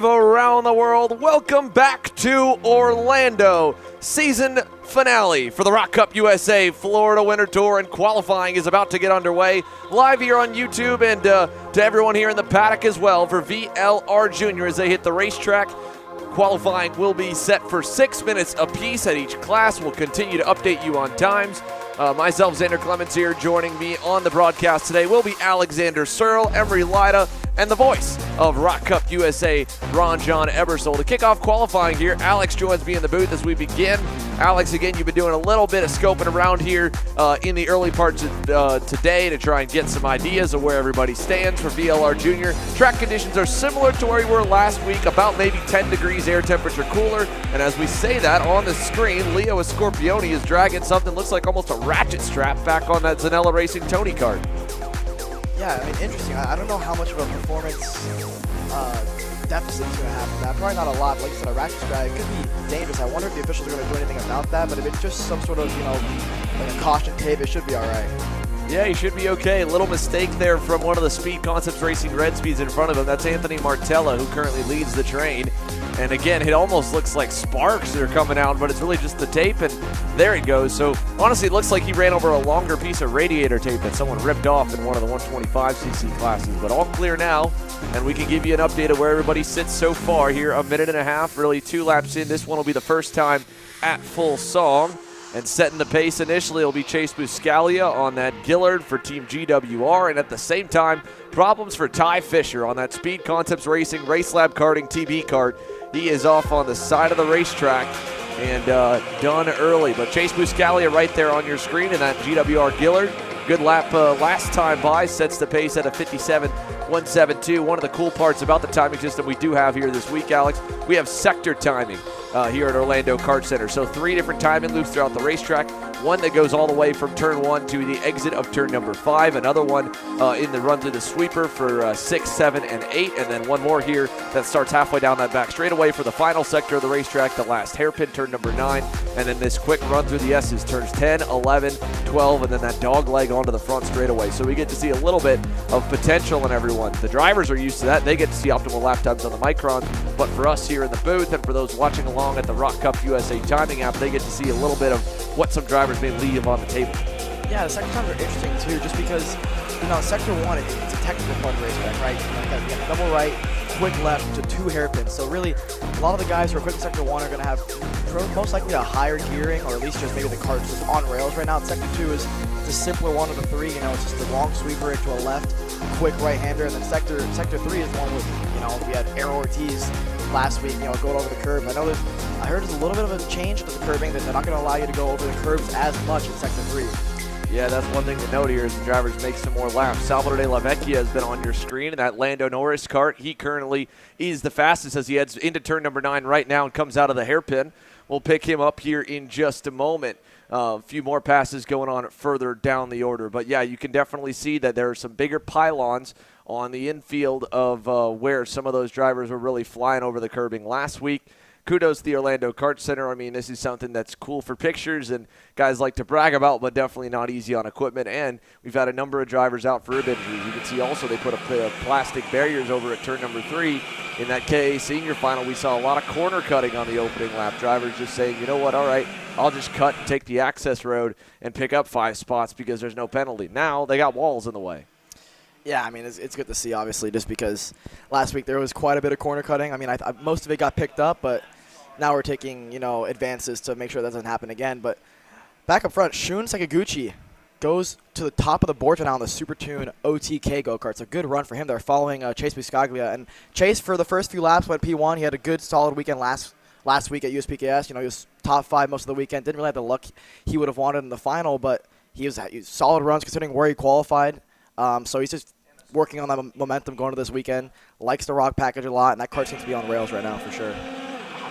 Around the world, welcome back to Orlando. Season finale for the ROK Cup USA Florida Winter Tour, and qualifying is about to get underway live here on YouTube, and to everyone here in the paddock as well for VLR Jr as they hit the racetrack. Qualifying will be set for 6 minutes apiece at each class. We'll continue to update you on times. Myself, Xander Clemens here. Joining me on the broadcast today will be Alexander Searle, Emery Lida, and the voice of ROK Cup USA, Ron John Ebersole. To kick off qualifying here, Alex joins me in the booth as we begin. Alex, again, you've been doing a little bit of scoping around here in the early parts of today to try and get some ideas of where everybody stands for VLR Jr. Track conditions are similar to where we were last week, about maybe 10 degrees air temperature cooler. And as we say that, on the screen, Leo Scorpioni is dragging something looks like almost a ratchet strap back on that Zanella Racing Tony kart. Yeah, I mean, interesting. I don't know how much of a performance deficit is going to happen. Probably not a lot. Like you said, a ratchet strap, it could be dangerous. I wonder if the officials are going to do anything about that, but if it's just some sort of, like a caution tape, it should be all right. Yeah, he should be okay. A little mistake there from one of the Speed Concepts Racing Red Speeds in front of him. That's Anthony Martella, who currently leads the train. And again, it almost looks like sparks that are coming out, but it's really just the tape, and there it goes. So honestly, it looks like he ran over a longer piece of radiator tape that someone ripped off in one of the 125cc classes. But all clear now, and we can give you an update of where everybody sits so far here. A minute and a half, really 2 laps in. This one will be the first time at full song. And setting the pace initially will be Chase Buscaglia on that Gillard for Team GWR. And at the same time, problems for Ty Fisher on that Speed Concepts Racing Race Lab Karting TB kart. He is off on the side of the racetrack and done early. But Chase Buscaglia right there on your screen in that GWR Gillard. Good lap last time by, sets the pace at a 57.172. One of the cool parts about the timing system we do have here this week, Alex, we have sector timing here at Orlando Kart Center. So 3 different timing loops throughout the racetrack. One that goes all the way from turn 1 to the exit of turn number 5. Another one in the run through the sweeper for 6, 7, and 8. And then one more here that starts halfway down that back straightaway for the final sector of the racetrack, the last hairpin, turn number 9. And then this quick run through the S's, turns 10, 11, 12, and then that dog leg onto the front straightaway. So we get to see a little bit of potential in everyone. The drivers are used to that. They get to see optimal lap times on the Micron. But for us here in the booth and for those watching along at the ROK Cup USA timing app, they get to see a little bit of what some drivers may leave on the table. Yeah, the sector times are interesting too, just because, sector 1, it's a technical part of the racetrack, right? You got double right, quick left to 2 hairpins. So really, a lot of the guys who are quick in sector 1 are going to have most likely a higher gearing, or at least just maybe the cart's just on rails right now. Sector 2 is the simpler one of the 3. It's just a long sweeper into a left, quick right-hander, and then sector 3 is one with, we had Aaron Ortiz last week, going over the curb. I heard there's a little bit of a change to the curbing, that they're not going to allow you to go over the curbs as much in sector 3. Yeah, that's one thing to note here as the drivers make some more laps. Salvador de la Vecchia has been on your screen in that Lando Norris kart. He currently is the fastest as he heads into turn number 9 right now and comes out of the hairpin. We'll pick him up here in just a moment. A few more passes going on further down the order. But, yeah, you can definitely see that there are some bigger pylons on the infield of where some of those drivers were really flying over the curbing last week. Kudos to the Orlando Kart Center. I mean, this is something that's cool for pictures and guys like to brag about, but definitely not easy on equipment. And we've had a number of drivers out for rib injuries. You can see also they put a plastic barriers over at turn number 3. In that KA Senior final, we saw a lot of corner cutting on the opening lap. Drivers just saying, you know what, all right, I'll just cut and take the access road and pick up 5 spots because there's no penalty. Now they got walls in the way. Yeah, I mean, it's good to see, obviously, just because last week there was quite a bit of corner cutting. I mean, most of it got picked up, but now we're taking, advances to make sure that doesn't happen again. But back up front, Shun Sakaguchi goes to the top of the board now on the Super Tune OTK go-kart. It's a good run for him. They're following Chase Buscaglia. And Chase, for the first few laps, went P1. He had a good, solid weekend last week at USPKS. He was top 5 most of the weekend. Didn't really have the luck he would have wanted in the final, but he was solid runs considering where he qualified. So he's just working on that momentum going to this weekend. Likes the ROK package a lot, and that kart seems to be on rails right now for sure.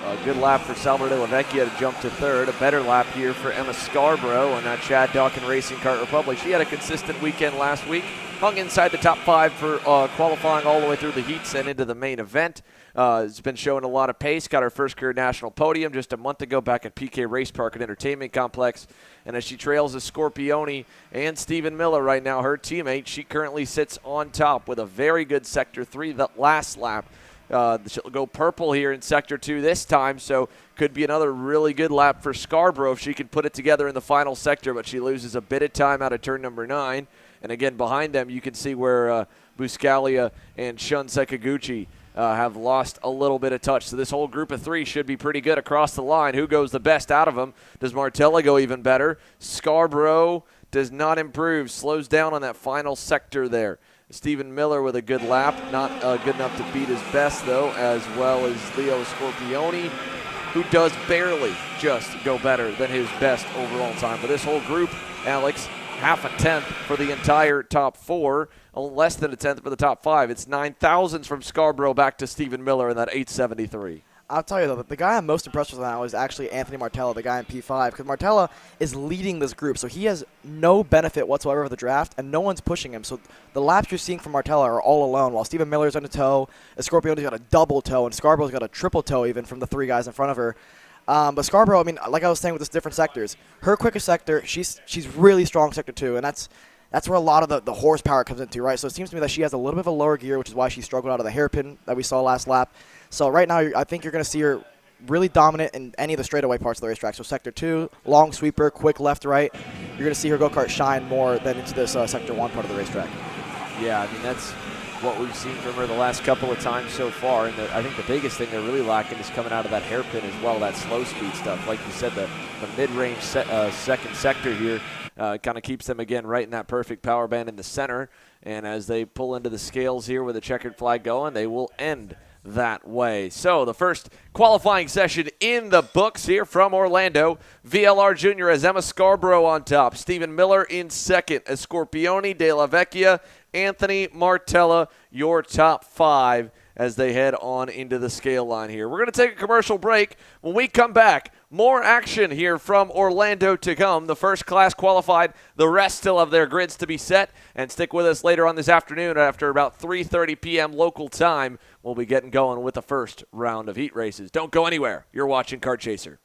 A good lap for Salvador de la Vecchia to jump to 3rd. A better lap here for Emma Scarborough on that Chad Dawkin Racing Kart Republic. She had a consistent weekend last week. Hung inside the top 5 for qualifying all the way through the heats and into the main event. has been showing a lot of pace, got her first career national podium just a month ago back at PK Race Park and Entertainment Complex. And as she trails a Scorpione and Stephen Miller right now, her teammate, she currently sits on top with a very good Sector 3 that last lap. She'll go purple here in Sector 2 this time, so could be another really good lap for Scarborough if she can put it together in the final sector, but she loses a bit of time out of turn number 9. And again, behind them, you can see where Buscalia and Shun Sekaguchi have lost a little bit of touch. So this whole group of 3 should be pretty good across the line. Who goes the best out of them? Does Martella go even better? Scarborough does not improve, slows down on that final sector there. Stephen Miller with a good lap, not good enough to beat his best, though, as well as Leo Scorpione, who does barely just go better than his best overall time. But this whole group, Alex, half a tenth for the entire top 4, less than a tenth for the top 5. It's 9,000s from Scarborough back to Stephen Miller in that 873. I'll tell you, though, the guy I'm most impressed with now is actually Anthony Martella, the guy in P5, because Martella is leading this group, so he has no benefit whatsoever of the draft, and no one's pushing him. So the laps you're seeing from Martella are all alone, while Stephen Miller's on a toe, Scorpione's got a double toe, and Scarborough's got a triple toe even from the 3 guys in front of her. But Scarborough, I mean, like I was saying with the different sectors, her quickest sector, she's really strong Sector 2, and that's where a lot of the horsepower comes into, right? So it seems to me that she has a little bit of a lower gear, which is why she struggled out of the hairpin that we saw last lap. So right now, I think you're going to see her really dominant in any of the straightaway parts of the racetrack. So Sector 2, long sweeper, quick left-right. You're going to see her go-kart shine more than into this Sector 1 part of the racetrack. Yeah, I mean, that's what we've seen from her the last couple of times so far. And I think the biggest thing they're really lacking is coming out of that hairpin as well, that slow speed stuff. Like you said, the mid-range second sector here kind of keeps them, again, right in that perfect power band in the center. And as they pull into the scales here with a checkered flag going, they will end that way. So the first qualifying session in the books here from Orlando. VLR Jr has Emma Scarborough on top. Stephen Miller in second. Scorpione, De La Vecchia, Anthony Martella, your top 5 as they head on into the scale line here. We're going to take a commercial break. When we come back, more action here from Orlando to come. The first class qualified. The rest still have their grids to be set. And stick with us later on this afternoon after about 3:30 p.m. local time. We'll be getting going with the first round of heat races. Don't go anywhere. You're watching Kart Chaser.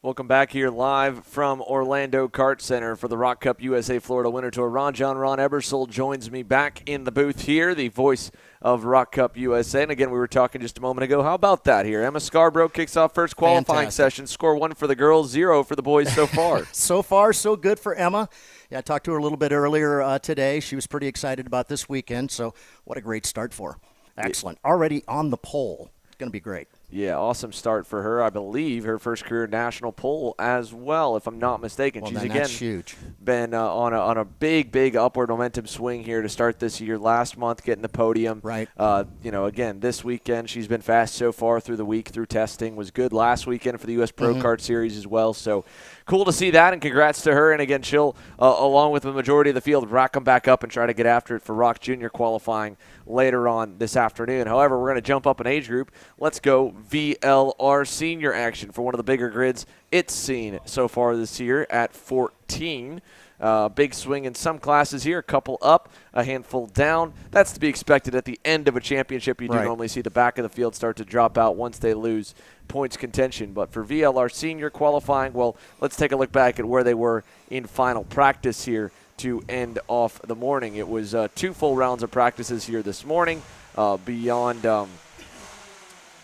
Welcome back here live from Orlando Kart Center for the ROK Cup USA Florida Winter Tour. Ron Ebersol joins me back in the booth here, the voice of ROK Cup USA. And again, we were talking just a moment ago. How about that here? Emma Scarborough kicks off first qualifying session. Score 1 for the girls, 0 for the boys so far. So far, so good for Emma. Yeah, I talked to her a little bit earlier today. She was pretty excited about this weekend, so what a great start for her. Excellent. Already on the pole. It's going to be great. Yeah, awesome start for her. I believe her first career national pole as well, if I'm not mistaken. Well, She's then again that's huge. Been on a big upward momentum swing here to start this year. Last month, getting the podium. Right. Again, this weekend she's been fast so far through the week through testing. Was good last weekend for the U.S. Pro Kart Series as well. So cool to see that, and congrats to her. And again, she'll, along with the majority of the field, rack them back up and try to get after it for ROK Junior Qualifying later on this afternoon. However, we're going to jump up an age group. Let's go VLR Senior action for one of the bigger grids it's seen so far this year at 14. Big swing in some classes here, a couple up, a handful down. That's to be expected at the end of a championship. You do normally see the back of the field start to drop out once they lose points contention. But for VLR Senior Qualifying, well, let's take a look back at where they were in final practice here to end off the morning. It was 2 full rounds of practices here this morning. Beyond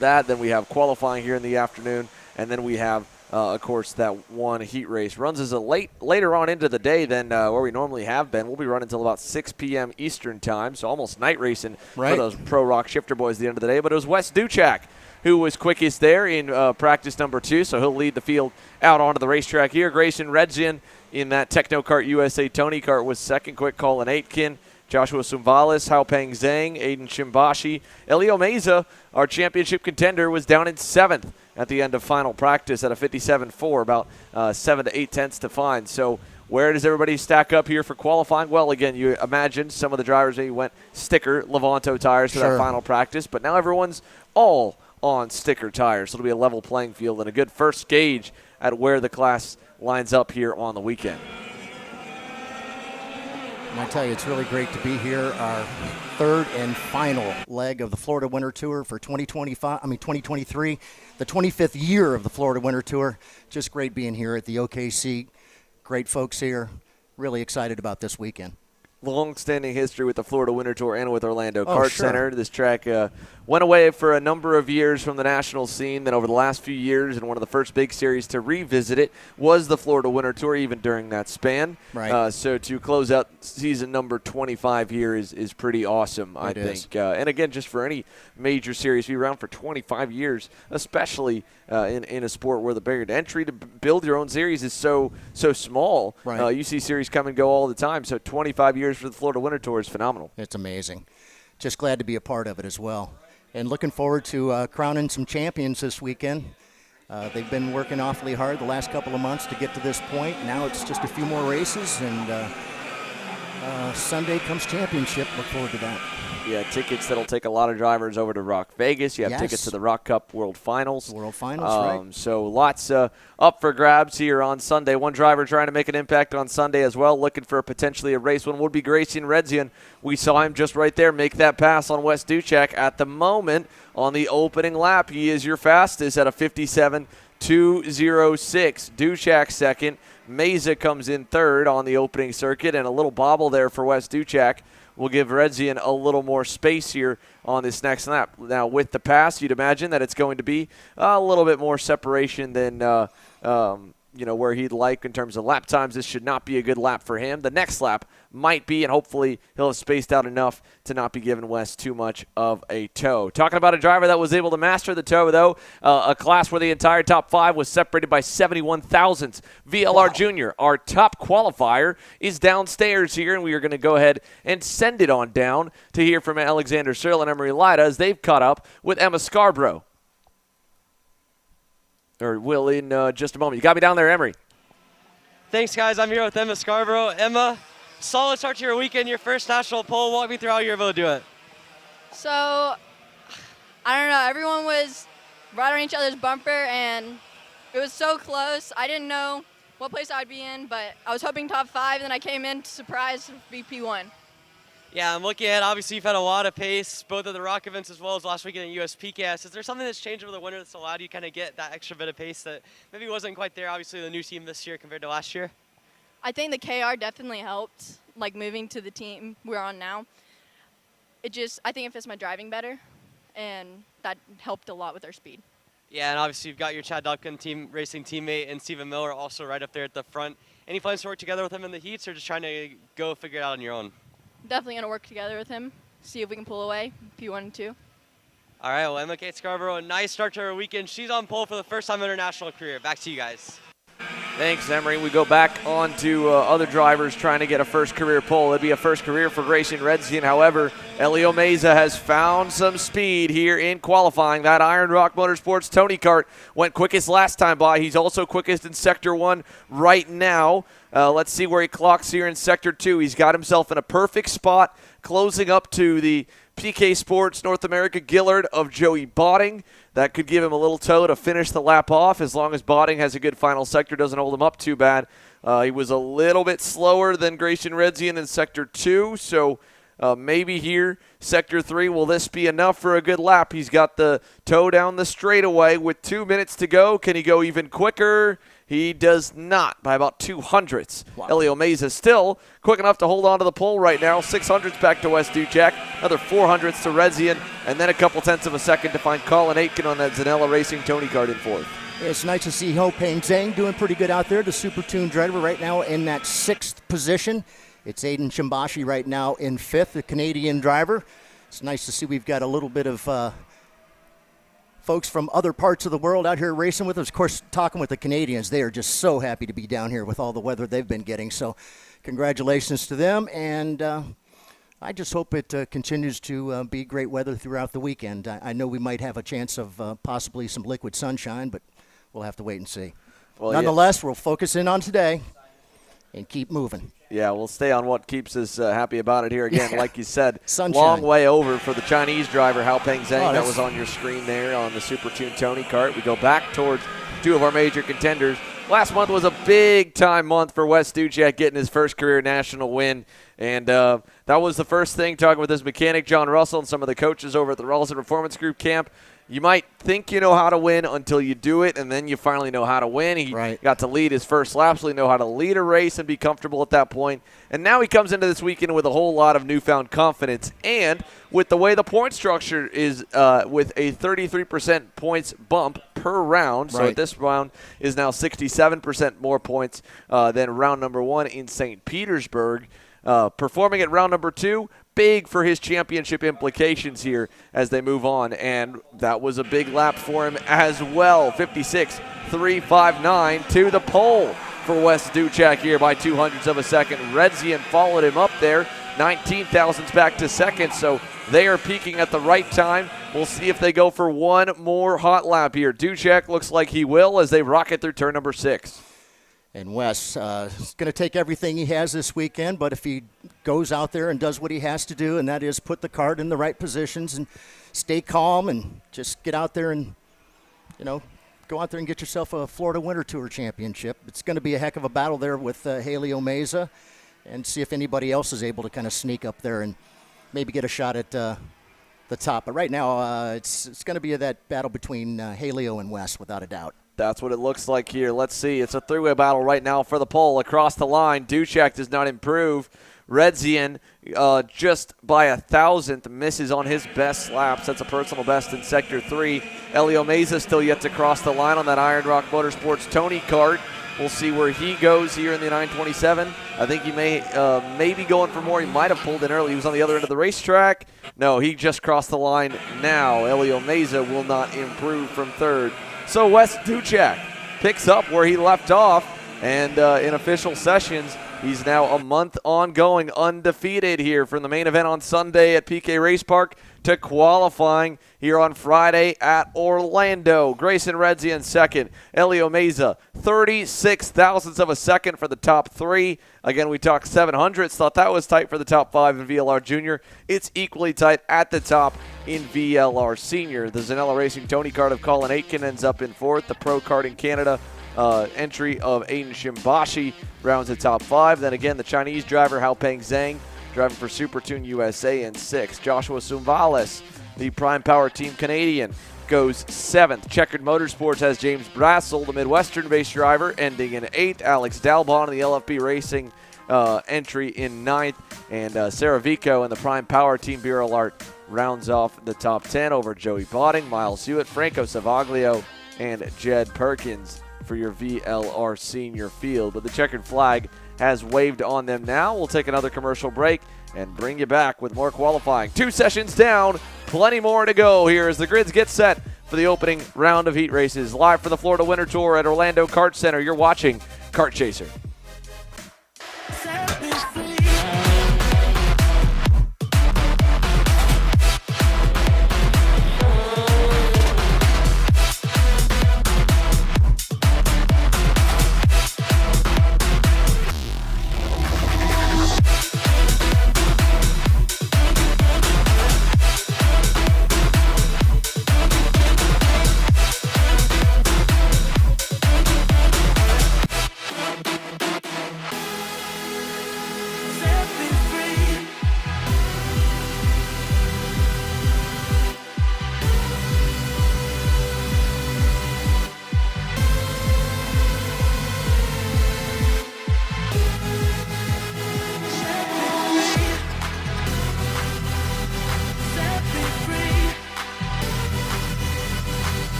that, then we have qualifying here in the afternoon, and then we have of course, that one heat race runs as a later on into the day than where we normally have been. We'll be running until about 6 p.m. Eastern time, so almost night racing for those pro ROK Shifter boys at the end of the day. But it was Wes Duchak who was quickest there in practice number 2, so he'll lead the field out onto the racetrack here. Grayson Redzian in that Technokart USA Tony Kart was second. Quick call in Aitken. Joshua Sumvalis, Haopeng Zhang, Aiden Shimbashi. Elio Meza, our championship contender, was down in 7th at the end of final practice at a 57.4, about 7 to 8 tenths to find. So where does everybody stack up here for qualifying? Well, again, you imagine some of the drivers maybe went sticker Levanto tires for that final practice, but now everyone's all on sticker tires. So it'll be a level playing field and a good first gauge at where the class lines up here on the weekend. And I tell you, it's really great to be here. Our third and final leg of the Florida Winter Tour for 2023, the 25th year of the Florida Winter Tour. Just great being here at the OKC. Great folks here. Really excited about this weekend. Long-standing history with the Florida Winter Tour and with Orlando Kart Center. This track went away for a number of years from the national scene. Then over the last few years, and one of the first big series to revisit it was the Florida Winter Tour, even during that span. So to close out season number 25 here is pretty awesome, I think. And again, just for any major series to be around for 25 years, especially in a sport where the barrier to entry to build your own series is so small. You see series come and go all the time. So 25 years for the Florida Winter Tour is phenomenal. It's amazing. Just glad to be a part of it as well. And looking forward to crowning some champions this weekend. They've been working awfully hard the last couple of months to get to this point. Now it's just a few more races, and Sunday comes championship. Look forward to that. Yeah, tickets that'll take a lot of drivers over to ROK Vegas. You have tickets to the ROK Cup World Finals. So lots up for grabs here on Sunday. One driver trying to make an impact on Sunday as well, looking for potentially a race one would be Grayson Redzian. We saw him just right there make that pass on Wes Duchak. At the moment, on the opening lap, he is your fastest at a 57.206. Duchak second. Meza comes in third on the opening circuit, and a little bobble there for Wes Duchak will give Redzian a little more space here on this next lap. Now, with the pass, you'd imagine that it's going to be a little bit more separation than where he'd like in terms of lap times. This should not be a good lap for him. The next lap might be, and hopefully he'll have spaced out enough to not be giving Wes too much of a tow. Talking about a driver that was able to master the tow, though, a class where the entire top 5 was separated by 71 thousandths. VLR Jr, our top qualifier, is downstairs here, and we are going to go ahead and send it on down to hear from Alexander Searle and Emery Lida as they've caught up with Emma Scarborough. Or will in just a moment. You got me down there, Emery. Thanks, guys. I'm here with Emma Scarborough. Emma, solid start to your weekend, your first national pole. Walk me through how you were able to do it. So, I don't know. Everyone was right on each other's bumper, and it was so close. I didn't know what place I would be in, but I was hoping top 5, and then I came in surprise VP1. Yeah, I'm looking at, obviously, you've had a lot of pace, both at the ROK events as well as last weekend at USPCAS. Is there something that's changed over the winter that's allowed you to kind of get that extra bit of pace that maybe wasn't quite there, obviously, the new team this year compared to last year? I think the KR definitely helped, like moving to the team we're on now. I think it fits my driving better, and that helped a lot with our speed. Yeah, and obviously you've got your Chad Duncan team racing teammate and Stephen Miller also right up there at the front. Any plans to work together with him in the heats, or just trying to go figure it out on your own? Definitely going to work together with him, see if we can pull away, P1 and 2. All right, well, Emma Kate Scarborough, a nice start to her weekend. She's on pole for the first time in her national career. Back to you guys. Thanks, Emery. We go back on to other drivers trying to get a first career pole. It'd be a first career for Grayson Redzian. However, Elio Meza has found some speed here in qualifying. That Iron Rock Motorsports Tony Kart went quickest last time by. He's also quickest in Sector 1 right now. Let's see where he clocks here in Sector 2. He's got himself in a perfect spot, closing up to the PK Sports North America Gillard of Joey Botting. That could give him a little tow to finish the lap off, as long as Botting has a good final sector, doesn't hold him up too bad. He was a little bit slower than Grayson Redzian in Sector 2, so maybe here, Sector 3, will this be enough for a good lap? He's got the toe down the straightaway with 2 minutes to go. Can he go even quicker? He does not, by about 200ths. Wow. Elio Meza still quick enough to hold on to the pole right now. 600ths back to Wes Duchek, another 400ths to Redzian, and then a couple tenths of a second to find Colin Aitken on that Zanella Racing Tony kart in fourth. It's nice to see Ho Peng Zhang doing pretty good out there, the Super Tune driver right now in that 6th position. It's Aiden Shimbashi right now in 5th, the Canadian driver. It's nice to see we've got a little bit of folks from other parts of the world out here racing with us. Of course, talking with the Canadians, they are just so happy to be down here with all the weather they've been getting. So congratulations to them, and I just hope it continues to be great weather throughout the weekend. I know we might have a chance of possibly some liquid sunshine, but we'll have to wait and see. Well, nonetheless, we'll focus in on today and keep moving. Yeah, we'll stay on what keeps us happy about it here again. Yeah. Like you said, Sunshine. Long way over for the Chinese driver, Hao Peng Zhang. Oh, that was on your screen there on the Super Tune Tony kart. We go back towards two of our major contenders. Last month was a big-time month for Wes Duchek getting his first career national win. And that was the first thing, talking with his mechanic, John Russell, and some of the coaches over at the Russell Performance Group camp. You might think you know how to win until you do it, and then you finally know how to win. He got to lead his first lap, so he know how to lead a race and be comfortable at that point. And now he comes into this weekend with a whole lot of newfound confidence. And with the way the point structure is with a 33% points bump per round, so this round is now 67% more points than round number 1 in St. Petersburg. Performing at round number 2, big for his championship implications here as they move on, and that was a big lap for him as well. 56.359 to the pole for Wes Duchek here by 200ths of a second. Redzian followed him up there, 19 thousandths back to second, so they are peaking at the right time. We'll see if they go for one more hot lap here. Duchek looks like he will as they rocket through turn number 6. And Wes is going to take everything he has this weekend, but if he goes out there and does what he has to do, and that is put the kart in the right positions and stay calm and just get out there and, you know, go out there and get yourself a Florida Winter Tour Championship. It's going to be a heck of a battle there with Helio Meza, and see if anybody else is able to kind of sneak up there and maybe get a shot at the top. But right now, it's going to be that battle between Helio and Wes, without a doubt. That's what it looks like here. Let's see. It's a three-way battle right now for the pole. Across the line, Duchek does not improve. Redzian, just by 1,000th, misses on his best laps. That's a personal best in Sector 3. Elio Meza still yet to cross the line on that Iron Rock Motorsports Tony kart. We'll see where he goes here in the 927. I think he may be going for more. He might have pulled in early. He was on the other end of the racetrack. No, he just crossed the line now. Elio Meza will not improve from third. So Wes Duchek picks up where he left off, and in official sessions, he's now a month ongoing, undefeated here from the main event on Sunday at PK Race Park to qualifying here on Friday at Orlando. Grayson Redzian second. Elio Meza, 36 thousandths of a second for the top 3. Again, we talked 700s. Thought that was tight for the top 5 in VLR Jr. It's equally tight at the top in VLR Senior. The Zanella Racing Tony kart of Colin Aitken ends up in 4th. The Pro Karting Canada entry of Aiden Shimbashi rounds the top 5. Then again, the Chinese driver Hao Peng Zhang driving for Super Tune USA in 6th. Joshua Sumbales, the Prime Power Team Canadian, goes 7th. Checkered Motorsports has James Brassel, the Midwestern-based driver, ending in 8th. Alex Dalbon in the LFP Racing entry in 9th. And Sarah Vico and the Prime Power Team Bureau Art rounds off the top 10 over Joey Botting, Miles Hewitt, Franco Savaglio, and Jed Perkins for your VLR Senior field. But the checkered flag has waved on them now. We'll take another commercial break and bring you back with more qualifying. 2 sessions down, plenty more to go here as the grids get set for the opening round of heat races. Live for the Florida Winter Tour at Orlando Kart Center, you're watching Kart Chaser.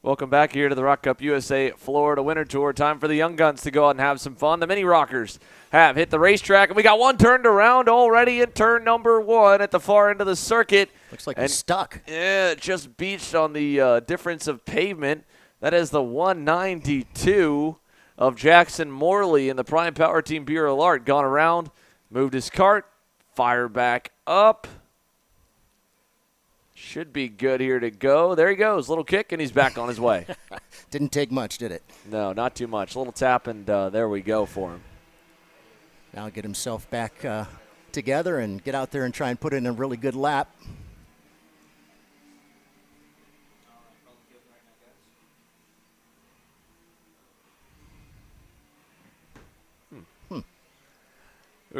Welcome back here to the ROK Cup USA Florida Winter Tour. Time for the young guns to go out and have some fun. The mini rockers have hit the racetrack, and we got one turned around already in turn number 1 at the far end of the circuit. Looks like it's stuck. Yeah, it just beached on the difference of pavement. That is the 192 of Jackson Morley in the Prime Power Team Bureau Art. Gone around, moved his cart, fire back up. Should be good here to go. There he goes. Little kick, and he's back on his way. Didn't take much, did it? No, not too much. A little tap, and there we go for him. Now get himself back together and get out there and try and put in a really good lap. We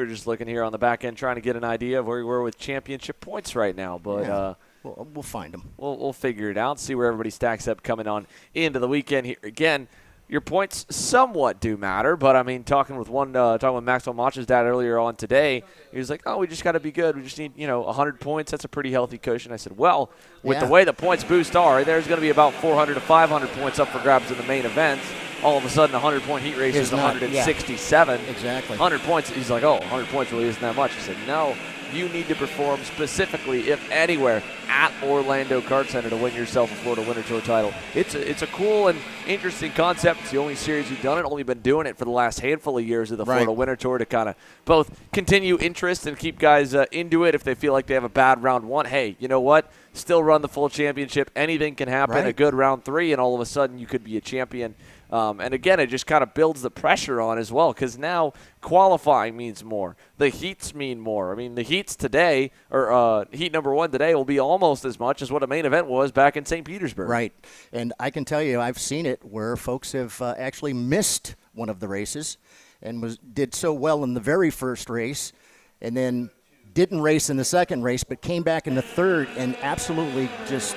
were just looking here on the back end trying to get an idea of where we were with championship points right now, but yeah. We'll find them. We'll figure it out, see where everybody stacks up coming on into the weekend here. Again, your points somewhat do matter, but I mean, talking with Maxwell Macha's dad earlier on today, he was like, "Oh, we just got to be good. We just need 100 points. That's a pretty healthy cushion." I said, "Well, with the way the points boost are, there's going to be about 400 to 500 points up for grabs in the main events. All of a sudden, a 100-point heat race is 167. Yeah, exactly. 100 points. He's like, "Oh, 100 points really isn't that much." I said, "No, you need to perform specifically, if anywhere, at Orlando Kart Center to win yourself a Florida Winter Tour title." It's a cool and interesting concept. It's the only series we've done it. Only been doing it for the last handful of years of the Florida Winter Tour to kind of both continue interest and keep guys into it. If they feel like they have a bad round 1, hey, you know what? Still run the full championship. Anything can happen. A good round 3, and all of a sudden you could be a champion. And again, it just kind of builds the pressure on as well, because now qualifying means more. The heats mean more. I mean, the heats today, or heat number 1 today, will be almost as much as what a main event was back in St. Petersburg. Right. And I can tell you, I've seen it where folks have actually missed one of the races and did so well in the very first race, and then didn't race in the second race, but came back in the third and absolutely just,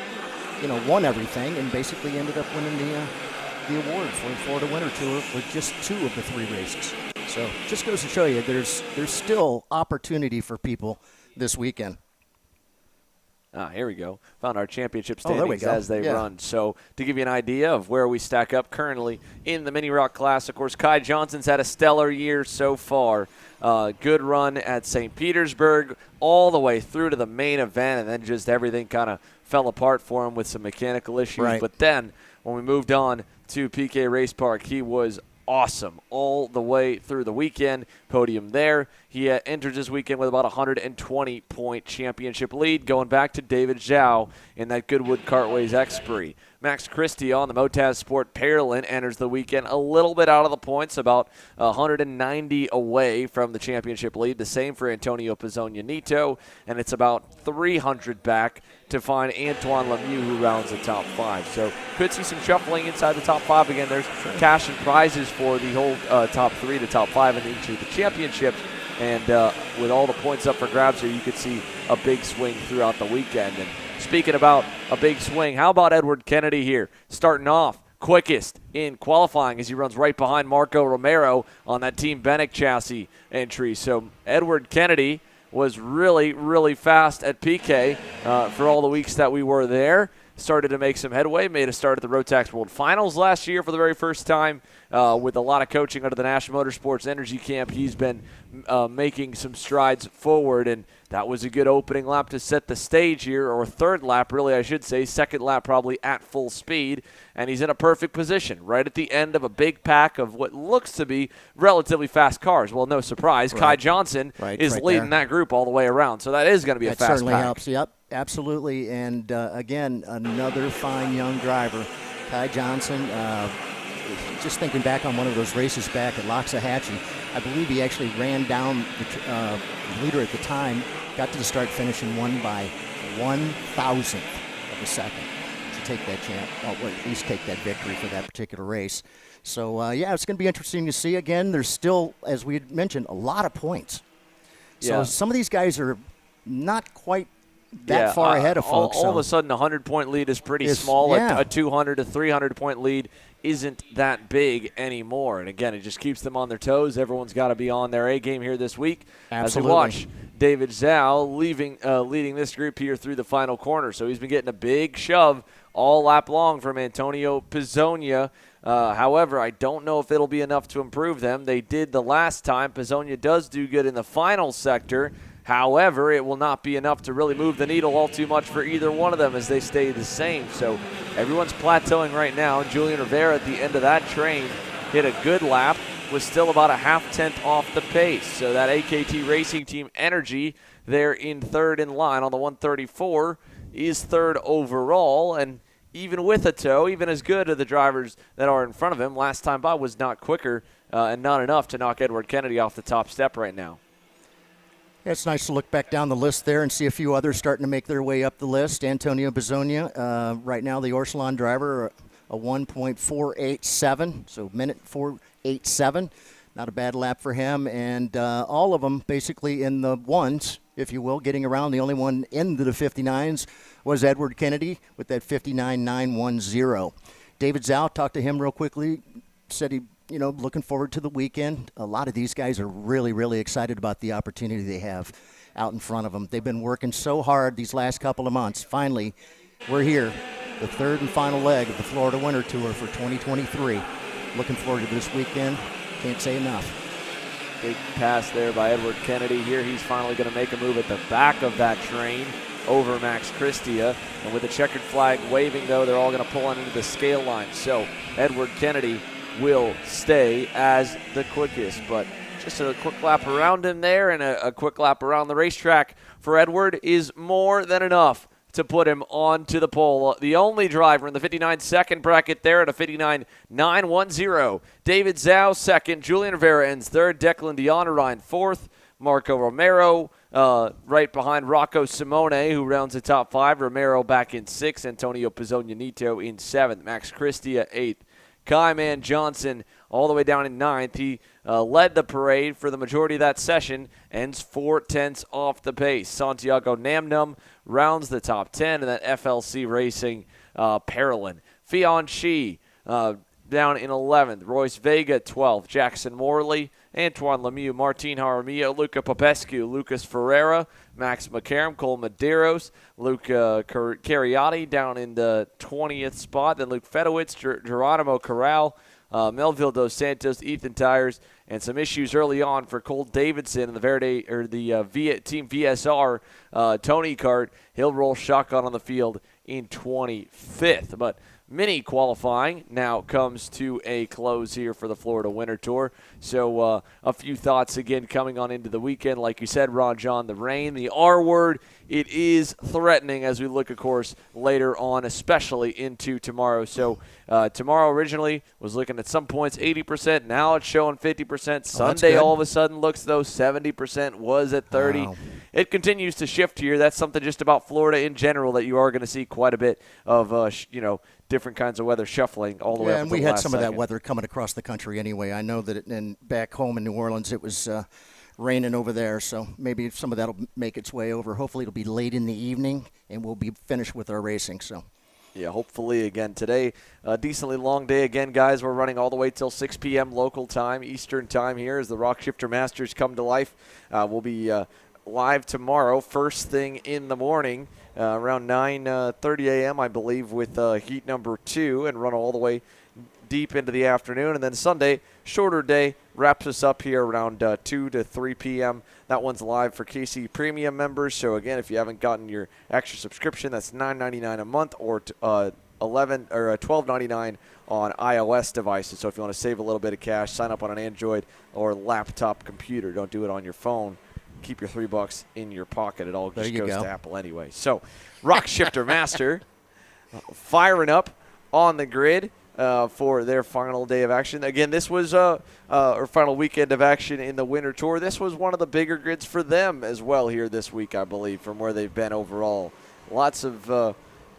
won everything and basically ended up winning the award for the Florida Winter Tour with just 2 of the 3 races. So just goes to show you there's still opportunity for people this weekend. Here we go. Found our championship standings as they Yeah. run. So to give you an idea of where we stack up currently in the Mini Rock Class, of course, Kai Johnson's had a stellar year so far. Good run at St. Petersburg all the way through to the main event, and then just everything kind of fell apart for him with some mechanical issues. Right. But then when we moved on to PK Race Park, he was awesome all the way through the weekend. Podium there. He enters this weekend with about a 120-point championship lead, going back to David Zhao in that Goodwood Cartways X-Spree. Max Christie on the Motaz Sport Pearland enters the weekend a little bit out of the points, about 190 away from the championship lead. The same for Antonio Pizzonia-Nito, and it's about 300 back to find Antoine Lemieux, who rounds the top 5. So could see some shuffling inside the top 5 again. There's cash and prizes for the whole top 3 to top 5 in each of the championships. And with all the points up for grabs here, you could see a big swing throughout the weekend. And speaking about a big swing, how about Edward Kennedy here, starting off quickest in qualifying as he runs right behind Marco Romero on that Team Benek chassis entry. So Edward Kennedy was really, really fast at PK for all the weeks that we were there. Started to make some headway, made a start at the Rotax World Finals last year for the very first time. With a lot of coaching under the National Motorsports Energy Camp, he's been making some strides forward, and that was a good opening lap to set the stage here, or third lap, really, I should say. Second lap probably at full speed, and he's in a perfect position right at the end of a big pack of what looks to be relatively fast cars. Well, no surprise, Kai Johnson is leading that group all the way around, so that is going to be a fast pack. That certainly helps, yep, absolutely, and again, another fine young driver, Kai Johnson. Just thinking back on one of those races back at Loxahatchee, I believe he actually ran down the leader at the time, got to the start finish and won by 1,000th of a second to take that at least take that victory for that particular race. So, it's going to be interesting to see. Again, there's still, as we had mentioned, a lot of points. So some of these guys are not quite that far ahead of folks. All of a sudden, a 100-point lead is pretty small. Yeah. A 200 to 300-point lead isn't that big anymore. And again, it just keeps them on their toes. Everyone's got to be on their A game here this week. Absolutely. As we watch David Zhao leading this group here through the final corner. So he's been getting a big shove all lap long from Antonio Pizzonia. However, I don't know if it'll be enough to improve them. They did the last time. Pizzonia does do good in the final sector. However, it will not be enough to really move the needle all too much for either one of them as they stay the same. So everyone's plateauing right now. Julian Rivera at the end of that train hit a good lap, was still about a half-tenth off the pace. So that AKT Racing Team Energy there in third in line on the 134 is third overall. And even with a tow, even as good as the drivers that are in front of him, last time by was not quicker and not enough to knock Edward Kennedy off the top step right now. Yeah, it's nice to look back down the list there and see a few others starting to make their way up the list. Antonio Pizzonia, right now the Orsalon driver, a 1.487, so minute 487. Not a bad lap for him, and all of them basically in the ones, if you will, getting around. The only one into the 59s was Edward Kennedy with that 59.910. David Zhao, talked to him real quickly, said he, looking forward to the weekend. A lot of these guys are really, really excited about the opportunity they have out in front of them. They've been working so hard these last couple of months. Finally, we're here, the third and final leg of the Florida Winter Tour for 2023. Looking forward to this weekend. Can't say enough. Big pass there by Edward Kennedy. Here he's finally going to make a move at the back of that train over Max Christia. And with the checkered flag waving, though, they're all going to pull on into the scale line. So Edward Kennedy will stay as the quickest. But just a quick lap around him there and a quick lap around the racetrack for Edward is more than enough to put him onto the pole. The only driver in the 59-second bracket there at a 59.910. David Zhao second. Julian Rivera ends third. Declan Deonarine fourth. Marco Romero right behind Rocco Simone, who rounds the top five. Romero back in sixth. Antonio Pizzonia in seventh. Max Christia eighth. Kaiman Johnson all the way down in ninth. He led the parade for the majority of that session, ends 4/10 off the pace. Santiago Namnum rounds the top 10, and that FLC Racing Parolin. Fion Shi down in 11th. Royce Vega 12th. Jackson Morley, Antoine Lemieux, Martin Jaramillo, Luca Popescu, Lucas Ferreira, Max McCarron, Cole Medeiros, Luca Cariotti down in the 20th spot. Then Luke Fedowitz, Geronimo Corral, Melville Dos Santos, Ethan Tyers, and some issues early on for Cole Davidson and the Team VSR Tony Kart. He'll roll shotgun on the field in 25th. But mini qualifying now comes to a close here for the Florida Winter Tour. So a few thoughts again coming on into the weekend. Like you said, Ron John, the rain, the R word, it is threatening as we look, of course, later on, especially into tomorrow. So tomorrow originally was looking at some points 80%. Now it's showing 50%. Sunday all of a sudden looks though 70%, was at 30%. Wow. It continues to shift here. That's something just about Florida in general that you are going to see quite a bit of, different kinds of weather shuffling all the way up and to the we had last some second. of that weather coming across the country anyway. I know that back home in New Orleans it was raining over there, so maybe some of that will make its way over. Hopefully it'll be late in the evening, and we'll be finished with our racing. So, yeah, hopefully again today, a decently long day again, guys. We're running all the way till 6 p.m. local time, Eastern time here as the ROK Shifter Masters come to life. We'll be live tomorrow, first thing in the morning, around 9:30 a.m., I believe, with heat number 2, and run all the way deep into the afternoon. And then Sunday, shorter day, wraps us up here around 2 to 3 p.m. That one's live for KC Premium members. So, again, if you haven't gotten your extra subscription, that's $9.99 a month or $12.99 on iOS devices. So if you want to save a little bit of cash, sign up on an Android or laptop computer. Don't do it on your phone. Keep your $3 in your pocket. It all just goes to Apple anyway. So, ROK Shifter Master firing up on the grid for their final day of action. Again, this was our final weekend of action in the Winter Tour. This was one of the bigger grids for them as well here this week, I believe, from where they've been overall. Lots of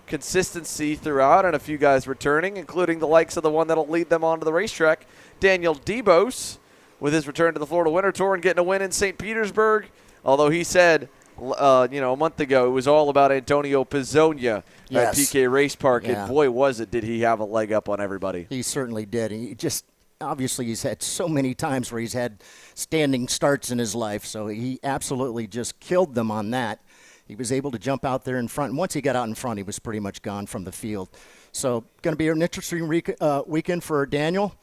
consistency throughout, and a few guys returning, including the likes of the one that'll lead them onto the racetrack, Daniel Debos, with his return to the Florida Winter Tour and getting a win in St. Petersburg. Although he said a month ago, it was all about Antonio Pizzonia at Yes. PK Race Park, Yeah. and boy, did he have a leg up on everybody. He certainly did. He just obviously he's had so many times where he's had standing starts in his life, so he absolutely just killed them on that. He was able to jump out there in front, and once he got out in front, he was pretty much gone from the field. So going to be an interesting weekend for Daniel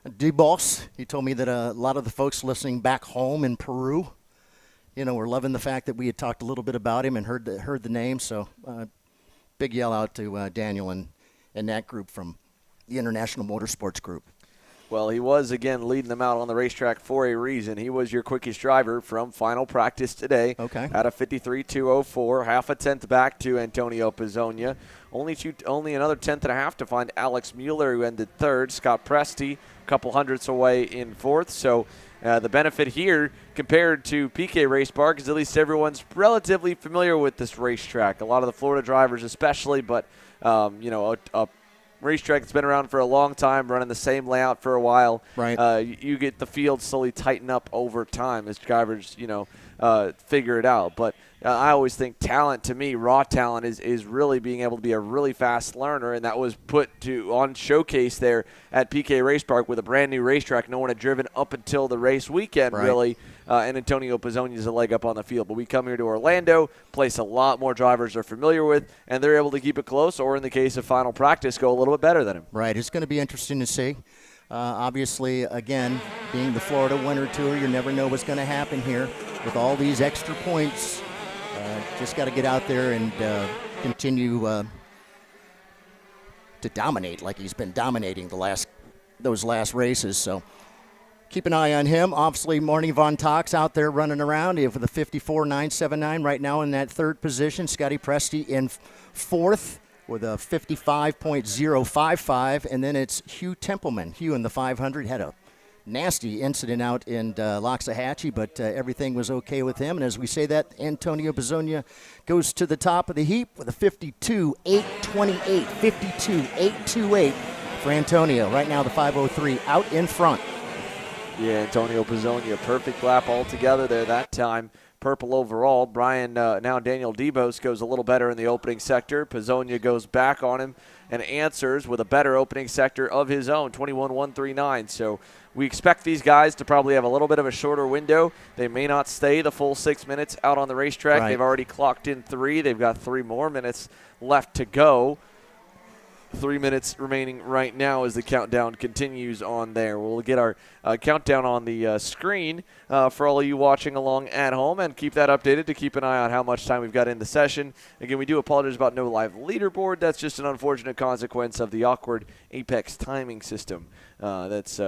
DeBoss. He told me that a lot of the folks listening back home in Peru, were loving the fact that we had talked a little bit about him and heard the name. So big yell out to Daniel and that group from the International Motorsports Group. Well, he was, again, leading them out on the racetrack for a reason. He was your quickest driver from final practice today. Okay. At a 53.204, half a tenth back to Antonio Pizzonia. Only another tenth and a half to find Alex Mueller, who ended third. Scott Presti, a couple hundredths away in fourth. So the benefit here compared to PK Race Park is at least everyone's relatively familiar with this racetrack. A lot of the Florida drivers especially, but, a racetrack that's been around for a long time, running the same layout for a while. Right. You get the field slowly tighten up over time as drivers, figure it out. But I always think talent, to me, raw talent is really being able to be a really fast learner, and that was put on showcase there at PK Race Park with a brand new racetrack. No one had driven up until the race weekend, Right. really. And Antonio Pizzonia is a leg up on the field. But we come here to Orlando, place a lot more drivers are familiar with, and they're able to keep it close, or in the case of final practice, go a little bit better than him. Right. It's going to be interesting to see. Obviously, again, being the Florida Winter Tour, you never know what's going to happen here. With all these extra points, just got to get out there and continue to dominate like he's been dominating those last races. So keep an eye on him. Obviously, Marnie Von Tox out there running around for the 54.979 right now in that third position. Scotty Presti in fourth with a 55.055. And then it's Hugh Templeman. Hugh in the 500 had a nasty incident out in Loxahatchee, but everything was okay with him. And as we say that, Antonio Pizzonia goes to the top of the heap with a 52.828, 52.828 for Antonio. Right now, the 503 out in front. Yeah, Antonio Pizzonia, perfect lap altogether there that time. Purple overall. Now Daniel DeBose goes a little better in the opening sector. Pizzonia goes back on him and answers with a better opening sector of his own, 21.139. So we expect these guys to probably have a little bit of a shorter window. They may not stay the full 6 minutes out on the racetrack. Right. They've already clocked in 3. They've got 3 more minutes left to go. 3 minutes remaining right now as the countdown continues on there. We'll get our countdown on the screen for all of you watching along at home, and keep that updated to keep an eye on how much time we've got in the session. Again, we do apologize about no live leaderboard. That's just an unfortunate consequence of the awkward Apex timing system that's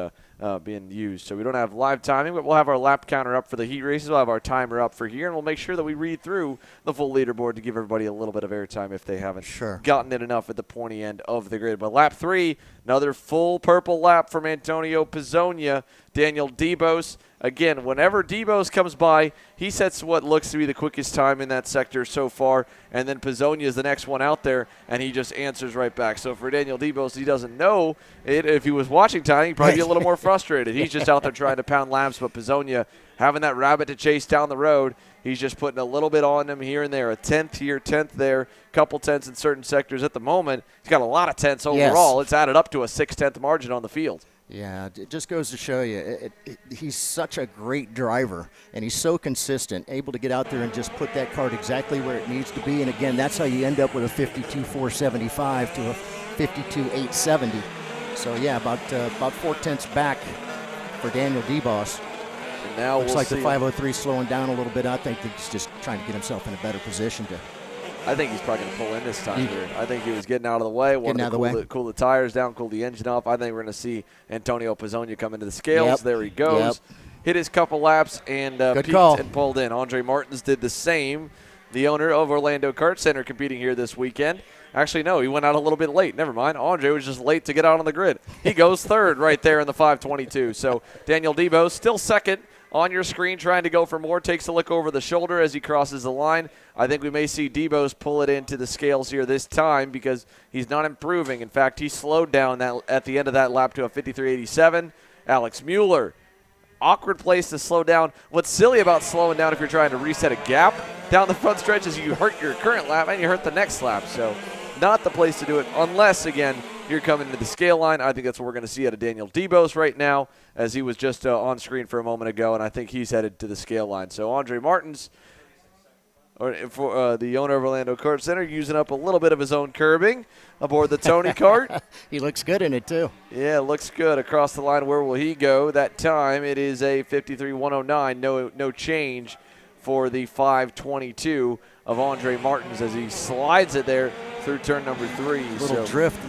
being used. So we don't have live timing, but we'll have our lap counter up for the heat races. We'll have our timer up for here, and we'll make sure that we read through the full leaderboard to give everybody a little bit of airtime if they haven't gotten it enough at the pointy end of the grid. But lap 3, another full purple lap from Antonio Pizzonia. Daniel DeBose. Again, whenever DeBose comes by, he sets what looks to be the quickest time in that sector so far, and then Pizzonia is the next one out there, and he just answers right back. So for Daniel DeBose, he doesn't know it. If he was watching time, he'd probably be a little more frustrated. He's just out there trying to pound laps, but Pizzonia having that rabbit to chase down the road, he's just putting a little bit on him here and there, a tenth here, 10th there, couple tenths in certain sectors at the moment. He's got a lot of tenths overall. It's added up to a 6/10 margin on the field. Yeah, it just goes to show you, he's such a great driver, and he's so consistent, able to get out there and just put that cart exactly where it needs to be. And again, that's how you end up with a 52.475 to a 52.870. So yeah, about 4 tenths back for Daniel DeBose. And now looks we'll like see the 503 slowing down a little bit. I think he's just trying to get himself in a better position to. I think he's probably going to pull in this time here. I think he was getting out of the way, wanted to cool the tires down, cool the engine off. I think we're going to see Antonio Pizzonia come into the scales. Yep. There he goes. Hit his couple laps and peaked and pulled in. Andre Martins did the same. The owner of Orlando Kart Center competing here this weekend. Actually, no, he went out a little bit late. Never mind. Andre was just late to get out on the grid. He goes third right there in the 522. So Daniel DeBose still second on your screen, trying to go for more. Takes a look over the shoulder as he crosses the line. I think we may see DeBose pull it into the scales here this time because he's not improving. In fact, he slowed down at the end of that lap to a 53.87. Alex Mueller awkward place to slow down. What's silly about slowing down if you're trying to reset a gap down the front stretch is you hurt your current lap and you hurt the next lap. So not the place to do it unless, again, you're coming to the scale line. I think that's what we're going to see out of Daniel Debos right now, as he was just on screen for a moment ago, and I think he's headed to the scale line. So Andre Martins, the owner of Orlando Kart Center, using up a little bit of his own curbing aboard the Tony kart. He looks good in it, too. Yeah, looks good. Across the line, where will he go? That time, it is a 53.109. No change for the 522 of Andre Martins as he slides it there through turn number 3. Little drift,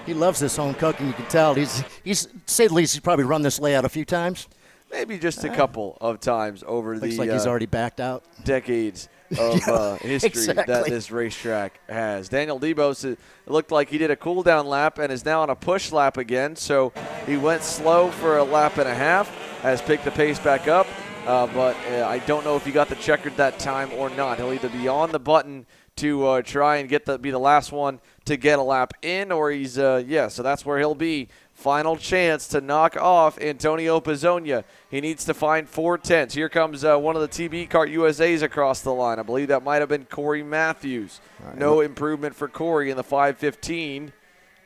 He loves this home cooking. You can tell. He's to say the least, he's probably run this layout a few times. Maybe just a couple of times over Looks like he's already backed out. Decades of history that this racetrack has. Daniel Debos, it looked like he did a cool-down lap and is now on a push lap again. So he went slow for a lap and a half, has picked the pace back up, but I don't know if he got the checkered that time or not. He'll either be on the button to try and be the last one to get a lap in, or he's, so that's where he'll be. Final chance to knock off Antonio Pizzonia. He needs to find 4/10. Here comes one of the TB Kart USAs across the line. I believe that might have been Corey Matthews. Right. No improvement for Corey in the 5:15.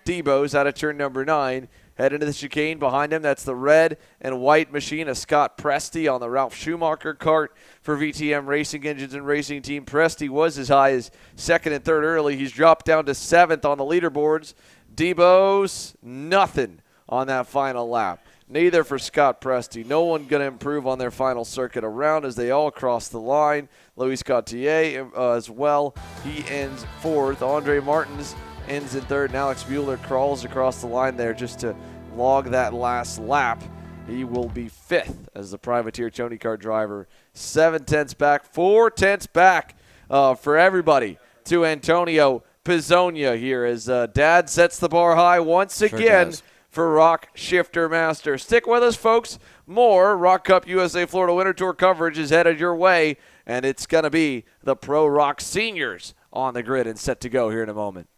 Debos out of turn number 9. Head into the chicane behind him. That's the red and white machine of Scott Presti on the Ralph Schumacher kart for VTM Racing Engines and Racing Team. Presti was as high as 2nd and 3rd early. He's dropped down to 7th on the leaderboards. Debos, nothing on that final lap. Neither for Scott Presti. No one going to improve on their final circuit around as they all cross the line. Luis Gautier as well. He ends 4th. Andre Martins ends in 3rd. And Alex Bueller crawls across the line there just to log that last lap. He will be 5th as the privateer Tony Kart driver. 7/10 back, 4/10 back for everybody to Antonio Pizzonia here as Dad sets the bar high once again. Sure for ROK Shifter Master. Stick with us, folks. More ROK Cup USA Florida Winter Tour coverage is headed your way, and it's going to be the Pro ROK Seniors on the grid and set to go here in a moment.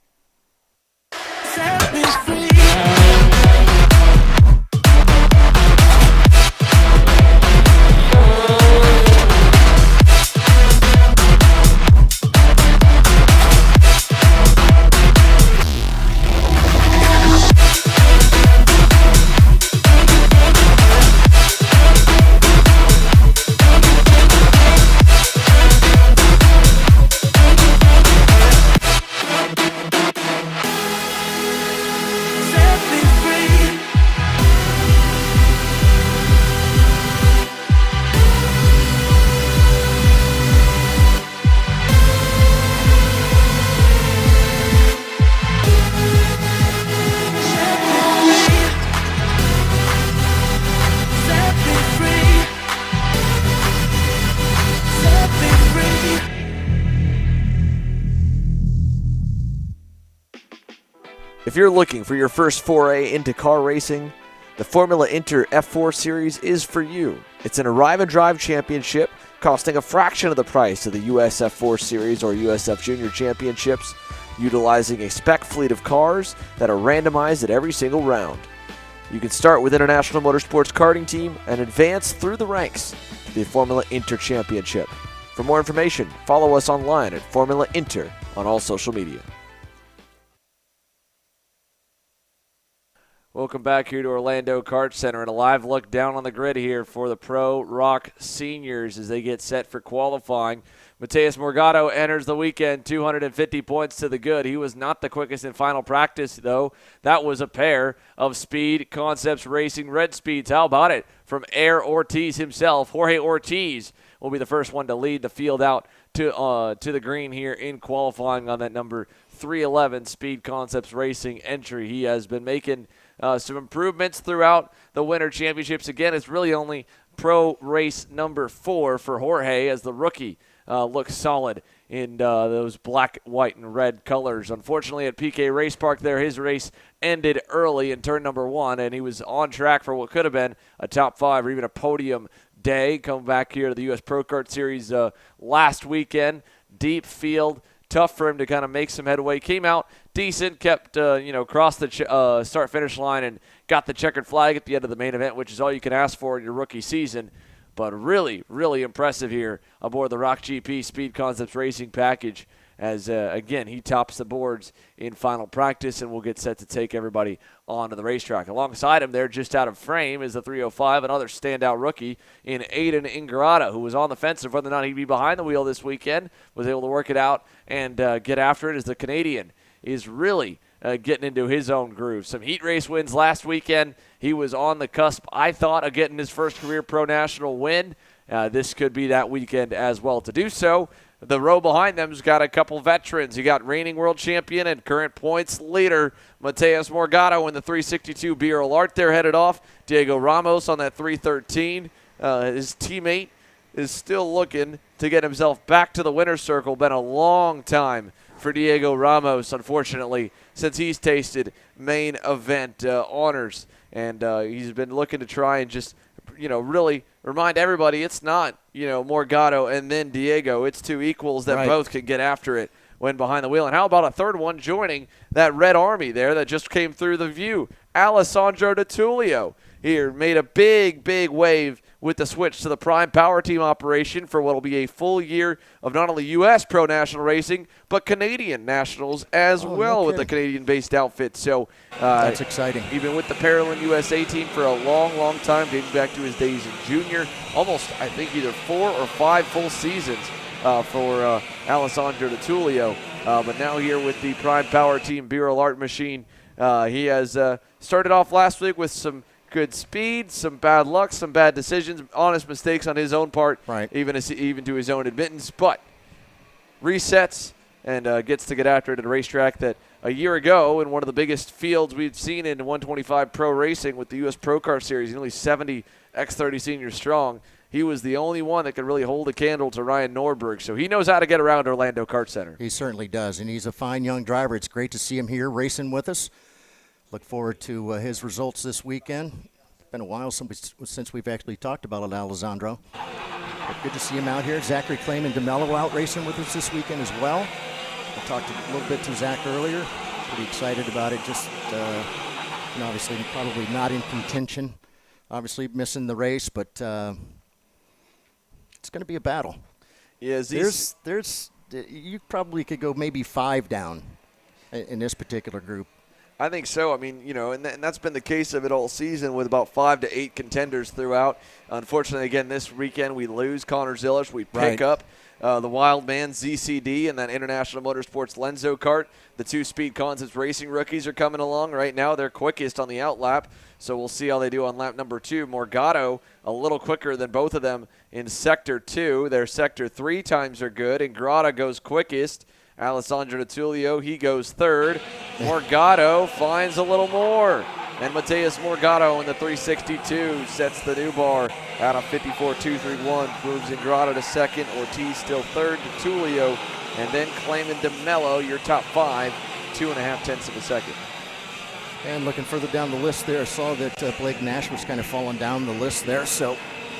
If you're looking for your first foray into car racing, the Formula Inter F4 Series is for you. It's an arrive and drive championship costing a fraction of the price of the US F4 Series or USF Junior Championships, utilizing a spec fleet of cars that are randomized at every single round. You can start with International Motorsports Karting Team and advance through the ranks to the Formula Inter Championship. For more information, follow us online at Formula Inter on all social media. Welcome back here to Orlando Kart Center and a live look down on the grid here for the Pro ROK Seniors as they get set for qualifying. Mateus Morgado enters the weekend, 250 points to the good. He was not the quickest in final practice, though. That was a pair of Speed Concepts Racing Red Speeds. How about it from Air Ortiz himself? Jorge Ortiz will be the first one to lead the field out to the green here in qualifying on that number 311 Speed Concepts Racing entry. He has been making some improvements throughout the Winter Championships. Again, it's really only pro race number 4 for Jorge as the rookie looks solid in those black, white, and red colors. Unfortunately, at PK Race Park there, his race ended early in turn number 1, and he was on track for what could have been a top 5 or even a podium day. Coming back here to the U.S. Pro Kart Series last weekend. Deep field. Tough for him to kind of make some headway. Came out decent, kept, crossed the start-finish line and got the checkered flag at the end of the main event, which is all you can ask for in your rookie season. But really, really impressive here aboard the ROK GP Speed Concepts Racing package as, again, he tops the boards in final practice and will get set to take everybody onto the racetrack. Alongside him there, just out of frame, is the 305, another standout rookie in Aiden Ingrata, who was on the fence of whether or not he'd be behind the wheel this weekend, was able to work it out and get after it as the Canadian is really getting into his own groove. Some heat race wins last weekend. He was on the cusp, I thought, of getting his first career pro national win. This could be that weekend as well to do so. The row behind them's got a couple veterans. You got reigning world champion and current points leader Mateus Morgado in the 362 VLR. They're headed off. Diego Ramos on that 313. His teammate is still looking to get himself back to the winner's circle. Been a long time for Diego Ramos, unfortunately, since he's tasted main event honors. And he's been looking to try and just, really remind everybody it's not, Morgado and then Diego. It's two equals that both can get after it when behind the wheel. And how about a third one joining that red army there that just came through the view? Alessandro DiTullio here made a big, big wave with the switch to the Prime Power Team operation for what will be a full year of not only U.S. Pro National Racing, but Canadian Nationals as well with the Canadian-based outfit. So that's exciting. He's been with the Paralympic USA team for a long, long time, dating back to his days in junior. Almost, I think, either 4 or 5 full seasons for Alessandro DiTullio. But now here with the Prime Power Team VLR machine, he has started off last week with some good speed, some bad luck, some bad decisions, honest mistakes on his own part, even to his own admittance, but resets and gets to get after it at a racetrack that a year ago in one of the biggest fields we've seen in 125 pro racing with the U.S. Pro Car Series, nearly 70 X30 seniors strong, he was the only one that could really hold a candle to Ryan Norberg. So he knows how to get around Orlando Kart Center. He certainly does, and he's a fine young driver. It's great to see him here racing with us. Look forward to his results this weekend. It's been a while since we've actually talked about it, Alessandro. But good to see him out here. Zachary Claim and DeMello out racing with us this weekend as well. I talked a little bit to Zach earlier. Pretty excited about it. Just, obviously probably not in contention. Obviously missing the race, but it's going to be a battle. Yeah, you probably could go maybe 5 down in this particular group. I think so. I mean, and that's been the case of it all season with about 5 to 8 contenders throughout. Unfortunately, again, this weekend we lose Connor Zillish. We pick up the Wild Man ZCD and that International Motorsports Lenzo kart. The 2 Speed Concepts Racing rookies are coming along right now. They're quickest on the outlap, so we'll see how they do on lap number 2. Morgado a little quicker than both of them in Sector 2. Their Sector 3 times are good. Ingrata goes quickest. Alessandro DiTullio, he goes 3rd. Morgado finds a little more. And Mateus Morgado in the 362 sets the new bar out of 54.231. Moves Ingrata to 2nd. Ortiz still 3rd. DiTullio, and then Claim and DeMello, your top 5, 2.5 tenths of a second. And looking further down the list there, I saw that Blake Nash was kind of falling down the list there. So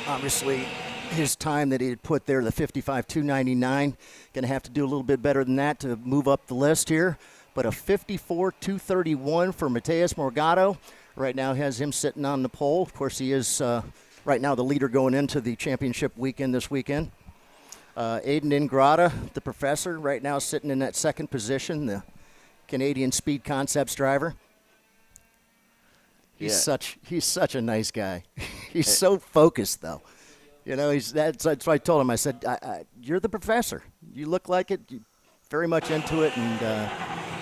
obviously his time that he had put there, the 55.299, going to have to do a little bit better than that to move up the list here. But a 54.231 for Mateus Morgado right now has him sitting on the pole. Of course, he is right now the leader going into the championship weekend this weekend. Aiden Ingrata, the professor, right now sitting in that 2nd position, the Canadian Speed Concepts driver. He's such a nice guy. He's so focused, though. That's what I told him. I said, you're the professor. You look like it. You're very much into it, and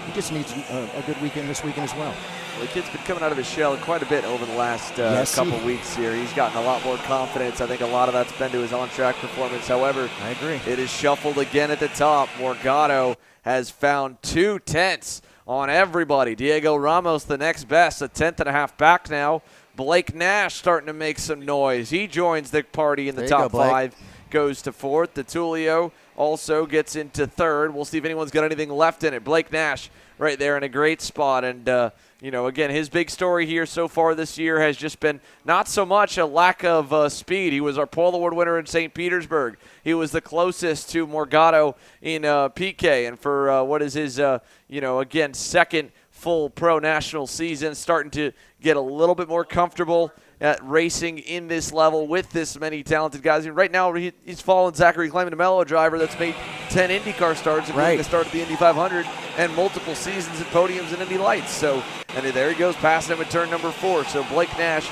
he just needs a good weekend this weekend as well. The kid's been coming out of his shell quite a bit over the last couple weeks here. He's gotten a lot more confidence. I think a lot of that's been to his on-track performance. However, I agree. It is shuffled again at the top. Morgado has found 2 tenths on everybody. Diego Ramos, the next best, a 10.5 back now. Blake Nash starting to make some noise. He joins the party in the top 5, goes to 4th. DiTullio also gets into 3rd. We'll see if anyone's got anything left in it. Blake Nash right there in a great spot. And, again, his big story here so far this year has just been not so much a lack of speed. He was our Pole Award winner in St. Petersburg. He was the closest to Morgado in PK. And for what is his, again, 2nd full pro national season, starting to get a little bit more comfortable at racing in this level with this many talented guys. And right now, he's following Zachary Clayman, a mellow driver that's made 10 IndyCar starts, including the start of the Indy 500 and multiple seasons and podiums in Indy Lights. So, and there he goes, passing him at turn number 4. So Blake Nash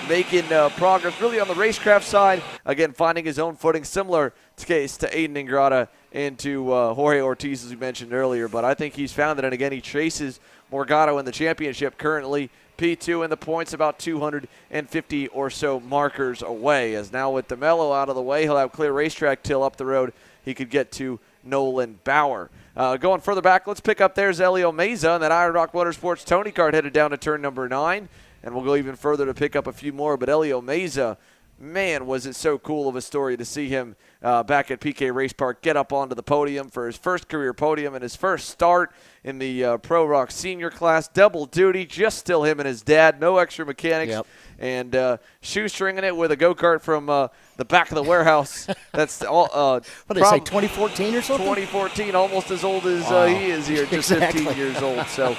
making progress really on the racecraft side. Again, finding his own footing, similar case to Aiden Ingrata and to Jorge Ortiz, as we mentioned earlier. But I think he's found it, and again, he chases Morgado in the championship currently. P2 in the points, about 250 or so markers away. As now with DeMello out of the way, he'll have clear racetrack till up the road he could get to Nolan Bauer. Going further back, let's pick up there's Elio Meza, and that Iron Rock Motorsports Tony Kart headed down to turn number 9. And we'll go even further to pick up a few more. But Elio Meza, man, was it so cool of a story to see him back at PK Race Park get up onto the podium for his first career podium and his first start in the Pro ROK Senior class. Double duty, just still him and his dad, no extra mechanics. And shoestringing it with a go-kart from the back of the warehouse. That's all. What did they say, 2014 or something? 2014, almost as old as he is here, just 15 years old. So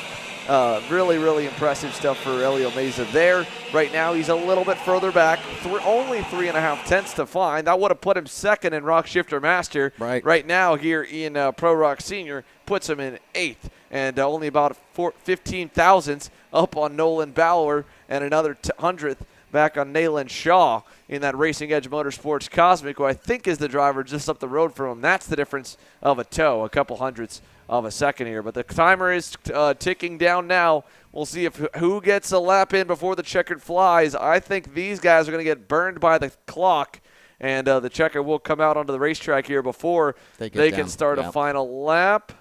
really, really impressive stuff for Elio Meza there. Right now, he's a little bit further back, only 3.5 tenths to find. That would have put him second in ROK Shifter Master. Right now, here in Pro ROK Senior, puts him in 8th, and only about 15 thousandths up on Nolan Bauer, and another 100th back on Nayland Shaw in that Racing Edge Motorsports Cosmic, who I think is the driver just up the road from him. That's the difference of a toe, a couple hundredths of a second here. But the timer is ticking down now. We'll see if who gets a lap in before the checkered flies. I think these guys are going to get burned by the clock, and the checker will come out onto the racetrack here before they can start a final lap.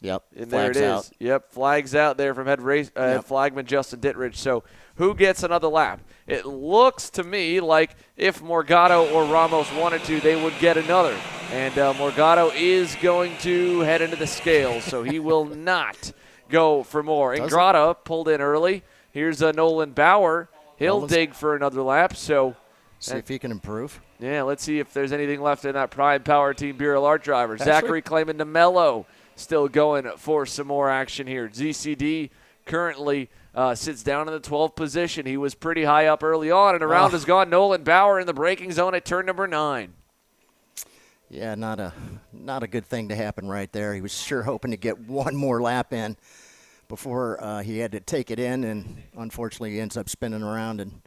And there it is. Out. Flags out there from head flagman Justin Dittrich. So who gets another lap? It looks to me like if Morgado or Ramos wanted to, they would get another. And Morgado is going to head into the scales, so he will not go for more. Ingrata pulled in early. Here's Nolan Bauer. He'll dig for another lap. So see if he can improve. Yeah, let's see if there's anything left in that Prime Power Team VLR driver. Zachary Clayman DeMello still going for some more action here. ZCD currently sits down in the 12th position. He was pretty high up early on, and around has gone Nolan Bauer in the braking zone at turn number 9. Yeah, not a good thing to happen right there. He was sure hoping to get one more lap in before he had to take it in, and unfortunately he ends up spinning around, and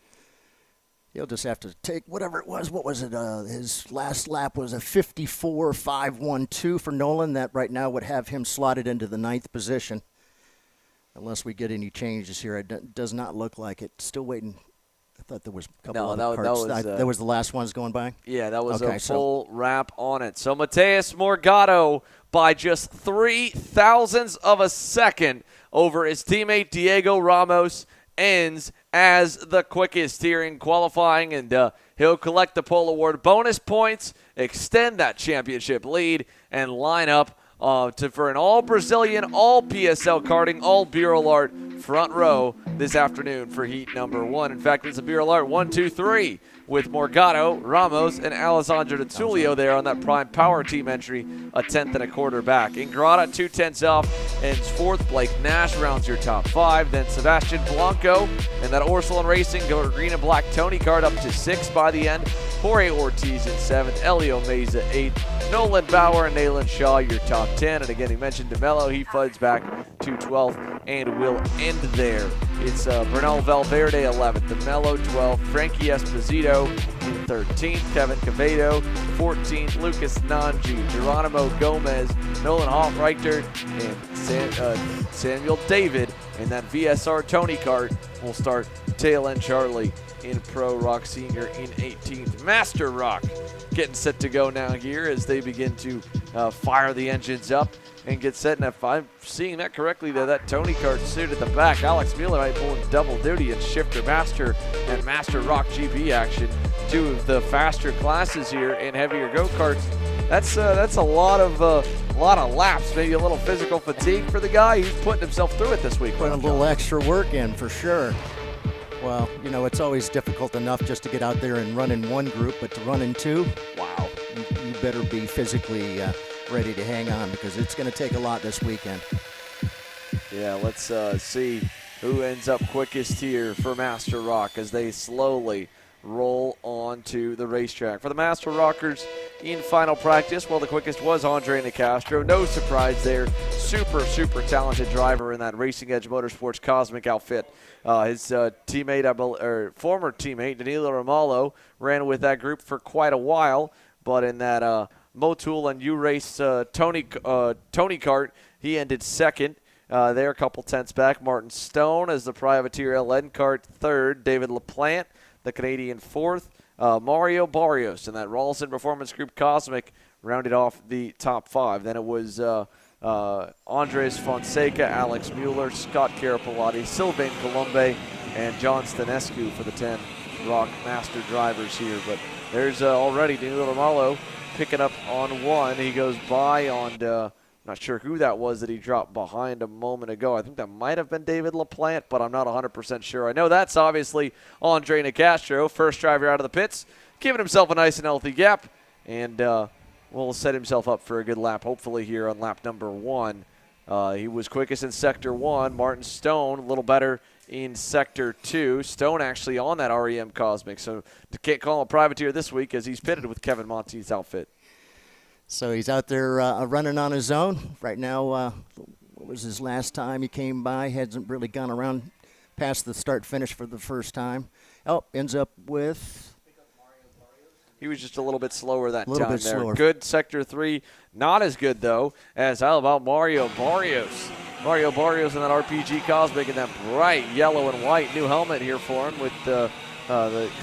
he'll just have to take whatever it was. What was it? His last lap was a 54.512 for Nolan. That right now would have him slotted into the 9th position. Unless we get any changes here. It does not look like it. Still waiting. I thought there was a couple other carts. That was the last ones going by? Yeah, that was a full wrap on it. So Mateus Morgado by just 3 thousandths of a second over his teammate Diego Ramos ends as the quickest here in qualifying, and he'll collect the pole award bonus points, extend that championship lead, and line up for an all-Brazilian, all-PSL karting, all-Bureau Art front row this afternoon for heat number 1. In fact, it's a Bureau Art 1, 2, 3 with Morgado, Ramos, and Alessandro D'Attulio there on that Prime Power Team entry, a 10th and a quarter back. Ingrata 2 tenths off, ends 4th. Blake Nash rounds your top 5. Then Sebastian Blanco and that Orsolon Racing go to green and black Tony Kart up to 6 by the end. Jorge Ortiz in 7th, Elio Meza 8th, Nolan Bauer and Nayland Shaw your top 10. And again, he mentioned DeMello. He floods back to 12th and will end there. It's Bernal Valverde 11th, DeMello 12th, Frankie Esposito in 13th, Kevin Cavedo 14th, Lucas Nanji, Geronimo Gomez, Nolan Hofreiter, and Samuel David. And that VSR Tony Kart will start tail end Charlie in Pro ROK Senior in 18th. Master ROK getting set to go now here as they begin to fire the engines up and get set. And if I'm seeing that correctly, that Tony Kart suit at the back, Alex Mueller pulling double duty in Shifter Master and Master ROK GP action. 2 of the faster classes here in heavier go-karts. That's a lot of laps, maybe a little physical fatigue for the guy. He's putting himself through it this week. Putting a little extra work in for sure. Well, you know, it's always difficult enough just to get out there and run in one group, but to run in 2, wow, you better be physically ready to hang on, because it's going to take a lot this weekend. Yeah, let's see who ends up quickest here for Master ROK as they slowly roll onto the racetrack. For the Master ROKers in final practice, well, the quickest was Andre Nicastro. No surprise there. Super, super talented driver in that Racing Edge Motorsports Cosmic outfit. His teammate, former teammate, Danilo Romalo, ran with that group for quite a while, but in that Motul and U-Race Tony Kart, he ended second. They're a couple tenths back. Martin Stone as the Privateer LN Kart third. David LaPlante, the Canadian fourth. Mario Barrios and that Rawlson Performance Group Cosmic rounded off the top five. Then it was Andres Fonseca, Alex Mueller, Scott Carapolati, Sylvain Colombe, and John Stanescu for the 10 ROK Master drivers here. But there's already Danilo Romalo picking up on one. He goes by on not sure who that was that he dropped behind a moment ago. I think that might have been David LaPlante, but I'm not 100% sure. I know that's obviously Andre Nicastro, first driver out of the pits, giving himself a nice and healthy gap, and will set himself up for a good lap, hopefully here on lap number 1. He was quickest in Sector 1. Martin Stone, a little better in Sector 2. Stone actually on that REM Cosmic, so can't call him a privateer this week as he's pitted with Kevin Monteith's outfit. So he's out there running on his own. Right now, what was his last time he came by? Hasn't really gone around past the start-finish for the first time. Oh, ends up with... He was just a little bit slower that time there. Slower. Good Sector 3. Not as good, though, as how about Mario Barrios. Mario Barrios in that RPG Cosmic in that bright yellow and white new helmet here for him with the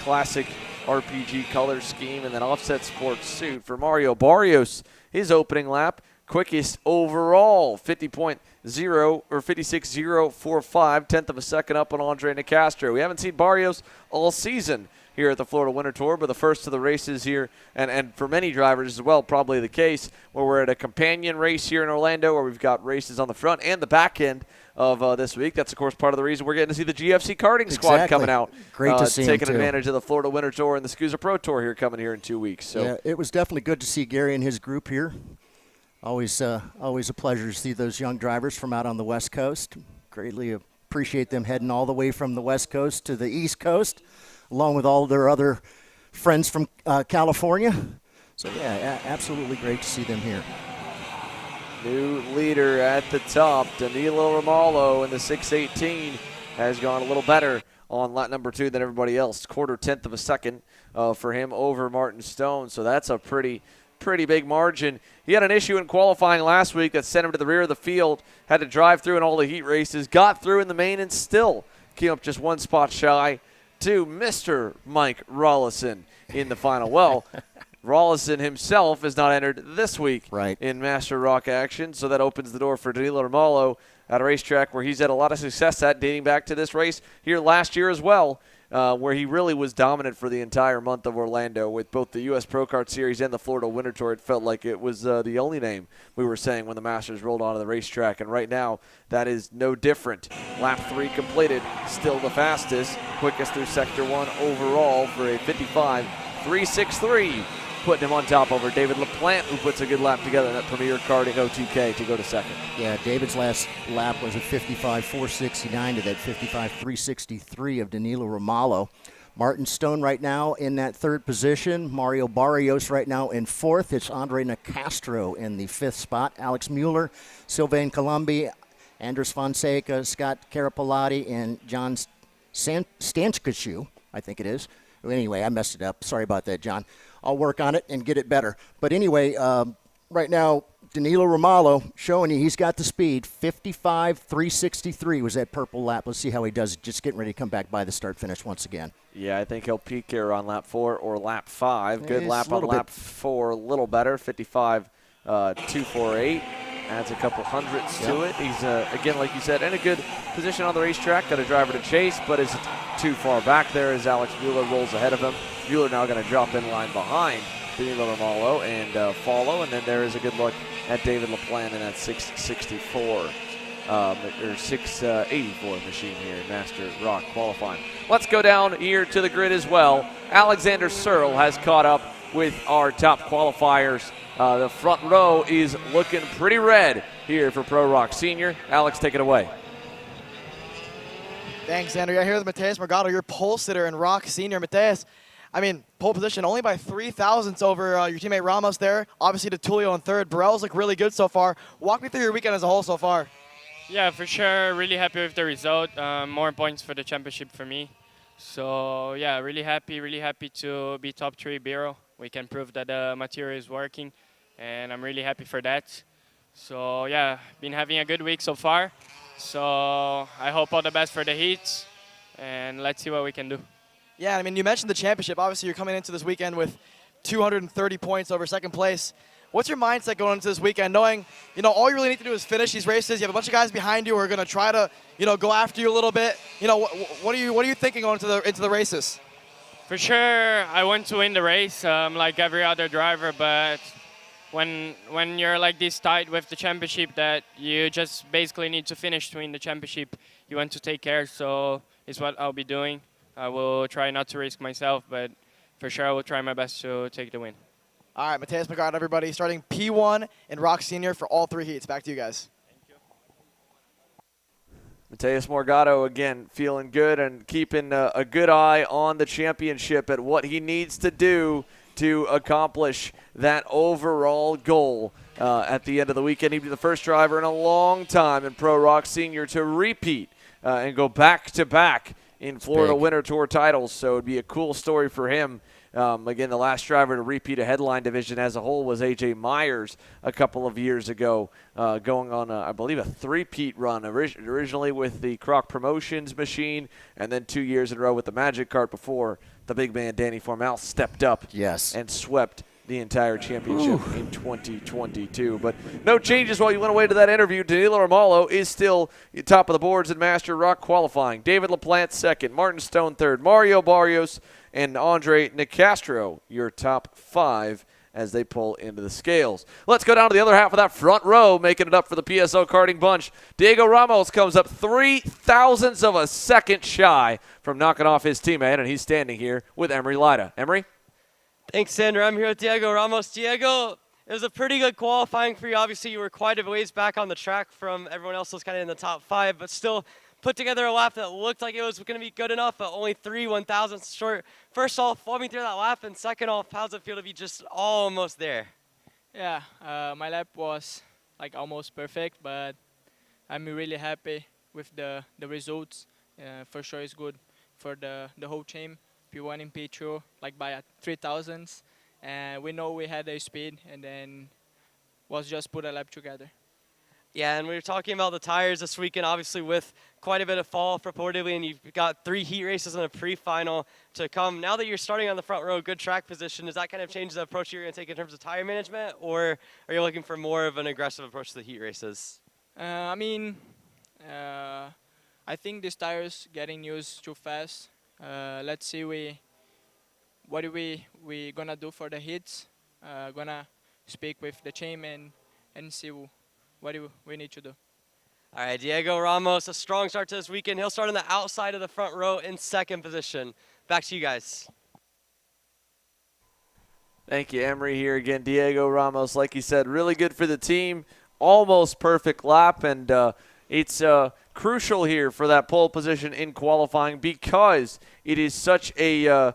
classic RPG color scheme and then offset sports suit. For Mario Barrios, his opening lap, quickest overall, 50.0 or 56.045, tenth of a second up on Andre Nicastro. We haven't seen Barrios all season here at the Florida Winter Tour, but the first of the races here, and for many drivers as well, probably the case, where we're at a companion race here in Orlando where we've got races on the front and the back end of this week. That's, of course, part of the reason we're getting to see the GFC karting squad coming out. Great to see taking him advantage of the Florida Winter Tour and the SCUSA Pro Tour here coming here in 2 weeks. So yeah, it was definitely good to see Gary and his group here. Always a pleasure to see those young drivers from out on the West Coast. Greatly appreciate them heading all the way from the West Coast to the East Coast, along with all their other friends from California. So, yeah, absolutely great to see them here. New leader at the top, Danilo Romalo in the 618 has gone a little better on lap number 2 than everybody else. Quarter tenth of a second for him over Martin Stone. So that's a pretty big margin. He had an issue in qualifying last week that sent him to the rear of the field, had to drive through in all the heat races, got through in the main, and still came up just one spot shy to Mr. Mike Rollison in the final. Well, Rollison himself is not entered this week in Master ROK action, so that opens the door for Danilo Romalo at a racetrack where he's had a lot of success at, dating back to this race here last year as well, where he really was dominant for the entire month of Orlando with both the U.S. Pro Kart Series and the Florida Winter Tour. It felt like it was the only name we were saying when the Masters rolled onto the racetrack, and right now that is no different. Lap 3 completed, still the fastest, quickest through Sector 1 overall for a 55.363, putting him on top over David LaPlante, who puts a good lap together in that Premier Karting O2K to go to second. Yeah, David's last lap was a 55.469 to that 55.363 of Danilo Romalo. Martin Stone right now in that third position. Mario Barrios right now in fourth. It's Andre Nicastro in the fifth spot. Alex Mueller, Sylvain Colombe, Andres Fonseca, Scott Carapolati, and John Stanchkashu, I think it is. Anyway, I messed it up. Sorry about that, John. I'll work on it and get it better. But anyway, right now, Danilo Romalo showing you he's got the speed. 55.363 was that purple lap. Let's see how he does. Just getting ready to come back by the start-finish once again. Yeah, I think he'll peak here on lap 4 or lap 5. Good lap on lap 4, a little better, 55.248. Adds a couple hundredths to it. He's, again, like you said, in a good position on the racetrack. Got a driver to chase, but is too far back there as Alex Mueller rolls ahead of him. Mueller now going to drop in line behind Danilo Romalo and follow. And then there is a good look at David LaPlante in that 664 or 684 machine here in Master ROK Qualifying. Let's go down here to the grid as well. Alexander Searle has caught up with our top qualifiers. The front row is looking pretty red here for Pro ROK Senior. Alex, take it away. Thanks, Andrew. Here with Mateus Morgado, your pole sitter in ROK Senior. Mateus, I mean, pole position only by 3 thousandths over your teammate Ramos there. Obviously, Tulio in third. Burrell's look really good so far. Walk me through your weekend as a whole so far. Yeah, for sure. Really happy with the result. More points for the championship for me. So yeah, really happy to be top 3 bureau. We can prove that the material is working, and I'm really happy for that. So yeah, been having a good week so far. So I hope all the best for the heats, and let's see what we can do. Yeah, I mean, you mentioned the championship. Obviously, you're coming into this weekend with 230 points over second place. What's your mindset going into this weekend, knowing, you know, all you really need to do is finish these races? You have a bunch of guys behind you who are going to try to, you know, go after you a little bit. You know, what are you thinking going into the races? For sure, I want to win the race like every other driver, but when you're like this tight with the championship that you just basically need to finish to win the championship, you want to take care. So it's what I'll be doing. I will try not to risk myself, but for sure I will try my best to take the win. All right, Mateus Morgado, everybody, starting P1 in ROK Senior for all 3 heats. Back to you guys. Mateus Morgado, again, feeling good and keeping a good eye on the championship at what he needs to do to accomplish that overall goal at the end of the weekend. He'd be the first driver in a long time in Pro ROK Senior to repeat and go back-to-back in Florida Winter Tour titles, so it would be a cool story for him. Again, the last driver to repeat a headline division as a whole was A.J. Myers a couple of years ago, going on, I believe, a three-peat run, originally with the Croc Promotions machine, and then 2 years in a row with the Magic Cart before the big man Danny Formal stepped up and swept the entire championship in 2022. But no changes while you went away to that interview. Danilo Romalo is still top of the boards in Master ROK Qualifying. David LaPlante second, Martin Stone third, Mario Barrios and Andre Nicastro, your top 5 as they pull into the scales. Let's go down to the other half of that front row, making it up for the PSO karting bunch. Diego Ramos comes up 3 thousandths of a second shy from knocking off his teammate, and he's standing here with Emery Lida. Emery? Thanks, Sandra. I'm here with Diego Ramos. Diego, it was a pretty good qualifying for you. Obviously, you were quite a ways back on the track from everyone else who was kind of in the top 5, but still put together a lap that looked like it was going to be good enough, but only 3 1,000ths short. First off, walk me through that lap, and second off, how's it feel to be just almost there? Yeah, my lap was like almost perfect, but I'm really happy with the results. For sure, it's good for the whole team. P1 and P2, like by 3 thousandths, and we know we had the speed, and then was just put a lap together. Yeah, and we were talking about the tires this weekend, obviously with quite a bit of fall purportedly, and you've got 3 heat races and a pre-final to come. Now that you're starting on the front row, good track position, does that kind of change the approach you're going to take in terms of tire management, or are you looking for more of an aggressive approach to the heat races? I mean, I think these tires getting used too fast. Let's see what we gonna do for the hits. Gonna speak with the team and see what we need to do. All right, Diego Ramos, a strong start to this weekend. He'll start on the outside of the front row in second position. Back to you guys. Thank you, Emery. Here again, Diego Ramos, like he said, really good for the team. Almost perfect lap, and it's crucial here for that pole position in qualifying because it is such a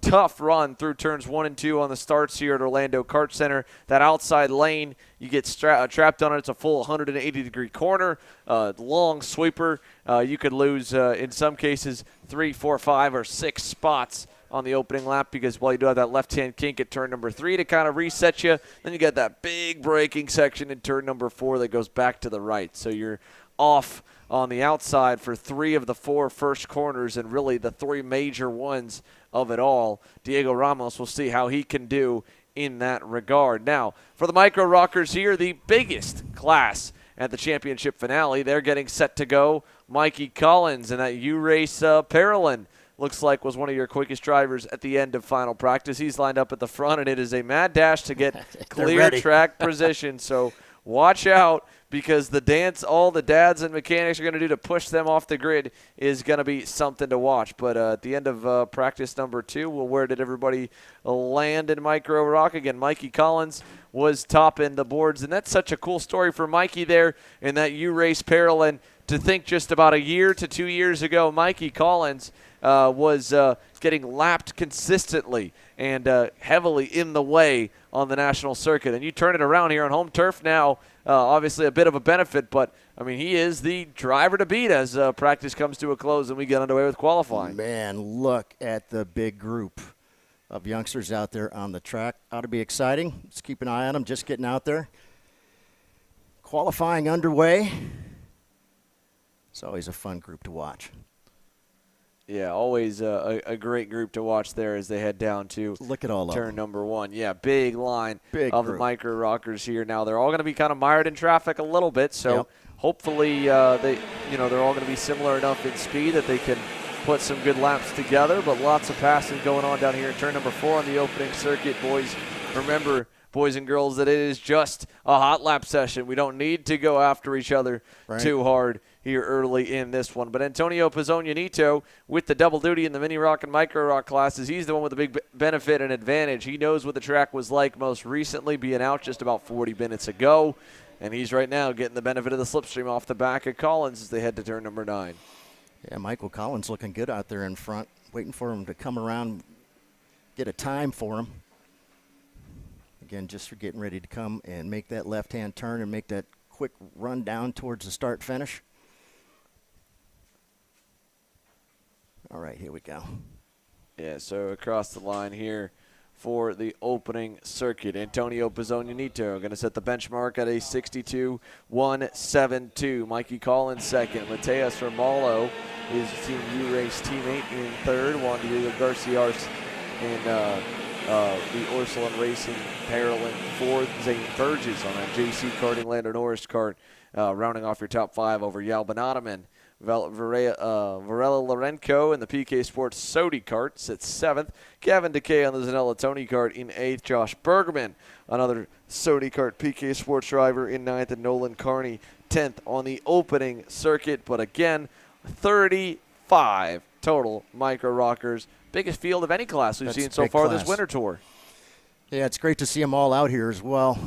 tough run through turns 1 and 2 on the starts here at Orlando Kart Center. That outside lane, you get trapped on it. It's a full 180-degree corner, long sweeper. You could lose, in some cases, 3, 4, 5, or 6 spots on the opening lap because while you do have that left-hand kink at turn number 3 to kind of reset you, then you got that big braking section in turn number 4 that goes back to the right. So you're off on the outside for 3 of the 4 first corners and really the 3 major ones of it all. Diego Ramos, will see how he can do in that regard. Now, for the micro rockers here, the biggest class at the championship finale, they're getting set to go. Mikey Collins and that U-Race Parolin looks like was one of your quickest drivers at the end of final practice. He's lined up at the front, and it is a mad dash to get clear track position. So watch out, because the dance all the dads and mechanics are going to do to push them off the grid is going to be something to watch. But at the end of practice number 2, well, where did everybody land in Micro ROK? Again, Mikey Collins was topping the boards, and that's such a cool story for Mikey there in that U-Race Paralympic. To think just about a year to 2 years ago, Mikey Collins was getting lapped consistently and heavily in the way on the national circuit. And you turn it around here on home turf now, obviously a bit of a benefit, but, I mean, he is the driver to beat as practice comes to a close and we get underway with qualifying. Man, look at the big group of youngsters out there on the track. Ought to be exciting. Let's keep an eye on them, just getting out there. Qualifying underway. It's always a fun group to watch. Yeah, always a great group to watch there as they head down to Look at all turn of them. number 1. Yeah, big line Big of group. the Micro Rockers here. Now they're all going to be kind of mired in traffic a little bit, so Yep. hopefully they're all going to be similar enough in speed that they can put some good laps together. But lots of passing going on down here in turn number 4 on the opening circuit, boys. Remember, boys and girls, that it is just a hot lap session. We don't need to go after each other too hard here early in this one. But Antonio Pizzogno with the double duty in the Mini ROK and Micro ROK classes, he's the one with the big benefit and advantage. He knows what the track was like most recently, being out just about 40 minutes ago. And he's right now getting the benefit of the slipstream off the back of Collins as they head to turn number 9. Yeah, Michael Collins looking good out there in front, waiting for him to come around, get a time for him. Again, just for getting ready to come and make that left-hand turn and make that quick run down towards the start-finish. All right, here we go. Yeah, so across the line here for the opening circuit. Antonio Pizzogno going to set the benchmark at a 62.172. Mikey Collins second. Mateus Romalo, his Team U-Race teammate, in third. Juan Diego Garcia in the Orsolin Racing Paralympic fourth. Zane Burgess on a JC Karting Lando Norris kart, rounding off your top 5 over Yal Benadaman. Varela Lorenko in the PK Sports Sodi kart sits 7th. Gavin Decay on the Zanella Tony kart in 8th. Josh Bergman, another Sodi kart PK Sports driver, in 9th. And Nolan Carney 10th on the opening circuit. But again, 35 total Micro Rockers. Biggest field of any class we've seen so far this winter tour. Yeah, it's great to see them all out here as well.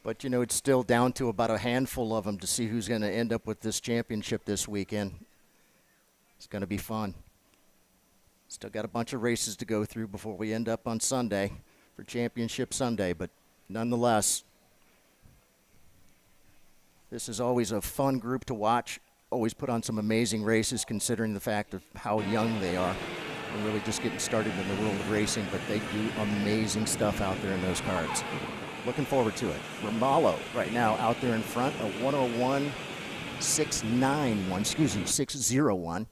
But, you know, it's still down to about a handful of them to see who's going to end up with this championship this weekend. It's going to be fun. Still got a bunch of races to go through before we end up on Sunday for Championship Sunday. But nonetheless, this is always a fun group to watch. Always put on some amazing races considering the fact of how young they are. They're really just getting started in the world of racing, but they do amazing stuff out there in those cards. Looking forward to it. Romalo right now out there in front, a 601.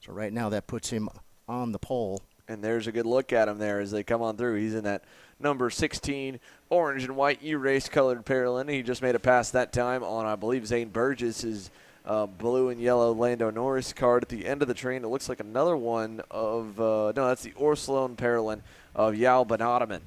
So right now that puts him on the pole. And there's a good look at him there as they come on through. He's in that number 16 orange and white U-Race colored Paralympic. He just made a pass that time on, I believe, Zane Burgess' blue and yellow Lando Norris card at the end of the train. It looks like another one of, no, that's the Orsolin Paralympic of Yal Benadaman.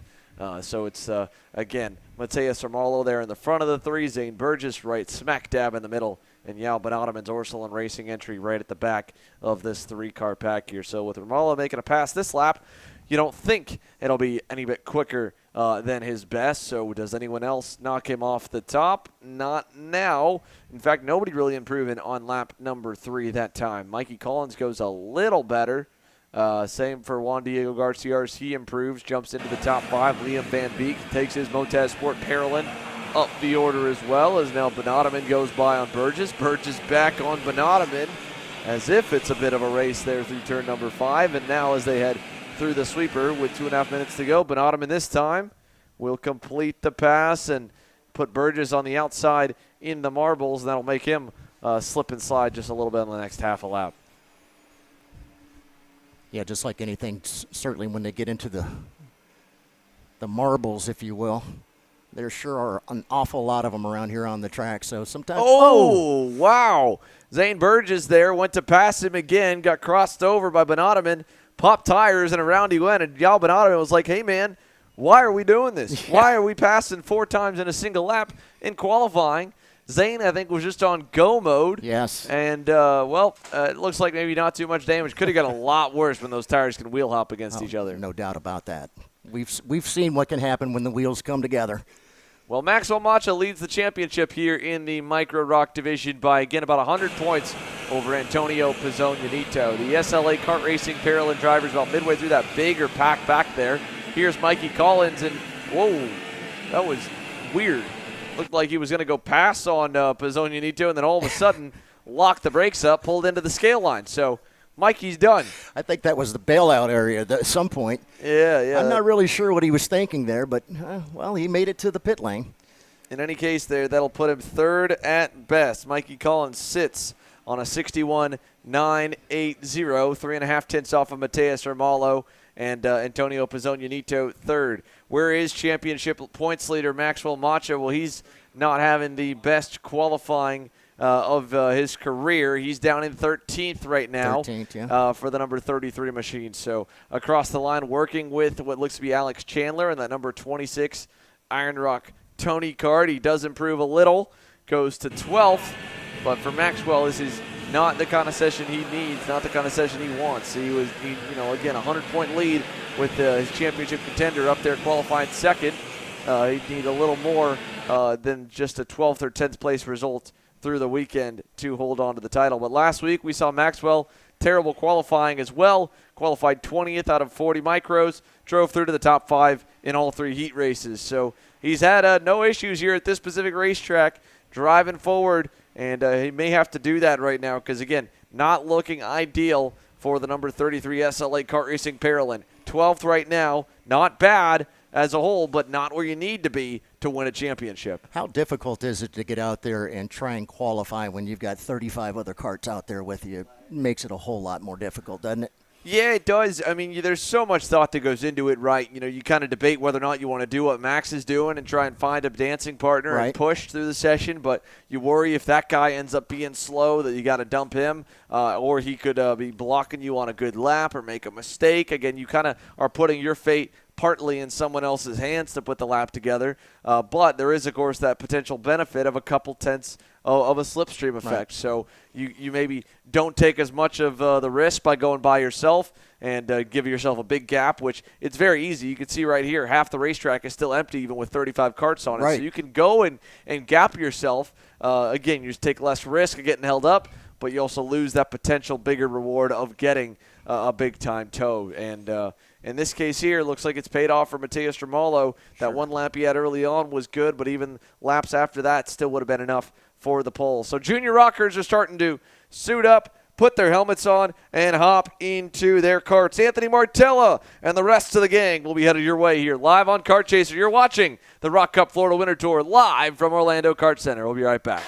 So it's, again, Mateus Romalo there in the front of the 3, Zane Burgess right smack dab in the middle, and Yal Benadaman's Orsolin Racing entry right at the back of this 3-car pack here. So with Romalo making a pass this lap, you don't think it'll be any bit quicker than his best. So does anyone else knock him off the top? Not now. In fact, nobody really improving on lap number 3 that time. Mikey Collins goes a little better. Same for Juan Diego Garcia. He improves, jumps into the top 5. Liam Van Beek takes his Motaz Sport Paralympic up the order as well, as now Benadaman goes by on Burgess. Burgess back on Benadaman as if it's a bit of a race there through turn number 5. And now as they head through the sweeper with 2.5 minutes to go, Benadaman this time will complete the pass and put Burgess on the outside in the marbles, and that'll make him slip and slide just a little bit on the next half a lap. Yeah, just like anything, certainly when they get into the marbles, if you will, there sure are an awful lot of them around here on the track. So sometimes. Oh, wow. Zane Burgess there went to pass him again, got crossed over by Benadaman, popped tires, and around he went. And Yal Benadaman was like, hey, man, why are we doing this? Yeah. Why are we passing 4 times in a single lap in qualifying? Zane, I think, was just on go mode. Yes. And, it looks like maybe not too much damage. Could have got a lot worse when those tires can wheel hop against each other. No doubt about that. We've seen what can happen when the wheels come together. Well, Maxwell Macha leads the championship here in the Micro ROK division by, again, about 100 points over Antonio Pizzogno. The SLA kart racing parallel drivers about midway through that bigger pack back there. Here's Mikey Collins, and whoa, that was weird. Looked like he was going to go pass on Pizzogno, and then all of a sudden locked the brakes up, pulled into the scale line. So Mikey's done. I think that was the bailout area at some point. Yeah. I'm not really sure what he was thinking there, but, he made it to the pit lane. In any case there, that'll put him third at best. Mikey Collins sits on a 61.980, 3.5 tenths off of Mateus Romalo, and Antonio Pizzogno third. Where is championship points leader Maxwell Macha? Well, he's not having the best qualifying of his career. He's down in 13th right now. 13th, yeah. For the number 33 machine. So across the line, working with what looks to be Alex Chandler and that number 26 Iron Rock Tony Card. He does improve a little, goes to 12th. But for Maxwell, this is not the kind of session he needs, not the kind of session he wants. Again, a 100-point lead with his championship contender up there qualifying second. He'd need a little more than just a 12th or 10th place result through the weekend to hold on to the title. But last week we saw Maxwell, terrible qualifying as well, qualified 20th out of 40 micros, drove through to the top 5 in all 3 heat races. So he's had no issues here at this specific racetrack driving forward, and he may have to do that right now because, again, not looking ideal for the number 33 SLA Kart Racing Paralympic. 12th right now, not bad as a whole, but not where you need to be to win a championship. How difficult is it to get out there and try and qualify when you've got 35 other karts out there with you? It makes it a whole lot more difficult, doesn't it? Yeah, it does. I mean, there's so much thought that goes into it, right? You kind of debate whether or not you want to do what Max is doing and try and find a dancing partner and push through the session, but you worry if that guy ends up being slow that you got to dump him, or he could be blocking you on a good lap or make a mistake. Again, you kind of are putting your fate partly in someone else's hands to put the lap together, but there is, of course, that potential benefit of a couple tenths of a slipstream effect. Right. So you maybe don't take as much of the risk by going by yourself and give yourself a big gap, which it's very easy. You can see right here, half the racetrack is still empty even with 35 karts on it. Right. So you can go and gap yourself. Again, you just take less risk of getting held up, but you also lose that potential bigger reward of getting a big-time tow. And in this case here, looks like it's paid off for Mateus Romalo. That one lap he had early on was good, but even laps after that still would have been enough for the pole. So junior rockers are starting to suit up, put their helmets on, and hop into their karts. Anthony Martella and the rest of the gang will be headed your way here live on Kart Chaser. You're watching the ROK Cup Florida Winter Tour live from Orlando Kart Center. We'll be right back.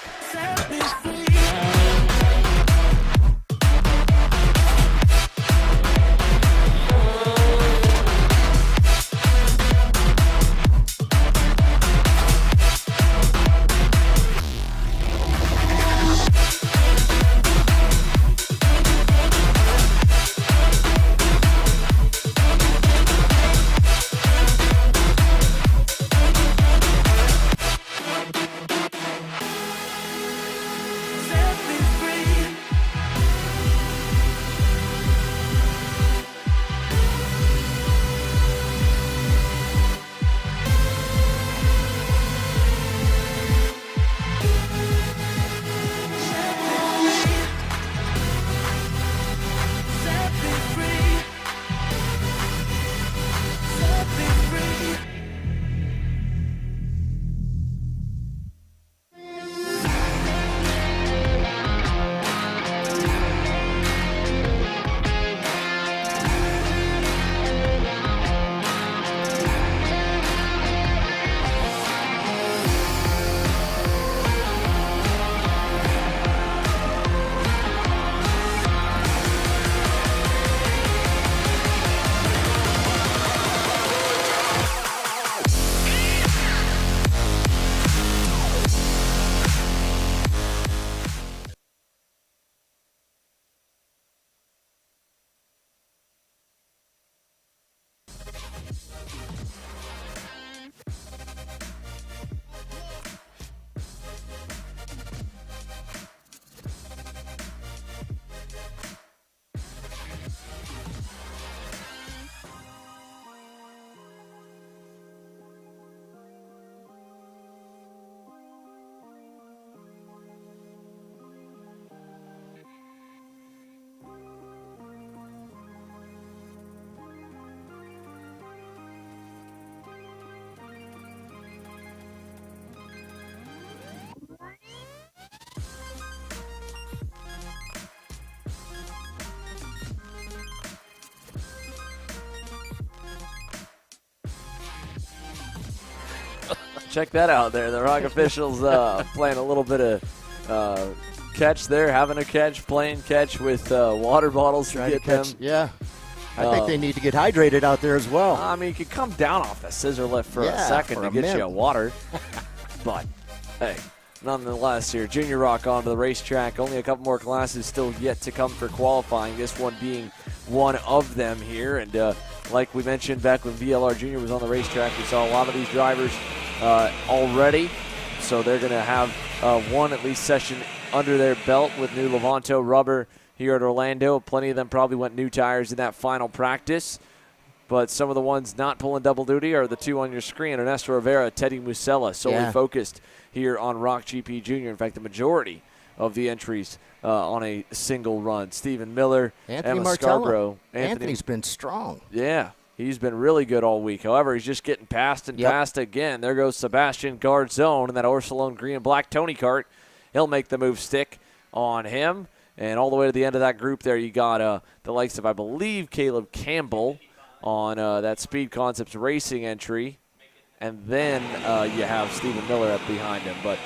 check that out there. The ROK officials playing a little bit of catch there, having a catch, playing catch with water bottles to get them. Yeah. I think they need to get hydrated out there as well. I mean, you could come down off the scissor lift for a second to get you a water. But, hey, nonetheless here, Junior ROK onto the racetrack. Only a couple more classes still yet to come for qualifying, this one being one of them here. And like we mentioned back when VLR Jr was on the racetrack, we saw a lot of these drivers already. So they're going to have one at least session under their belt with new Levanto rubber here at Orlando. Plenty of them probably went new tires in that final practice. But some of the ones not pulling double duty are the two on your screen. Ernesto Rivera, Teddy Musella, solely focused here on ROK GP Jr. In fact, the majority of the entries on a single run. Stephen Miller, Anthony Emma Martello. Scarborough. Anthony's been strong. Yeah, he's been really good all week. However, he's just getting passed and passed again. There goes Sebastian Garzone in that Orsolone green and black Tony kart. He'll make the move stick on him. And all the way to the end of that group there, you got the likes of, I believe, Caleb Campbell on that Speed Concepts Racing entry. And then you have Stephen Miller up behind him. But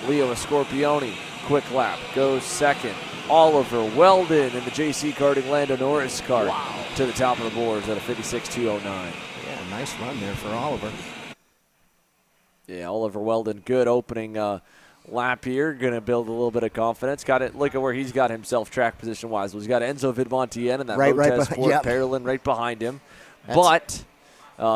Leo Scorpione, quick lap, goes second. Oliver Weldon in the JC Karting Lando Norris kart to the top of the boards at a 56.209. Yeah, nice run there for Oliver. Yeah, Oliver Weldon, good opening lap here. Going to build a little bit of confidence. Got it. Look at where he's got himself track position-wise. He's got Enzo Vidmontien and that Motez Ford Pearland right behind him. But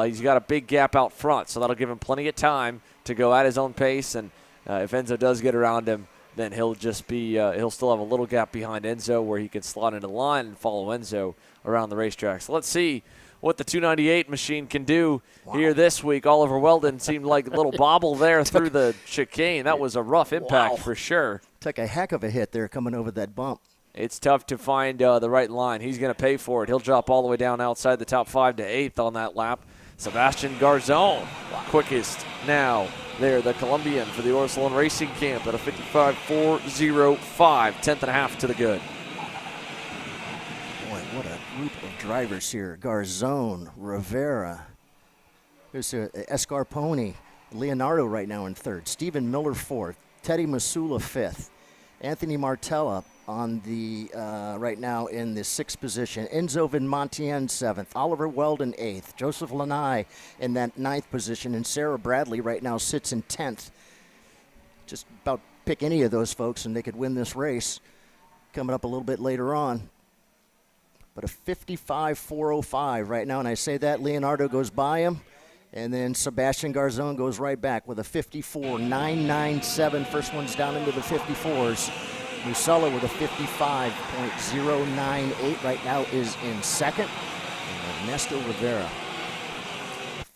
he's got a big gap out front, so that'll give him plenty of time to go at his own pace. And if Enzo does get around him, then he'll just be he'll still have a little gap behind Enzo where he can slot into the line and follow Enzo around the racetrack. So let's see what the 298 machine can do here this week. Oliver Weldon seemed like a little bobble there through the chicane. That was a rough impact for sure. Took a heck of a hit there coming over that bump. It's tough to find the right line. He's going to pay for it. He'll drop all the way down outside the top 5 to 8th on that lap. Sebastian Garzone, quickest now there, the Colombian for the Orsolone Racing Camp at a 55.405, 10th and a half to the good. Boy, what a group of drivers here. Garzone, Rivera. There's Escarponi, Leonardo right now in 3rd. Stephen Miller 4th. Teddy Masula 5th. Anthony Martella on the right now in the 6th position. Enzo Vidmontien 7th. Oliver Weldon 8th. Joseph Lanai in that 9th position. And Sarah Bradley right now sits in 10th. Just about pick any of those folks and they could win this race. Coming up a little bit later on. But a 55.405 right now. And I say that, Leonardo goes by him. And then Sebastian Garzone goes right back with a 54.997. First one's down into the 54s. Musella with a 55.098 right now is in 2nd. And Ernesto Rivera,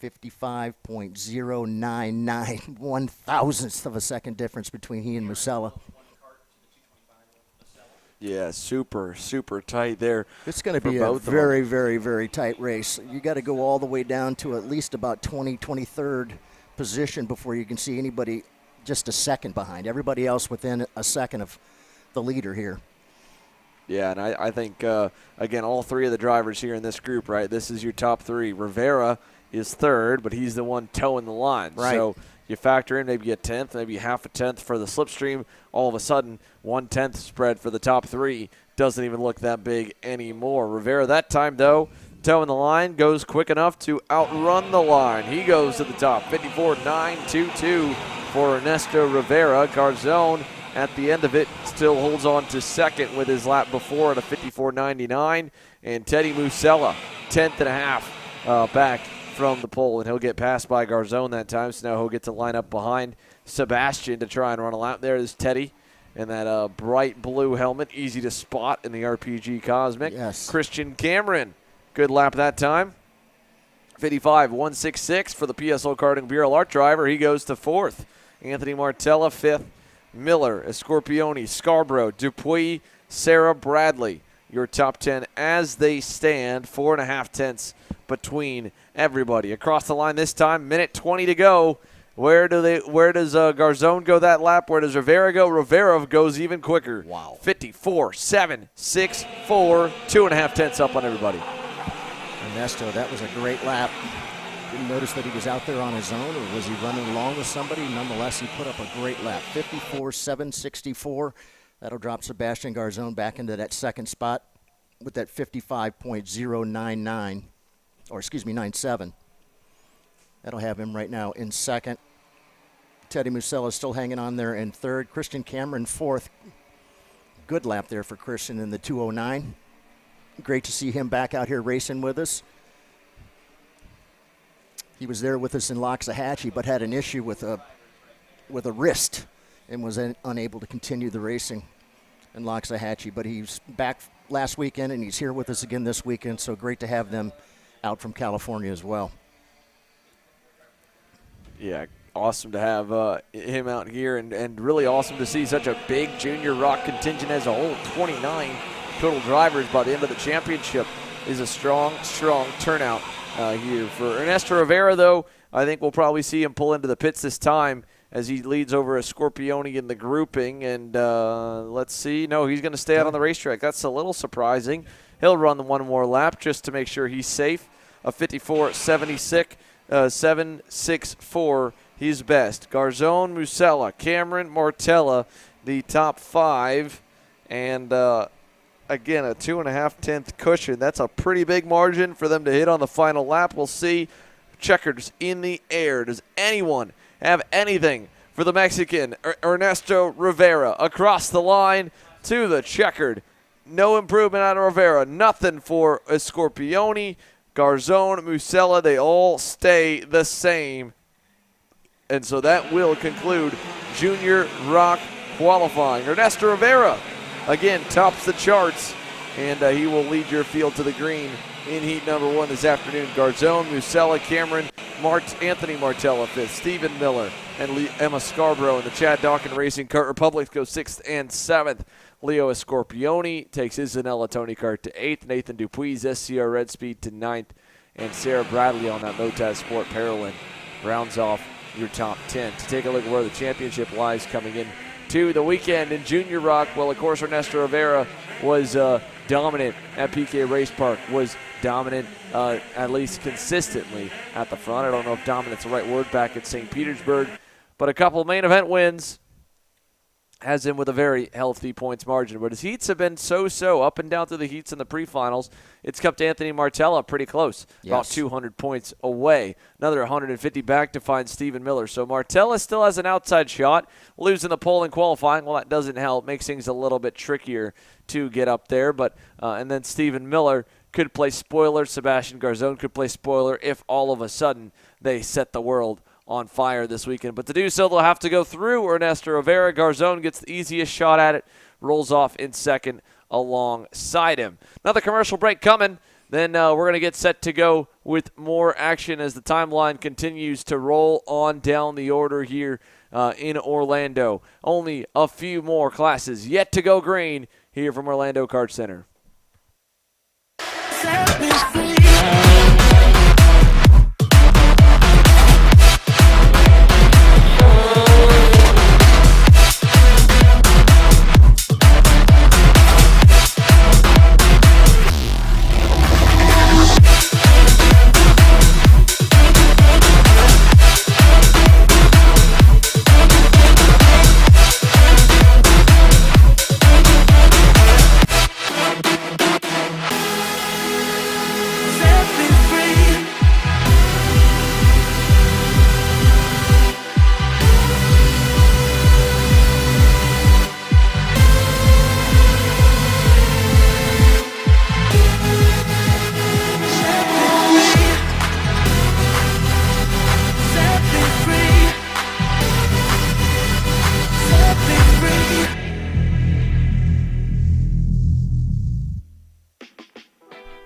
55.099. 1,000th of a second difference between he and Musella. Yeah, super, super tight there. It's going to be a very, very, very tight race. You got to go all the way down to at least about 23rd position before you can see anybody just a second behind. Everybody else within a second of the leader here. Yeah, and I think, again, all 3 of the drivers here in this group, right, this is your top 3. Rivera is 3rd, but he's the one towing the line. Right. So you factor in maybe a 10th, maybe half a 10th for the slipstream. All of a sudden, 1/10 spread for the top 3 doesn't even look that big anymore. Rivera that time, though, towing the line, goes quick enough to outrun the line. He goes to the top, 54.922 for Ernesto Rivera. Garzone at the end of it still holds on to 2nd with his lap before at a 54.99. And Teddy Musella, 10th and a half back from the pole, and he'll get passed by Garzone that time, so now he'll get to line up behind Sebastian to try and run a lap. There is Teddy in that bright blue helmet, easy to spot in the RPG Cosmic. Yes. Christian Cameron, good lap that time. 55.166 for the PSO Karting VLR driver. He goes to 4th. Anthony Martella 5th. Miller, Escorpione, Scarborough, Dupuis, Sarah Bradley. Your top 10 as they stand, 4.5 tenths between everybody. Across the line this time, minute 20 to go. Where does Garzone go that lap? Where does Rivera go? Rivera goes even quicker. Wow. 54.764, 2.5 tenths up on everybody. Ernesto, that was a great lap. Didn't notice that he was out there on his own, or was he running along with somebody? Nonetheless, he put up a great lap, 54.764. That'll drop Sebastian Garzon back into that second spot with that 55.099, or excuse me, 97. That'll have him right now in second. Teddy Musella is still hanging on there in third. Christian Cameron fourth. Good lap there for Christian in the 209. Great to see him back out here racing with us. He was there with us in Loxahatchee, but had an issue with a wrist and was unable to continue the racing in Loxahatchee. But he's back last weekend, and he's here with us again this weekend, so great to have them out from California as well. Yeah, awesome to have him out here, and really awesome to see such a big junior ROK contingent as a whole. 29 total drivers by the end of the championship is a strong turnout here. For Ernesto Rivera, though, I think we'll probably see him pull into the pits this time as he leads over a Scorpione in the grouping. And let's see. No, he's going to stay out on the racetrack. That's a little surprising. He'll run the one more lap just to make sure he's safe. A 54.76. 7.64, he's best. Garzon, Musella, Cameron, Martella, the top five. And again, a 2.5 cushion. That's a pretty big margin for them to hit on the final lap. We'll see. Checkers in the air. Does anyone have anything for the Mexican, Ernesto Rivera? Across the line to the checkered. No improvement out of Rivera. Nothing for Scorpione. Garzon, Musella, they all stay the same. And so that will conclude Junior ROK qualifying. Ernesto Rivera, again, tops the charts, and he will lead your field to the green in heat number 1 this afternoon. Garzon, Musella, Cameron, Anthony Martella 5th, Stephen Miller, and Emma Scarborough in the Chad Dawkins Racing Kart Republic go 6th and 7th. Leo Scorpione takes his Zanella Tony Kart to 8th. Nathan Dupuis, SCR Red Speed to 9th. And Sarah Bradley on that Motaz Sport Paralyn rounds off your top 10. To take a look at where the championship lies coming in to the weekend in Junior ROK, well, of course, Ernesto Rivera was dominant at PK Race Park, was dominant at least consistently at the front. I don't know if dominant's the right word back at St. Petersburg, but a couple main event wins has him with a very healthy points margin. But his heats have been so-so, up and down through the heats and the pre-finals. It's kept Anthony Martella pretty close, about 200 points away. Another 150 back to find Stephen Miller. So Martella still has an outside shot, losing the pole in qualifying. Well, that doesn't help. Makes things a little bit trickier to get up there. But and then Stephen Miller could play spoiler. Sebastian Garzon could play spoiler if all of a sudden they set the world on fire this weekend. But to do so, they'll have to go through Ernesto Rivera. Garzon gets the easiest shot at it, rolls off in second alongside him. Another commercial break coming. Then we're going to get set to go with more action as the timeline continues to roll on down the order here in Orlando. Only a few more classes yet to go green here from Orlando Kart Center.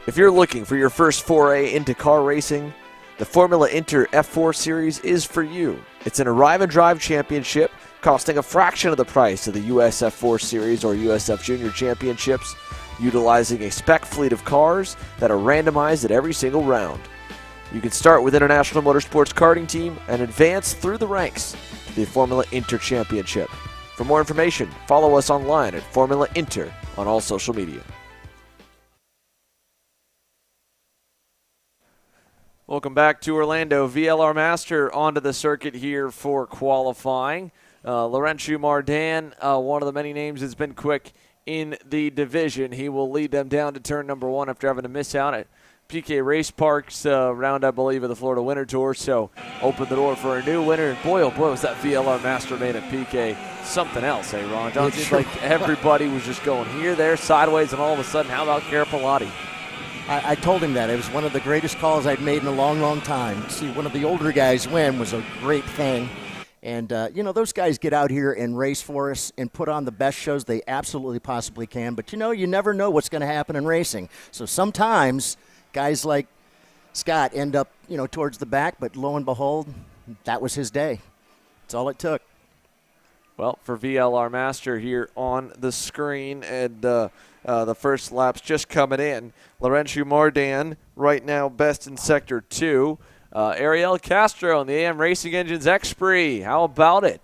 If you're looking for your first foray into car racing, the Formula Inter F4 Series is for you. It's an arrive and drive championship costing a fraction of the price of the US F4 Series or USF Junior Championships, utilizing a spec fleet of cars that are randomized at every single round. You can start with International Motorsports Karting Team and advance through the ranks to the Formula Inter Championship. For more information, follow us online at Formula Inter on all social media. Welcome back to Orlando. VLR Master onto the circuit here for qualifying. Laurentiu Mardan, one of the many names that's been quick in the division. He will lead them down to turn number 1 after having to miss out at PK Race Park's round, I believe, of the Florida Winter Tour. So open the door for a new winner. Boy, oh boy, was that VLR Master made at PK something else, eh, Ron? Don't seem like everybody was just going here, there, sideways, and all of a sudden, how about Carapalati? I told him that. It was one of the greatest calls I'd made in a long, long time. See, one of the older guys win was a great thing. And, those guys get out here and race for us and put on the best shows they absolutely possibly can. But, you never know what's going to happen in racing. So sometimes guys like Scott end up, towards the back. But lo and behold, that was his day. That's all it took. Well, for VLR Master here on the screen, and the first lap's just coming in. Laurentiu Mardan right now best in Sector 2. Ariel Castro in the AM Racing Engines X-Spree. How about it?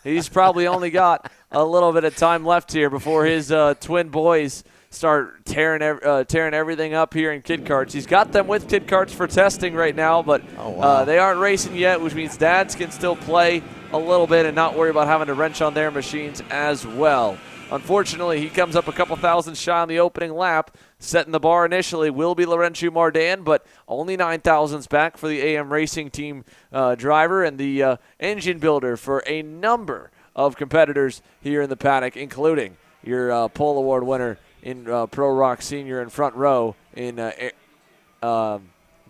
He's probably only got a little bit of time left here before his twin boys start tearing everything up here in kid karts. He's got them with kid karts for testing right now, but they aren't racing yet, which means dads can still play a little bit and not worry about having to wrench on their machines as well. Unfortunately, he comes up a couple thousand shy on the opening lap. Setting the bar initially will be Laurentiu Mardan, but only 9,000s back for the AM Racing Team driver and the engine builder for a number of competitors here in the paddock, including your pole award winner in Pro ROK Senior in front row in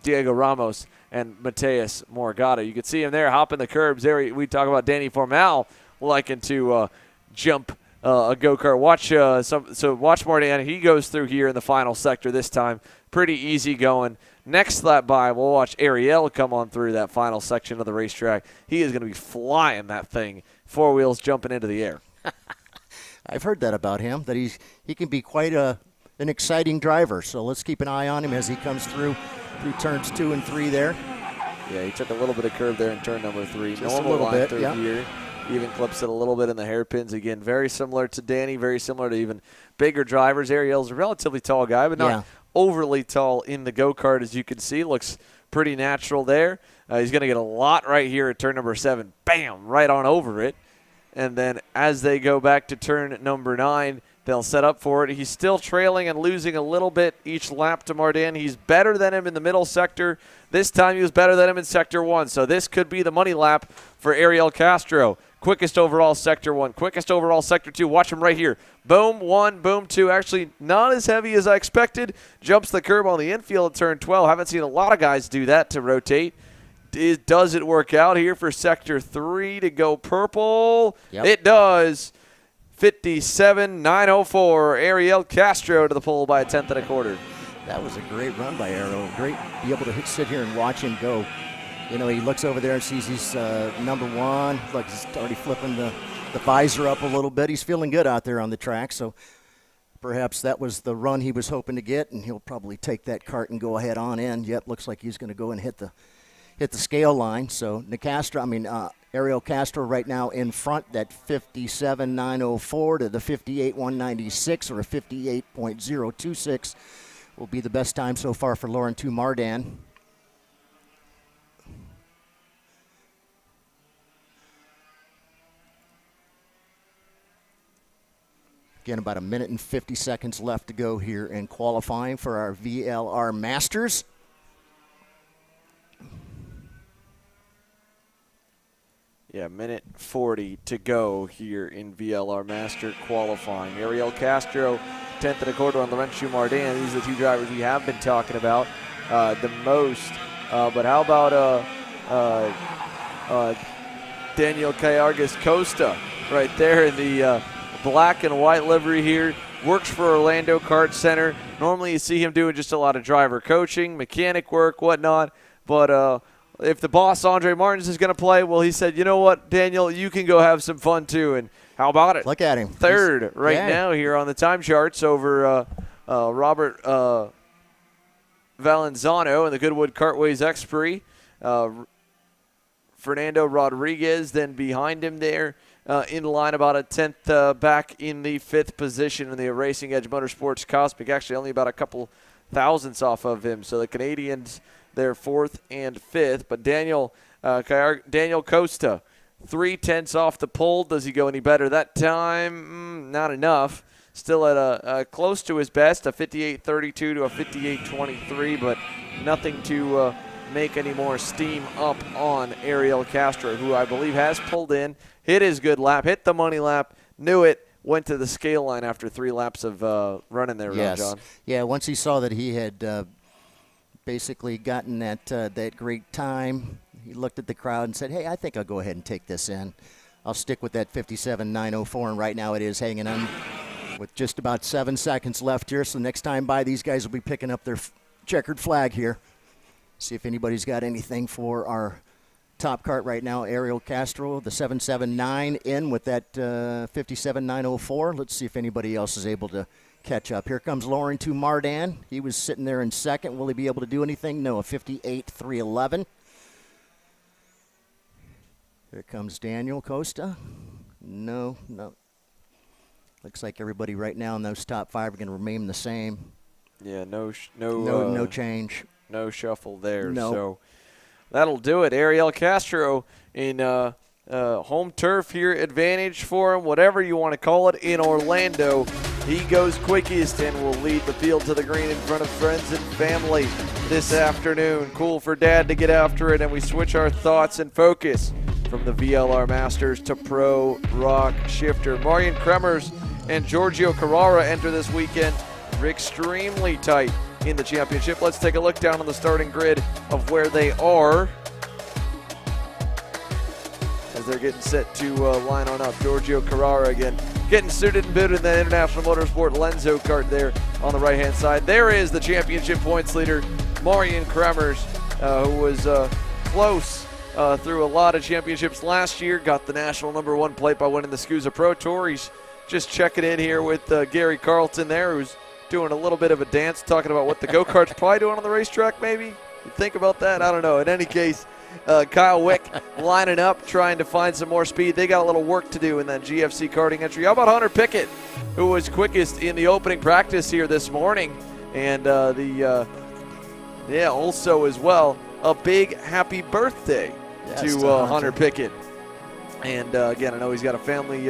Diego Ramos and Mateus Morgado. You can see him there hopping the curbs. There we talk about Danny Formal liking to jump a go-kart. Watch Mardan. He goes through here in the final sector this time. Pretty easy going. Next lap by, we'll watch Ariel come on through that final section of the racetrack. He is going to be flying that thing, 4 wheels jumping into the air. I've heard that about him, that he can be quite an exciting driver. So let's keep an eye on him as he comes through turns 2 and 3 there. Yeah, he took a little bit of curve there in turn number 3. Just a little bit, yeah. Here. Even clips it a little bit in the hairpins. Again, very similar to Danny, very similar to even bigger drivers. Ariel's a relatively tall guy, but not overly tall in the go-kart, as you can see. Looks pretty natural there. He's going to get a lot right here at turn number 7. Bam! Right on over it. And then as they go back to turn number 9, they'll set up for it. He's still trailing and losing a little bit each lap to Mardan. He's better than him in the middle sector. This time he was better than him in Sector 1. So this could be the money lap for Ariel Castro. Quickest overall Sector 1, quickest overall Sector 2. Watch him right here. Boom 1, boom 2. Actually not as heavy as I expected. Jumps the curb on the infield at turn 12. Haven't seen a lot of guys do that to rotate. Does it work out here for Sector 3 to go purple? Yep. It does. 57.904. Ariel Castro to the pole by a 10th and a quarter. That was a great run by Arrow. Great to be able to sit here and watch him go. He looks over there and sees he's number 1. Like he's already flipping the visor up a little bit. He's feeling good out there on the track. So perhaps that was the run he was hoping to get, and he'll probably take that kart and go ahead on in. Yep, looks like he's going to go and hit the scale line. So Ariel Castro right now in front, that 57.904 to the 58.196 or a 58.026 will be the best time so far for Laurentiu Mardan. Again, about 1 minute and 50 seconds left to go here in qualifying for our VLR Masters. Yeah, minute 40 to go here in VLR Master Qualifying. Ariel Castro, 10th and a quarter on Laurentiu Mardan. These are the two drivers we have been talking about the most. But how about Daniel Callargas Costa right there in the black and white livery here. Works for Orlando Kart Center. Normally you see him doing just a lot of driver coaching, mechanic work, whatnot. But if the boss, Andre Martins, is going to play, well, he said, you know what, Daniel, you can go have some fun too. And how about it? Look at him. Third now here on the time charts over Robert Valenzano in the Goodwood Kartways X-Prix. Fernando Rodriguez then behind him there. In line about a 10th back in the 5th position in the Racing Edge Motorsports Cosmic. Actually only about a couple thousandths off of him. So the Canadians, they're 4th and 5th. But Daniel Costa, 3/10 off the pole. Does he go any better that time? Not enough. Still at a close to his best, a 58.32 to a 58.23, but nothing to make any more steam up on Ariel Castro, who I believe has pulled in, hit his good lap, hit the money lap, knew it, went to the scale line after 3 laps of running there, yes. John. Yeah, once he saw that he had basically gotten that great time, he looked at the crowd and said, hey, I think I'll go ahead and take this in. I'll stick with that 57.904, and right now it is hanging on with just about 7 seconds left here. So next time by, these guys will be picking up their checkered flag here. See if anybody's got anything for our top cart right now. Ariel Castro, the 779 in with that 57.904. Let's see if anybody else is able to catch up. Here comes Lauren to Mardan. He was sitting there in second. Will he be able to do anything? No, a 58.311. Here comes Daniel Costa. No. Looks like everybody right now in those top 5 are going to remain the same. Yeah, no change. No shuffle there. No. So that'll do it. Ariel Castro in home turf here, advantage for him, whatever you want to call it, in Orlando. He goes quickest and will lead the field to the green in front of friends and family this afternoon. Cool for Dad to get after it, and we switch our thoughts and focus from the VLR Masters to Pro ROK Shifter. Marian Kremers and Giorgio Carrara enter this weekend extremely tight in the championship. Let's take a look down on the starting grid of where they are as they're getting set to line on up. Giorgio Carrara again getting suited and booted in the International Motorsport Lenzo kart there on the right-hand side. There is the championship points leader, Marian Kremers, who was close through a lot of championships last year. Got the national #1 plate by winning the SCUSA Pro Tour. He's just checking in here with Gary Carlton there, who's doing a little bit of a dance, talking about what the go-kart's probably doing on the racetrack, maybe? You think about that? I don't know. In any case, Kyle Wick lining up, trying to find some more speed. They got a little work to do in that GFC karting entry. How about Hunter Pickett, who was quickest in the opening practice here this morning? And also as well, a big happy birthday to Hunter Pickett. And again, I know he's got a family,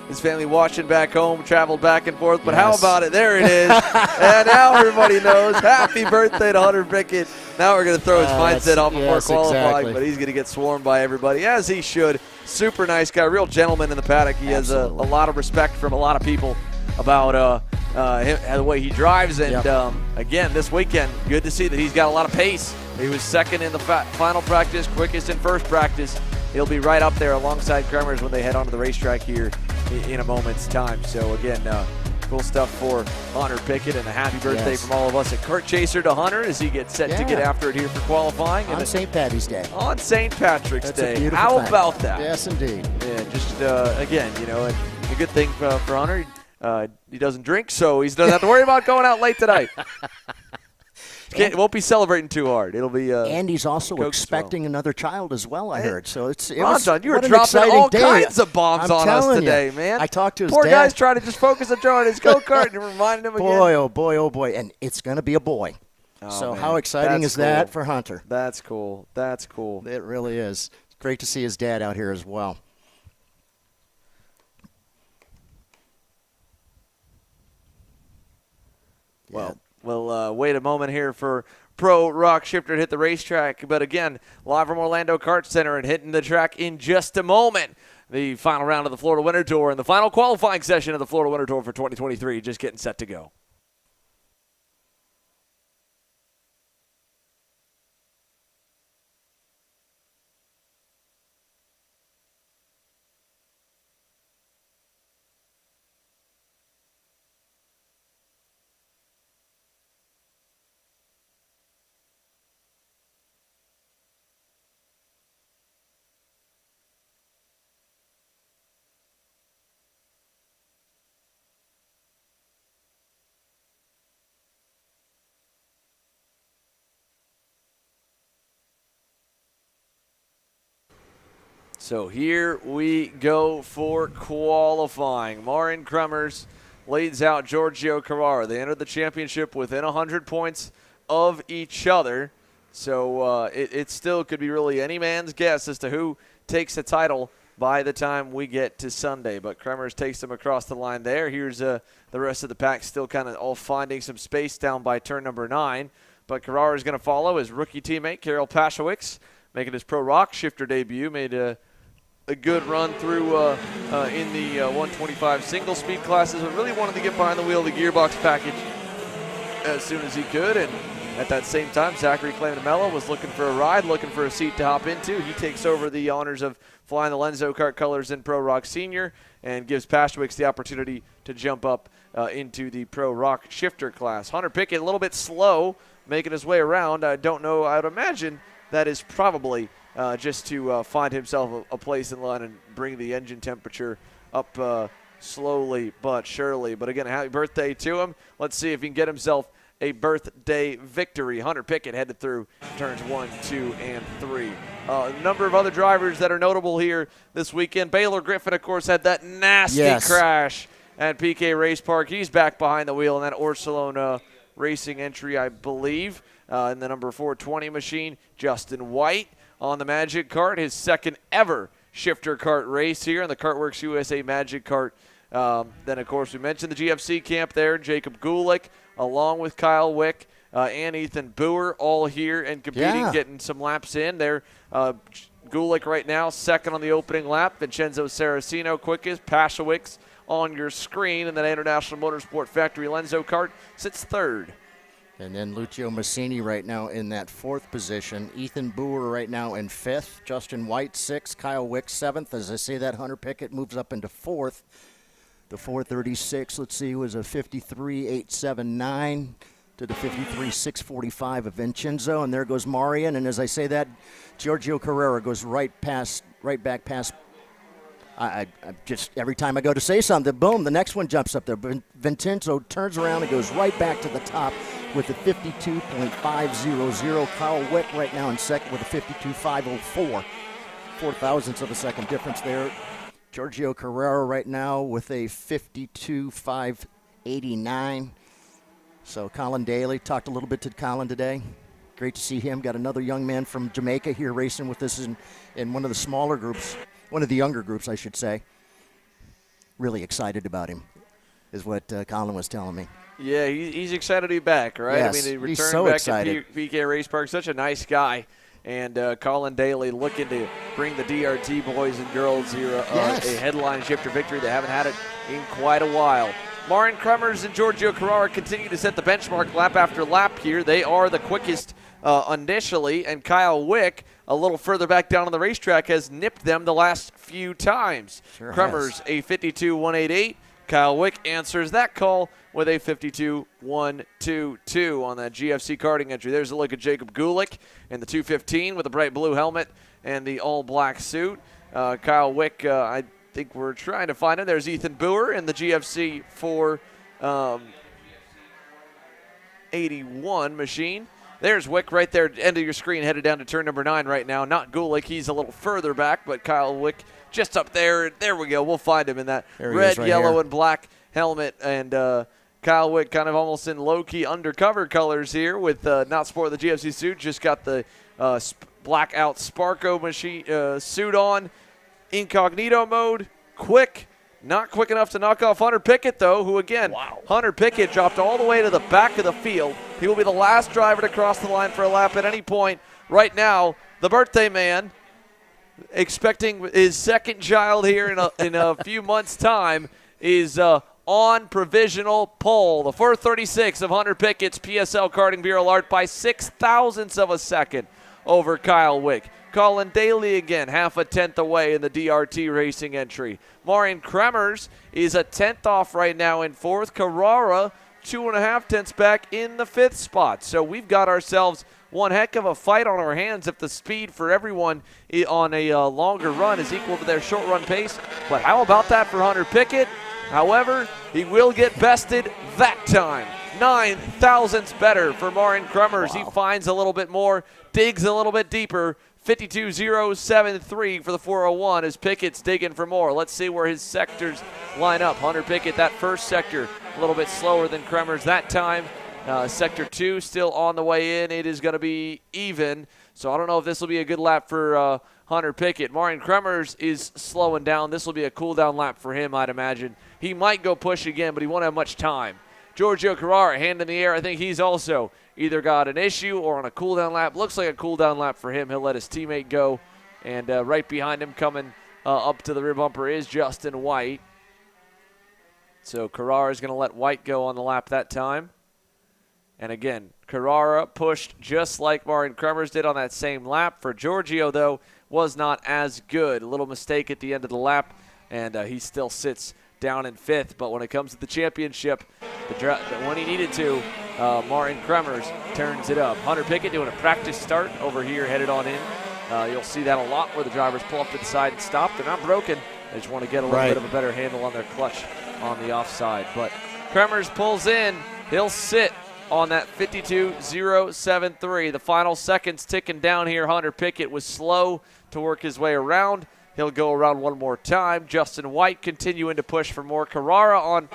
his family watching back home, traveled back and forth. But how about it? There it is. And now everybody knows. Happy birthday to Hunter Pickett. Now we're going to throw his mindset off before qualifying, but he's going to get swarmed by everybody, as he should. Super nice guy, real gentleman in the paddock. He has a lot of respect from a lot of people about the way he drives. And again, this weekend, good to see that he's got a lot of pace. He was second in the final practice, quickest in first practice. He'll be right up there alongside Kremers when they head onto the racetrack here in a moment's time. So again, cool stuff for Hunter Pickett, and a happy birthday from all of us at Kurt Chaser to Hunter as he gets set to get after it here for qualifying. On St. Patty's Day. On St. Patrick's Day. How about that? Yes, indeed. Yeah, just again, a good thing for Hunter. He doesn't drink, so he doesn't have to worry about going out late tonight. Won't be celebrating too hard. It'll be. And he's also expecting another child as well, I heard. So you were dropping all kinds of bombs on us today, man. I talked to his poor dad. guy's trying to just focus on his go-kart and reminding him again. Boy, oh boy, oh boy, and it's going to be a boy. So how exciting is that for Hunter? That's cool. That's cool. It really is. It's great to see his dad out here as well. Well. We'll wait a moment here for Pro ROK Shifter to hit the racetrack. But again, live from Orlando Kart Center and hitting the track in just a moment. The final round of the Florida Winter Tour and the final qualifying session of the Florida Winter Tour for 2023 just getting set to go. So here we go for qualifying. Marian Kremers leads out Giorgio Carrara. They entered the championship within 100 points of each other. So it still could be really any man's guess as to who takes the title by the time we get to Sunday. But Kremers takes them across the line there. Here's the rest of the pack still kind of all finding some space down by turn number 9. But Carrara is going to follow his rookie teammate, Karel Pashewicz, making his pro ROK Shifter debut. Made a good run through in the 125 single speed classes, but really wanted to get behind the wheel of the gearbox package as soon as he could. And at that same time, Zachary Clamamello was looking for a ride, looking for a seat to hop into. He takes over the honors of flying the Orlando Kart colors in Pro ROK Senior and gives Pashewicz the opportunity to jump up into the Pro ROK Shifter class. Hunter Pickett a little bit slow, making his way around. I don't know. I would imagine that is probably just to find himself a place in line and bring the engine temperature up slowly but surely. But again, happy birthday to him. Let's see if he can get himself a birthday victory. Hunter Pickett headed through turns 1, 2, and 3. A number of other drivers that are notable here this weekend. Baylor Griffin, of course, had that nasty crash at PK Race Park. He's back behind the wheel in that Orsolona Racing entry, I believe. In the number 420 machine, Justin White on the Magic Kart, his second ever shifter kart race here in the Kartworks USA Magic Kart. Then, of course, we mentioned the GFC camp there. Jacob Gulick, along with Kyle Wick and Ethan Boer, all here and competing, getting some laps in. There, Gulick right now, second on the opening lap. Vincenzo Saraceno quickest. Pashewicz on your screen. And then International Motorsport Factory Lenzo Kart sits third. And then Lucio Massini right now in that 4th position. Ethan Boer right now in 5th. Justin White 6th. Kyle Wick 7th. As I say that, Hunter Pickett moves up into 4th. The 436, let's see, was a 53.879 to the 53.645 of Vincenzo. And there goes Marian. And as I say that, Giorgio Carrera goes right back past. I just, every time I go to say something, boom, the next one jumps up there. Vincenzo turns around and goes right back to the top with a 52.500. Kyle Wick right now in second with a 52.504. 0.04 of a second difference there. Giorgio Carrera right now with a 52.589. So Colin Daly, talked a little bit to Colin today. Great to see him. Got another young man from Jamaica here racing with us in one of the smaller groups, one of the younger groups, I should say. Really excited about him, is what Colin was telling me. Yeah, he's excited to be back, right? Yes, I mean, he returned he's so back excited. to PK Race Park. Such a nice guy. And Colin Daly looking to bring the DRT boys and girls here a headline shifter victory. They haven't had it in quite a while. Marin Kremers and Giorgio Carrara continue to set the benchmark lap after lap here. They are the quickest initially, and Kyle Wick, a little further back down on the racetrack, has nipped them the last few times. Sure Kremers, a 52.188. Kyle Wick answers that call with a 52.122 on that GFC karting entry. There's a look at Jacob Gulick in the 215 with a bright blue helmet and the all-black suit. Kyle Wick, I think we're trying to find him. There's Ethan Boer in the GFC 481 machine. There's Wick right there, end of your screen, headed down to turn number 9 right now. Not Gulick, he's a little further back, but Kyle Wick just up there. There we go. We'll find him in that red, yellow, and black helmet. And Kyle Wick kind of almost in low-key undercover colors here with not sporting the GFC suit. Just got the blackout Sparko machine suit on. Incognito mode. Quick. Not quick enough to knock off Hunter Pickett, though, who, again, Hunter Pickett dropped all the way to the back of the field. He will be the last driver to cross the line for a lap at any point. Right now, the birthday man, expecting his second child here in a few months' time, is on provisional pole. The 436 of Hunter Pickett's PSL Karting Bureau Art by 0.06 of a second over Kyle Wick. Colin Daly again, half a tenth away in the DRT racing entry. Marian Kremers is a tenth off right now in 4th. Carrara, 2.5 tenths back in the 5th spot. So we've got ourselves one heck of a fight on our hands if the speed for everyone on a longer run is equal to their short run pace. But how about that for Hunter Pickett? However, he will get bested that time. 9 thousandths better for Marian Kremers. He finds a little bit more, digs a little bit deeper, 52.073 for the 401 as Pickett's digging for more. Let's see where his sectors line up. Hunter Pickett, that first sector, a little bit slower than Kremers that time. Sector 2 still on the way in. It is going to be even. So I don't know if this will be a good lap for Hunter Pickett. Marian Kremers is slowing down. This will be a cool-down lap for him, I'd imagine. He might go push again, but he won't have much time. Giorgio Carrara, hand in the air. I think he's also either got an issue or on a cool-down lap. Looks like a cool-down lap for him. He'll let his teammate go. And right behind him coming up to the rear bumper is Justin White. So Carrara is going to let White go on the lap that time. And again, Carrara pushed just like Marian Kremers did on that same lap. For Giorgio, though, was not as good. A little mistake at the end of the lap, and he still sits down in 5th. But when it comes to the championship, when he needed to, Marian Kremers turns it up. Hunter Pickett doing a practice start over here, headed on in. You'll see that a lot where the drivers pull up to the side and stop. They're not broken. They just want to get a little bit of a better handle on their clutch on the offside. But Kremers pulls in. He'll sit on that 52.073. The final seconds ticking down here. Hunter Pickett was slow to work his way around. He'll go around one more time. Justin White continuing to push for more. Carrara on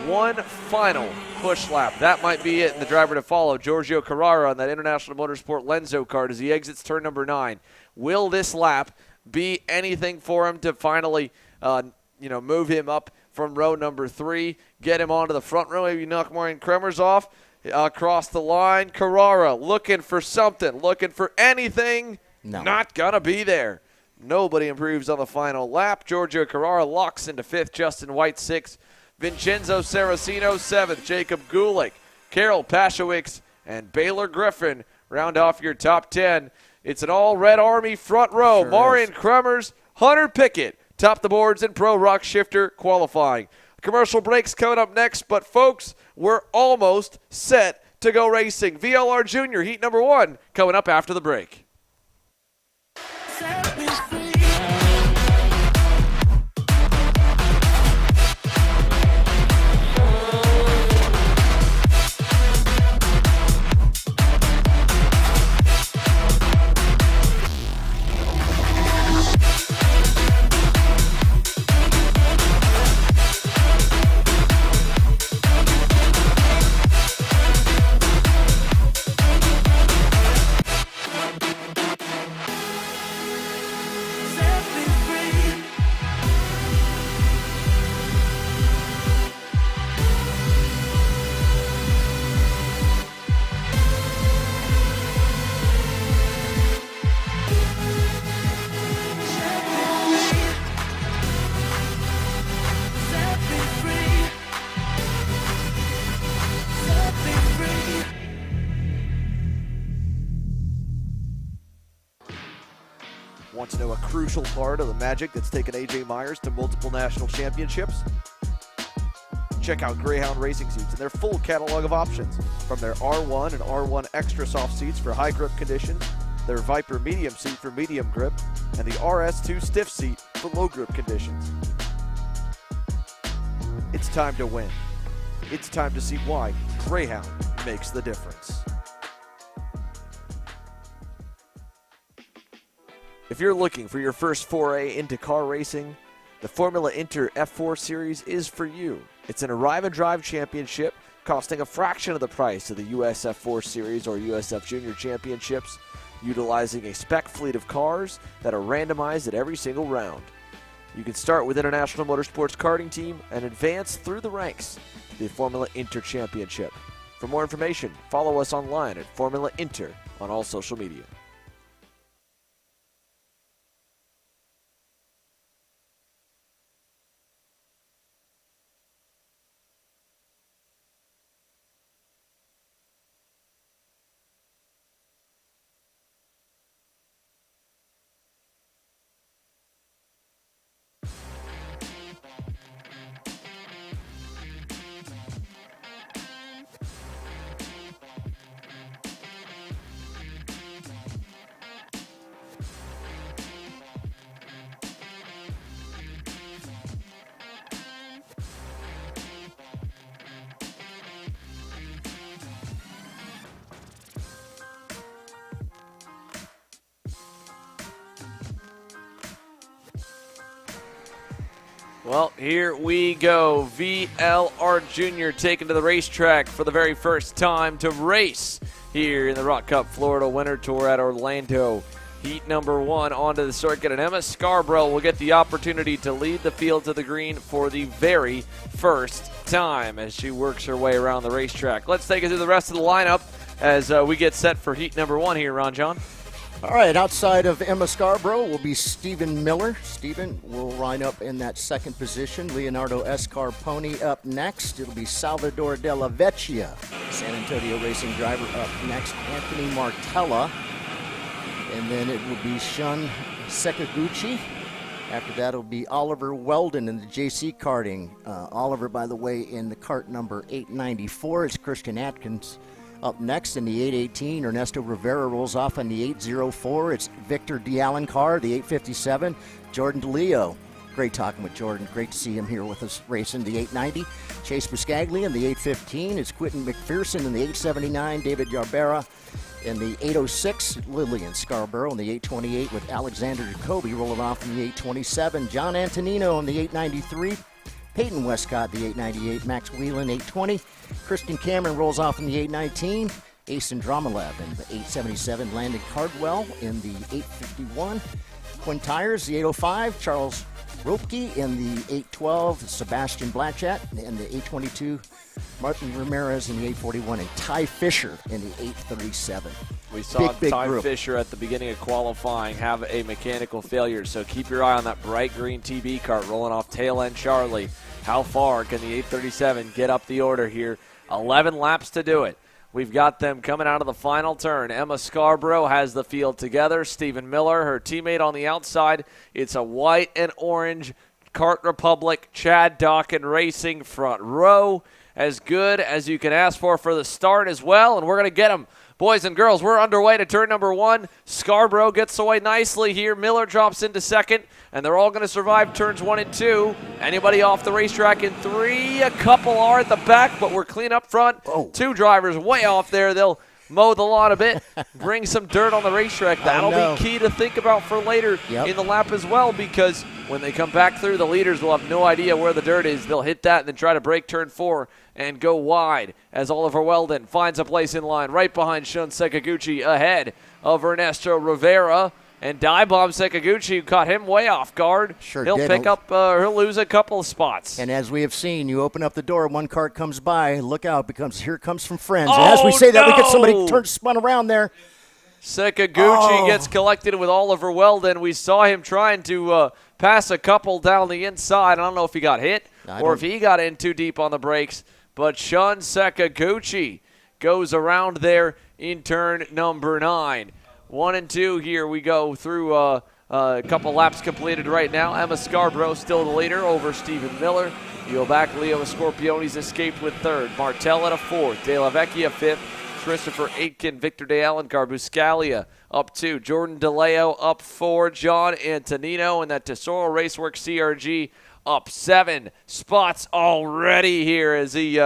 one final push lap. That might be it, and the driver to follow, Giorgio Carrara, on that International Motorsport Lenzo card as he exits turn number 9. Will this lap be anything for him to finally move him up from row number 3, get him onto the front row, maybe knock Marian Kremers off? Across the line, Carrara looking for something, looking for anything. No. Not going to be there. Nobody improves on the final lap. Giorgio Carrara locks into 5th, Justin White 6th, Vincenzo Saraceno 7th, Jacob Gulick, Carol Pashewicz, and Baylor Griffin round off your top 10. It's an all-Red Army front row. Sure Marian Kremers, Hunter Pickett top the boards in Pro ROK Shifter Qualifying. Commercial breaks coming up next, but folks, we're almost set to go racing. VLR Jr Heat number 1 coming up after the break. Want to know a crucial part of the magic that's taken A.J. Myers to multiple national championships? Check out Greyhound Racing Seats and their full catalog of options. From their R1 and R1 Extra soft seats for high grip conditions, their Viper medium seat for medium grip, and the RS2 stiff seat for low grip conditions. It's time to win. It's time to see why Greyhound makes the difference. If you're looking for your first foray into car racing, the Formula Inter F4 Series is for you. It's an arrive and drive championship costing a fraction of the price of the US F4 Series or USF Junior Championships, utilizing a spec fleet of cars that are randomized at every single round. You can start with International Motorsports Karting Team and advance through the ranks to the Formula Inter Championship. For more information, follow us online at Formula Inter on all social media. Well, here we go. VLR Jr taken to the racetrack for the very first time to race here in the ROK Cup Florida Winter Tour at Orlando. Heat number 1 onto the circuit, and Emma Scarborough will get the opportunity to lead the field to the green for the very first time as she works her way around the racetrack. Let's take it to the rest of the lineup as we get set for heat number 1 here, Ron John. All right, outside of Emma Scarborough will be Stephen Miller. Stephen will line up in that second position. Leonardo Escarponi up next. It'll be Salvador Della Vecchia, San Antonio racing driver, up next. Anthony Martella. And then it will be Shun Sekaguchi. After that, it'll be Oliver Weldon in the JC karting. Oliver, by the way, in the cart number 894. It's Christian Atkins up next in the 818. Ernesto Rivera rolls off on the 804. It's Victor D'Alencar, the 857. Jordan DeLeo. Great talking with Jordan. Great to see him here with us racing the 890. Chase Biscaglia in the 815. It's Quentin McPherson in the 879. David Yarbera in the 806, Lillian Scarborough in the 828 with Alexander Jacoby rolling off in the 827. John Antonino in the 893. Peyton Westcott, the 898. Max Whelan, 820. Christian Cameron rolls off in the 819. Asen Dromalev in the 877. Landon Cardwell in the 851. Quinn Tires, the 805. Charles Ropke in the 812. Sebastian Blatchat in the 822. Martin Ramirez in the 841, and Ty Fisher in the 837. We saw big Ty group. Fisher at the beginning of qualifying have a mechanical failure, so keep your eye on that bright green TB cart rolling off tail end Charlie. How far can the 837 get up the order here? 11 laps to do it. We've got them coming out of the final turn. Emma Scarborough has the field together. Stephen Miller, her teammate on the outside. It's a white and orange Kart Republic Chad Dawkin Racing front row. As good as you can ask for the start as well, and we're going to get them. Boys and girls, we're underway to turn number 1. Scarborough gets away nicely here. Miller drops into second, and they're all going to survive turns 1 and 2. Anybody off the racetrack in 3? A couple are at the back, but we're clean up front. Oh. 2 drivers way off there. They'll mow the lawn a bit, bring some dirt on the racetrack. That'll be key to think about for later in the lap as well, because when they come back through, the leaders will have no idea where the dirt is. They'll hit that and then try to break turn 4 and go wide as Oliver Weldon finds a place in line right behind Shun Sekaguchi, ahead of Ernesto Rivera. And Die Bomb Sekaguchi, who caught him way off guard. Sure he'll did. pick up, he'll lose a couple of spots. And as we have seen, you open up the door, one cart comes by, look out, here comes from friends. And as we say that, we get somebody spun around there. Sekaguchi gets collected with Oliver Weldon. We saw him trying to pass a couple down the inside. I don't know if he got hit or if he got in too deep on the brakes. But Shun Sekaguchi goes around there in turn number 9. 1 and 2 here. We go through a couple laps completed right now. Emma Scarborough still the leader over Stephen Miller. You go back, Leo Scorpione's escaped with 3rd. Martell at a 4th. De La Vecchia 5th. Christopher Aitken, Victor D'Alencar, Buscalia up 2. Jordan DeLeo up 4. John Antonino and that Tesoro Raceworks CRG up 7 spots already here as he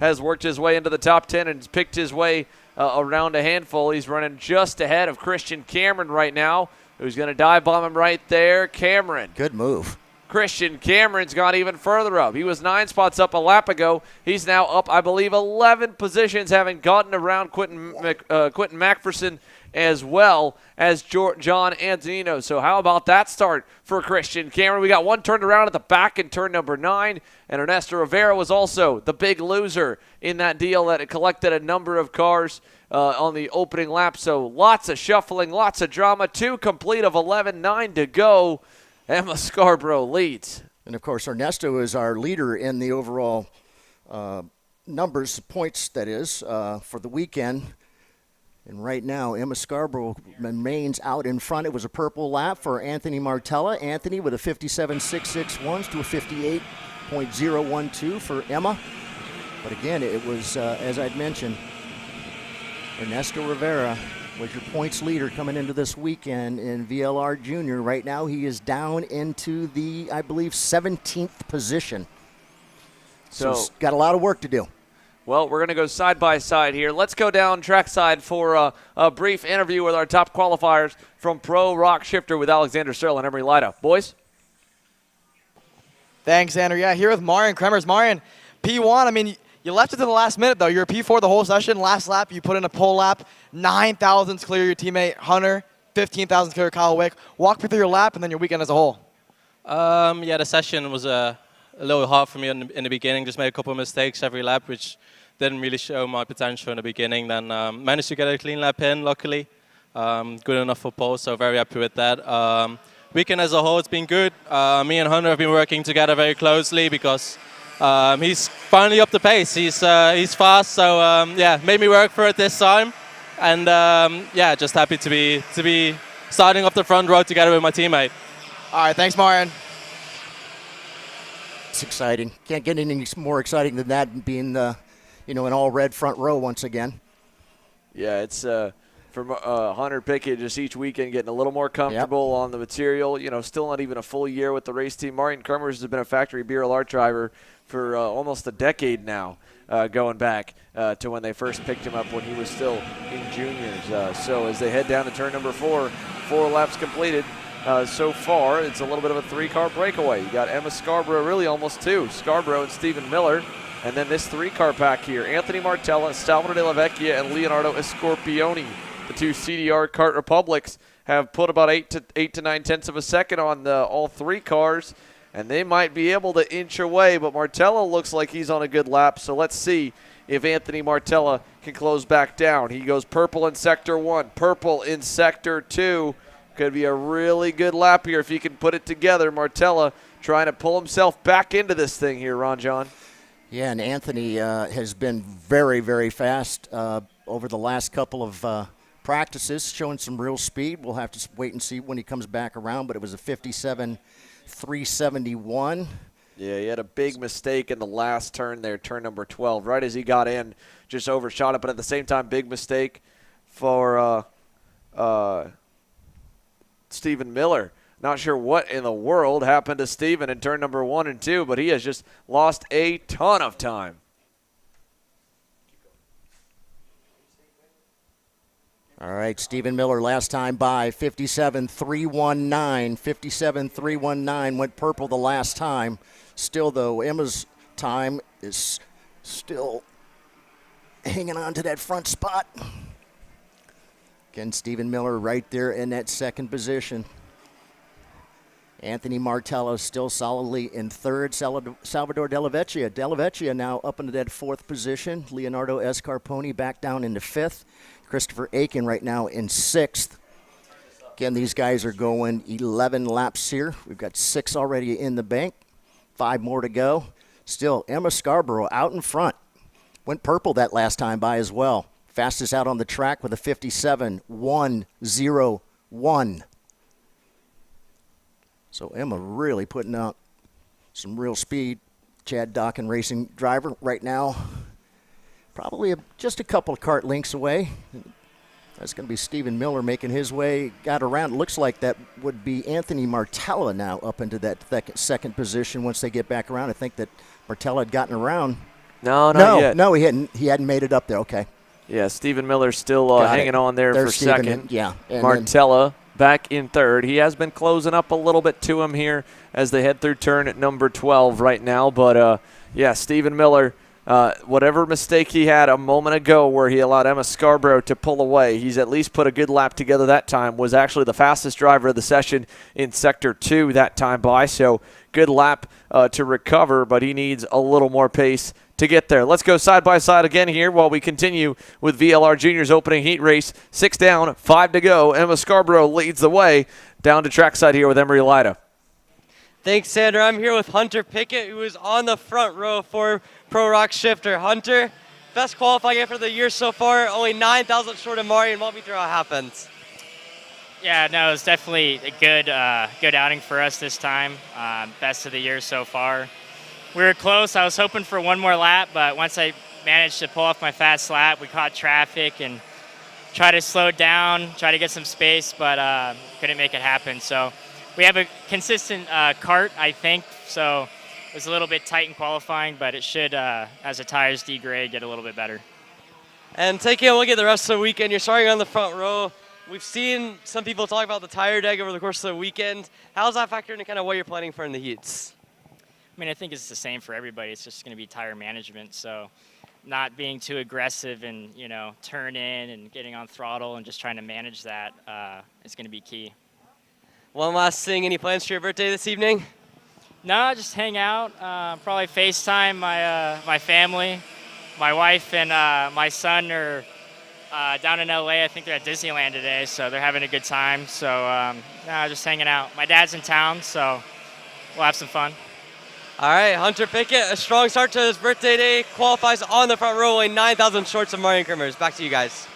has worked his way into the top 10 and picked his way around a handful. He's running just ahead of Christian Cameron right now, who's going to dive bomb him right there. Cameron. Good move. Christian Cameron's gone even further up. He was 9 spots up a lap ago. He's now up, I believe, 11 positions, having gotten around Quentin McPherson as well as John Antonino. So how about that start for Christian Cameron? We got one turned around at the back in turn number 9, and Ernesto Rivera was also the big loser in that deal that collected a number of cars on the opening lap. So lots of shuffling, lots of drama. 2 complete of 11, 9 to go. Emma Scarborough leads. And, of course, Ernesto is our leader in the overall numbers, points, that is, for the weekend. And right now, Emma Scarborough remains out in front. It was a purple lap for Anthony Martella. Anthony with a 57.661 to a 58.012 for Emma. But again, it was, as I'd mentioned, Ernesto Rivera was your points leader coming into this weekend in VLR Jr. Right now, he is down into the, I believe, 17th position. So he's got a lot of work to do. Well, we're going to go side by side here. Let's go down trackside for a brief interview with our top qualifiers from Pro ROK Shifter with Alexander Searle and Emery Lida. Boys? Thanks, Andrew. Yeah, here with Marian Kremers. Marian, P1, I mean, you left it to the last minute, though. You're a P4 the whole session. Last lap, you put in a pole lap. 9,000s clear your teammate Hunter. 15,000s clear Kyle Wick. Walk me through your lap and then your weekend as a whole. Yeah, the session was a little hard for me in the beginning. Just made a couple of mistakes every lap, which didn't really show my potential in the beginning. Then managed to get a clean lap in, luckily. Good enough for pole, so very happy with that. Weekend as a whole, it's been good. Me and Hunter have been working together very closely because he's finally up the pace. He's fast, so yeah, made me work for it this time. And yeah, just happy to be starting up the front row together with my teammate. All right, thanks, Marian. It's exciting. Can't get any more exciting than that, being you know, an all-red front row once again. Yeah, it's from Hunter Pickett just each weekend getting a little more comfortable on the material. You know, still not even a full year with the race team. Marian Kremers has been a factory VLR driver for almost a decade now, going back to when they first picked him up when he was still in juniors. So as they head down to turn number 4, 4 laps completed. So far, it's a little bit of a 3-car breakaway. You got Emma Scarborough, really almost 2. Scarborough and Stephen Miller. And then this 3-car pack here. Anthony Martella, Salvador De La Vecchia, and Leonardo Escorpioni. The 2 CDR Kart Republics have put about 8 to 9/10 of a second on all 3 cars. And they might be able to inch away, but Martella looks like he's on a good lap. So let's see if Anthony Martella can close back down. He goes purple in Sector 1, purple in Sector 2. Could be a really good lap here if he can put it together. Martella trying to pull himself back into this thing here, Ron John. Yeah, and Anthony has been very, very fast over the last couple of practices, showing some real speed. We'll have to wait and see when he comes back around, but it was a 57.371. Yeah, he had a big mistake in the last turn there, turn number 12. Right as he got in, just overshot it, but at the same time, big mistake for Stephen Miller. Not sure what in the world happened to Stephen in turn number 1 and 2, but he has just lost a ton of time. All right, Stephen Miller last time by 57.319. 57.319 went purple the last time. Still, though, Emma's time is still hanging on to that front spot. Again, Stephen Miller right there in that second position. Anthony Martella still solidly in third. Salvador De La Vecchia. De La Vecchia now up into that 4th position. Leonardo Escarponi back down into 5th. Christopher Aiken right now in 6th. Again, these guys are going 11 laps here. We've got 6 already in the bank. 5 more to go. Still, Emma Scarborough out in front. Went purple that last time by as well. Fastest out on the track with a 57.101. So Emma really putting out some real speed. Chad Dockin racing driver right now. Probably just a couple of kart lengths away. That's going to be Stephen Miller making his way. Got around. Looks like that would be Anthony Martella now up into that second position once they get back around. I think that Martella had gotten around. No, not yet. No, he hadn't made it up there. Okay. Yeah, Stephen Miller's still hanging on there for Stephen, second. Yeah. Martella back in third. He has been closing up a little bit to him here as they head through turn at number 12 right now. But, yeah, Stephen Miller, whatever mistake he had a moment ago where he allowed Emma Scarborough to pull away, he's at least put a good lap together that time. Was actually the fastest driver of the session in Sector 2 that time by. So good lap to recover, but he needs a little more pace to get there. Let's go side by side again here while we continue with VLR Junior's opening heat race. 6 down, 5 to go. Emma Scarborough leads the way down to trackside here with Emery Lida. Thanks, Sandra. I'm here with Hunter Pickett, who is on the front row for ROK Shifter. Hunter, best qualifying effort of the year so far, only 9,000 short of Marian. Walk me through how it happens. Yeah, no, it was definitely a good outing for us this time. Best of the year so far. We were close. I was hoping for one more lap, but once I managed to pull off my fast lap, we caught traffic and tried to slow down, try to get some space, but couldn't make it happen. So we have a consistent kart, I think, so it was a little bit tight in qualifying, but it should, as the tires degrade, get a little bit better. And taking a look at the rest of the weekend, you're starting on the front row. We've seen some people talk about the tire drag over the course of the weekend. How's that factor into kind of what you're planning for in the heats? I mean, I think it's the same for everybody. It's just going to be tire management. So not being too aggressive and, you know, turn in and getting on throttle and just trying to manage that is going to be key. One last thing, any plans for your birthday this evening? No, just hang out, probably FaceTime my family. My wife and my son are down in LA. I think they're at Disneyland today, so they're having a good time. So no, just hanging out. My dad's in town, so we'll have some fun. All right, Hunter Pickett, a strong start to his birthday day, qualifies on the front row, only 9,000 shorts of Marion Crimmers. Back to you guys.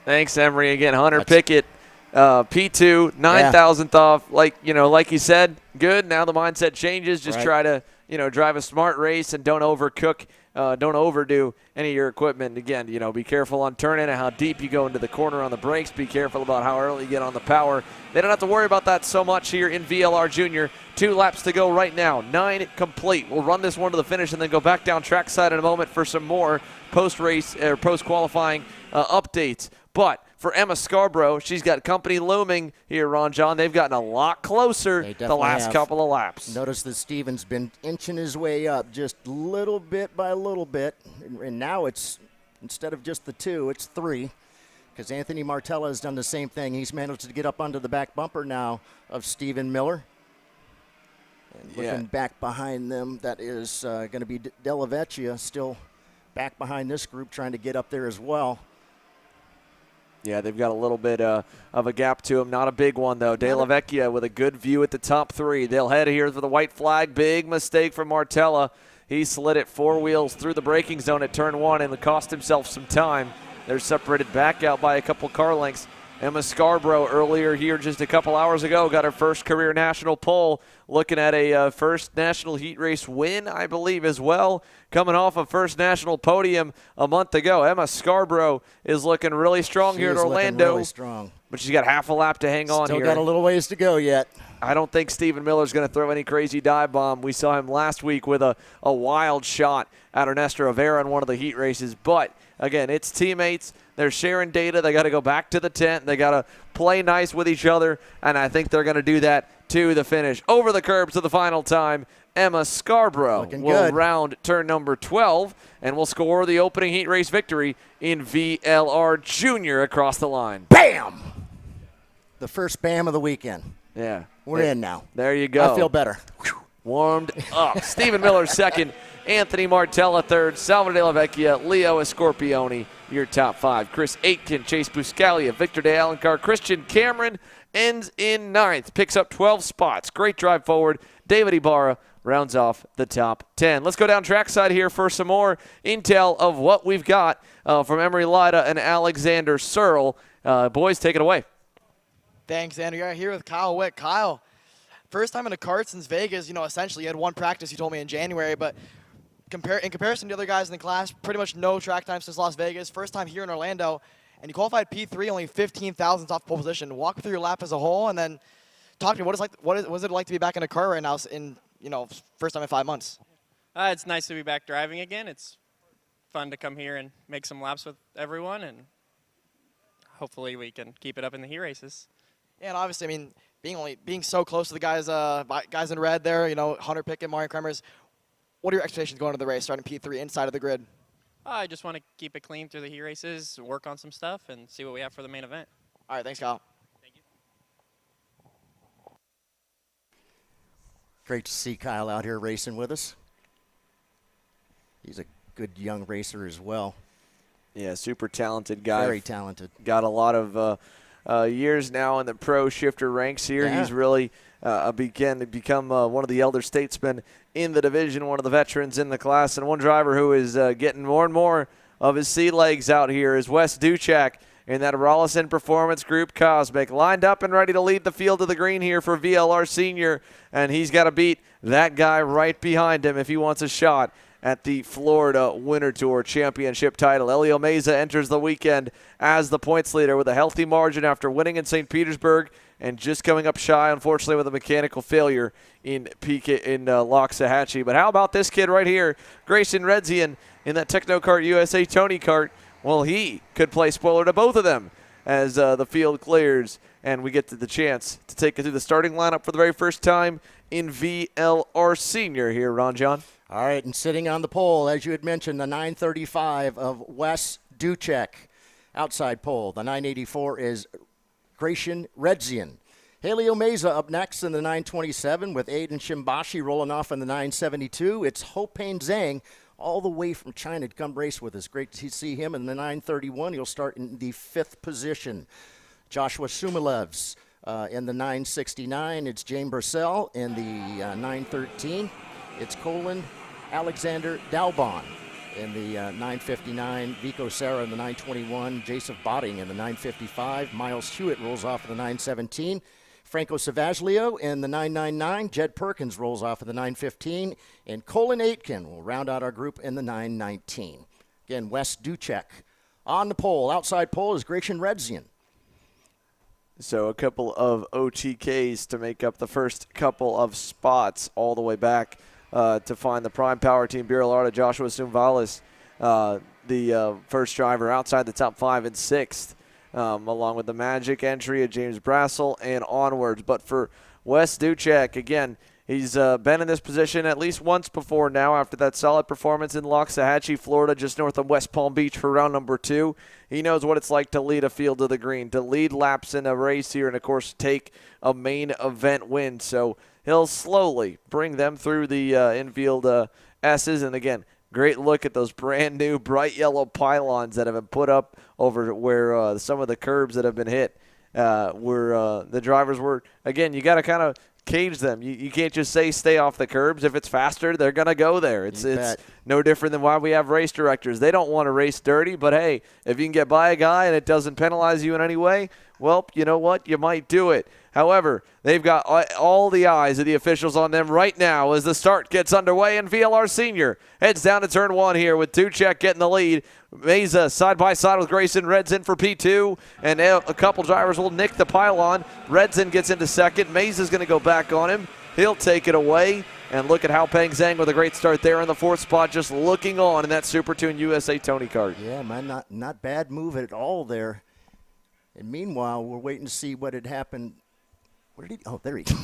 Thanks, Emery. Again, Hunter Pickett, P2, 9,000th off. Like you said, good. Now the mindset changes. Just try to, drive a smart race and don't overcook. Don't overdo any of your equipment. Again, be careful on turn-in and how deep you go into the corner on the brakes. Be careful about how early you get on the power. They don't have to worry about that so much here in VLR Junior. 2 laps to go right now. 9 complete. We'll run this one to the finish and then go back down trackside in a moment for some more post-race or post-qualifying updates. But for Emma Scarborough, she's got company looming here, Ron John. They've gotten a lot closer the last couple of laps. Notice that Steven's been inching his way up just little bit by little bit. And now it's, instead of just the 2, it's 3. Because Anthony Martella has done the same thing. He's managed to get up under the back bumper now of Steven Miller. And looking back behind them, that is going to be Della Vecchia still back behind this group trying to get up there as well. Yeah, they've got a little bit of a gap to him. Not a big one, though. De La Vecchia with a good view at the top 3. They'll head here for the white flag. Big mistake from Martella. He slid it 4 wheels through the braking zone at turn 1 and cost himself some time. They're separated back out by a couple car lengths. Emma Scarborough earlier here just a couple hours ago got her first career national pole, looking at a first national heat race win, I believe, as well. Coming off a first national podium a month ago. Emma Scarborough is looking really strong here at Orlando. Really strong. But she's got half a lap to hang on here. Still got a little ways to go yet. I don't think Steven Miller's going to throw any crazy dive bomb. We saw him last week with a wild shot at Ernesto Rivera in one of the heat races. But, again, it's teammates. They're sharing data. They got to go back to the tent. They got to play nice with each other, and I think they're going to do that to the finish. Over the curbs to the final time, Emma Scarborough will round turn number 12 and will score the opening heat race victory in VLR Junior across the line. Bam! The first bam of the weekend. Yeah. We're in now. There you go. I feel better. Warmed up. Steven Miller second, Anthony Martella third, Salvador De La Vecchia, Leo Escorpione, your top 5. Chris Aitken, Chase Buscalia, Victor De Alencar, Christian Cameron ends in 9th, picks up 12 spots. Great drive forward. David Ibarra rounds off the top 10. Let's go down trackside here for some more intel of what we've got from Emery Lida and Alexander Searle. Boys, take it away. Thanks, Andrew. You're here with Kyle Wick. Kyle, first time in a kart since Vegas. Essentially you had 1 practice, you told me, in January, but in comparison to the other guys in the class, pretty much no track time since Las Vegas. First time here in Orlando, and you qualified P3, only 15 thousandths off pole position. Walk me through your lap as a whole, and then talk to me. What is it like to be back in a car right now in first time in 5 months? It's nice to be back driving again. It's fun to come here and make some laps with everyone, and hopefully we can keep it up in the heat races. Yeah, and obviously, I mean, being so close to the guys in red there, Hunter Pickett, Marion Kremers. What are your expectations going into the race, starting P3 inside of the grid? I just want to keep it clean through the heat races, work on some stuff, and see what we have for the main event. All right, thanks, Kyle. Thank you. Great to see Kyle out here racing with us. He's a good young racer as well. Yeah, super talented guy. Very talented. Got a lot of years now in the pro shifter ranks here. Yeah. He's really began to become one of the elder statesmen in the division, one of the veterans in the class, and one driver who is getting more and more of his sea legs out here is Wes Duchak in that Rollison Performance Group Cosmic, lined up and ready to lead the field to the green here for VLR Senior, and he's got to beat that guy right behind him if he wants a shot at the Florida Winter Tour Championship title. Elio Meza enters the weekend as the points leader with a healthy margin after winning in St. Petersburg and just coming up shy, unfortunately, with a mechanical failure in Loxahatchee. But how about this kid right here, Grayson Redzian, in that Technokart USA Tony kart? Well, he could play spoiler to both of them as the field clears. and we get to the chance to take you through the starting lineup for the very first time in VLR Senior here, Ron John. All right, and sitting on the pole, as you had mentioned, the 935 of Wes Ducek. Outside pole, the 984 is Gratian Redzian. Haley Omeza up next in the 927 with Aiden Shimbashi rolling off in the 972. It's Hopeng Zhang all the way from China to come race with us. Great to see him in the 931. He'll start in the 5th position. Joshua Shumilevs in the 969. It's James Burcell in the 913. It's Colin Alexander Dalbon in the 959, Vico Serra in the 921, Joseph Botting in the 955, Miles Hewitt rolls off in the 917, Franco Savaglio in the 999, Jed Perkins rolls off in the 915, and Colin Aitken will round out our group in the 919. Again, Wes Ducek. On the pole, outside pole is Gratian Redzian. So a couple of OTKs to make up the first couple of spots all the way back to find the Prime Power Team VLR, Joshua Sumvalis, the first driver outside the top 5 and 6th, along with the Magic entry of James Brassel and onwards. But for Wes Ducek, again, he's been in this position at least once before now after that solid performance in Loxahatchee, Florida, just north of West Palm Beach for round number 2. He knows what it's like to lead a field to the green, to lead laps in a race here, and, of course, take a main event win. So he'll slowly bring them through the infield S's. And, again, great look at those brand-new bright yellow pylons that have been put up over where some of the curbs that have been hit where the drivers were. Again, you got to kind of cage them. You can't just say stay off the curbs. If it's faster, they're going to go there. It's no different than why we have race directors. They don't want to race dirty, but, hey, if you can get by a guy and it doesn't penalize you in any way, well, you know what? You might do it. However, they've got all the eyes of the officials on them right now as the start gets underway, and VLR Senior heads down to turn 1 here with Ducek getting the lead. Meza side by side with Grayson Redzian for P2, and a couple drivers will nick the pylon. Redzian gets into second. Meza's going to go back on him. He'll take it away. And look at Hopeng Zhang with a great start there in the 4th spot, just looking on in that Super Tune USA Tony card. Yeah, man, not bad move at all there. And meanwhile, we're waiting to see what had happened. Where did he? Oh, there he goes.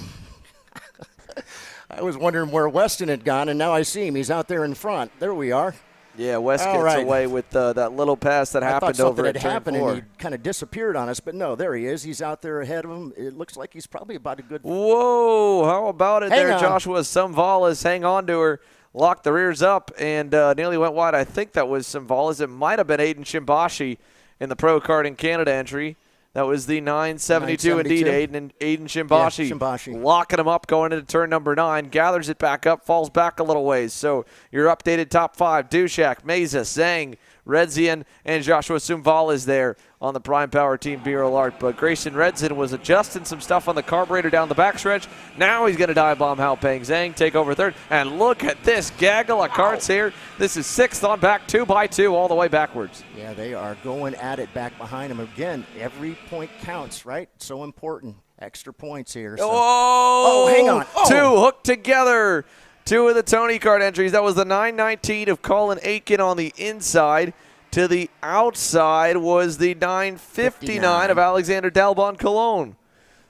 I was wondering where Weston had gone, and now I see him. He's out there in front. There we are. Yeah, West gets away with that little pass that happened over at turn 4. I thought something had happened, and he kind of disappeared on us. But no, there he is. He's out there ahead of him. It looks like he's probably about a good. Whoa, how about it there, Joshua Sumvalis? Hang on to her. Locked the rears up and nearly went wide. I think that was Sumvalis. It might have been Aiden Shimbashi in the Pro Karting Canada entry. That was the 972 indeed, Aiden Shimbashi. Yeah, Shimbashi. Locking him up going into turn number 9. Gathers it back up, falls back a little ways. So your updated top 5, Ducek, Meza, Zhang, Redzian, and Joshua Sumvalis there on the Prime Power Team VLR. But Grayson Redzian was adjusting some stuff on the carburetor down the backstretch. Now he's going to dive bomb Hopeng Zhang, take over 3rd. And look at this gaggle of karts here. This is 6th on back, 2x2 all the way backwards. Yeah, they are going at it back behind him. Again, every point counts, right? So important. Extra points here. So. Oh, hang on. Oh. 2 hooked together. 2 of the Tony card entries. That was the 919 of Colin Aitken on the inside. To the outside was the 959 of Alexander Dalbon Cologne.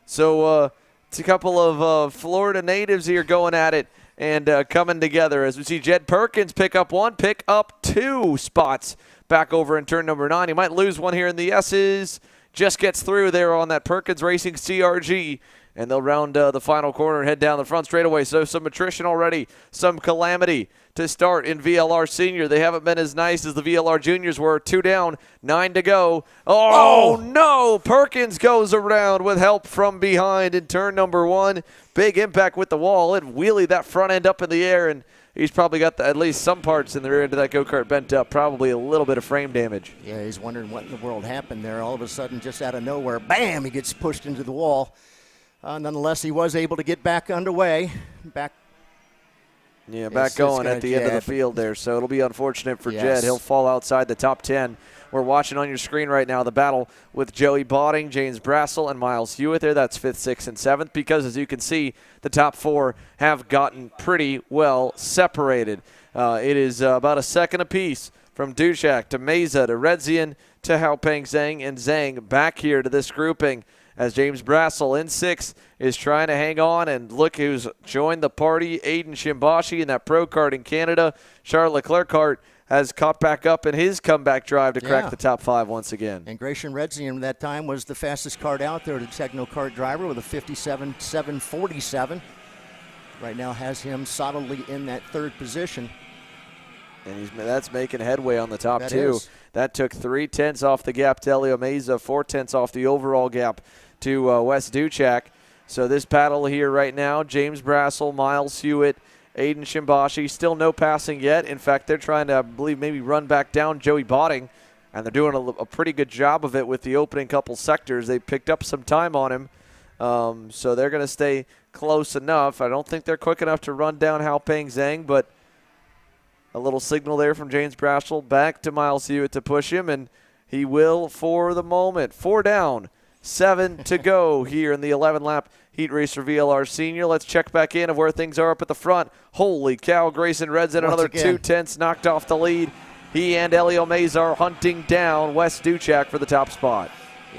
So it's a couple of Florida natives here going at it and coming together as we see Jed Perkins pick up 1, pick up 2 spots back over in turn number 9. He might lose one here in the S's. Just gets through there on that Perkins Racing CRG. And they'll round the final corner and head down the front straightaway. So some attrition already, some calamity to start in VLR Senior. They haven't been as nice as the VLR Juniors were. 2 down, 9 to go. Oh, no! Perkins goes around with help from behind in turn number 1. Big impact with the wall. It wheelied that front end up in the air, and he's probably got at least some parts in the rear end of that go-kart bent up. Probably a little bit of frame damage. Yeah, he's wondering what in the world happened there. All of a sudden, just out of nowhere, bam, he gets pushed into the wall. Nonetheless, he was able to get back underway. Back going at the end of the field there. So it'll be unfortunate for Jed. He'll fall outside the top 10. We're watching on your screen right now the battle with Joey Botting, James Brassel, and Miles Hewitt there. That's 5th, 6th, and 7th because, as you can see, the top 4 have gotten pretty well separated. It is about a second apiece from Ducek to Meza to Redzian to Hopeng Zhang, and Zhang back here to this grouping. as James Brassel in 6 is trying to hang on. And look who's joined the party, Aiden Shimbashi in that pro kart in Canada. Charles Leclerc kart has caught back up in his comeback drive to crack the top 5 once again. And Grayson Redzian that time was the fastest kart out there, the techno kart driver with a 57.747. Right now has him solidly in that 3rd position. And that's making headway on the top that 2. Is. That took 3/10 off the gap to Elio Meza, 4/10 off the overall gap to Wes Duchak. So this battle here right now, James Brassel, Miles Hewitt, Aiden Shimbashi, still no passing yet. In fact, they're trying to, I believe, maybe run back down Joey Botting, and they're doing a pretty good job of it with the opening couple sectors. They picked up some time on him, so they're going to stay close enough. I don't think they're quick enough to run down Hao Peng Zhang, but a little signal there from James Brassel back to Miles Hewitt to push him, and he will for the moment. 4 down, 7 to go here in the 11-lap heat race for VLR Senior. Let's check back in of where things are up at the front. Holy cow, Grayson Redzian, another 2/10 knocked off the lead. He and Elio Meza are hunting down Wes Duchak for the top spot.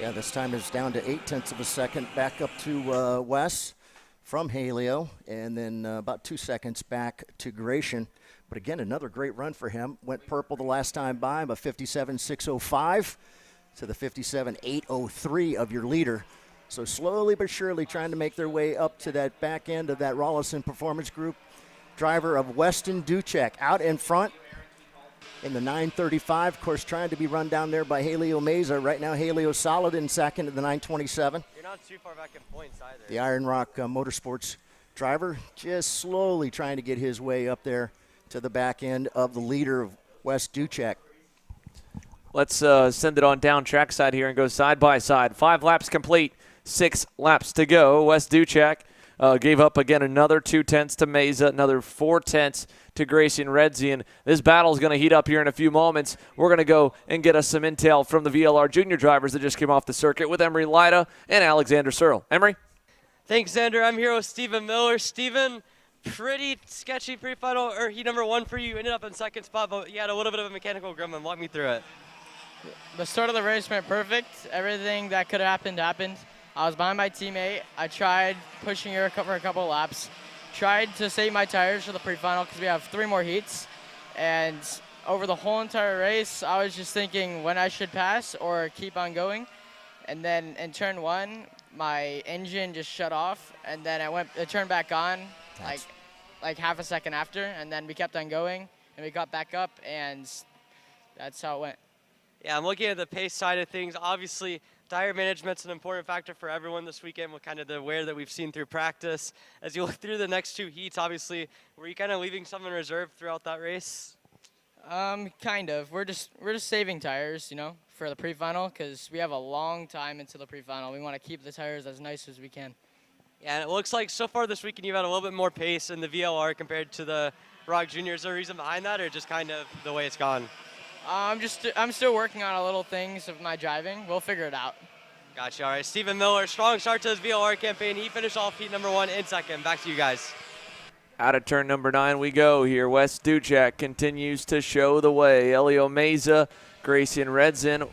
Yeah, this time it's down to 0.8 of a second back up to Wes from Helio, and then about 2 seconds back to Grayson. But again, another great run for him. Went purple the last time by, a 57.605 to the 57.803 of your leader. So slowly but surely trying to make their way up to that back end of that Rollison Performance Group. Driver of Weston Duchak out in front in the 935. Of course, trying to be run down there by Helio Meza. Right now, Helio solid in second at the 927. You're not too far back in points either. The Iron Rock Motorsports driver just slowly trying to get his way up there to the back end of the leader of Wes Duchak. Let's send it on down trackside here and go side by side. 5 laps complete, 6 laps to go. Wes Duchak gave up again another 2/10 to Meza, another 4/10 to Grayson Redzian. This battle is going to heat up here in a few moments. We're going to go and get us some intel from the VLR Junior drivers that just came off the circuit with Emery Lida and Alexander Searle. Emery? Thanks, Xander. I'm here with Stephen Miller. Stephen, pretty sketchy pre-final, or heat number 1 for you. You ended up in 2nd spot, but you had a little bit of a mechanical gremlin. Walk me through it. The start of the race went perfect. Everything that could have happened happened. I was behind my teammate. I tried pushing her for a couple of laps. Tried to save my tires for the pre-final because we have 3 more heats. And over the whole entire race, I was just thinking when I should pass or keep on going. And then in turn 1, my engine just shut off, and then it turned back on like half a second after, and then we kept on going, and we got back up, and that's how it went. Yeah, I'm looking at the pace side of things. Obviously, tire management's an important factor for everyone this weekend with kind of the wear that we've seen through practice. As you look through the next 2 heats, obviously, were you kind of leaving some in reserve throughout that race? Kind of. We're just saving tires, you know, for the pre-final because we have a long time into the pre-final. We want to keep the tires as nice as we can. Yeah, and it looks like so far this weekend you've had a little bit more pace in the VLR compared to the ROK Junior. Is there a reason behind that, or just kind of the way it's gone? I'm still working on a little things of my driving. We'll figure it out. Gotcha. All right, Stephen Miller, strong start to his VLR campaign. He finished off heat number 1 in 2nd. Back to you guys. Out of turn number 9 we go here. Wes Duchak continues to show the way. Elio Meza, Grayson Redzian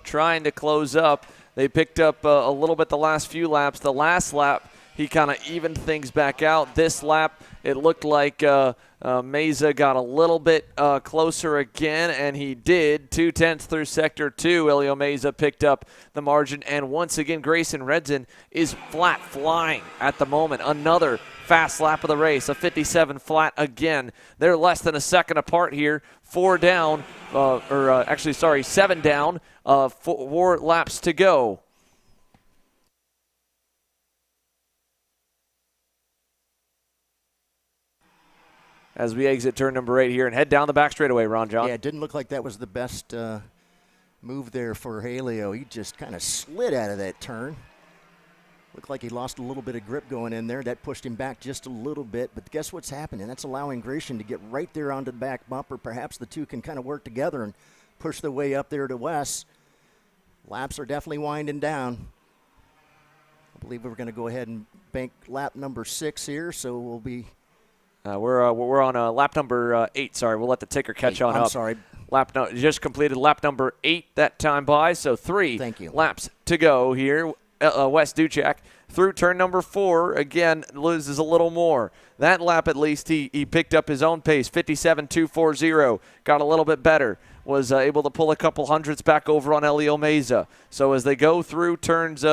trying to close up. They picked up a little bit the last few laps. The last lap, he kind of evened things back out. This lap, it looked like Meza got a little bit closer again, and he did. 2/10 through Sector 2. Elio Meza picked up the margin, and once again, Grayson Redzian is flat flying at the moment. Another fast lap of the race, a 57 flat again. They're less than a second apart here. 4 down, 7 down, 4 laps to go. As we exit turn number 8 here and head down the back straightaway, Ron John. Yeah, it didn't look like that was the best move there for Helio. He just kind of slid out of that turn. Looked like he lost a little bit of grip going in there. That pushed him back just a little bit. But guess what's happening? That's allowing Grayson to get right there onto the back bumper. Perhaps the two can kind of work together and push their way up there to Wes. Laps are definitely winding down. I believe we're going to go ahead and bank lap number 6 here, so we'll be... We're on lap number 8. Sorry, we'll let the ticker catch on up. I'm sorry. Just completed lap number 8 that time by, so 3 laps to go here. Wes Duchek. Through turn number 4, again, loses a little more. That lap, at least, he picked up his own pace, 57.240. Got a little bit better. Was able to pull a couple hundredths back over on Elio Meza. So as they go through turns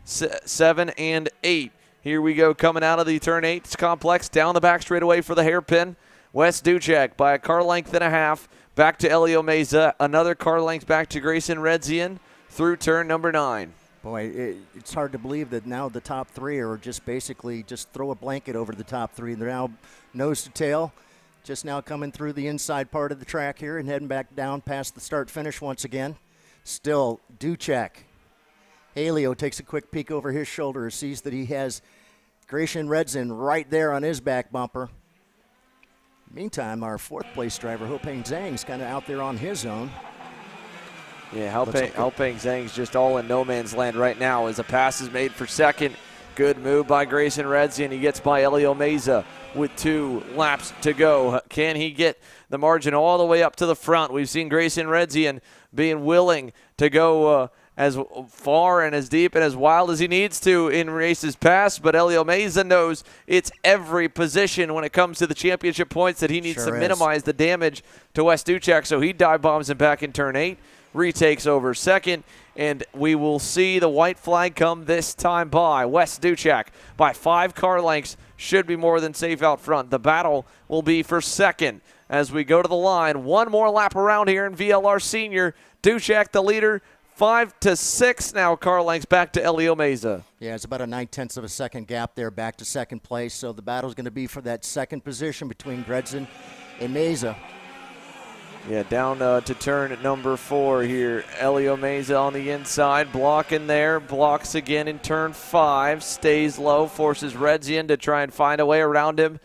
7 and 8, here we go, coming out of the turn 8 complex, down the back straightaway for the hairpin. Wes Duchek by a car length and a half, back to Elio Meza. Another car length back to Grayson Redzian through turn number 9. Boy, it's hard to believe that now the top 3 are just basically just throw a blanket over the top 3. They're now nose to tail, just now coming through the inside part of the track here and heading back down past the start-finish once again. Still, Duchek. Helio takes a quick peek over his shoulder, sees that he has Grayson Redzian right there on his back bumper. Meantime, our 4th place driver, Hopeng Zhang's kind of out there on his own. Yeah, Hopeng Zhang's just all in no man's land right now as a pass is made for 2nd. Good move by Grayson Redzian. He gets by Elio Meza with 2 laps to go. Can he get the margin all the way up to the front? We've seen Grayson Redzian being willing to go as far and as deep and as wild as he needs to in races past, but Elio Meza knows it's every position when it comes to the championship points that he needs to minimize the damage to Wes Duchek, so he dive bombs him back in turn 8. Retakes over 2nd, and we will see the white flag come this time by Wes Duchek by 5 car lengths. Should be more than safe out front. The battle will be for 2nd as we go to the line. One more lap around here in VLR Senior. Duchek the leader, 5 to 6 now car lengths back to Elio Meza. Yeah, it's about a 0.9 of a second gap there back to 2nd place, so the battle's going to be for that 2nd position between Redzian and Meza. Yeah, down to turn number 4 here. Elio Meza on the inside, blocking there, blocks again in turn 5, stays low, forces Redzian to try and find a way around him,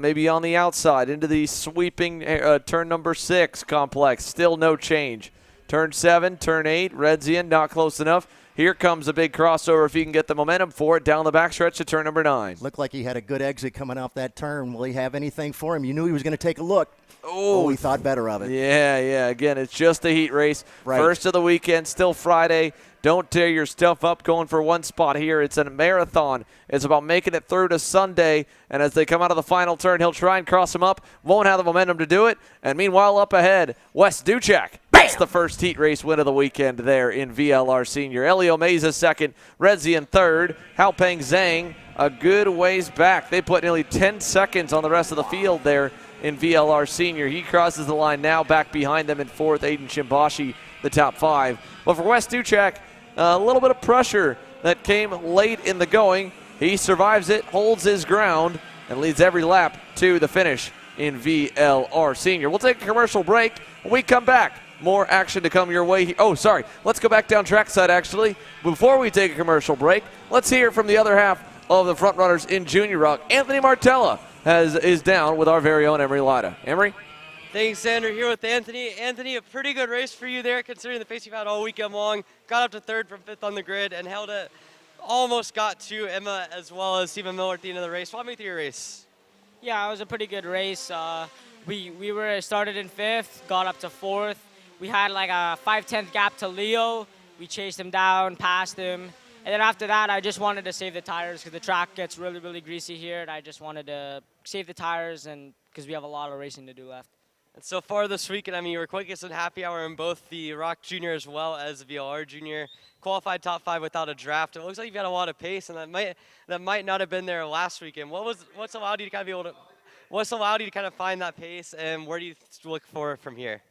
maybe on the outside, into the sweeping turn number 6 complex. Still no change. Turn 7, turn 8, Redzian not close enough. Here comes a big crossover if he can get the momentum for it down the backstretch to turn number 9. Looked like he had a good exit coming off that turn. Will he have anything for him? You knew he was going to take a look. Oh, he thought better of it. Yeah. Again, it's just a heat race. Right. First of the weekend, still Friday. Don't tear your stuff up going for one spot here. It's a marathon. It's about making it through to Sunday. And as they come out of the final turn, he'll try and cross him up. Won't have the momentum to do it. And meanwhile, up ahead, Wes Duchek. That's the first heat race win of the weekend there in VLR Senior. Elio Meza 2nd, Redzian 3rd, Hopeng Zhang a good ways back. They put nearly 10 seconds on the rest of the field there in VLR Senior. He crosses the line now, back behind them in 4th, Aiden Shimbashi, the top 5. But for Wes Duchek, a little bit of pressure that came late in the going. He survives it, holds his ground, and leads every lap to the finish in VLR Senior. We'll take a commercial break. When we come back, more action to come your way. Oh, sorry. Let's go back down trackside, actually. Before we take a commercial break, let's hear from the other half of the front runners in Junior ROK. Anthony Martella is down with our very own Emery Lida. Emery? Thanks, Xander. Here with Anthony. Anthony, a pretty good race for you there, considering the pace you've had all weekend long. Got up to 3rd from 5th on the grid and held it. Almost got to Emma as well as Stephen Miller at the end of the race. Walk me through your race. Yeah, it was a pretty good race. We were started in 5th, got up to 4th. We had like a 5/10 gap to Leo. We chased him down, passed him. And then after that, I just wanted to save the tires because the track gets really, really greasy here. And I just wanted to save the tires and because we have a lot of racing to do left. And so far this weekend, I mean, you were quickest and happy hour in both the ROK Junior as well as the VLR Junior. Qualified top 5 without a draft. It looks like you've got a lot of pace, and that might not have been there last weekend. What's allowed you to kind of be able to? What's allowed you to kind of find that pace, and where do you look for from here?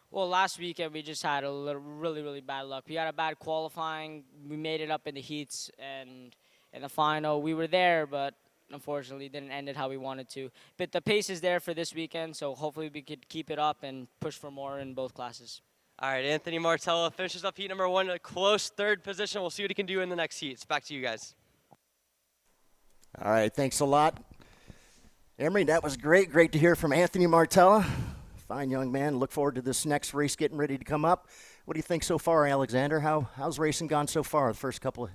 Well, last weekend we just had a really, really bad luck. We had a bad qualifying. We made it up in the heats, and in the final we were there, but unfortunately didn't end it how we wanted to. But the pace is there for this weekend, so hopefully we could keep it up and push for more in both classes. All right, Anthony Martella finishes up heat number 1 in a close 3rd position. We'll see what he can do in the next heats. Back to you guys. All right, thanks a lot. Emery, that was great. Great to hear from Anthony Martella. Fine young man. Look forward to this next race getting ready to come up. What do you think so far, Alexander? How's racing gone so far, the first couple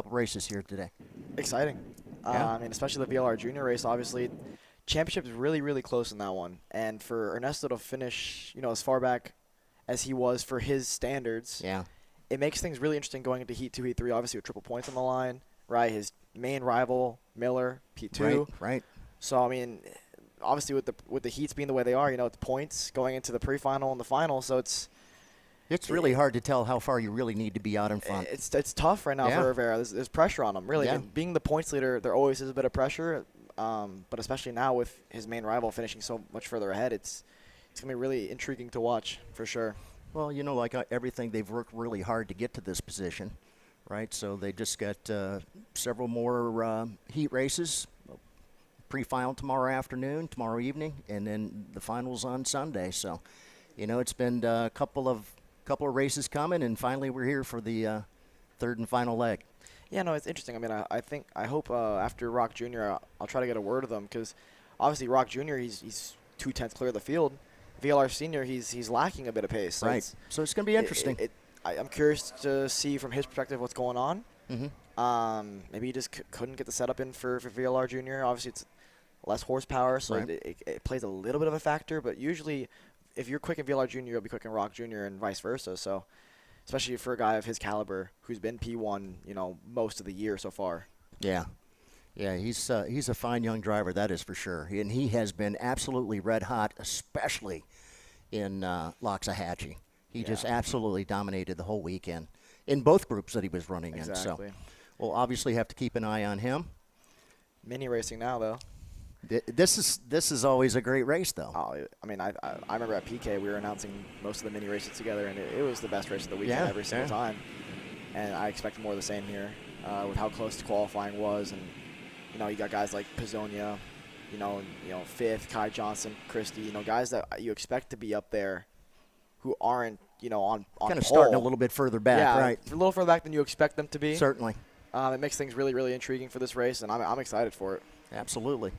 races here today? Exciting. Yeah. I mean, especially the VLR Junior race, obviously. Championship is really, really close in that one. And for Ernesto to finish, as far back as he was for his standards, yeah, it makes things really interesting going into Heat 2, Heat 3, obviously with triple points on the line, right? His main rival, Miller, P2. Right. So, I mean, obviously with the Heats being the way they are, it's points going into the pre-final and the final, so it's really hard to tell how far you really need to be out in front. It's tough right now for Rivera. There's pressure on him, really. Yeah. And being the points leader, there always is a bit of pressure, but especially now with his main rival finishing so much further ahead, it's going to be really intriguing to watch, for sure. Well, like everything, they've worked really hard to get to this position, right? So they just got several more heat races, pre-final tomorrow afternoon, tomorrow evening, and then the finals on Sunday. So, it's been a couple of races coming, and finally we're here for the third and final leg. Yeah, no, it's interesting. I mean, I hope after ROK Jr., I'll try to get a word of them, because obviously ROK Jr., he's 2/10 clear of the field. VLR Senior, he's lacking a bit of pace. So right. So it's going to be interesting. I'm curious to see from his perspective what's going on. Mm-hmm. Maybe he just couldn't get the setup in for VLR Jr. Obviously, it's less horsepower, so right. it plays a little bit of a factor. But usually, if you're quick in VLR Jr., you'll be quick in ROK Jr. and vice versa. So, especially for a guy of his caliber who's been P1, most of the year so far. Yeah. Yeah, he's a fine young driver, that is for sure. And he has been absolutely red hot, especially in Loxahatchee. He just absolutely dominated the whole weekend in both groups that he was running in. So we'll obviously have to keep an eye on him. Mini racing now, though. This is always a great race, though. Oh, I mean, I remember at PK we were announcing most of the mini races together, and it was the best race of the weekend every single time. And I expect more of the same here with how close to qualifying was. And you got guys like Pizzonia, Fifth, Kai Johnson, Christie, guys that you expect to be up there who aren't, on kind of pole. starting a little bit further back, right? A little further back than you expect them to be. Certainly. It makes things really, really intriguing for this race, and I'm excited for it. Absolutely.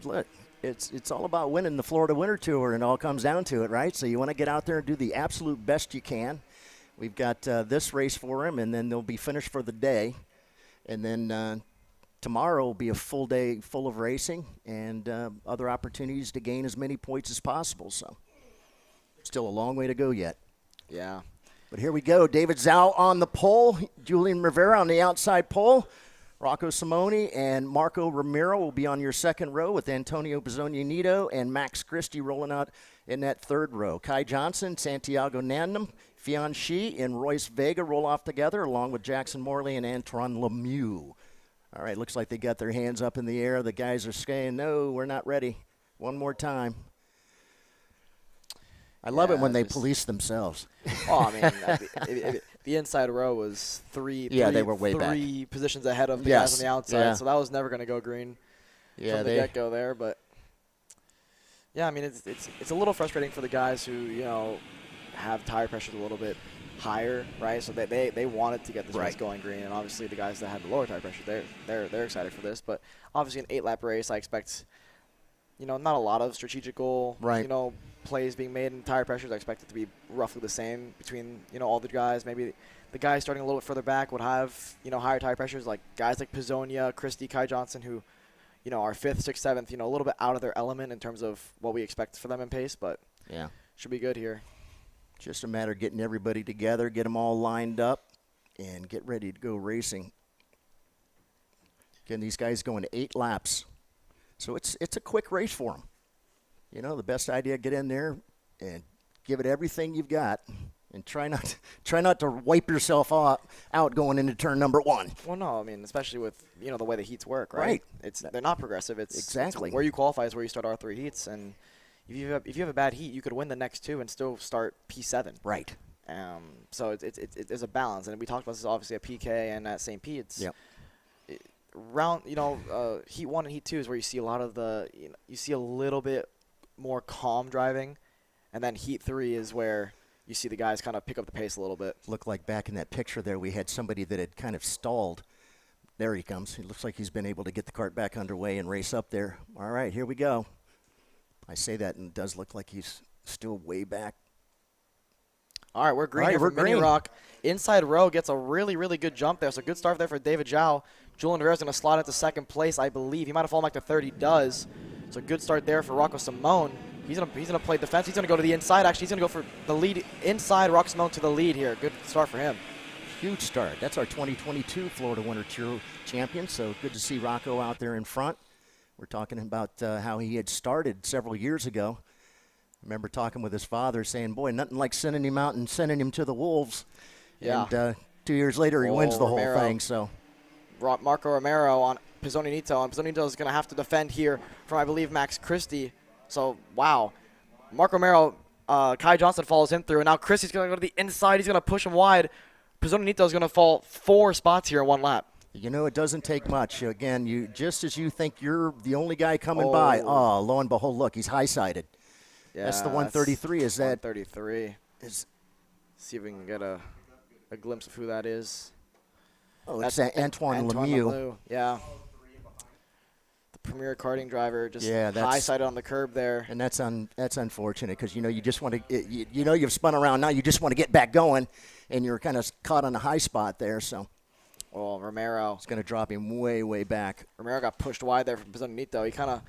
Look, it's all about winning the Florida Winter Tour, and it all comes down to it, right? So you want to get out there and do the absolute best you can. We've got this race for him, and then they'll be finished for the day. And then tomorrow will be a full day full of racing and other opportunities to gain as many points as possible. So still a long way to go yet. Yeah. But here we go. David Zhao on the pole. Julian Rivera on the outside pole. Rocco Simone and Marco Ramiro will be on your second row with Antonio Bizzogno and Max Christie rolling out in that third row. Kai Johnson, Santiago Nandam, Fian Shi, and Royce Vega roll off together along with Jackson Morley and Antoine Lemieux. All right, looks like they got their hands up in the air. The guys are saying, no, we're not ready. One more time. I love it when they police themselves. Oh, I mean, the inside row was three they were way three back. Positions ahead of the guys on the outside, so that was never going to go green from the get-go there. But, yeah, I mean, it's a little frustrating for the guys who, have tire pressures a little bit higher, right? So they wanted to get this race going green, and obviously the guys that had the lower tire pressure, they're excited for this. But obviously an 8-lap race, I expect, not a lot of strategical, plays being made in tire pressures. I expect it to be roughly the same between, all the guys. Maybe the guys starting a little bit further back would have, higher tire pressures, like guys like Pizzonia, Christie, Kai Johnson, who, are 5th, 6th, 7th, a little bit out of their element in terms of what we expect for them in pace, but should be good here. Just a matter of getting everybody together, get them all lined up, and get ready to go racing. Again, these guys going 8 laps. So it's a quick race for them. The best idea, get in there and give it everything you've got, and try not to wipe yourself out going into turn number 1. Well, no, I mean, especially with the way the heats work, right? They're not progressive. It's where you qualify is where you start R3 heats, and if you have a bad heat, you could win the next 2 and still start P7. Right. So there's a balance, and we talked about this obviously at PK and at St. Pete's. Yep. Heat 1 and Heat 2 is where you see a lot of you see a little bit more calm driving, and then Heat 3 is where you see the guys kind of pick up the pace a little bit. Looked like back in that picture there we had somebody that had kind of stalled. There he comes. He looks like he's been able to get the cart back underway and race up there. All right, here we go. I say that, and it does look like he's still way back. All right, we're green here for Mini ROK. Inside row gets a really, really good jump there. So good start there for David Zhao. Julian Rivera's going to slot into second place, I believe. He might have fallen back to third. He does. So good start there for Rocco Simone. He's gonna play defense. He's going to go to the inside, actually. He's going to go for the lead inside. Rocco Simone to the lead here. Good start for him. Huge start. That's our 2022 Florida Winter Tour champion, so good to see Rocco out there in front. We're talking about how he had started several years ago. I remember talking with his father saying, boy, nothing like sending him out and sending him to the Wolves. Yeah. And 2 years later, he wins the Romero. whole thing. So Marco Romero on Pizzoni Nito, and Pizzoni Nito is going to have to defend here from, I believe, Max Christie. So, wow. Marco Romero, Kai Johnson follows him through, and now Christie's going to go to the inside. He's going to push him wide. Pizzoni Nito is going to fall 4 spots here in 1 lap. You know, it doesn't take much. Again, you just as you think you're the only guy coming by, lo and behold, look, he's high-sided. Yeah, that's the 133. Is that 133? See if we can get a glimpse of who that is. Oh, it's Antoine Lemieux. Yeah. The premier karting driver, just that's high-sided on the curb there. And that's unfortunate because, you know, you just want to, you know, you've spun around now. You just want to get back going, and you're kind of caught on a high spot there. So. Well, Romero. It's going to drop him way, way back. Romero got pushed wide there from Pizzonito. He kind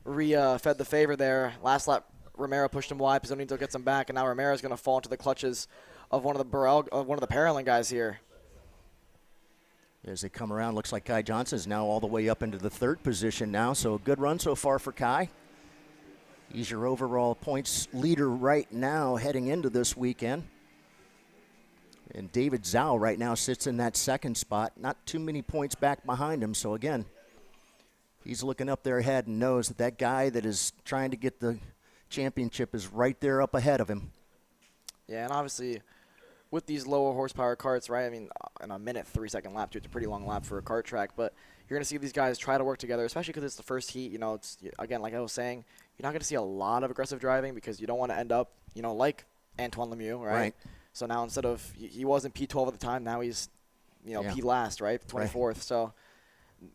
of fed the favor there. Last lap, Romero pushed him wide. Pizzonito gets him back, and now Romero's going to fall into the clutches of one of the Paralyn guys here. As they come around, looks like Kai Johnson is now all the way up into the 3rd position now. So a good run so far for Kai. He's your overall points leader right now heading into this weekend. And David Zhao right now sits in that 2nd spot. Not too many points back behind him. So, again, he's looking up there ahead and knows that that guy that is trying to get the championship is right there up ahead of him. Yeah, and obviously with these lower horsepower karts, right, I mean, in a minute, 3-second lap, too, it's a pretty long lap for a kart track. But you're going to see these guys try to work together, especially because it's the first heat. You know, it's, again, like I was saying, you're not going to see a lot of aggressive driving because you don't want to end up, you know, like Antoine Lemieux, right? So now instead of, he wasn't P12 at the time, now he's, you know, P last, right? 24th. Right. So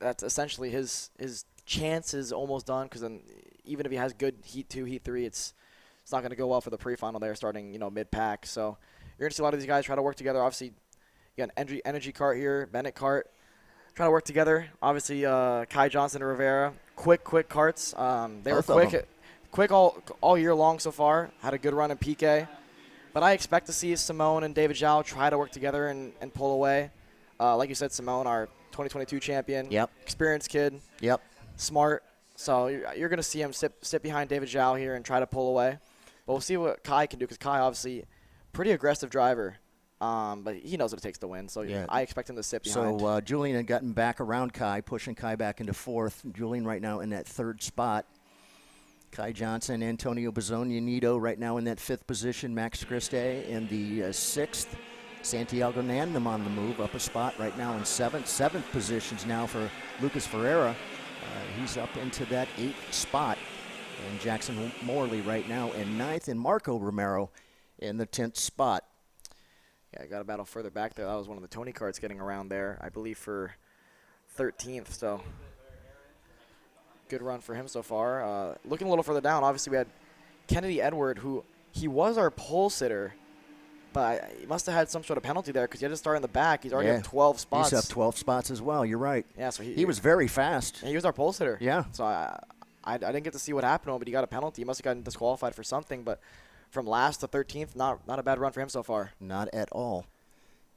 that's essentially his chance is almost done because then even if he has good Heat 2, Heat 3, it's not going to go well for the pre-final there starting, you know, mid-pack. So you're going to see a lot of these guys try to work together. Obviously, you got an energy kart here, Bennett kart, trying to work together. Obviously, Kai Johnson and Rivera, quick karts. They were quick all year long so far. Had a good run in PK. But I expect to see Simone and David Zhao try to work together and pull away. Like you said, Simone, our 2022 champion. Yep. Experienced kid. Yep. Smart. So you're going to see him sit behind David Zhao here and try to pull away. But we'll see what Kai can do because Kai, obviously, pretty aggressive driver. But he knows what it takes to win. So I expect him to sit behind. So Julian had gotten back around Kai, pushing Kai back into 4th. Julian right now in that 3rd spot. Kai Johnson, Antonio Pizzoni Nito right now in that 5th position. Max Christie in the 6th. Santiago Nandam on the move, up a spot right now in 7th. 7th positions now for Lucas Ferreira. He's up into that 8th spot. And Jackson Morley right now in 9th. And Marco Romero in the 10th spot. Yeah, I got a battle further back there. That was one of the Tony karts getting around there, I believe, for 13th. So good run for him so far. Looking a little further down, obviously we had Kennedy Edward, who he was our pole sitter, but he must have had some sort of penalty there because he had to start in the back. He's already up 12 spots. He's up 12 spots as well. You're right. Yeah, so he was very fast. He was our pole sitter. Yeah. So I didn't get to see what happened to him, but he got a penalty. He must have gotten disqualified for something. But from last to 13th, not a bad run for him so far. Not at all.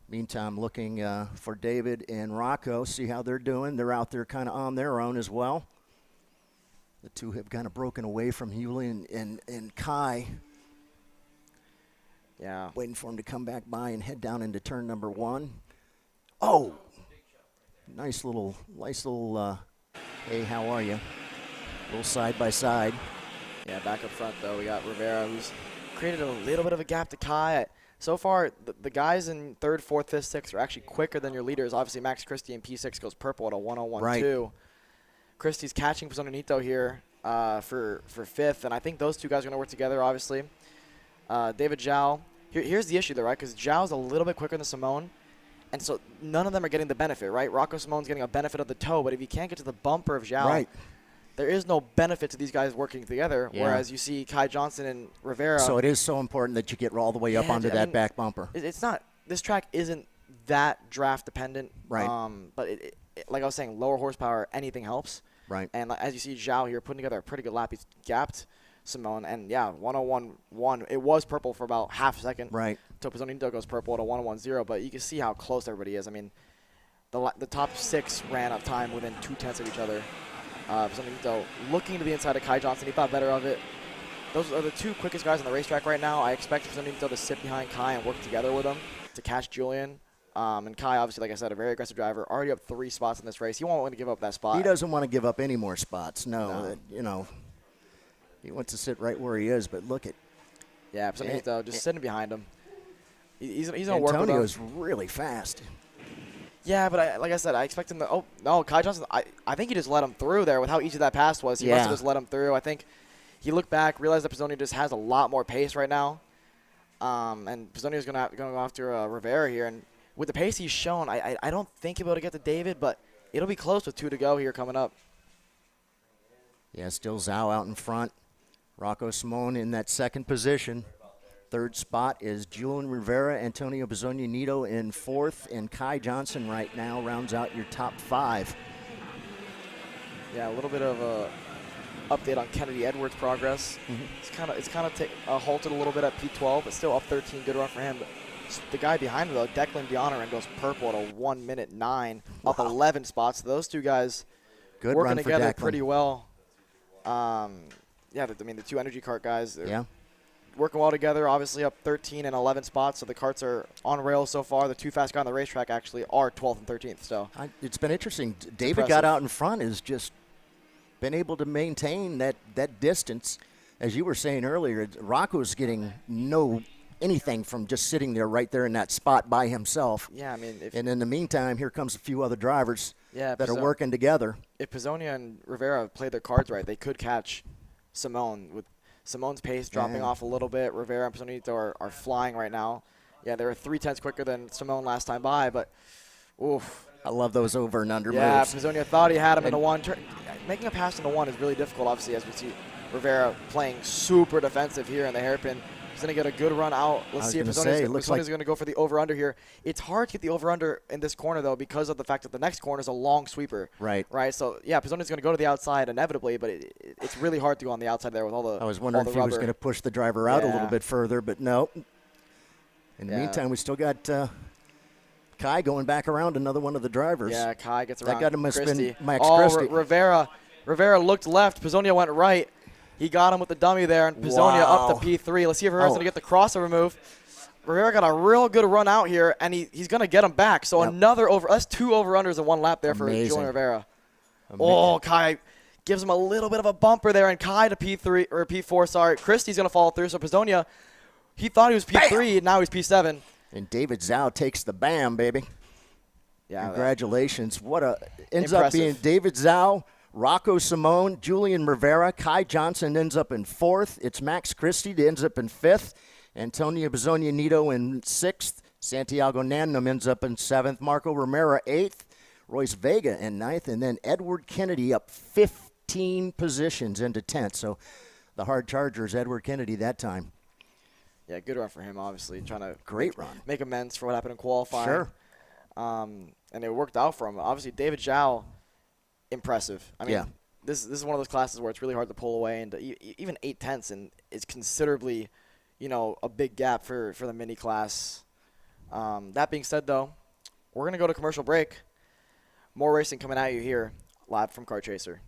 Meantime, looking for David and Rocco, see how they're doing. They're out there kind of on their own as well. The two have kind of broken away from Julian and Kai. Yeah. Waiting for him to come back by and head down into turn number 1. Oh! Nice little, hey, how are you? A little side by side. Yeah, back up front, though, we got Rivera, who's created a little bit of a gap to Kai. So far, the guys in 3rd, 4th, 5th, 6th are actually quicker than your leaders. Obviously, Max Christie in P6 goes purple at a 1:01.2. Right. Christie's catching Pizzonito here for 5th, and I think those two guys are going to work together, obviously. David Zhao. Here's the issue, though, right? Because Zhao's a little bit quicker than Simone, and so none of them are getting the benefit, right? Rocco Simone's getting a benefit of the toe, but if you can't get to the bumper of Zhao, there is no benefit to these guys working together, whereas you see Kai Johnson and Rivera. So it is so important that you get all the way up onto that back bumper. It's not – this track isn't that draft dependent. Right. But like I was saying, lower horsepower, anything helps. Right. And as you see Zhao here putting together a pretty good lap. He's gapped Simone. And, yeah, 101.1. It was purple for about half a second. Right. Until Pizzonito goes purple at a 101.0. But you can see how close everybody is. I mean, the top 6 ran up time within 0.2 of each other. Pizzonito looking to the inside of Kai Johnson. He thought better of it. Those are the 2 quickest guys on the racetrack right now. I expect Pizzonito to sit behind Kai and work together with him to catch Julian. And Kai, obviously, like I said, a very aggressive driver. Already up 3 spots in this race. He won't want to give up that spot. He doesn't want to give up any more spots. No. You know, he wants to sit right where he is. But look at. Yeah, Pizzonito just sitting behind him. He's going to work with him. Antonio's really fast. Yeah, but like I said, I expect him to. Oh, no, Kai Johnson, I think he just let him through there with how easy that pass was. He must have just let him through. I think he looked back, realized that Pizzonio just has a lot more pace right now. And Pizzonio's going to go after Rivera here. And with the pace he's shown, I don't think he'll be able to get to David, but it'll be close with 2 to go here coming up. Yeah, still Zhao out in front. Rocco Simone in that 2nd position. 3rd spot is Julian Rivera, Antonio Pizzonio in 4th, and Kai Johnson right now rounds out your top 5. Yeah, a little bit of a update on Kennedy Edwards' progress. It's kind of halted a little bit at P12, but still up 13. Good run for him. But the guy behind him, though, Declan Deonaran, goes purple at a 1:09, up 11 spots. Those 2 guys working together pretty well. Yeah, I mean, the 2 energy cart guys. Working well together, obviously up 13 and 11 spots, so the carts are on rails so far. The 2 fast guys on the racetrack actually are 12th and 13th. So it's been interesting. David got out in front, has just been able to maintain that distance. As you were saying earlier, Rocco's getting anything from just sitting there right there in that spot by himself. Yeah, I mean. And in the meantime, here comes a few other drivers that are working together. If Pizzonio and Rivera played their cards right, they could catch Simone with Simone's pace dropping off a little bit. Rivera and Pizzonito are flying right now. Yeah, they were 0.3 quicker than Simone last time by, but oof. I love those over and under moves. Yeah, Pizzonio thought he had him in the 1. Making a pass in the 1 is really difficult, obviously, as we see Rivera playing super defensive here in the hairpin. He's going to get a good run out. Let's see if Pizzonio's going to go for the over-under here. It's hard to get the over-under in this corner, though, because of the fact that the next corner is a long sweeper. Right. So, yeah, Pizzonio's going to go to the outside inevitably, but it's really hard to go on the outside there with all the I was wondering if he was going to push the driver out a little bit further, but no. In the meantime, we still got Kai going back around another one of the drivers. Yeah, Kai gets around. That got him must have been Max Christie. Christie. Rivera looked left. Pizzonio went right. He got him with the dummy there, and Pizzonio up to P3. Let's see if Rivera's going to get the crossover move. Rivera got a real good run out here, and he's going to get him back. So another over. That's 2 over-unders in 1 lap there for Julian Rivera. Oh, Kai gives him a little bit of a bumper there, and Kai to P3 or P4. Sorry, Christie's going to fall through. So Pizzonio, he thought he was P3, and now he's P7. And David Zhao takes the bam, baby. Yeah, congratulations! Ends up being David Zhao, Rocco Simone, Julian Rivera, Kai Johnson ends up in 4th. It's Max Christie that ends up in 5th. Antonio Pizzonio in 6th. Santiago Nannum ends up in 7th. Marco Romero 8th. Royce Vega in 9th. And then Edward Kennedy up 15 positions into 10th. So the hard charger is Edward Kennedy that time. Yeah, good run for him, obviously. Trying to Great run. Make amends for what happened in qualifying. Sure. And it worked out for him. Obviously, David Zhao, impressive. I mean, this is one of those classes where it's really hard to pull away. And even 0.8 and is considerably, a big gap for the mini class. That being said, though, we're going to go to commercial break. More racing coming at you here, live from Kart Chaser.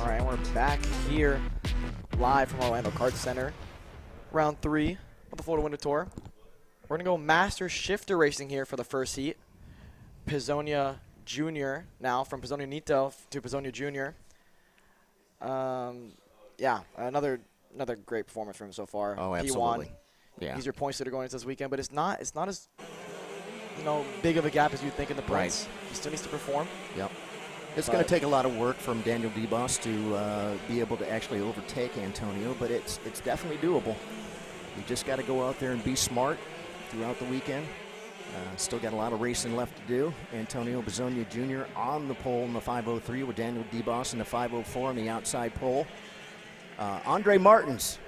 All right, we're back here live from Orlando Kart Center. Round 3 of the Florida Winter Tour. We're going to go Master Shifter Racing here for the first heat. Pizzonia Jr. now, from Pizzonia Nito to Pizzonia Jr. Yeah, another great performance from him so far. Oh, absolutely. P1. Yeah. These are points that are going into this weekend, but it's not as big of a gap as you think in the points. Right. He still needs to perform. Yep. It's going to take a lot of work from Daniel DeBoss to be able to actually overtake Antonio, but it's definitely doable. You just got to go out there and be smart throughout the weekend. Still got a lot of racing left to do. Antonio Pizzonia Jr. on the pole in the 503 with Daniel DeBoss in the 504 on the outside pole. Andre Martins,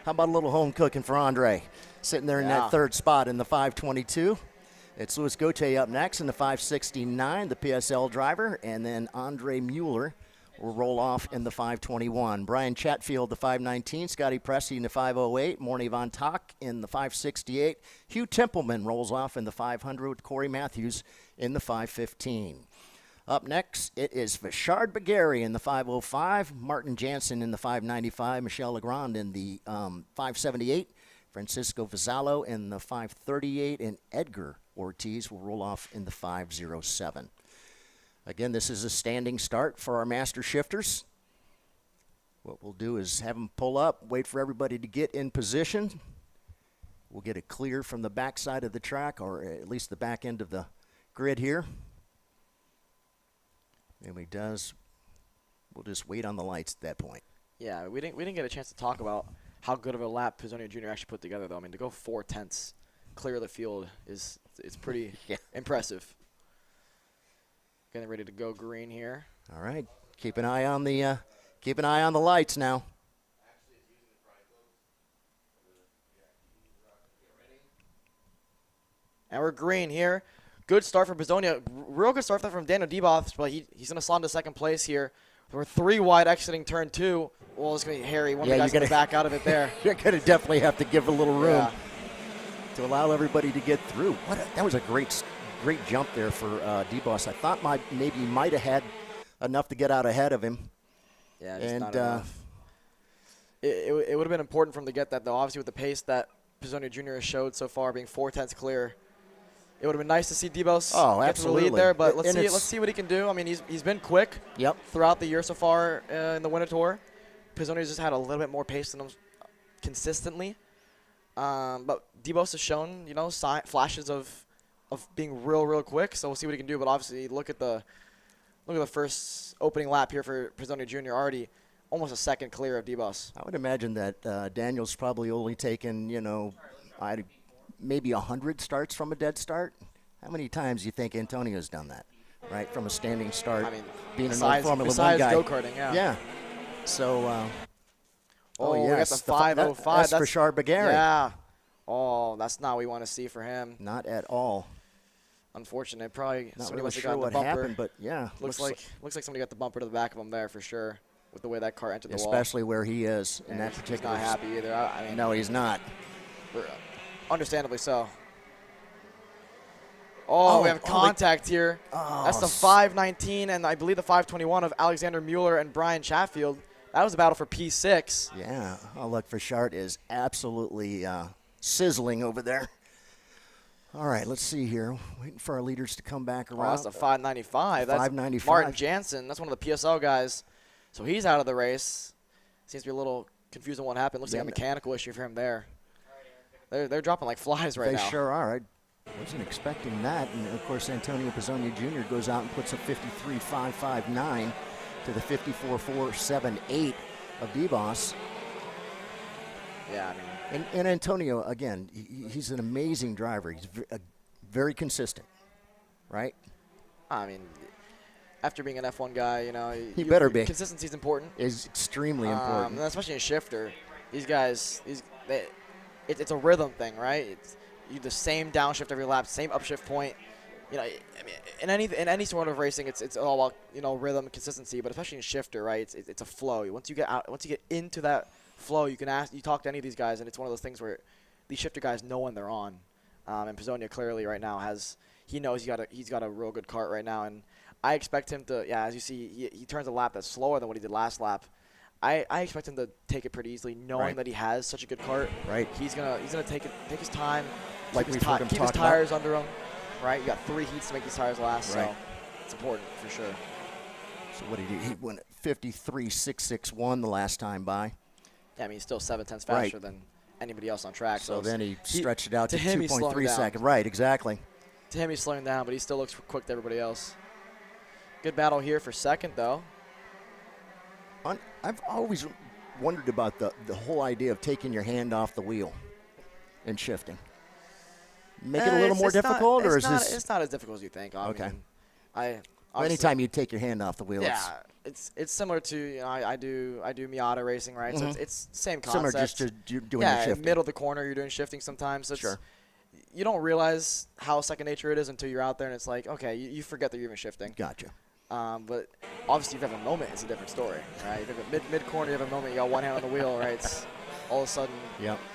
how about a little home cooking for Andre? Sitting there in that third spot in the 522. It's Louis Gauthier up next in the 569, the PSL driver, and then Andre Mueller will roll off in the 521. Brian Chatfield, the 519, Scotty Pressey in the 508, Morny Von Tock in the 568, Hugh Templeman rolls off in the 500 with Corey Matthews in the 515. Up next, it is Vishard Bagari in the 505, Martin Jansen in the 595, Michel Legrand in the 578, Francisco Vizalo in the 538, and Edgar Ortiz will roll off in the 507. Again, this is a standing start for our master shifters. What we'll do is have them pull up, wait for everybody to get in position. We'll get it clear from the back side of the track, or at least the back end of the grid here. And we'll just wait on the lights at that point. Yeah, we didn't get a chance to talk about how good of a lap Pizzonia Jr. actually put together, though. I mean, to go 4/10 clear of the field it's pretty impressive. Getting ready to go green here. All right, keep an eye on the lights now. And we're green here. Good start from Pizzonia. Real good start from Daniel DeBoss, but he's going to slide into second place here. We're 3 wide exiting turn 2. Well, it's going to be hairy. One of the guys going to back out of it there. You're going to definitely have to give a little room to allow everybody to get through. That was a great jump there for DeBoss. I thought maybe he might have had enough to get out ahead of him. Yeah, just not enough. It would have been important for him to get that, though. Obviously, with the pace that Pizzonia Jr. has showed so far, being 4/10 clear, it would have been nice to see DeBoss get to the lead there. But let's see what he can do. I mean, he's been quick throughout the year so far in the Winter Tour. Pizzonia's just had a little bit more pace than him consistently. But DeBoss has shown, flashes of being real quick. So we'll see what he can do. But obviously, look at the first opening lap here for Pizzonia Jr. Already almost a second clear of DeBoss. I would imagine that Daniel's probably only taken, maybe 100 starts from a dead start. How many times do you think Antonio's done that, right, from a standing start, being an old Formula 1 guy? Go-karting, yeah. So, we got the 505. That's for Vishard Bagari. Yeah. Oh, that's not what we want to see for him. Not at all. Unfortunate. Probably not somebody really must have sure gotten what the bumper. happened, but yeah. Looks like somebody got the bumper to the back of him there for sure, with the way that car entered the wall. Especially where he is in that particular. He's not happy either. I mean, no, he's not. Understandably so. Oh, we have contact here. Oh, that's the 519 and I believe the 521 of Alexander Mueller and Brian Chatfield. That was a battle for P6. Yeah. Oh, look, Vishard is absolutely sizzling over there. All right, let's see here. Waiting for our leaders to come back around. Oh, that's a 595. That's 595. Martin Jansen. That's one of the PSL guys. So he's out of the race. Seems to be a little confused on what happened. Looks like a mechanical issue for him there. They're dropping like flies right now. They sure are. I wasn't expecting that. And, of course, Antonio Pizzonia Jr. goes out and puts a 53.559 to the 54.478 of DeBoss. Yeah, I mean. And Antonio, again, he's an amazing driver. He's very consistent, right? I mean, after being an F1 guy, he better be. Consistency is important. Is extremely important. And especially in shifter. These guys, it's a rhythm thing, right? You the same downshift every lap, same upshift point. I mean, in any sort of racing, it's all about rhythm and consistency. But especially in shifter, right? It's a flow. Once you get into that flow, you talk to any of these guys, and it's one of those things where these shifter guys know when they're on. And Pizzonia clearly right now he knows he's got a real good kart right now. And I expect him to, yeah, as you see, he turns a lap that's slower than what he did last lap. I expect him to take it pretty easily, knowing that he has such a good kart. Right. He's gonna take his time, Like we've heard him keep talk his tires under him. Right. You got 3 heats to make these tires last, Right. so it's important for sure. So what did he went at 53.661 the last time by. Yeah, I mean, he's still 7/10 faster than anybody else on track. So then he stretched it out to him, 2.3 seconds. Right, exactly. To him, he's slowing down, but he still looks quick to everybody else. Good battle here for second, though. I've always wondered about the whole idea of taking your hand off the wheel and shifting. Make it a little more difficult, or is this? It's not as difficult as you think. Okay. Anytime you take your hand off the wheel, it's similar to, you know, I do Miata racing, right? Mm-hmm. So it's same concept. Similar, just to doing your shifting. Middle of the corner, you're doing shifting sometimes. So sure. You don't realize how second nature it is until you're out there, and it's like, okay, you forget that you're even shifting. Gotcha. But obviously, if you have a moment, it's a different story, right? If you have a mid corner, you have a moment, you got one hand on the wheel, right? It's all of a sudden,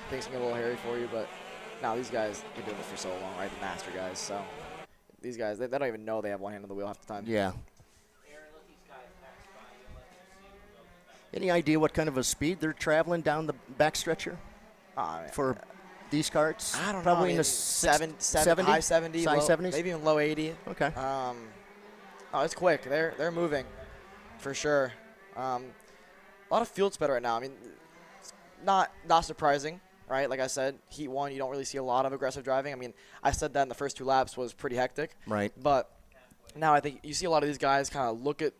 things can get a little hairy for you. But now these guys have been doing this for so long, right? The master guys. So these guys, they don't even know they have one hand on the wheel half the time. Yeah. Any idea what kind of a speed they're traveling down the backstretch here for these karts? I don't know. Probably in the 70, high 70, high low, 70s? maybe even low 80. Okay. Oh, it's quick. They're moving, for sure. A lot of field sped right now. I mean, it's not surprising, right? Like I said, Heat 1, you don't really see a lot of aggressive driving. I mean, I said that in the first 2 laps was pretty hectic. Right. But now I think you see a lot of these guys kind of look at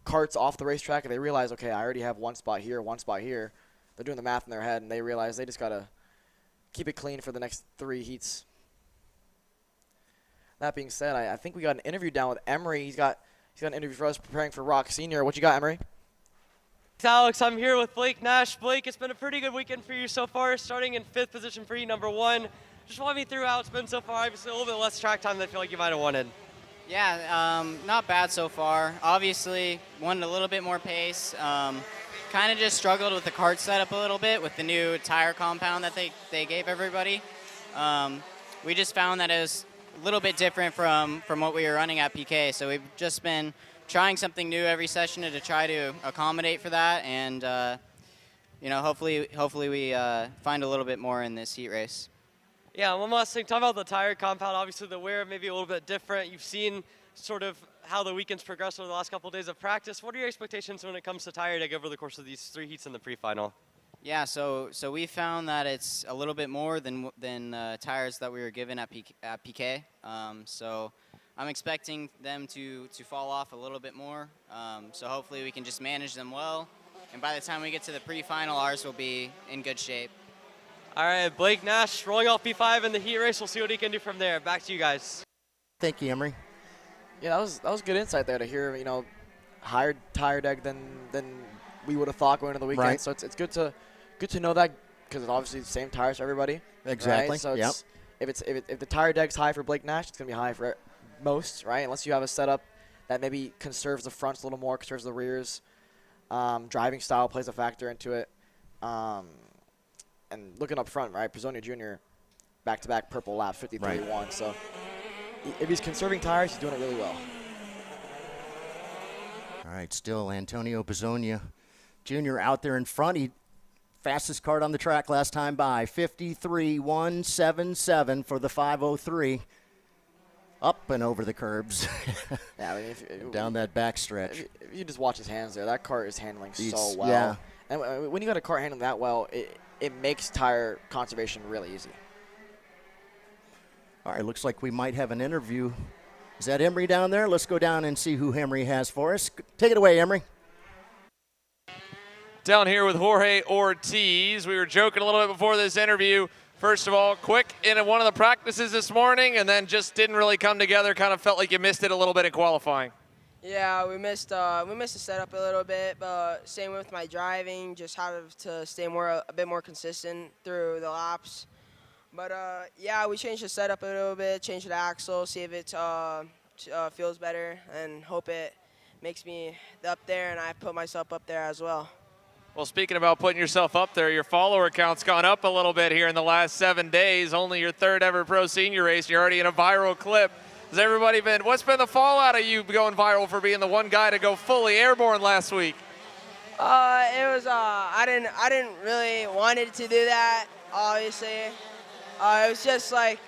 karts off the racetrack and they realize, okay, I already have one spot here, one spot here. They're doing the math in their head, and they realize they just got to keep it clean for the next 3 heats. That being said, I think we got an interview down with Emery. He's got an interview for us preparing for ROK Senior. What you got, Emery? Alex, I'm here with Blake Nash. Blake, it's been a pretty good weekend for you so far, starting in 5th position for Heat number 1. Just walk me through how it's been so far. Obviously, a little bit less track time than I feel like you might have wanted. Yeah, not bad so far. Obviously, wanted a little bit more pace. Kind of just struggled with the kart setup a little bit with the new tire compound that they gave everybody. We just found that it was a little bit different from what we were running at PK. So we've just been trying something new every session to try to accommodate for that, and you know, hopefully we find a little bit more in this heat race. Yeah, one last thing. Talk about the tire compound. Obviously, the wear may be a little bit different. You've seen sort of how the weekends progress over the last couple of days of practice. What are your expectations when it comes to tire dig over the course of these 3 heats in the pre-final? Yeah, so we found that it's a little bit more than tires that we were given at PK. So I'm expecting them to fall off a little bit more. So hopefully we can just manage them well. And by the time we get to the pre-final, ours will be in good shape. All right, Blake Nash rolling off P5 in the heat race. We'll see what he can do from there. Back to you guys. Thank you, Emery. Yeah, that was good insight there to hear, you know, higher tire deg than we would have thought going into the weekend. Right. So it's good to know that, because it's obviously the same tires for everybody. Exactly. Right? So if the tire deg's high for Blake Nash, it's gonna be high for most, right? Unless you have a setup that maybe conserves the fronts a little more, conserves the rears. Driving style plays a factor into it. And looking up front, right, Pisonia Jr. back-to-back purple laps, 53-1. Right. So if he's conserving tires, he's doing it really well. All right, still Antonio Pisonia Jr. out there in front. He fastest kart on the track last time by, 53.177 for the 503. Up and over the curbs. Yeah, I mean, down that back stretch. If you just watch his hands there, that kart is handling so well. Yeah. And when you got a kart handling that well, it makes tire conservation really easy. All right, looks like we might have an interview. Is that Emery down there? Let's go down and see who Emery has for us. Take it away, Emery. Down here with Jorge Ortiz. We were joking a little bit before this interview. First of all, quick in one of the practices this morning, and then just didn't really come together. Kind of felt like you missed it a little bit in qualifying. Yeah, we missed the setup a little bit, but same with my driving. Just have to stay a bit more consistent through the laps. But yeah, we changed the setup a little bit, changed the axle, see if it feels better, and hope it makes me up there, and I put myself up there as well. Well, speaking about putting yourself up there, your follower count's gone up a little bit here in the last 7 days. Only your 3rd ever pro senior race. You're already in a viral clip. Has everybody been, what's been the fallout of you going viral for being the one guy to go fully airborne last week? It was, I didn't really wanted to do that, obviously. It was just like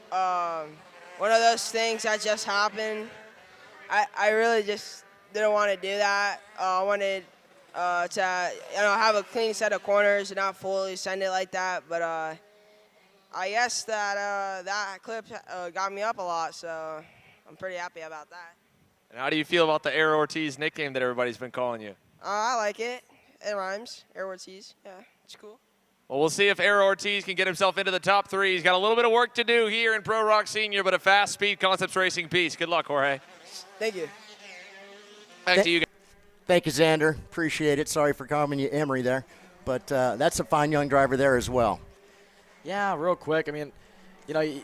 one of those things that just happened. I really just didn't want to do that. I wanted to have a clean set of corners and not fully send it like that. But I guess that that clip got me up a lot, so I'm pretty happy about that. And how do you feel about the Air Ortiz nickname that everybody's been calling you? I like it. It rhymes. Air Ortiz. Yeah, it's cool. Well, we'll see if Air Ortiz can get himself into the top 3. He's got a little bit of work to do here in Pro ROK Senior, but a fast speed concepts racing piece. Good luck, Jorge. Thank you. Back to you guys. Thank you, Xander. Appreciate it. Sorry for calling you Emery there. But that's a fine young driver there as well. Yeah, real quick. I mean, you know, he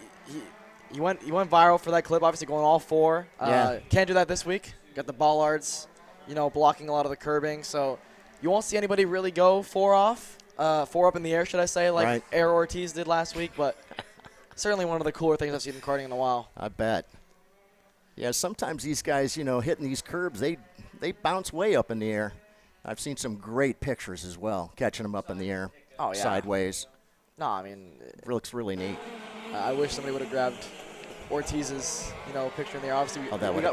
went viral for that clip, obviously going all 4. Yeah. Can't do that this week. Got the bollards, you know, blocking a lot of the curbing. So you won't see anybody really go 4 off, 4 up in the air, should I say, like Air Ortiz did last week. But certainly one of the cooler things I've seen in karting in a while. I bet. Yeah, sometimes these guys, you know, hitting these curbs, they bounce way up in the air. I've seen some great pictures as well, catching them up in the air, sideways. No, I mean, it looks really neat. I wish somebody would have grabbed Ortiz's, you know, picture in there. Obviously, we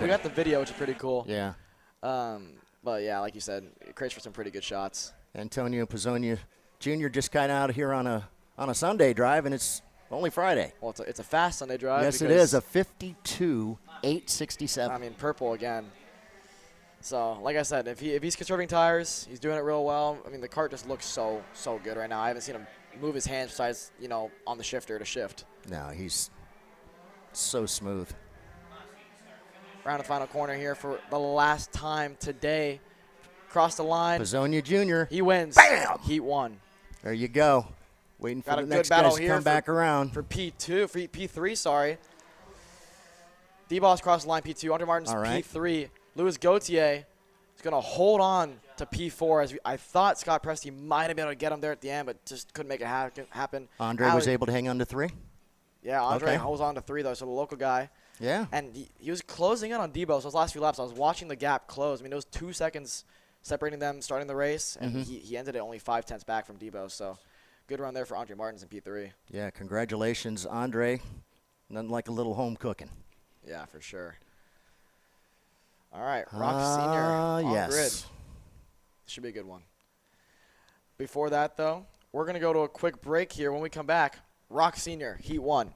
got the video, which is pretty cool. Yeah. But yeah, like you said, it creates for some pretty good shots. Antonio Pizzonia Jr. just kind of out here on a Sunday drive, and it's only Friday. Well, it's a fast Sunday drive. Yes, it is, a 52.867. I mean, purple again. So, like I said, if he's conserving tires, he's doing it real well. I mean, the kart just looks so good right now. I haven't seen him move his hands besides, you know, on the shifter to shift. No, he's so smooth. Around the final corner here for the last time today. Cross the line. Pizzonia Jr. He wins. Bam! Heat 1. There you go. Waiting for Got the a next good battle guys to here come back around. For P3, sorry. D-Boss crossed the line, P2. Andre Martin's P3. Louis Gauthier is going to hold on to P4. As I thought Scott Presti might have been able to get him there at the end, but just couldn't make it happen. Andre was able to hang on to 3? Yeah, Andre holds on to 3, though, so the local guy. Yeah. And he was closing in on Debo. So those last few laps, I was watching the gap close. I mean, it was 2 seconds separating them starting the race, and he ended it only 5/10 back from Debo. So good run there for Andre Martins in P3. Yeah, congratulations, Andre. Nothing like a little home cooking. Yeah, for sure. All right, ROK Senior on grid. Should be a good one. Before that, though, we're going to go to a quick break here. When we come back, ROK Senior Heat 1.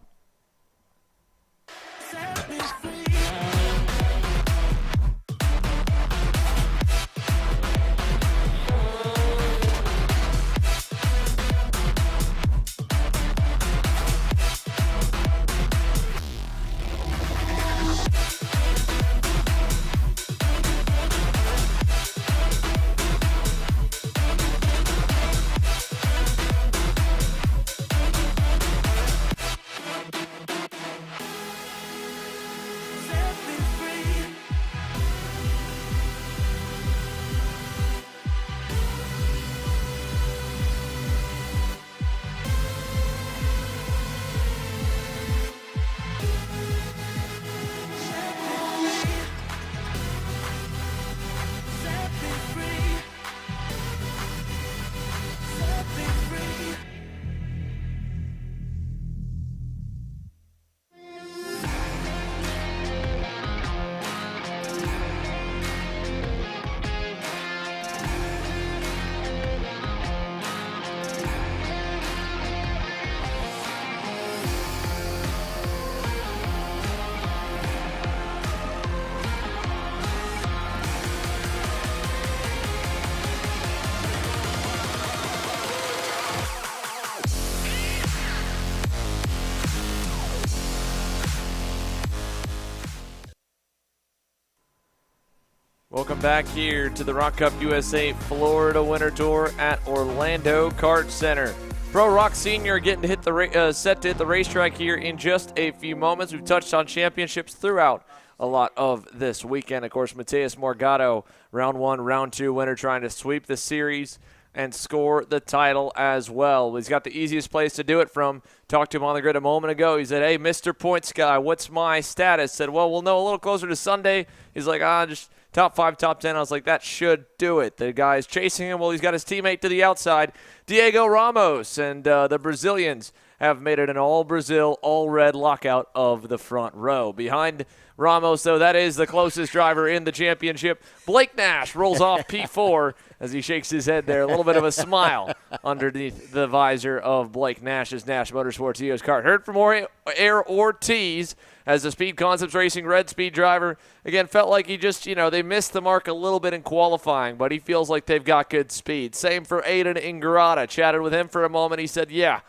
Welcome back here to the ROK Cup USA Florida Winter Tour at Orlando Kart Center. Pro ROK Senior getting to hit the set to hit the racetrack here in just a few moments. We've touched on championships throughout a lot of this weekend. Of course, Mateus Morgado, round 1, round 2 winner, trying to sweep the series. and score the title as well. He's got the easiest place to do it from. Talked to him on the grid a moment ago. He said, hey, Mr. Points Guy, what's my status? Said, well, we'll know a little closer to Sunday. He's like, just top 5, top 10. I was like, that should do it. The guy's chasing him. Well, he's got his teammate to the outside, Diego Ramos, and the Brazilians have made it an all-Brazil, all-red lockout of the front row. Behind Ramos, though, that is the closest driver in the championship. Blake Nash rolls off P4 as he shakes his head there. A little bit of a smile underneath the visor of Blake Nash's Nash Motorsports EOS car. Heard from Jorge Ortiz as the Speed Concepts Racing Red Speed driver. Again, felt like he just, they missed the mark a little bit in qualifying, but he feels like they've got good speed. Same for Aiden Ingrata. Chatted with him for a moment. He said, yeah,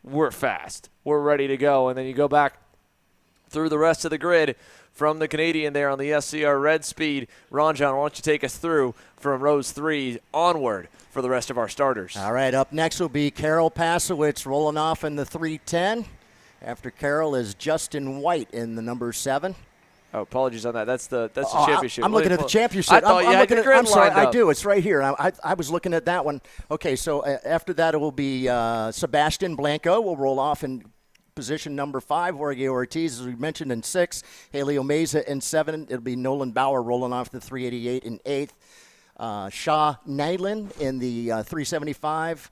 we're fast. We're ready to go. And then you go back through the rest of the grid from the Canadian there on the SCR Red Speed. Ron John, why don't you take us through from rows 3 onward for the rest of our starters? All right, up next will be Carol Pasowitz rolling off in the 310. After Carol is Justin White in the number 7. Oh, apologies on that. That's the championship. I'm looking at the championship. I thought you had the grid I'm sorry, lined up. I do. It's right here. I was looking at that one. Okay, so after that it will be Sebastian Blanco will roll off in position number 5. Jorge Ortiz, as we mentioned, in 6. Helio Meza in 7. It'll be Nolan Bauer rolling off the 388 in 8th. Shaw Nyland in the 375.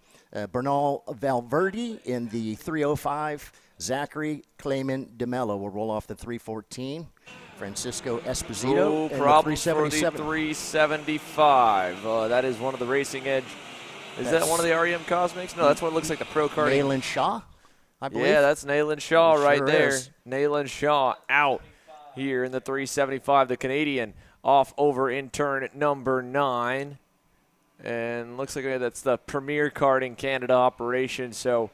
Bernal Valverde in the 305. Zachary Clayman DeMello will roll off the 314. Francisco Esposito in the 377. For the 375. That is one of the Racing Edge. Is that one of the REM Cosmics? No, that's what it looks like, the Pro Karting. Nayland Shaw, I believe. Yeah, that's Nayland Shaw right there. Is. Nayland Shaw out here in the 375. The Canadian off over in turn number 9. And looks like that's the Premier Karting Canada operation. So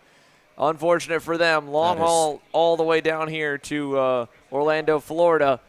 unfortunate for them. Long haul all the way down here to Orlando, Florida.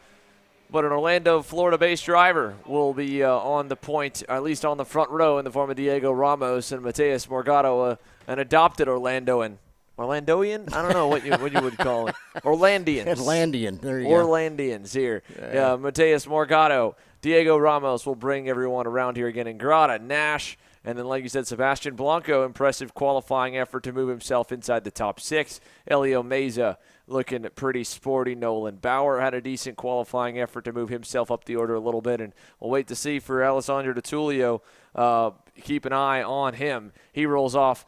But an Orlando, Florida-based driver will be on the point, at least on the front row, in the form of Diego Ramos and Mateus Morgado, an adopted Orlandoan. Orlandoian? I don't know what you would call it. Orlandians. Atlantean. There you Orlandians here. Yeah, Mateus Morgado. Diego Ramos will bring everyone around here again. Ingrata, Nash, and then, like you said, Sebastian Blanco, impressive qualifying effort to move himself inside the top 6. Elio Meza looking pretty sporty. Nolan Bauer had a decent qualifying effort to move himself up the order a little bit, and we'll wait to see for Alessandro DiTullio. Keep an eye on him. He rolls off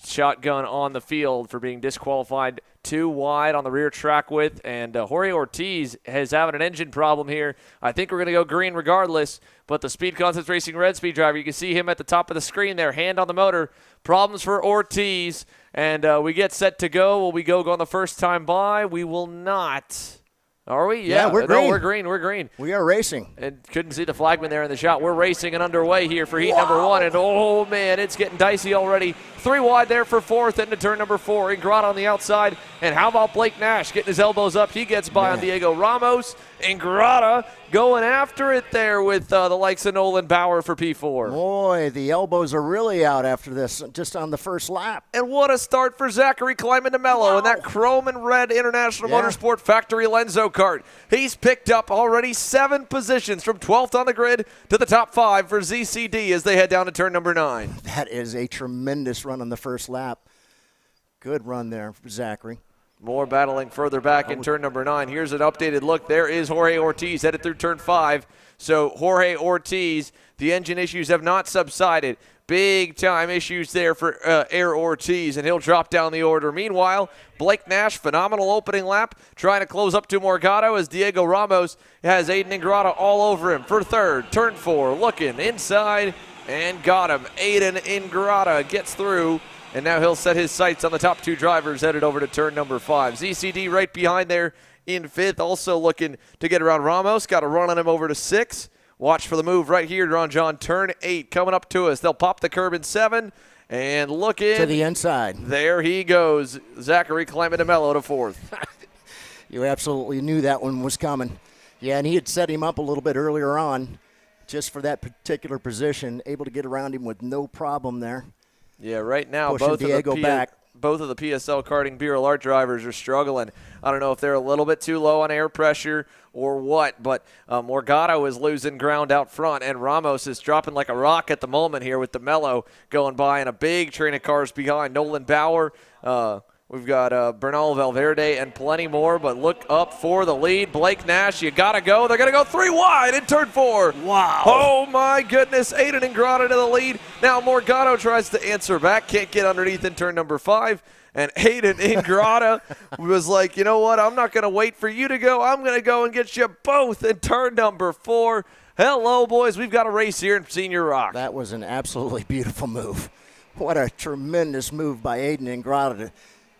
shotgun on the field for being disqualified too wide on the rear track width, and Jorge Ortiz is having an engine problem here. I think we're going to go green regardless, but the Speed Concepts Racing Red Speed driver, you can see him at the top of the screen there, hand on the motor. Problems for Ortiz, and we get set to go. Will we go on the first time by? We will not. Are we? Yeah, we're green. No, we're green. We're green. We are racing. And couldn't see the flagman there in the shot. We're racing and underway here for heat number 1. And, oh, man, it's getting dicey already. 3 wide there for 4th into turn number 4. Ingrata on the outside. And how about Blake Nash getting his elbows up? He gets by on Diego Ramos. Ingrata going after it there with the likes of Nolan Bauer for P4. Boy, the elbows are really out after this, just on the first lap. And what a start for Zachary Kleiman DeMello in that chrome and red International Motorsport Factory Lenzo kart. He's picked up already 7 positions from 12th on the grid to the top 5 for ZCD as they head down to turn number 9. That is a tremendous run on the first lap. Good run there for Zachary. More battling further back in turn number 9. Here's an updated look. There is Jorge Ortiz headed through turn 5. So Jorge Ortiz, the engine issues have not subsided. Big time issues there for Air Ortiz, and he'll drop down the order. Meanwhile, Blake Nash, phenomenal opening lap, trying to close up to Morgado as Diego Ramos has Aiden Ingrata all over him for 3rd. Turn 4, looking inside, and got him. Aiden Ingrata gets through. And now he'll set his sights on the top 2 drivers headed over to turn number 5. ZCD right behind there in 5th, also looking to get around Ramos. Got a run on him over to 6. Watch for the move right here, Ron John. Turn 8 coming up to us. They'll pop the curb in 7 and look in. To the inside. There he goes. Zachary Kleiman DeMello to 4th. You absolutely knew that one was coming. Yeah, and he had set him up a little bit earlier on just for that particular position, able to get around him with no problem there. Yeah, right now pushing both Diego of the back. both of the PSL karting VLR drivers are struggling. I don't know if they're a little bit too low on air pressure or what, but Morgado is losing ground out front, and Ramos is dropping like a rock at the moment here with the Mello going by and a big train of cars behind. Nolan Bauer, we've got Bernal Valverde and plenty more, but look up for the lead. Blake Nash, you got to go. They're going to go 3 wide in turn 4. Wow. Oh, my goodness. Aiden Ingrata to the lead. Now Morgado tries to answer back. Can't get underneath in turn number 5. And Aiden Ingrata was like, you know what? I'm not going to wait for you to go. I'm going to go and get you both in turn number 4. Hello, boys. We've got a race here in Senior ROK. That was an absolutely beautiful move. What a tremendous move by Aiden Ingrata to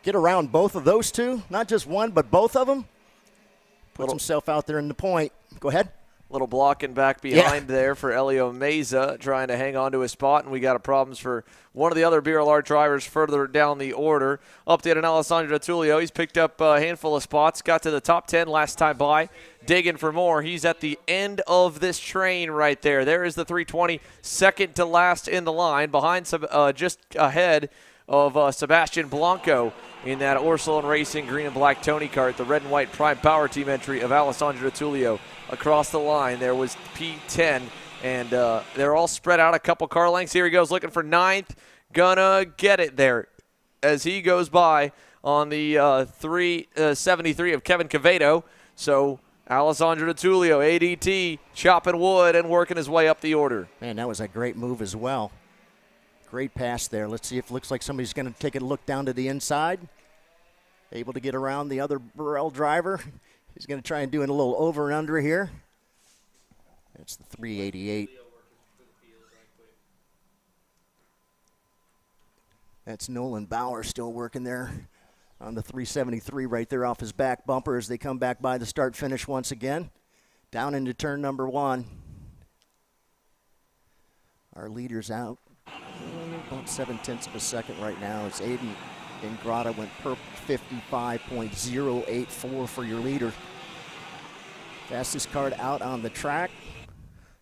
get around both of those two. Not just one, but both of them. Puts himself out there in the point. Go ahead. Little blocking back behind there for Elio Meza, trying to hang on to his spot, and we got problems for one of the other VLR drivers further down the order. Update on Alessandro Tullio. He's picked up a handful of spots, got to the top 10 last time by, digging for more. He's at the end of this train right there. There is the 320, second to last in the line, behind just ahead of Sebastian Blanco in that Orsolon Racing green and black Tony kart, the red and white Prime Power Team entry of Alessandro Tullio. Across the line, there was P10, and they're all spread out a couple car lengths. Here he goes looking for 9th. Gonna get it there as he goes by on the 373 of Kevin Cavedo. So Alessandro Tullio, ADT, chopping wood and working his way up the order. Man, that was a great move as well. Great pass there. Let's see if it looks like somebody's going to take a look down to the inside. Able to get around the other Burrell driver. He's going to try and do it a little over and under here. That's the 388. That's Nolan Bauer still working there on the 373 right there off his back bumper as they come back by the start finish once again. Down into turn number 1. Our leader's out. About 0.7 of a second right now. It's Aiden Ingrata went per 55.084 for your leader. Fastest card out on the track.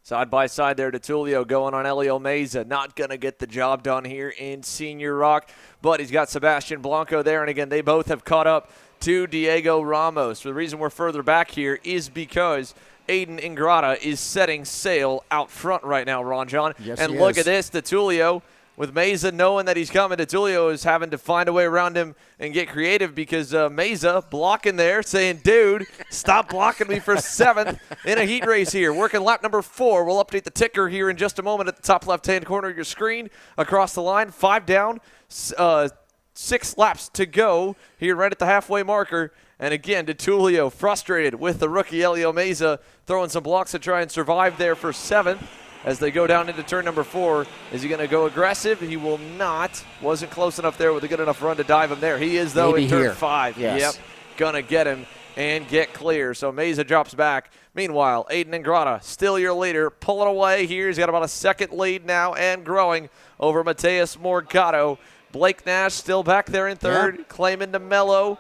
Side by side there to Tullio going on Elio Meza. Not going to get the job done here in Senior ROK, but he's got Sebastian Blanco there. And again, they both have caught up to Diego Ramos. The reason we're further back here is because Aiden Ingrata is setting sail out front right now, Ron John. Yes, and he look is. at this, the Tullio. With Meza knowing that he's coming, Tullio is having to find a way around him and get creative because Meza blocking there saying, dude, stop blocking me for 7th in a heat race here. Working lap number 4. We'll update the ticker here in just a moment at the top left-hand corner of your screen. Across the line, 5 down, 6 laps to go here right at the halfway marker. And again, Tullio frustrated with the rookie Elio Meza throwing some blocks to try and survive there for 7th. As they go down into turn number 4. Is he going to go aggressive? He will not. Wasn't close enough there with a good enough run to dive him there. He is, though, Maybe in turn here. 5. Yes. Yep. Going to get him and get clear. So Meza drops back. Meanwhile, Aiden Ingrata, still your leader, pulling away here. He's got about a second lead now and growing over Mateus Morgado. Blake Nash still back there in 3rd, claiming to Mello.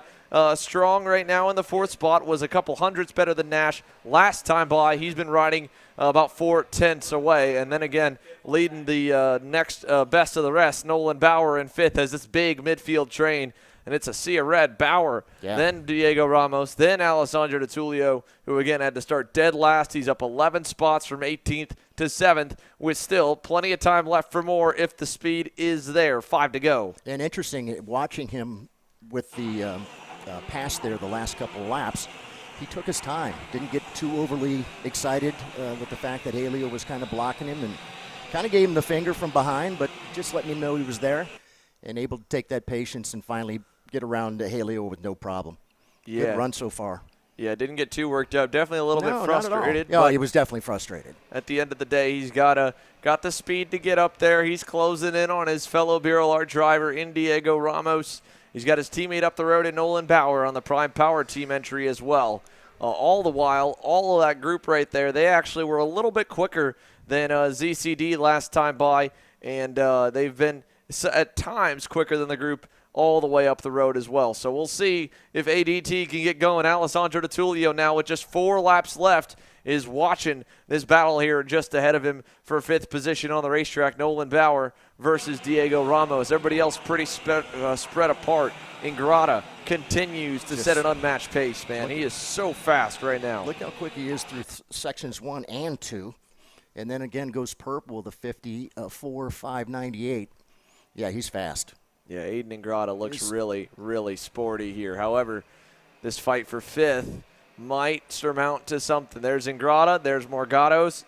Strong right now in the 4th spot, was a couple hundredths better than Nash last time by. He's been riding about 4/10 away. And then again, leading the next best of the rest, Nolan Bauer in 5th as this big midfield train. And it's a sea of red. Bauer, then Diego Ramos, then Alessandro Tullio, who again had to start dead last. He's up 11 spots from 18th to 7th with still plenty of time left for more if the speed is there. 5 to go. And interesting, watching him with the pass there the last couple of laps, he took his time. Didn't get too overly excited with the fact that Elio was kind of blocking him and kind of gave him the finger from behind, but just letting him know he was there and able to take that patience and finally get around to Helio with no problem. Yeah. Good run so far. Yeah, didn't get too worked up. Definitely a little bit frustrated. Yeah, he was definitely frustrated. At the end of the day, he's got the speed to get up there. He's closing in on his fellow VLR driver in Diego Ramos. He's got his teammate up the road in Nolan Bauer on the Prime Power Team entry as well. All the while, all of that group right there, they actually were a little bit quicker than ZCD last time by, and they've been at times quicker than the group all the way up the road as well. So we'll see if ADT can get going. Alessandro Tullio now with just 4 laps left is watching this battle here just ahead of him for 5th position on the racetrack. Nolan Bauer versus Diego Ramos. Everybody else pretty spread apart. Ingrata continues to set an unmatched pace, man. He is so fast right now. Look how quick he is through sections 1 and 2. And then again goes purple with a 54.598. Yeah, he's fast. Yeah, Aiden Ingrata looks really, really sporty here. However, this fight for 5th might surmount to something. There's Ingrata, there's Morgatos,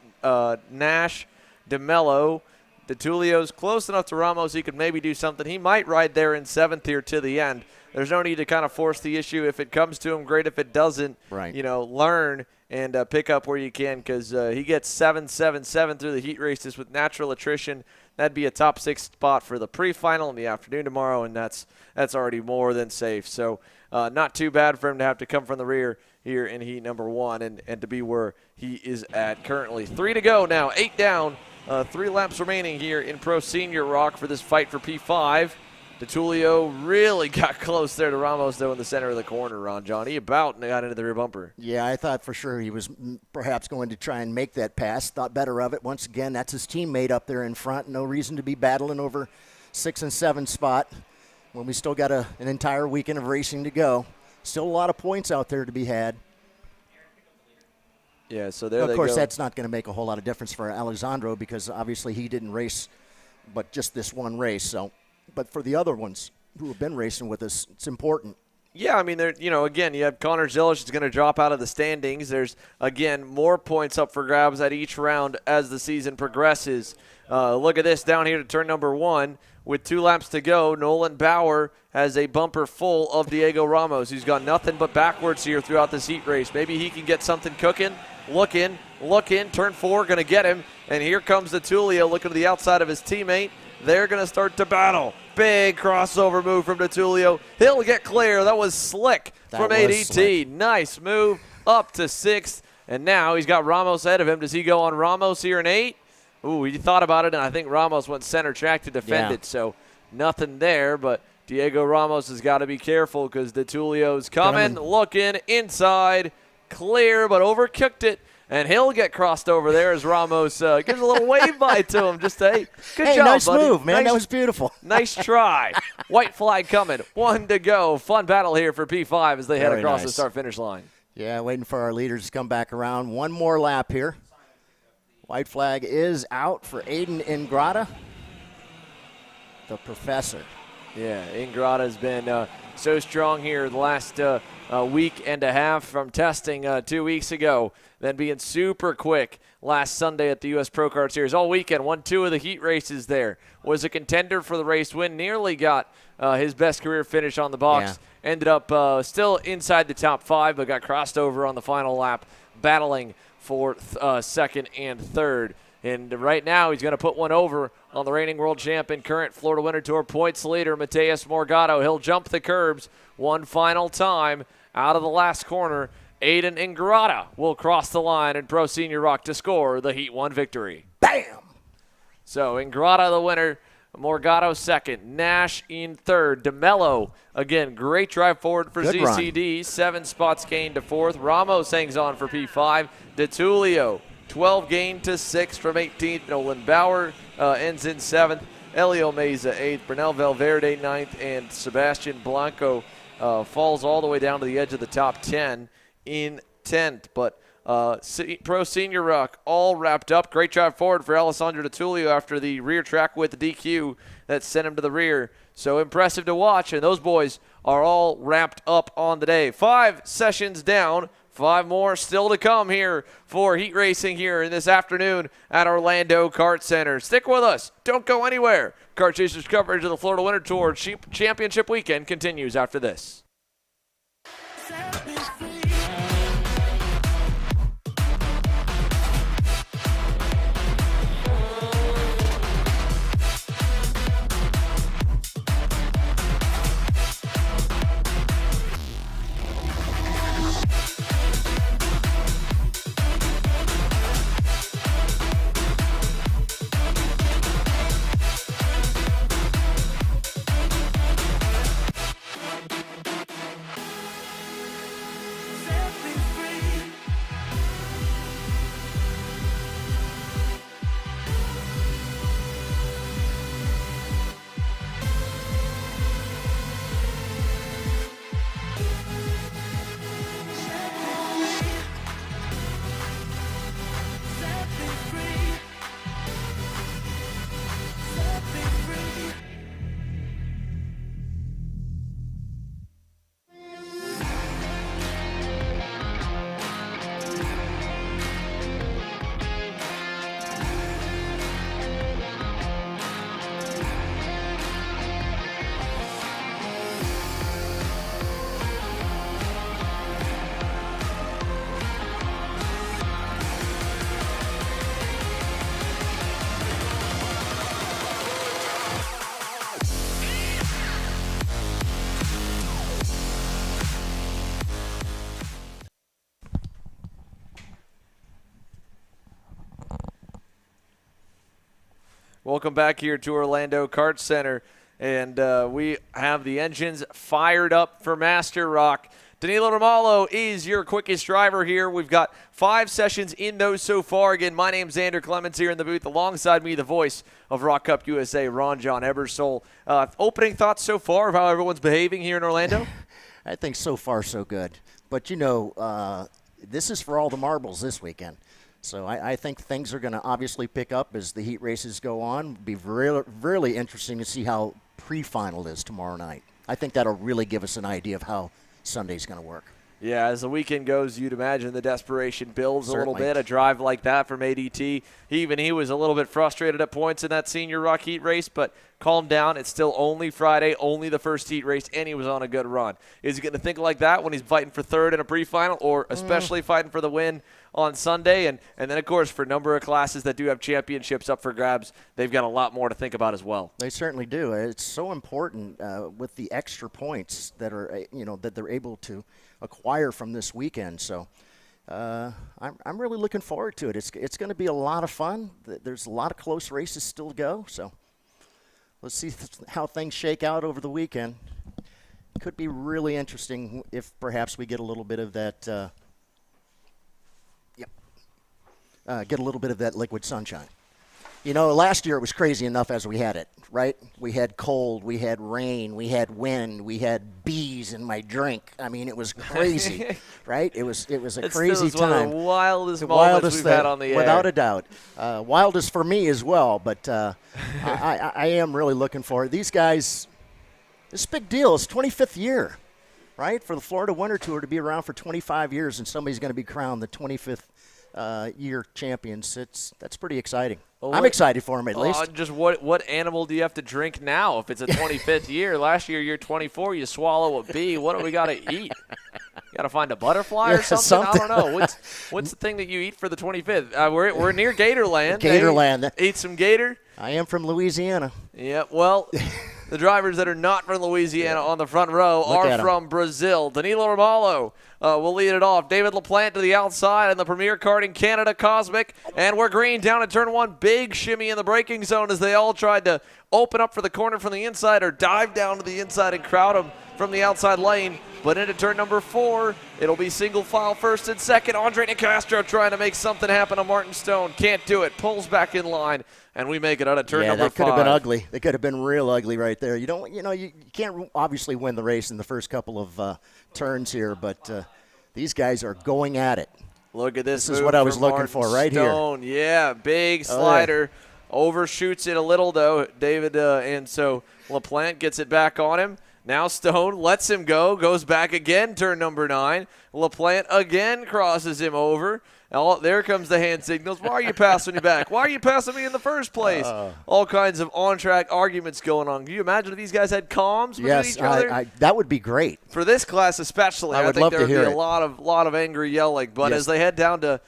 Nash, DeMello. DeTulio's close enough to Ramos he could maybe do something. He might ride there in 7th here to the end. There's no need to kind of force the issue. If it comes to him, great. If it doesn't, learn and pick up where you can, because he gets 7-7-7 through the heat races with natural attrition. That'd be a top 6 spot for the pre-final in the afternoon tomorrow, and that's already more than safe. So not too bad for him to have to come from the rear here in heat number 1 and to be where he is at currently. 3 to go now, 8 down. 3 laps remaining here in Pro Senior ROK for this fight for P5. DeTulio really got close there to Ramos, though, in the center of the corner, Ron John. He about got into the rear bumper. Yeah, I thought for sure he was perhaps going to try and make that pass. Thought better of it. Once again, that's his teammate up there in front. No reason to be battling over 6 and 7 spot when we still got an entire weekend of racing to go. Still a lot of points out there to be had. Yeah, so there they go. Of course, that's not going to make a whole lot of difference for Alessandro because obviously he didn't race but just this one race. So, but for the other ones who have been racing with us, it's important. Yeah, I mean, again, you have Connor Zilish is going to drop out of the standings. There's, again, more points up for grabs at each round as the season progresses. Look at this down here to turn number 1. With 2 laps to go, Nolan Bauer has a bumper full of Diego Ramos. He's got nothing but backwards here throughout this heat race. Maybe he can get something cooking. Look in, turn 4, going to get him. And here comes DeTulio looking to the outside of his teammate. They're going to start to battle. Big crossover move from DeTulio. He'll get clear. That was slick from ADT. Nice move up to 6th. And now he's got Ramos ahead of him. Does he go on Ramos here in 8? Ooh, he thought about it, and I think Ramos went center track to defend it. So nothing there, but Diego Ramos has got to be careful because DeTulio's coming, looking inside. Clear, but overcooked it, and he'll get crossed over there as Ramos gives a little wave by to him. Just good job, nice buddy. Move, man. That was beautiful. Nice try. White flag coming. 1 to go. Fun battle here for P5 as they head across the start-finish line. Yeah, waiting for our leaders to come back around. One more lap here. White flag is out for Aiden Ingrata, the professor. Yeah, Ingrata has been so strong here the last week and a half from testing 2 weeks ago, then being super quick last Sunday at the U.S. Pro Kart Series. All weekend, won 2 of the heat races there. Was a contender for the race win, nearly got his best career finish on the box. Yeah. Ended up still inside the top 5, but got crossed over on the final lap, battling for 2nd and 3rd. And right now he's going to put one over on the reigning world champ and current Florida Winter Tour points leader, Mateus Morgado. He'll jump the curbs one final time out of the last corner. Aiden Ingrata will cross the line in Pro Senior ROK to score the Heat 1 victory. Bam! So Ingrata the winner, Morgado 2nd, Nash in 3rd. DeMello, again, great drive forward for Good ZCD. Run. 7 spots gained to 4th. Ramos hangs on for P5. DeTulio, 12 gained to 6th from 18th. Nolan Bauer ends in 7th. Elio Meza 8th. Brunel Valverde 9th. And Sebastian Blanco falls all the way down to the edge of the top 10 in 10th. But Pro Senior ROK all wrapped up. Great drive forward for Alessandro DeTulio after the rear track with the DQ that sent him to the rear. So impressive to watch. And those boys are all wrapped up on the day. 5 sessions down. 5 more still to come here for heat racing here in this afternoon at Orlando Kart Center. Stick with us. Don't go anywhere. Kart Chasers coverage of the Florida Winter Tour Championship Weekend continues after this. Welcome back here to Orlando Kart Center. And we have the engines fired up for Master ROK. Danilo Romalo is your quickest driver here. We've got 5 sessions in those so far. Again, my name's Xander Clemens here in the booth. Alongside me, the voice of ROK Cup USA, Ron John Ebersole. Opening thoughts so far of how everyone's behaving here in Orlando? I think so far so good. But, you know, this is for all the marbles this weekend. So I think things are going to obviously pick up as the heat races go on. It'll be really interesting to see how pre-final is tomorrow night. I think that'll really give us an idea of how Sunday's going to work. Yeah, as the weekend goes, you'd imagine the desperation builds Certainly. a little bit. A drive like that from ADT. He was a little bit frustrated at points in that senior ROK Heat race, but calm down. It's still only Friday, only the first heat race, and he was on a good run. Is he going to think like that when he's fighting for third in a pre-final, or especially fighting for the win on Sunday? And then, of course, for a number of classes that do have championships up for grabs, they've got a lot more to think about as well. They certainly do. It's so important with the extra points that are, that they're able to acquire from this weekend. So I'm really looking forward to it. It's going to be a lot of fun. There's a lot of close races still to go. So let's see how things shake out over the weekend. Could be really interesting if perhaps we get a little bit of that. Get a little bit of that liquid sunshine. You know, last year it was crazy enough as we had it, right? We had cold, we had rain, we had wind, we had bees in my drink. I mean, it was crazy, right? It was a crazy time. One of the wildest moments we've had on the air. Without a doubt. Wildest for me as well, but I am really looking forward. These guys, it's a big deal. It's 25th year, right? For the Florida Winter Tour to be around for 25 years and somebody's going to be crowned the 25th year champions. That's pretty exciting. Well, I'm excited for him at least. Just what animal do you have to drink now if it's a 25th year? Last year, you're 24, you swallow a bee. What do we got to eat? You got to find a butterfly or something? I don't know. What's the thing that you eat for the 25th? We're near GATORLAND. GATORLAND. Eat some gator? I am from Louisiana. Yeah, well, the drivers that are not from Louisiana on the front row are from Brazil. Danilo Romalo will lead it off. David LaPlante to the outside in the Premier Karting Canada Cosmic. And we're green down at turn 1. Big shimmy in the braking zone as they all tried to open up for the corner from the inside or dive down to the inside and crowd them from the outside lane. But into turn number 4, it'll be single file first and second. Andre Nicastro trying to make something happen on Martin Stone. Can't do it. Pulls back in line. And we make it out of turn number 5. That could have been ugly. That could have been real ugly right there. You can't obviously win the race in the first couple of turns here, but these guys are going at it. Look at this. This is what I was looking for right here. Yeah, big slider. Overshoots it a little, though, David. And so LaPlante gets it back on him. Now Stone lets him go, goes back again, turn number 9. LaPlante again crosses him over. There comes the hand signals. Why are you passing me back? Why are you passing me in the first place? All kinds of on-track arguments going on. Can you imagine if these guys had comms with each other? That would be great. For this class especially, I think there would be a lot of angry yelling. But as they head down to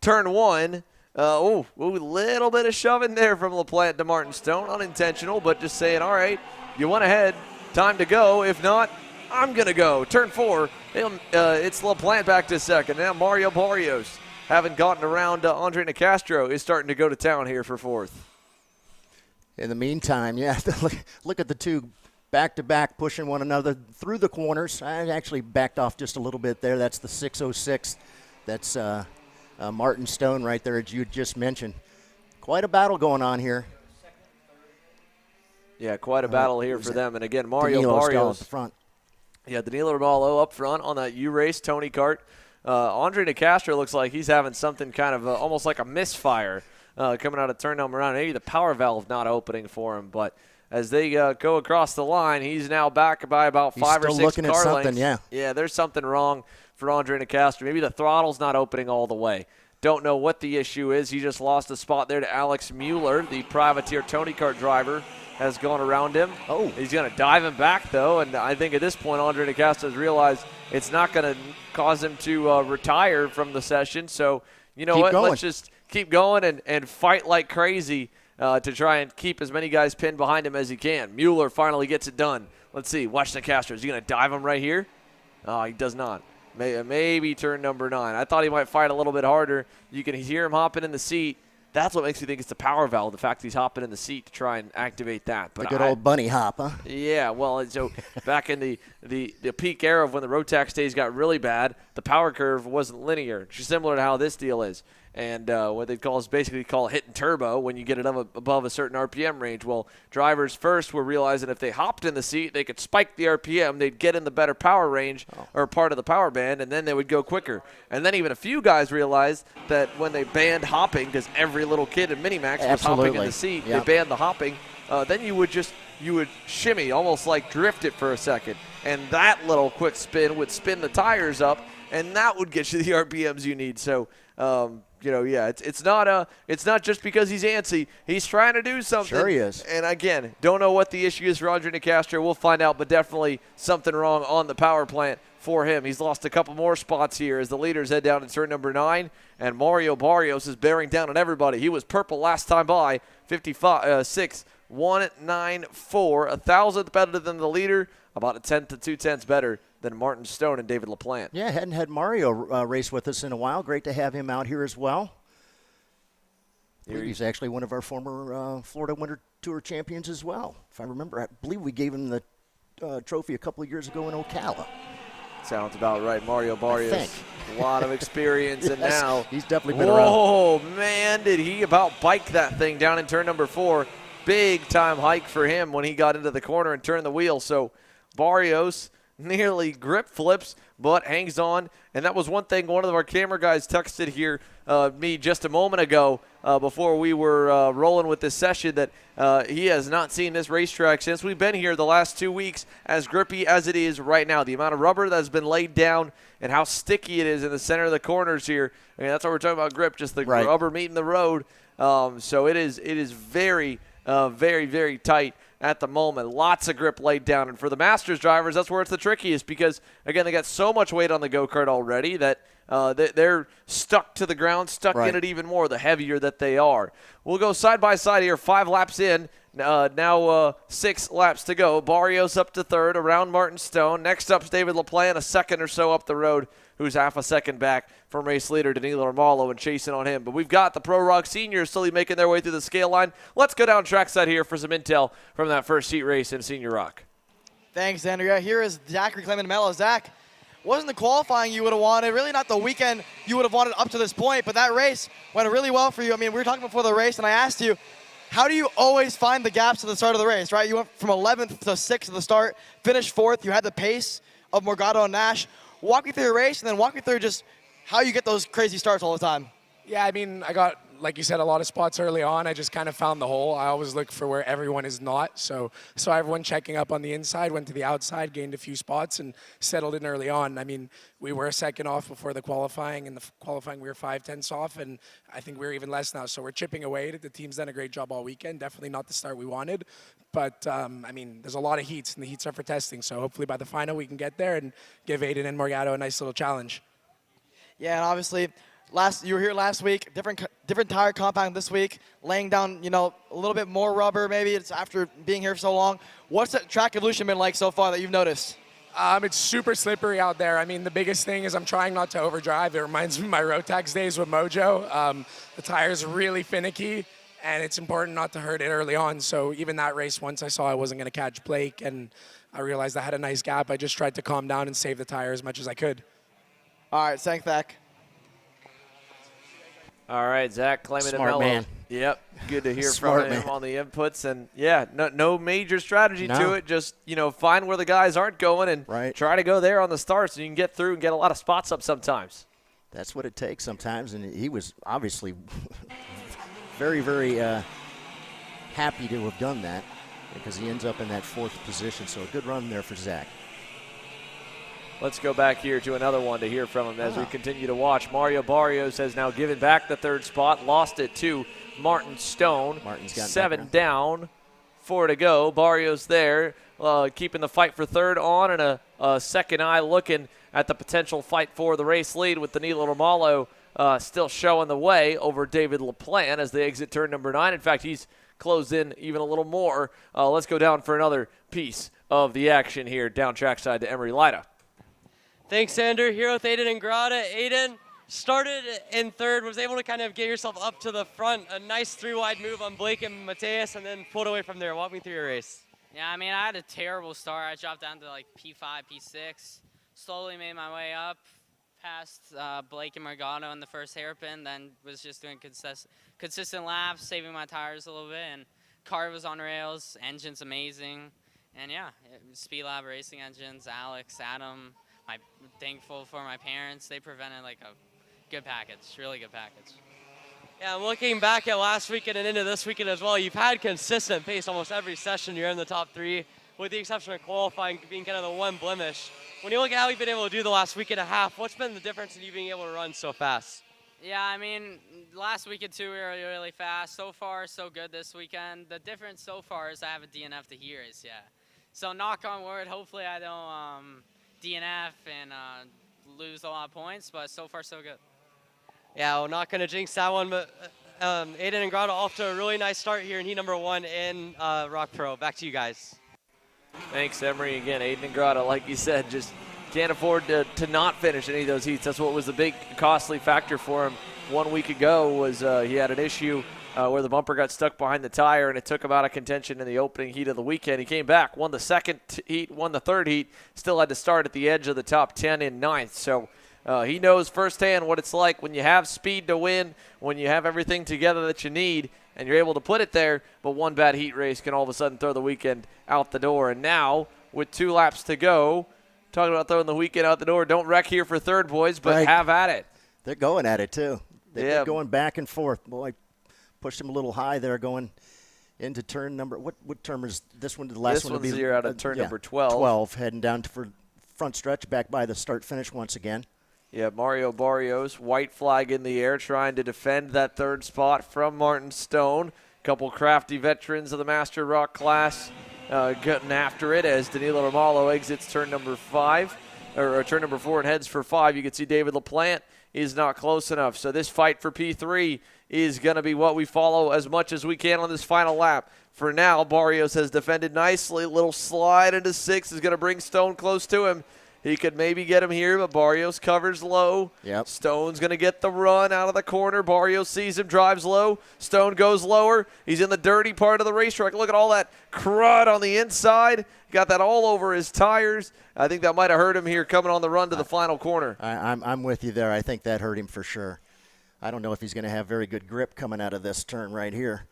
turn 1, a little bit of shoving there from LaPlante to Martin Stone. Unintentional, but just saying, all right, you went ahead. Time to go. If not, I'm going to go. Turn 4, it's LaPlante back to second. Now Mario Barrios, having gotten around Andre Nicastro, is starting to go to town here for 4th. In the meantime, look at the two back-to-back pushing one another through the corners. I actually backed off just a little bit there. That's the 606. That's Martin Stone right there, as you just mentioned. Quite a battle going on here. Yeah, quite a battle here for them. And again, Mario Barrios. Up front. Yeah, Danilo Romalo up front on that U-Race Tony Kart. Andre Nicastro looks like he's having something kind of almost like a misfire coming out of turn number 9. Maybe the power valve not opening for him, but as they go across the line, he's now back by about 5 or 6 car lengths. Yeah, there's something wrong for Andre Nicastro. Maybe the throttle's not opening all the way. Don't know what the issue is. He just lost a spot there to Alex Mueller, the privateer Tony Kart driver. Has gone around him. He's going to dive him back, though, and I think at this point Andre Nicastro has realized it's not going to cause him to retire from the session. So, you know what? Let's just keep going and fight like crazy to try and keep as many guys pinned behind him as he can. Mueller finally gets it done. Let's see. Watch Nicastro. Is he going to dive him right here? He does not. Maybe turn number 9. I thought he might fight a little bit harder. You can hear him hopping in the seat. That's what makes me think it's the power valve, the fact that he's hopping in the seat to try and activate that. But the good old bunny hop, huh? Yeah, well, so back in the peak era of when the Rotax days got really bad, the power curve wasn't linear. It's similar to how this deal is. And what they basically call hitting turbo when you get it above a certain RPM range. Well, drivers first were realizing if they hopped in the seat, they could spike the RPM, they'd get in the better power range or part of the power band, and then they would go quicker. And then even a few guys realized that when they banned hopping, because every little kid in Minimax was hopping in the seat, they banned the hopping, then you would shimmy, almost like drift it for a second. And that little quick spin would spin the tires up, and that would get you the RPMs you need. So, it's not just because he's antsy. He's trying to do something. Sure he is. And again, don't know what the issue is for Roger Nicastro. We'll find out, but definitely something wrong on the power plant for him. He's lost a couple more spots here as the leaders head down in turn number 9, and Mario Barrios is bearing down on everybody. He was purple last time by, 56.194, a thousandth better than the leader, about a tenth to 2/10 better than Martin Stone and David LaPlante. Yeah, hadn't had Mario race with us in a while. Great to have him out here as well. He's actually one of our former Florida Winter Tour champions as well. If I remember, I believe we gave him the trophy a couple of years ago in Ocala. Sounds about right. Mario Barrios, a lot of experience, and yes, now he's definitely been around. Oh, man, did he about bike that thing down in turn number 4. Big time hike for him when he got into the corner and turned the wheel. So Barrios nearly grip flips, but hangs on. And that was one thing one of our camera guys texted here me just a moment ago before we were rolling with this session that he has not seen this racetrack since we've been here the last 2 weeks as grippy as it is right now. The amount of rubber that has been laid down and how sticky it is in the center of the corners here. I mean, that's what we're talking about grip, just the rubber meeting the road. So it is very, very, very tight at the moment. Lots of grip laid down. And for the Masters drivers, that's where it's the trickiest because, again, they got so much weight on the go-kart already that they're stuck to the ground, stuck in it even more, the heavier that they are. We'll go side by side here, 5 laps in. Now 6 laps to go. Barrios up to 3rd, around Martin Stone. Next up's David LaPlante, a second or so up the road, who's half a second back from race leader Danilo Armalo and chasing on him. But we've got the Pro ROK Seniors slowly making their way through the scale line. Let's go down trackside here for some intel from that first heat race in Senior ROK. Thanks, Andrea. Here is Zach reclaiming the medal. Zach, wasn't the qualifying you would have wanted, really not the weekend you would have wanted up to this point, but that race went really well for you. I mean, we were talking before the race, and I asked you, how do you always find the gaps at the start of the race, right? You went from 11th to 6th at the start, finished 4th. You had the pace of Morgado and Nash. Walk me through your race, and then walk me through just how you get those crazy starts all the time. Yeah, I mean, I got, like you said, a lot of spots early on. I just kind of found the hole. I always look for where everyone is not. So everyone checking up on the inside, went to the outside, gained a few spots, and settled in early on. I mean, we were a second off before the qualifying. In the qualifying, we were 5/10 off, and I think we're even less now. So we're chipping away. The team's done a great job all weekend. Definitely not the start we wanted. But, I mean, there's a lot of heats, and the heats are for testing. So hopefully by the final we can get there and give Aiden and Morgado a nice little challenge. Yeah, and obviously, you were here last week, different tire compound this week, laying down, a little bit more rubber maybe. It's after being here for so long. What's that track evolution been like so far that you've noticed? It's super slippery out there. I mean, the biggest thing is I'm trying not to overdrive. It reminds me of my Rotax days with Mojo. The tire's really finicky, and it's important not to hurt it early on. So even that race, once I saw I wasn't going to catch Blake, and I realized I had a nice gap, I just tried to calm down and save the tire as much as I could. All right, thanks, Zach. All right, Zach claiming Smart a mellow. man. Yep, good to hear Smart from him man. on the inputs. And, yeah, no major strategy to it. Just, find where the guys aren't going and try to go there on the start so you can get through and get a lot of spots up sometimes. That's what it takes sometimes, and he was obviously very, very happy to have done that because he ends up in that 4th position. So a good run there for Zach. Let's go back here to another one to hear from him as we continue to watch. Mario Barrios has now given back the 3rd spot, lost it to Martin Stone. Martin's got 7 down, 4 to go. Barrios there, keeping the fight for 3rd on, and a second eye looking at the potential fight for the race lead with Danilo Armalo still showing the way over David LaPlante as they exit turn number 9. In fact, he's closed in even a little more. Let's go down for another piece of the action here down trackside to Emery Lida. Thanks, Sander. Here with Aiden and Grada. Aiden, Started in third, was able to kind of get yourself up to the front. A nice 3-wide move on Blake and Mateus, and then pulled away from there. Walk me through your race. Yeah, I mean, I had a terrible start. I dropped down to like P5, P6. Slowly made my way up past Blake and Morgano in the first hairpin, then was just doing consistent laps, saving my tires a little bit, and car was on rails, engine's amazing. And yeah, Speed Lab Racing Engines, Alex, Adam, I'm thankful for my parents. They prevented like a good package, really good package. Yeah, looking back at last weekend and into this weekend as well, you've had consistent pace almost every session. You're in the top 3, with the exception of qualifying being kind of the one blemish. When you look at how you've been able to do the last week and a half, what's been the difference in you being able to run so fast? Yeah, I mean, last weekend too, we were really fast. So far, so good this weekend. The difference so far is I have a DNF to Heat race, yeah. So knock on wood, hopefully I don't DNF and lose a lot of points, but so far so good. Yeah, we're not going to jinx that one, but Aiden and Grotto off to a really nice start here in heat number 1 in ROK Pro. Back to you guys. Thanks, Emery. Again, Aiden and Grotto, like you said, just can't afford to not finish any of those heats. That's what was the big costly factor for him 1 week ago, was he had an issue where the bumper got stuck behind the tire, and it took him out of contention in the opening heat of the weekend. He came back, won the second heat, won the third heat, still had to start at the edge of the top 10 in 9th. So he knows firsthand what it's like when you have speed to win, when you have everything together that you need, and you're able to put it there, but one bad heat race can all of a sudden throw the weekend out the door. And now, with 2 laps to go, talking about throwing the weekend out the door, don't wreck here for third, boys, but right. Have at it. They're going at it, too. They're Yeah. going back and forth. Boy, pushed them a little high there going into turn number – what term is this one? The last one will be This one's here out of turn number 12. 12, heading down for front stretch, back by the start-finish once again. Yeah, Mario Barrios, white flag in the air, trying to defend that third spot from Martin Stone. Couple crafty veterans of the Master ROK class getting after it as Danilo Romalo exits turn number 5, or turn number 4 and heads for 5. You can see David LaPlante is not close enough. So this fight for P3 is going to be what we follow as much as we can on this final lap. For now, Barrios has defended nicely. Little slide into 6 is going to bring Stone close to him. He could maybe get him here, but Barrios covers low. Yep. Stone's going to get the run out of the corner. Barrios sees him, drives low. Stone goes lower. He's in the dirty part of the racetrack. Look at all that crud on the inside. Got that all over his tires. I think that might have hurt him here coming on the run to the final corner. I'm with you there. I think that hurt him for sure. I don't know if he's going to have very good grip coming out of this turn right here.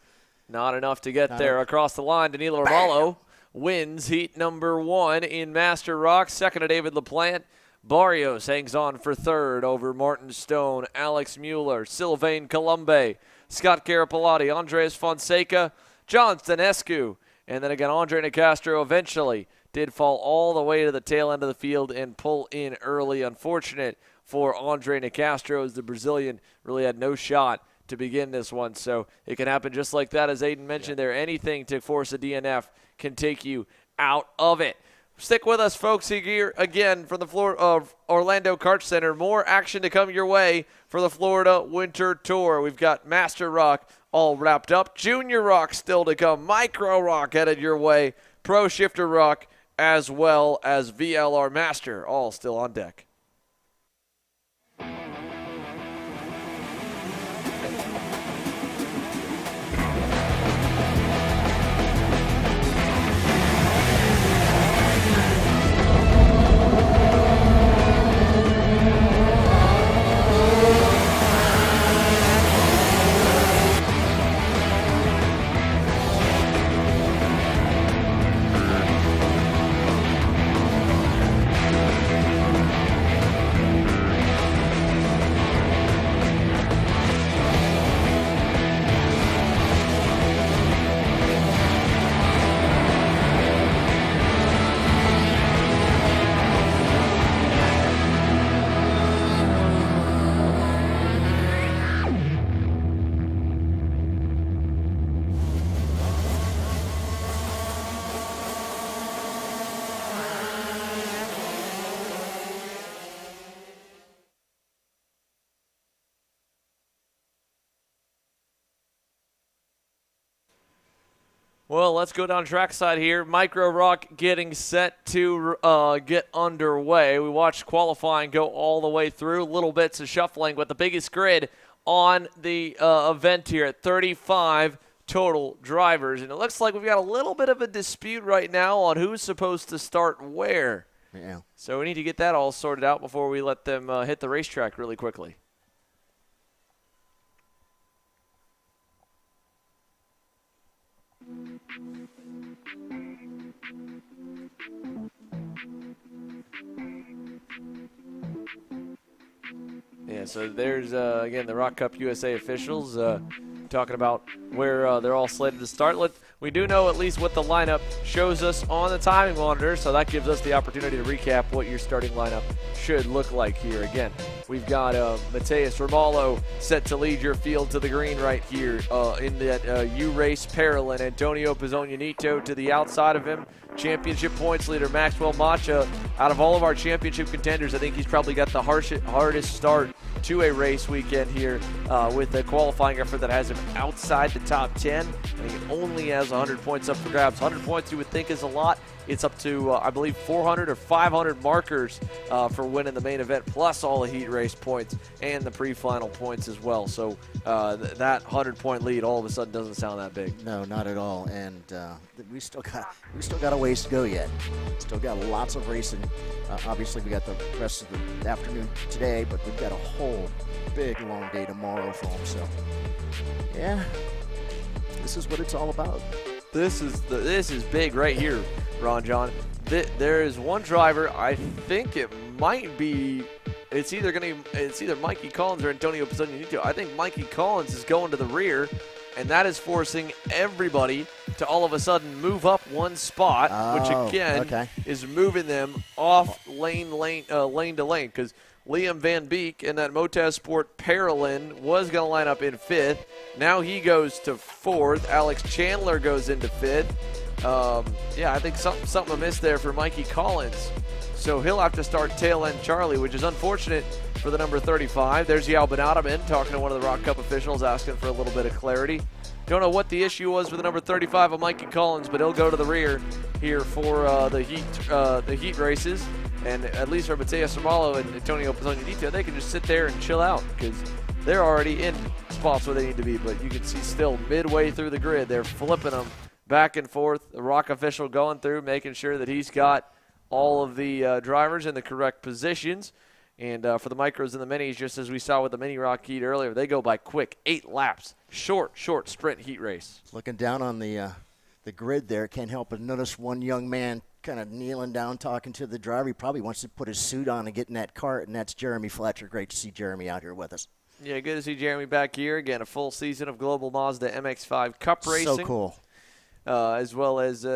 Not enough to get there across the line. Danilo Romalo wins heat number 1 in Master ROK. Second to David LaPlante. Barrios hangs on for third over Martin Stone, Alex Mueller, Sylvain Colombe, Scott Garipalati, Andres Fonseca, John Stanescu, and then again Andre Nicastro eventually did fall all the way to the tail end of the field and pull in early. Unfortunate for Andre Nicastro as the Brazilian really had no shot to begin this one. So it can happen just like that, as Aiden mentioned there. Anything to force a DNF can take you out of it. Stick with us, folks, here again from the floor of Orlando Kart Center. More action to come your way for the Florida Winter Tour. We've got Master ROK all wrapped up. Junior ROK still to come. Micro ROK headed your way. Pro Shifter ROK as well as VLR Master all still on deck. Well, let's go down trackside here. Micro ROK getting set to get underway. We watched qualifying go all the way through, little bits of shuffling, but the biggest grid on the event here at 35 total drivers. And it looks like we've got a little bit of a dispute right now on who's supposed to start where. Yeah. So we need to get that all sorted out before we let them hit the racetrack really quickly. Yeah, so there's, again, the ROK Cup USA officials talking about where they're all slated to start. We do know at least what the lineup shows us on the timing monitor, so that gives us the opportunity to recap what your starting lineup should look like here. Again, we've got Mateus Romalo set to lead your field to the green right here in that U-Race Paralin. Antonio Pizzogno to the outside of him. Championship points leader Maxwell Macha. Out of all of our championship contenders, I think he's probably got the hardest start to a race weekend here with a qualifying effort that has him outside the top 10. I think it only has 100 points up for grabs. 100 points you would think is a lot. It's up to, I believe, 400 or 500 markers for winning the main event, plus all the heat race points and the pre-final points as well. So that 100-point lead all of a sudden doesn't sound that big. No, not at all. And we still got a ways to go yet. Still got lots of racing. Obviously, we got the rest of the afternoon today, but we've got a whole big long day tomorrow for them. So, yeah, this is what it's all about. This is big right here, Ron John. There is one driver. I think it might be. It's either Mikey Collins or Antonio Pizzogno. I think Mikey Collins is going to the rear, and that is forcing everybody to all of a sudden move up one spot, which again is moving them off lane to lane, because Liam Van Beek in that Motorsport Paralin was going to line up in 5th. Now he goes to 4th. Alex Chandler goes into 5th. Yeah, I think something amiss there for Mikey Collins. So he'll have to start tail end Charlie, which is unfortunate for the number 35. There's Yao Benadaman talking to one of the ROK Cup officials, asking for a little bit of clarity. Don't know what the issue was with the number 35 of Mikey Collins, but he'll go to the rear here for the heat races. And at least for Mateus Romalo and Antonio Pizzogno, they can just sit there and chill out because they're already in spots where they need to be. But you can see still midway through the grid, they're flipping them back and forth. The ROK official going through, making sure that he's got all of the drivers in the correct positions. And for the micros and the minis, just as we saw with the mini ROK Heat earlier, they go by quick. 8 laps, short sprint heat race. Looking down on the grid there, can't help but notice one young man kind of kneeling down, talking to the driver. He probably wants to put his suit on and get in that cart, and that's Jeremy Fletcher. Great to see Jeremy out here with us. Yeah, good to see Jeremy back here. Again, a full season of Global Mazda MX-5 Cup racing. So cool. As well as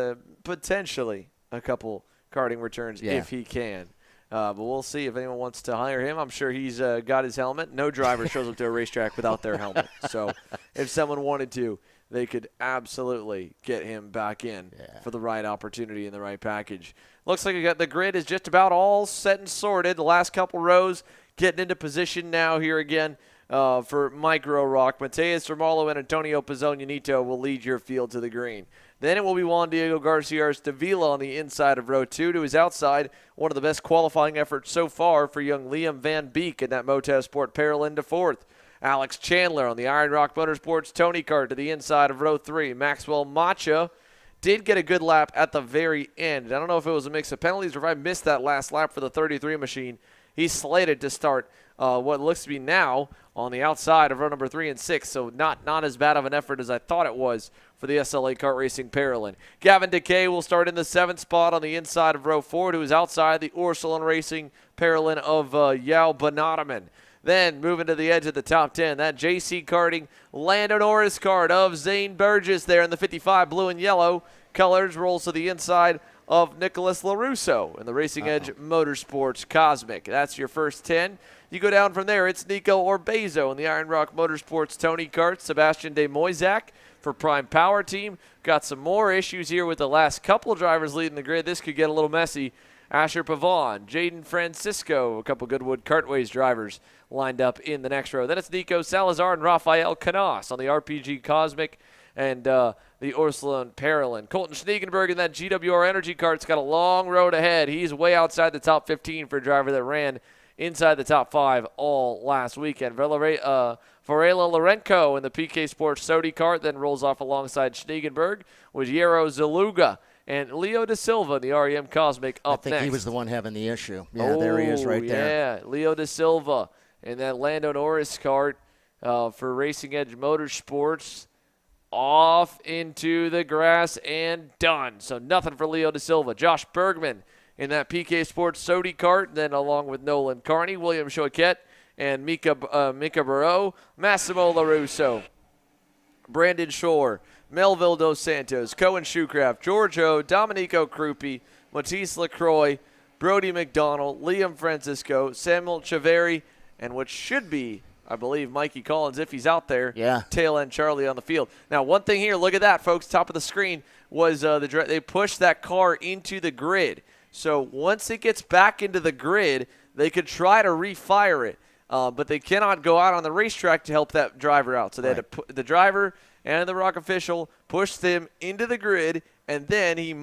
potentially a couple karting returns if he can. But we'll see if anyone wants to hire him. I'm sure he's got his helmet. No driver shows up to a racetrack without their helmet. So if someone wanted to, they could absolutely get him back in for the right opportunity and the right package. Looks like the grid is just about all set and sorted. The last couple rows getting into position now here again for Micro ROK. Mateus Romalo and Antonio Pizzogno will lead your field to the green. Then it will be Juan Diego Garcia Davila on the inside of row 2 to his outside. One of the best qualifying efforts so far for young Liam Van Beek in that Motorsport Paralin to 4th. Alex Chandler on the Iron Rock Motorsports Tony Kart to the inside of row 3. Maxwell Macha did get a good lap at the very end. I don't know if it was a mix of penalties or if I missed that last lap for the 33 machine. He's slated to start what looks to be now on the outside of row number 3 and 6, so not as bad of an effort as I thought it was for the SLA Kart Racing Paralin. Gavin Decay will start in the 7th spot on the inside of row 4 to his outside, the Ursuline Racing Paralin of Yao Benadaman. Then moving to the edge of the top 10, that JC Karting Lando Norris card of Zane Burgess there in the 55 blue and yellow colors rolls to the inside of Nicholas LaRusso in the Racing Edge Motorsports Cosmic. That's your first 10. You go down from there, it's Nico Orbezo in the Iron Rock Motorsports Tony Kart, Sebastian De Moisac for Prime Power Team. Got some more issues here with the last couple drivers leading the grid. This could get a little messy. Asher Pavon, Jaden Francisco, a couple Goodwood Kartways drivers lined up in the next row. Then it's Nico Salazar and Rafael Canas on the RPG Cosmic. and the Ursula and Parolin. Colton Schniegenberg in that GWR Energy Kart's got a long road ahead. He's way outside the top 15 for a driver that ran inside the top 5 all last weekend. Varela Lorenko in the PK Sports Sodi kart then rolls off alongside Schniegenberg with Jero Zaluga and Leo Da Silva in the REM Cosmic up next. I think he was the one having the issue. Yeah, there he is right there. Yeah, Leo Da Silva in that Lando Norris kart for Racing Edge Motorsports. Off into the grass and done. So nothing for Leo Da Silva. Josh Bergman in that PK Sports Sodi kart, then along with Nolan Carney, William Choquette, and Mika Barreau, Massimo LaRusso, Brandon Shore, Melville Dos Santos, Cohen Shoecraft, George O, Dominico Krupi, Matisse LaCroix, Brody McDonald, Liam Francisco, Samuel Chaveri, and what should be, I believe, Mikey Collins, if he's out there. Yeah. Tail end Charlie on the field. Now, one thing here, look at that, folks, top of the screen, was they pushed that car into the grid. So once it gets back into the grid, they could try to refire it, but they cannot go out on the racetrack to help that driver out. So they had to put the driver and the ROK official push them into the grid, and then he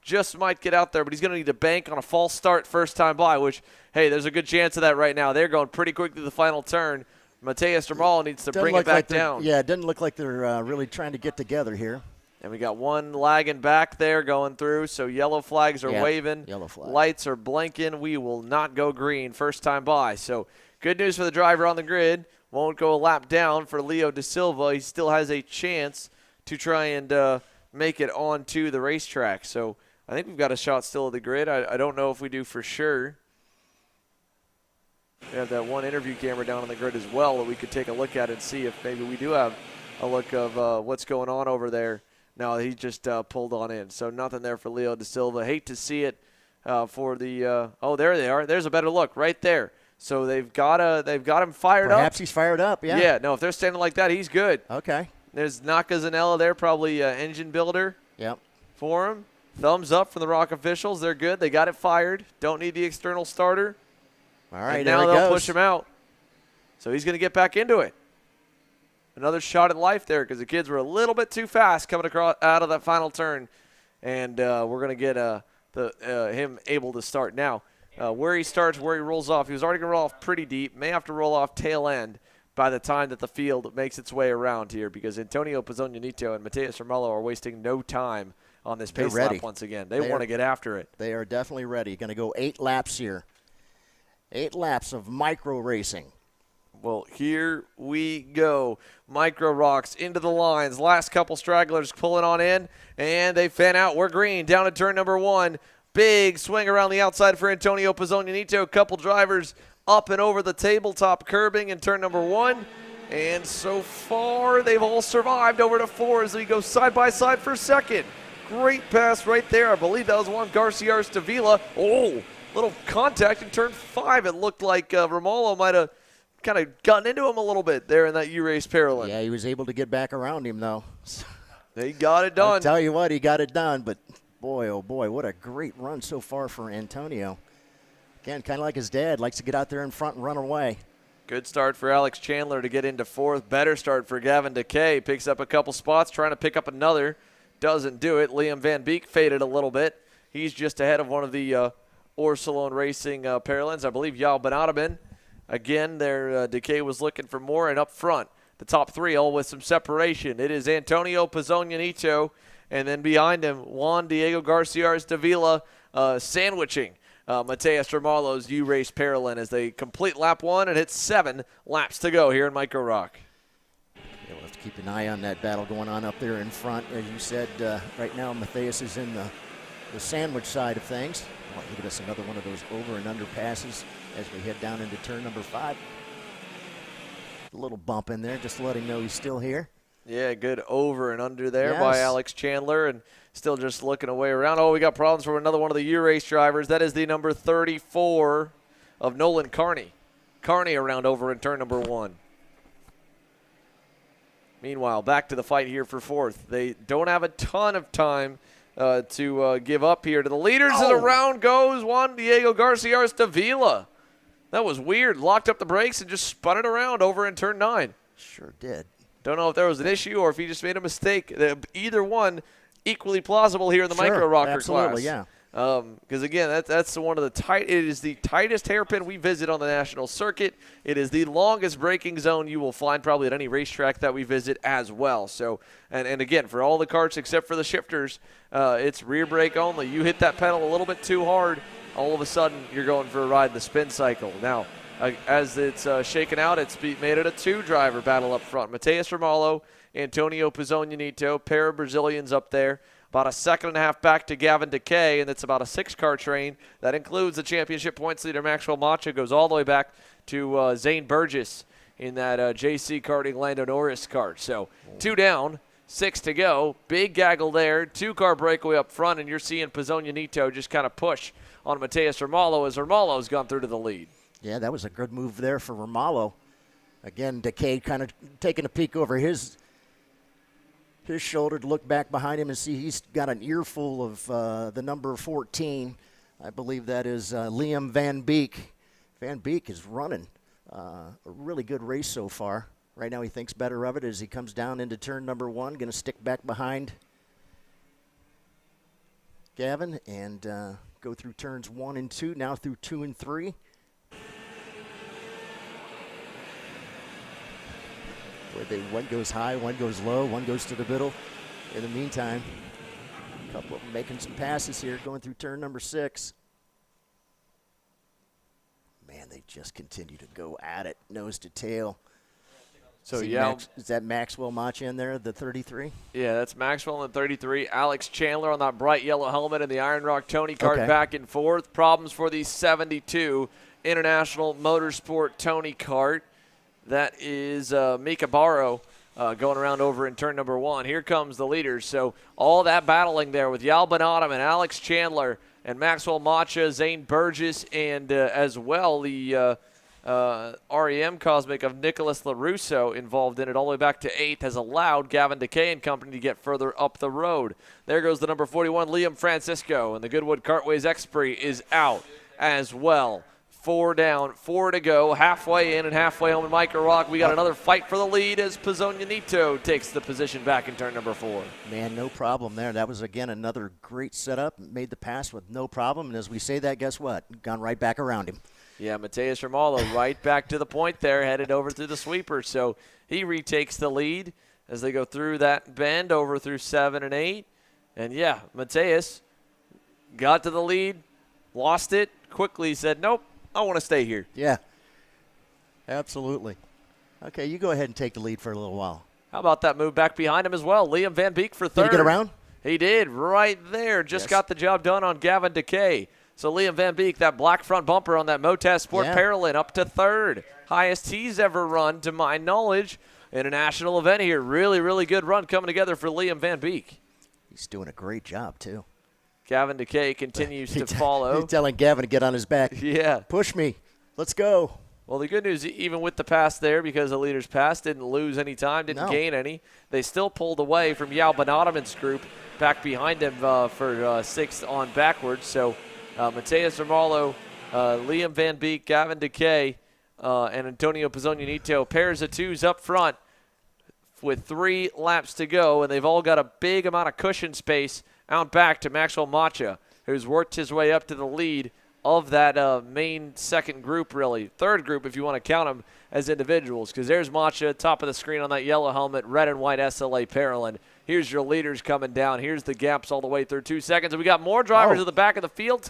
just might get out there, but he's going to need to bank on a false start first time by, which, hey, there's a good chance of that right now. They're going pretty quick to the final turn. Mateus Ramal needs to bring it back down. Yeah, it doesn't look like they're really trying to get together here. And we got one lagging back there going through, so yellow flags are waving. Yellow flag. Lights are blinking. We will not go green first time by. So good news for the driver on the grid. Won't go a lap down for Leo Da Silva. He still has a chance to try and make it onto the racetrack. So I think we've got a shot still of the grid. I don't know if we do for sure. We have that one interview camera down on the grid as well that we could take a look at and see if maybe we do have a look of what's going on over there. No, he just pulled on in. So nothing there for Leo Da Silva. Hate to see it for the oh, there they are. There's a better look right there. So they've got him fired up. Perhaps he's fired up, yeah. Yeah, no, if they're standing like that, he's good. Okay. There's Nakazanella there, probably engine builder. Yep. For him. Thumbs up from the ROK officials. They're good. They got it fired. Don't need the external starter. All right, and now they'll push him out. So he's going to get back into it. Another shot at life there because the kids were a little bit too fast coming across out of that final turn. And we're going to get him able to start now. Where he starts, where he rolls off. He was already going to roll off pretty deep. May have to roll off tail end by the time that the field makes its way around here because Antonio Pizzognanito and Mateus Ramallo are wasting no time on this pace lap once again. They want to get after it. They are definitely ready. Going to go 8 laps here. 8 laps of micro racing. Well, here we go. Micro rocks into the lines. Last couple stragglers pulling on in, and they fan out. We're green down to turn number 1. Big swing around the outside for Antonio Pizzognanito. Couple drivers up and over the tabletop curbing in turn number 1. And so far, they've all survived over to 4 as we go side by side for second. Great pass right there. I believe that was Juan Garcia Stavila. Oh, little contact in turn 5. It looked like Ramallo might have kind of gotten into him a little bit there in that U-Race Parolin. Yeah, he was able to get back around him, though. They got it done. I'll tell you what, he got it done, but boy, oh boy, what a great run so far for Antonio. Again, kind of like his dad, likes to get out there in front and run away. Good start for Alex Chandler to get into 4th. Better start for Gavin Decay. Picks up a couple spots, trying to pick up another. Doesn't do it. Liam Van Beek faded a little bit. He's just ahead of one of the Orsalone Racing Parolins. I believe Yao Benadaman. Again, their Decay was looking for more, and up front, the top 3 all with some separation. It is Antonio Pizzognanito, and then behind him, Juan Diego Garcia Davila sandwiching Mateus Ramallo's U-Race Parolin as they complete lap 1 and hit 7 laps to go here in Micro Rock. We'll have to keep an eye on that battle going on up there in front. As you said, right now Matthias is in the sandwich sad of things. Well, look at us, another one of those over and under passes as we head down into turn number 5. A little bump in there, just to let him know he's still here. Yeah, good over and under there by Alex Chandler, and still just looking away around. Oh, we got problems for another one of the U-Race drivers. That is the number 34 of Nolan Carney. Carney around over in turn number 1. Meanwhile, back to the fight here for 4th. They don't have a ton of time to give up here to the leaders. As around goes Juan Diego Garcia Davila. That was weird. Locked up the brakes and just spun it around over in turn 9. Sure did. Don't know if there was an issue or if he just made a mistake. Either one equally plausible here in the micro rocker absolutely, class. Yeah. Because again, that's one of the tight. It is the tightest hairpin we visit on the national circuit. It is the longest braking zone you will find probably at any racetrack that we visit as well. So, and again, for all the karts except for the shifters, it's rear brake only. You hit that pedal a little bit too hard, all of a sudden you're going for a ride in the spin cycle. Now, as it's shaken out, it's made it a two-driver battle up front. Mateus Romalo, Antonio Pizzogno, pair of Brazilians up there. About a second and a half back to Gavin Decay, and it's about a 6-car train. That includes the championship points leader Maxwell Macha, goes all the way back to Zane Burgess in that JC Karting Lando Norris kart. So 2 down, 6 to go. Big gaggle there, 2-car breakaway up front, and you're seeing Pizzogno just kind of push on Mateus Romalo as Romalo's gone through to the lead. Yeah, that was a good move there for Romalo. Again, Decay kind of taking a peek over his shoulder to look back behind him and see he's got an earful of the number 14. I believe that is Liam Van Beek. Van Beek is running a really good race so far. Right now he thinks better of it as he comes down into turn number 1, going to stick back behind Gavin and go through turns 1 and 2, now through 2 and 3. Where one goes high, one goes low, one goes to the middle. In the meantime, a couple of them making some passes here, going through turn number 6. Man, they just continue to go at it, nose to tail. So yeah, is that Maxwell Macha in there, the 33? Yeah, that's Maxwell in the 33. Alex Chandler on that bright yellow helmet and the Iron Rock Tony kart back and forth. Problems for the 72 International Motorsport Tony kart. That is Mika Barrow going around over in turn number 1. Here comes the leaders. So all that battling there with Yal Bonadam and Alex Chandler and Maxwell Macha, Zane Burgess, and as well the REM Cosmic of Nicholas LaRusso involved in it all the way back to 8th has allowed Gavin Decay and company to get further up the road. There goes the number 41, Liam Francisco, and the Goodwood Kartways Express is out as well. 4 down, 4 to go, halfway in and halfway home in Micro Rock. We got another fight for the lead as Pizzogno takes the position back in turn number 4. Man, no problem there. That was, again, another great setup. Made the pass with no problem. And as we say that, guess what? Gone right back around him. Yeah, Mateus Romalo right back to the point there, headed over through the sweeper. So he retakes the lead as they go through that bend over through 7 and 8. And, yeah, Mateus got to the lead, lost it, quickly said, nope. I want to stay here. Yeah, absolutely. Okay, you go ahead and take the lead for a little while. How about that move back behind him as well? Liam Van Beek for 3rd. Did he get around? He did, right there. Just got the job done on Gavin Decay. So Liam Van Beek, that black front bumper on that Motaz Sport Paralyn up to 3rd. Highest he's ever run, to my knowledge, in a national event here. Really, really good run coming together for Liam Van Beek. He's doing a great job, too. Gavin Decay continues to follow. He's telling Gavin to get on his back. Yeah. Push me. Let's go. Well, the good news, even with the pass there, because the leaders passed, didn't lose any time, didn't gain any. They still pulled away from Yal Bonadaman's group back behind him for 6th on backwards. So Mateus Romalo, Liam Van Beek, Gavin Decay, and Antonio Pizzogno pairs of 2s up front with 3 laps to go, and they've all got a big amount of cushion space out back to Maxwell Macha, who's worked his way up to the lead of that main second group, really. 3rd group, if you want to count them as individuals, because there's Macha, top of the screen on that yellow helmet, red and white SLA Paralyn. Here's your leaders coming down. Here's the gaps all the way through 2 seconds. And we got more drivers at the back of the field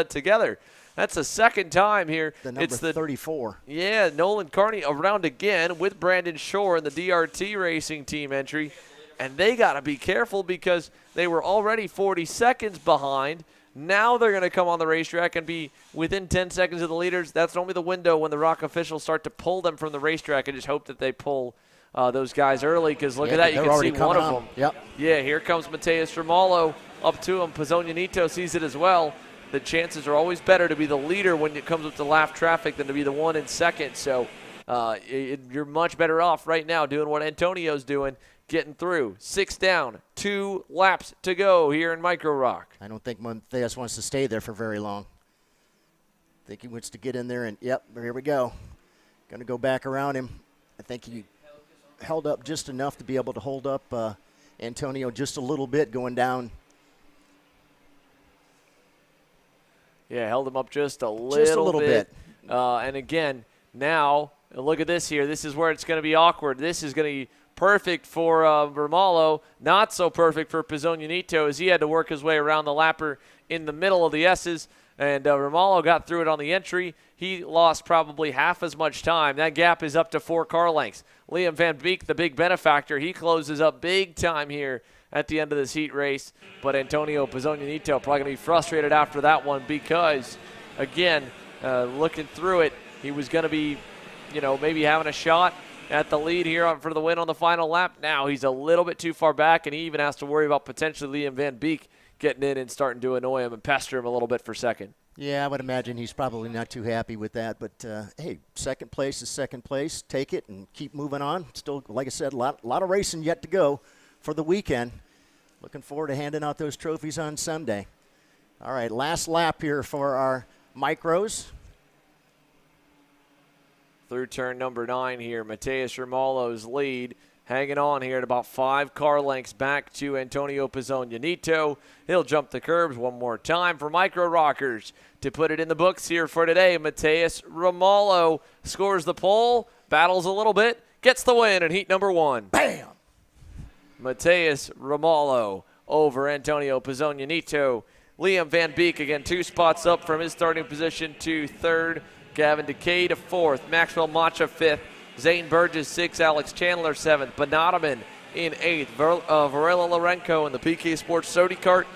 together. That's the 2nd time here. The number 34. Yeah, Nolan Carney around again with Brandon Shore in the DRT Racing Team entry. And they got to be careful because they were already 40 seconds behind. Now they're going to come on the racetrack and be within 10 seconds of the leaders. That's normally the window when the ROK officials start to pull them from the racetrack. I just hope that they pull those guys early because look at that. You can see one of them. Yep. Yeah, here comes Mateus Romalo up to him. Pizzogno sees it as well. The chances are always better to be the leader when it comes up to lap traffic than to be the one in second. So you're much better off right now doing what Antonio's doing, getting through. 6 down, 2 laps to go here in Micro Rock. I don't think Mateus wants to stay there for very long. I think he wants to get in there and, yep, here we go. Going to go back around him. I think he held up just enough to be able to hold up Antonio just a little bit going down. Yeah, held him up just a little bit. And again, now, look at this here. This is where it's going to be awkward. This is going to be perfect for Vermalo, not so perfect for Pizzonionito as he had to work his way around the lapper in the middle of the S's. And Vermalo got through it on the entry. He lost probably half as much time. That gap is up to 4 car lengths. Liam Van Beek, the big benefactor, he closes up big time here at the end of this heat race. But Antonio Pizzonionito probably going to be frustrated after that one because, again, looking through it, he was going to be, maybe having a shot at the lead here for the win on the final lap. Now he's a little bit too far back, and he even has to worry about potentially Liam Van Beek getting in and starting to annoy him and pester him a little bit for second. Yeah, I would imagine he's probably not too happy with that. But, hey, second place is second place. Take it and keep moving on. Still, like I said, a lot of racing yet to go for the weekend. Looking forward to handing out those trophies on Sunday. All right, last lap here for our micros. Through turn number 9 here, Mateus Romalo's lead, hanging on here at about 5 car lengths back to Antonio Pizzonionito. He'll jump the curbs one more time for Micro Rockers to put it in the books here for today. Mateus Romalo scores the pole, battles a little bit, gets the win in heat number 1. Bam! Mateus Romalo over Antonio Pizzonionito. Liam Van Beek, again, 2 spots up from his starting position to 3rd. Gavin Decay to 4th. Maxwell Macha 5th. Zane Burgess 6th. Alex Chandler 7th. Bonatoman in 8th. Varela Lorenko in the PK Sports Sodi kart.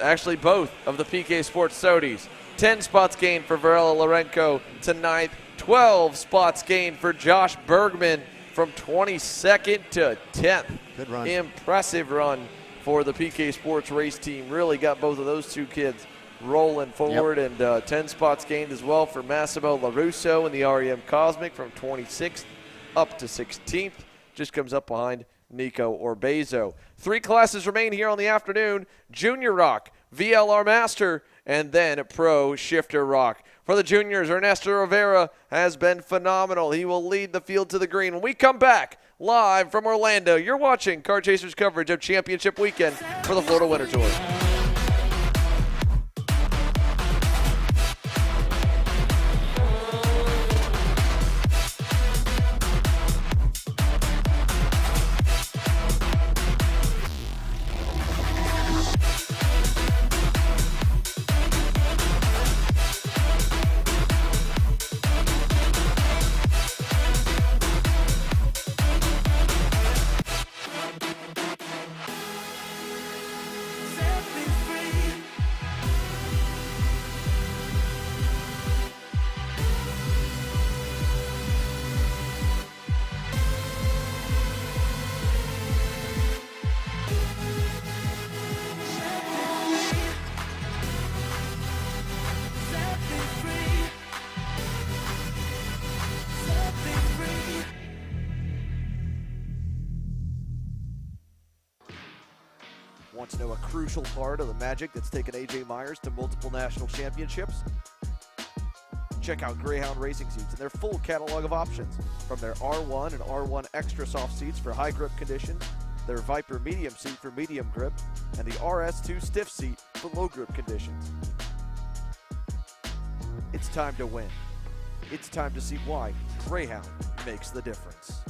Actually, both of the PK Sports Sodis. 10 spots gained for Varela Lorenko to 9th. 12 spots gained for Josh Bergman from 22nd to 10th. Good run. Impressive run for the PK Sports race team. Really got both of those 2 kids rolling forward. Yep. And 10 spots gained as well for Massimo LaRusso in the REM Cosmic from 26th up to 16th. Just comes up behind Nico Orbezo. 3 classes remain here on the afternoon: Junior ROK, VLR Master, and then Pro Shifter ROK. For the juniors, Ernesto Rivera has been phenomenal. He will lead the field to the green. When we come back live from Orlando, you're watching Car Chasers coverage of Championship Weekend for the Florida Winter Tour. Want to know a crucial part of the magic that's taken A.J. Myers to multiple national championships? Check out Greyhound Racing Seats and their full catalog of options, from their R1 and R1 Extra Soft seats for high grip conditions, their Viper Medium seat for medium grip, and the RS2 Stiff seat for low grip conditions. It's time to win. It's time to see why Greyhound makes the difference.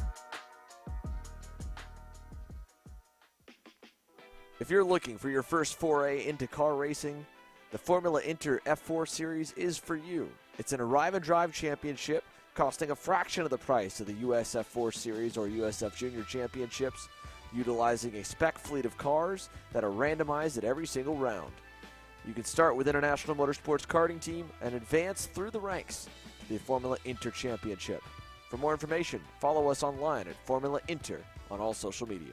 If you're looking for your first foray into car racing, the Formula Inter F4 Series is for you. It's an arrive and drive championship costing a fraction of the price of the US F4 Series or USF Junior Championships, utilizing a spec fleet of cars that are randomized at every single round. You can start with International Motorsports Karting Team and advance through the ranks to the Formula Inter Championship. For more information, follow us online at Formula Inter on all social media.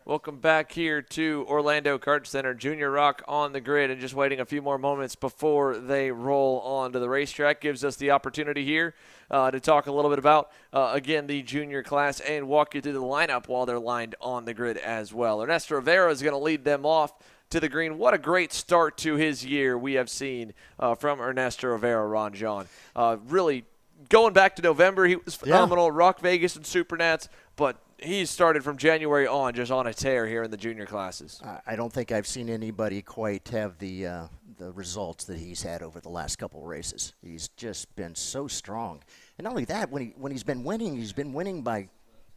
Welcome back here to Orlando Kart Center. Junior ROK on the grid and just waiting a few more moments before they roll onto the racetrack. Gives us the opportunity here to talk a little bit about, again, the junior class and walk you through the lineup while they're lined on the grid as well. Ernesto Rivera is going to lead them off to the green. What a great start to his year we have seen from Ernesto Rivera, Ron John. Really, going back to November, he was phenomenal at Rock Vegas and Supernats, but he started from January on just on a tear here in the junior classes. I don't think I've seen anybody quite have the results that he's had over the last couple of races. He's just been so strong. And not only that, when he's been winning by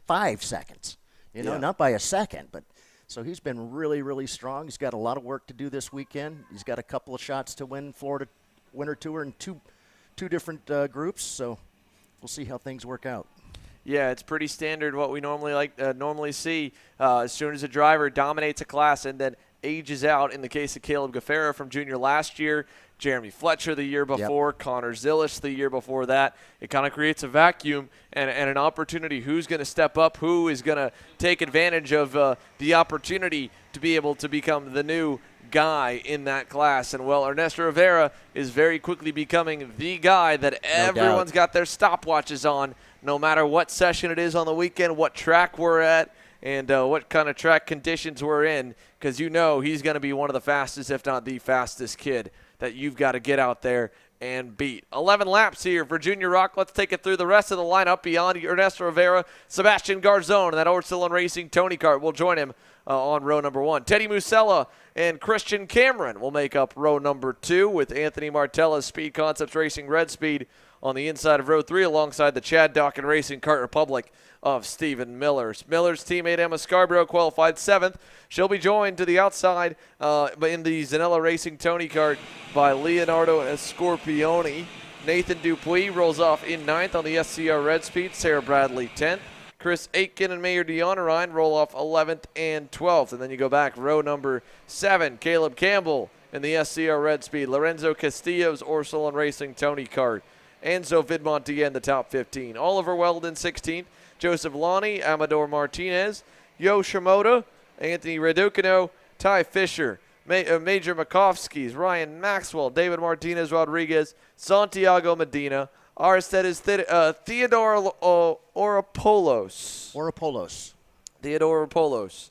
5 seconds. Not by a second, but so he's been really, really strong. He's got a lot of work to do this weekend. He's got a couple of shots to win Florida Winter Tour in two different groups, so we'll see how things work out. Yeah, it's pretty standard what we normally see. As soon as a driver dominates a class and then ages out, in the case of Caleb Gaffera from junior last year, Jeremy Fletcher the year before, Connor Zillish the year before that, it kind of creates a vacuum and an opportunity. Who's going to step up? Who is going to take advantage of the opportunity to be able to become the new guy in that class? And, well, Ernesto Rivera is very quickly becoming the guy that everyone's got their stopwatches on, no matter what session it is on the weekend, what track we're at, and what kind of track conditions we're in, because he's going to be one of the fastest, if not the fastest kid that you've got to get out there and beat. 11 laps here for Junior ROK. Let's take it through the rest of the lineup beyond Ernesto Rivera. Sebastian Garzone and that Orsilon Racing Tony Kart will join him on row number 1. Teddy Musella and Christian Cameron will make up row number 2 with Anthony Martella's Speed Concepts Racing Red Speed on the inside of row 3 alongside the Chad Dawkin Racing Kart Republic of Stephen Miller. Miller's teammate Emma Scarborough qualified 7th. She'll be joined to the outside in the Zanella Racing Tony Kart by Leonardo Scorpioni. Nathan Dupuis rolls off in 9th on the SCR Red Speed. Sarah Bradley 10th. Chris Aitken and Mayor Deonorine roll off 11th and 12th. And then you go back, row number 7, Caleb Campbell in the SCR Red Speed. Lorenzo Castillo's Orsilon Racing Tony Kart. Enzo Vidmontier in the top 15. Oliver Weldon 16th. Joseph Lonnie, Amador Martinez, Yo Shimoda, Anthony Reducano, Ty Fisher, Major Makovskis, Ryan Maxwell, David Martinez Rodriguez, Santiago Medina, Aristides Theodore Oropoulos. Theodore Oropoulos.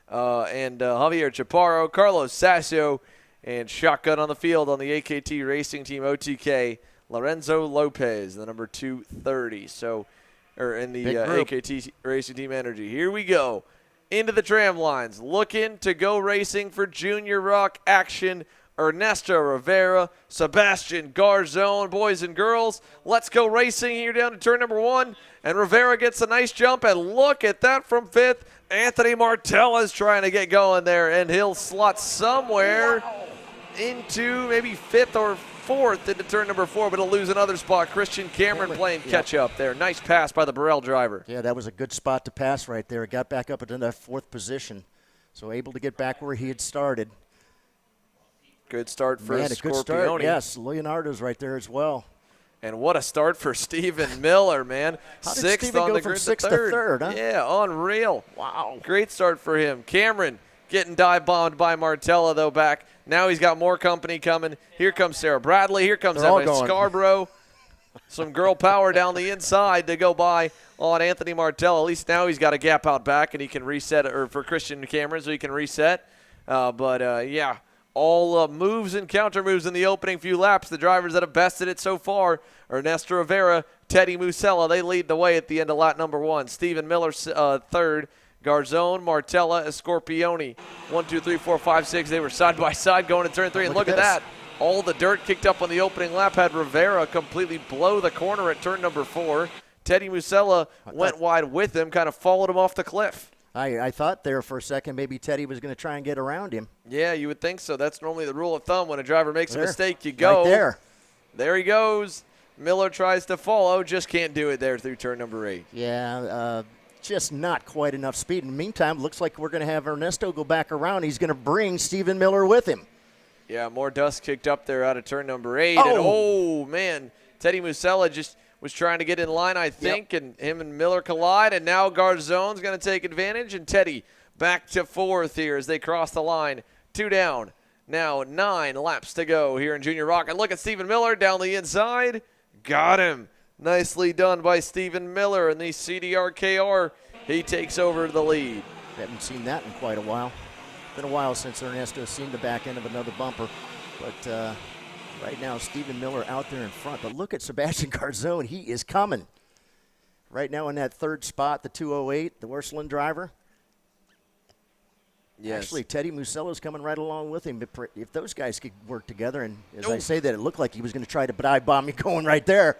And Javier Chaparro, Carlos Sassio, and shotgun on the field on the AKT Racing Team OTK, Lorenzo Lopez, the number 230. In the AKT Racing Team Energy. Here we go. Into the tram lines. Looking to go racing for Junior ROK action. Ernesto Rivera, Sebastian Garzone. Boys and girls, let's go racing here down to turn number 1. And Rivera gets a nice jump. And look at that from 5th. Anthony Martella is trying to get going there. And he'll slot somewhere into maybe 5th or 4th into turn number 4, but he'll lose another spot. Christian Cameron playing catch up there. Nice pass by the Burrell driver. Yeah, that was a good spot to pass right there. It got back up into that 4th position, so able to get back where he had started. Good start for Scorpioni. Good start. Yes, Leonardo's right there as well. And what a start for Stephen Miller, man. How did 6th Stephen on go the from grid 6th to 3rd, huh? Yeah, unreal. Wow. Great start for him. Cameron getting dive bombed by Martella, though, back. Now he's got more company coming. Here comes Sarah Bradley. Here comes Emma Scarborough. Some girl power down the inside to go by on Anthony Martella. At least now he's got a gap out back and he can reset, or for Christian Cameron, so he can reset. Yeah, all moves and counter moves in the opening few laps. The drivers that have bested it so far, Ernesto Rivera, Teddy Musella, they lead the way at the end of lap number 1. Stephen Miller 3rd. Garzone, Martella, Scorpioni. 1, 2, 3, 4, 5, 6. They were side by side going to turn 3. And look at that. All the dirt kicked up on the opening lap had Rivera completely blow the corner at turn number 4. Teddy Musella went wide with him, kind of followed him off the cliff. I thought there for a second maybe Teddy was going to try and get around him. Yeah, you would think so. That's normally the rule of thumb. When a driver makes a mistake, you go. Right there. There he goes. Miller tries to follow, just can't do it there through turn number 8. Yeah, just not quite enough speed. In the meantime, looks like we're going to have Ernesto go back around. He's going to bring Stephen Miller with him. Yeah, more dust kicked up there out of turn number 8. And oh, man, Teddy Musella just was trying to get in line, I think, and him and Miller collide. And now Garzone's going to take advantage, and Teddy back to 4th here as they cross the line. 2 down. Now 9 laps to go here in Junior ROK. And look at Stephen Miller down the inside. Got him. Nicely done by Stephen Miller in the CDR KR. He takes over the lead. Haven't seen that in quite a while. been a while since Ernesto has seen the back end of another bumper. But right now, Stephen Miller out there in front. But look at Sebastian Garzone. He is coming. Right now in that third spot, the 208, the Ursuline driver. Yes. Actually, Teddy Musello's coming right along with him. If those guys could work together, and as I say that, it looked like he was going to try to dive bomb me going right there.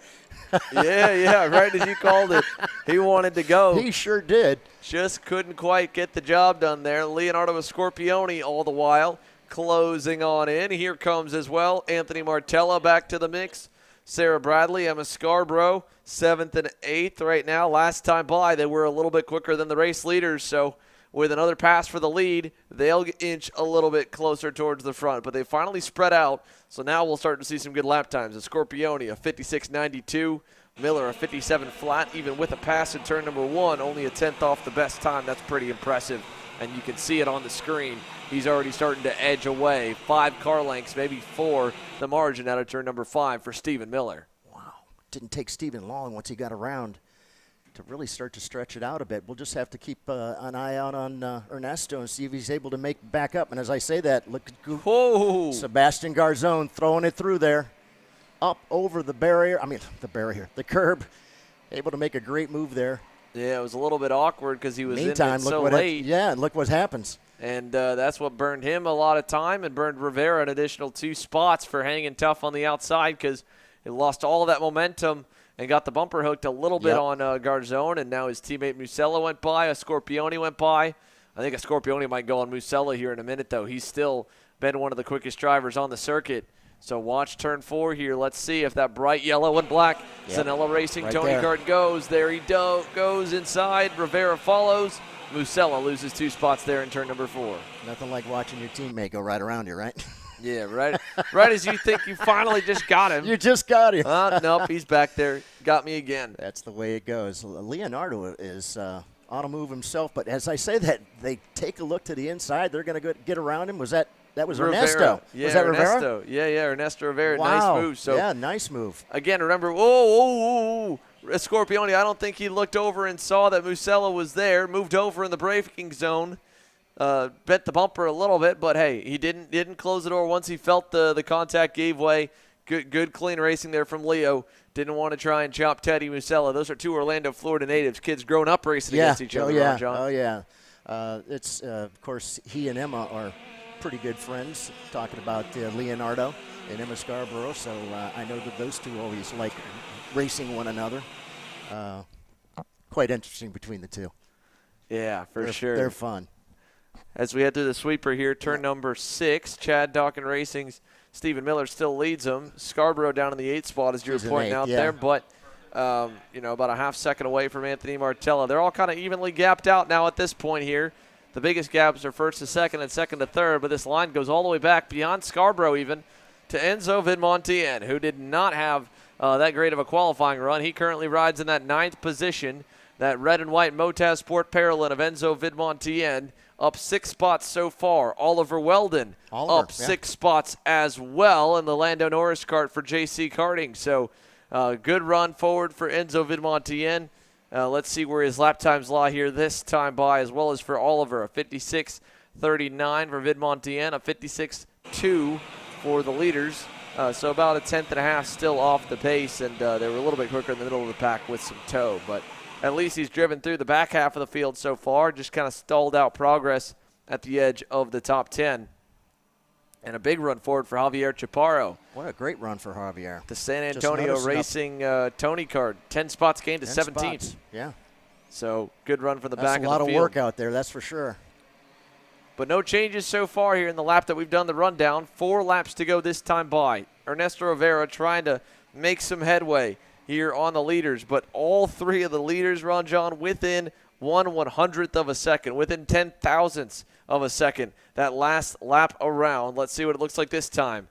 yeah, right as you called it. He wanted to go. He sure did. Just couldn't quite get the job done there. Leonardo Scorpioni all the while closing on in. Here comes as well Anthony Martella back to the mix. Sarah Bradley, Emma Scarborough, 7th and 8th right now. Last time by, they were a little bit quicker than the race leaders, so with another pass for the lead, they'll inch a little bit closer towards the front. But they finally spread out, so now we'll start to see some good lap times. A Scorpioni, a 56.92. Miller, a 57 flat, even with a pass in turn number 1, only a 10th off the best time. That's pretty impressive, and you can see it on the screen. He's already starting to edge away. 5 car lengths, maybe 4, the margin out of turn number 5 for Stephen Miller. Wow. Didn't take Stephen long once he got around to really start to stretch it out a bit. We'll just have to keep an eye out on Ernesto and see if he's able to make back up. And as I say that, look at Sebastian Garzone throwing it through there, up over the barrier. The curb. Able to make a great move there. Yeah, it was a little bit awkward because he was Meantime, in it so late. And look what happens. And that's what burned him a lot of time and burned Rivera an additional 2 spots for hanging tough on the outside because he lost all of that momentum and got the bumper hooked a little bit on Garzone, and now his teammate Musella went by, a Scorpioni went by. I think a Scorpioni might go on Musella here in a minute, though. He's still been one of the quickest drivers on the circuit. So watch turn 4 here. Let's see if that bright yellow and black Zanella Racing right Tony Kart goes. There he goes inside. Rivera follows. Musella loses 2 spots there in turn number 4. Nothing like watching your teammate go right around you, right? Yeah, right as you think you finally just got him. You just got him. Nope, he's back there. Got me again. That's the way it goes. Leonardo is on a move himself, but as I say that, they take a look to the inside. They're going to get around him. That was Rivera. Ernesto. Yeah, was that Ernesto. Rivera? Yeah, Ernesto Rivera. Wow. Nice move. So yeah, nice move. Again, remember, Scorpioni, I don't think he looked over and saw that Musella was there, moved over in the braking zone, bent the bumper a little bit, but hey, he didn't close the door once he felt the contact gave way. Good clean racing there from Leo. Didn't want to try and chop Teddy Musella. Those are 2 Orlando, Florida natives, kids grown up racing against each other. John. Oh, yeah. It's, of course, he and Emma are pretty good friends, talking about Leonardo and Emma Scarborough, so I know that those two always like racing one another. Quite interesting between the two. Yeah, for sure. They're fun. As we head through the sweeper here, turn number 6, Chad Dawkin Racing's Stephen Miller still leads them. Scarborough down in the 8th spot, as you were pointing out there, but about a half second away from Anthony Martella. They're all kind of evenly gapped out now at this point here. The biggest gaps are first to second and second to third, but this line goes all the way back beyond Scarborough even to Enzo Vidmontien, who did not have that great of a qualifying run. He currently rides in that 9th position, that red and white Motaz Sport Paralyn of Enzo Vidmontien, up 6 spots so far. Oliver Weldon up 6 spots as well in the Lando Norris kart for JC Karting. So good run forward for Enzo Vidmontien. Let's see where his lap times lie here this time by, as well as for Oliver, a 56.39 for Vidmontien, a 56.2 for the leaders. So about a 10th and a half still off the pace, and they were a little bit quicker in the middle of the pack with some tow. But at least he's driven through the back half of the field so far, just kind of stalled out progress at the edge of the top 10. And a big run forward for Javier Chaparro. What a great run for Javier. The San Antonio Racing Tony Kart. 10 spots gained to 17th. Spots. Yeah. So good run from the back of the field. That's a lot of work out there, that's for sure. But no changes so far here in the lap that we've done the rundown. 4 laps to go this time by. Ernesto Rivera trying to make some headway here on the leaders. But all 3 of the leaders, Ron John, within 1/100th of a second, within 10 thousandths of a second. That last lap around. Let's see what it looks like this time.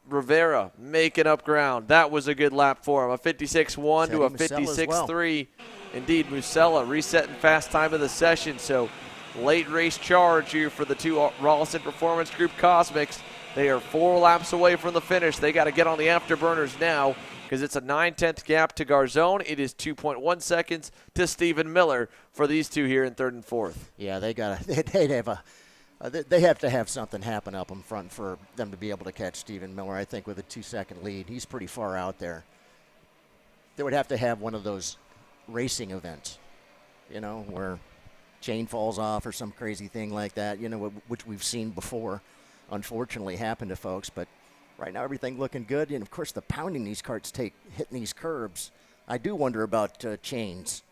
Rivera making up ground. That was a good lap for him. A 56.1 to a 56.3. Indeed, Musella resetting fast time of the session. So late race charge here for the 2 Rollison Performance Group Cosmics. They are 4 laps away from the finish. They got to get on the afterburners now because it's a 9/10 gap to Garzone. It is 2.1 seconds to Stephen Miller for these 2 here in 3rd and 4th. Yeah, they'd have They have to have something happen up in front for them to be able to catch Stephen Miller. I think with a 2-second lead, he's pretty far out there. They would have to have one of those racing events, you know, where chain falls off or some crazy thing like that, you know, which we've seen before, unfortunately, happen to folks. But right now, everything looking good. And, of course, the pounding these carts take, hitting these curbs, I do wonder about chains.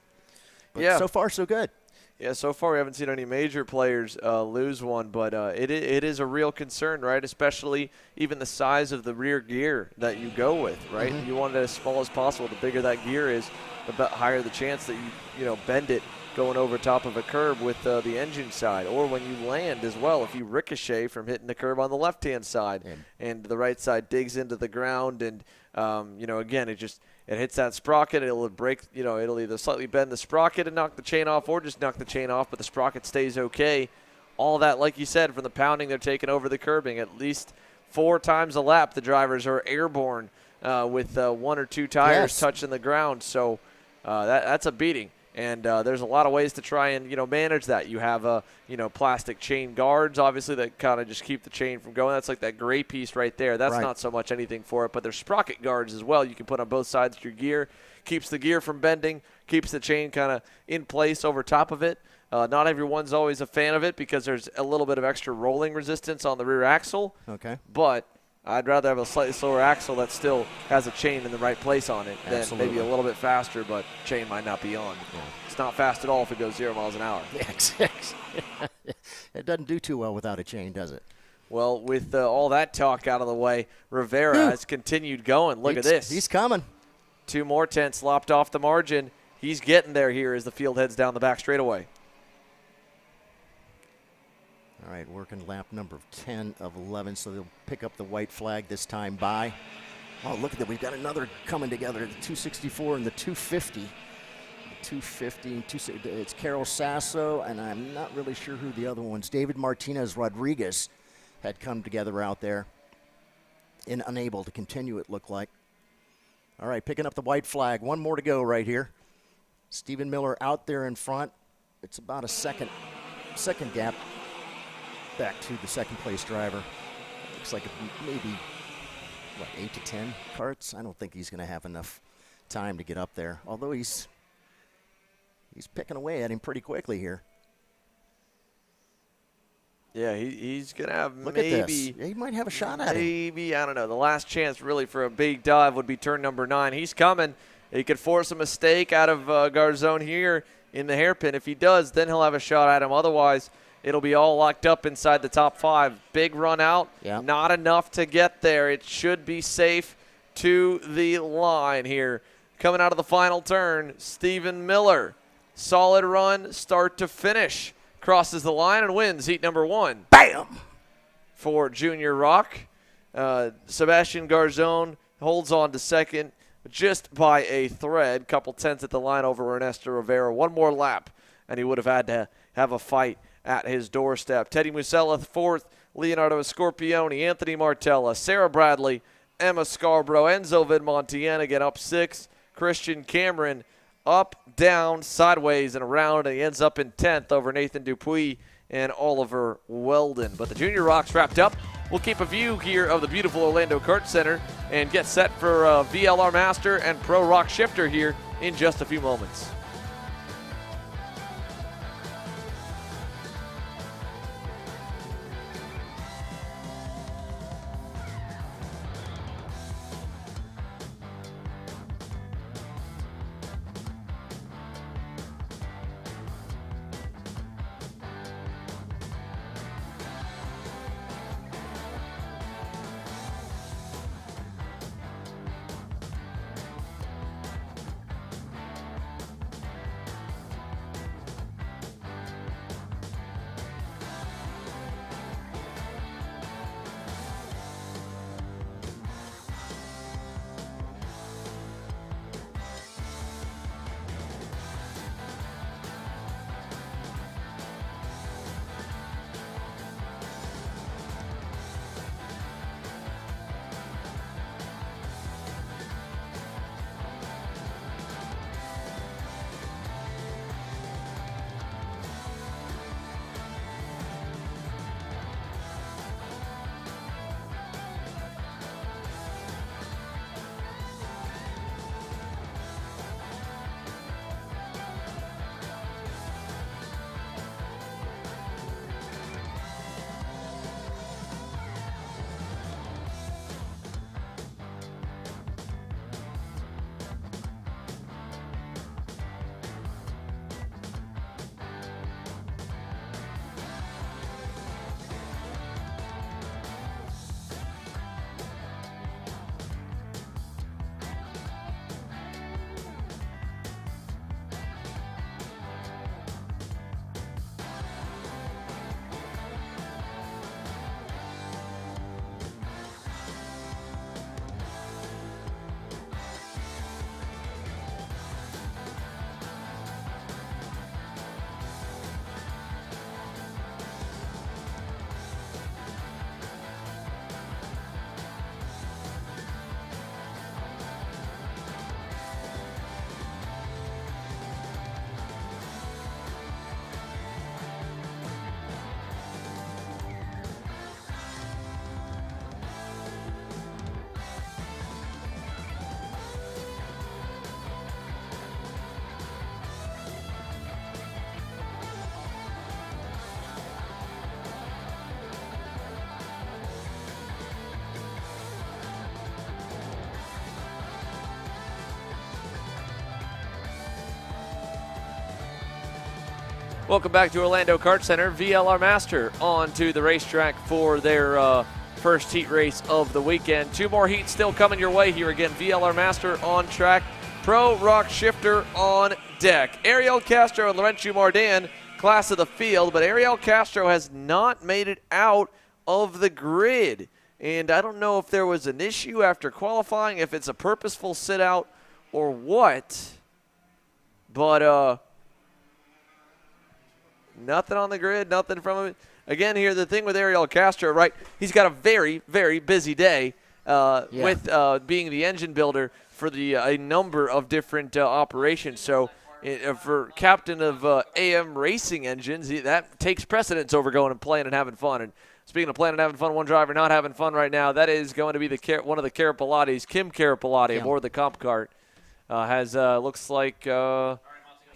But yeah. So far, so good. Yeah, so far we haven't seen any major players lose one, but it is a real concern, right? Especially even the size of the rear gear that you go with, right? Mm-hmm. You want it as small as possible. The bigger that gear is, the higher the chance that you bend it going over top of a curb with the engine side, or when you land as well. If you ricochet from hitting the curb on the left-hand side, and the right side digs into the ground, and again, it hits that sprocket, it'll break, it'll either slightly bend the sprocket and knock the chain off, or just knock the chain off, but the sprocket stays okay. All that, like you said, from the pounding they're taking over the curbing, at least 4 times a lap the drivers are airborne with 1 or 2 tires touching the ground. So that's a beating. And there's a lot of ways to try and, manage that. You have, plastic chain guards, obviously, that kind of just keep the chain from going. That's like that gray piece right there. That's not so much anything for it. But there's sprocket guards as well you can put on both sides of your gear. Keeps the gear from bending, keeps the chain kind of in place over top of it. Not everyone's always a fan of it because there's a little bit of extra rolling resistance on the rear axle. Okay. But I'd rather have a slightly slower axle that still has a chain in the right place on it than maybe a little bit faster, but chain might not be on. Yeah. It's not fast at all if it goes 0 miles an hour. It doesn't do too well without a chain, does it? Well, with all that talk out of the way, Rivera has continued going. Look at this. He's coming. 2 more tenths lopped off the margin. He's getting there here as the field heads down the back straightaway. All right, working lap number 10 of 11, so they'll pick up the white flag this time by. Oh, look at that. We've got another coming together, the 264 and the 250. The 250, it's Carol Sasso, and I'm not really sure who the other one's. David Martinez Rodriguez had come together out there and unable to continue, it looked like. All right, picking up the white flag. 1 more to go right here. Stephen Miller out there in front. It's about a second gap back to the second-place driver. Looks like maybe, 8 to 10 carts? I don't think he's going to have enough time to get up there, although he's picking away at him pretty quickly here. Yeah, he's going to have Look at this. Yeah, he might have a shot at him. Maybe, I don't know. The last chance really for a big dive would be turn number 9. He's coming. He could force a mistake out of Garzone here in the hairpin. If he does, then he'll have a shot at him. Otherwise, it'll be all locked up inside the top 5. Big run out. Yeah. Not enough to get there. It should be safe to the line here. Coming out of the final turn, Stephen Miller. Solid run, start to finish. Crosses the line and wins heat number 1. Bam! For Junior ROK. Sebastian Garzone holds on to second just by a thread. Couple tenths at the line over Ernesto Rivera. 1 more lap, and he would have had to have a fight at his doorstep. Teddy Musella 4th, Leonardo Scorpioni, Anthony Martella, Sarah Bradley, Emma Scarborough, Enzo Vidmontian again up 6th. Christian Cameron up, down, sideways, and around, and he ends up in 10th over Nathan Dupuis and Oliver Weldon. But the Junior ROK's wrapped up. We'll keep a view here of the beautiful Orlando Kart Center and get set for VLR Master and Pro ROK Shifter here in just a few moments. Welcome back to Orlando Kart Center. VLR Master on to the racetrack for their first heat race of the weekend. 2 more heats still coming your way here again. VLR Master on track. Pro ROK Shifter on deck. Ariel Castro and Laurentiu Mardan, class of the field, but Ariel Castro has not made it out of the grid. And I don't know if there was an issue after qualifying, if it's a purposeful sit out or what. But nothing on the grid, nothing from him. Again, here, the thing with Ariel Castro, right, he's got a very, very busy day with being the engine builder for a number of different operations. So for captain of AM Racing Engines, that takes precedence over going and playing and having fun. And speaking of playing and having fun, one driver not having fun right now, that is going to be one of the Carapilatis, Kim Carapilati, aboard the comp cart. Looks like I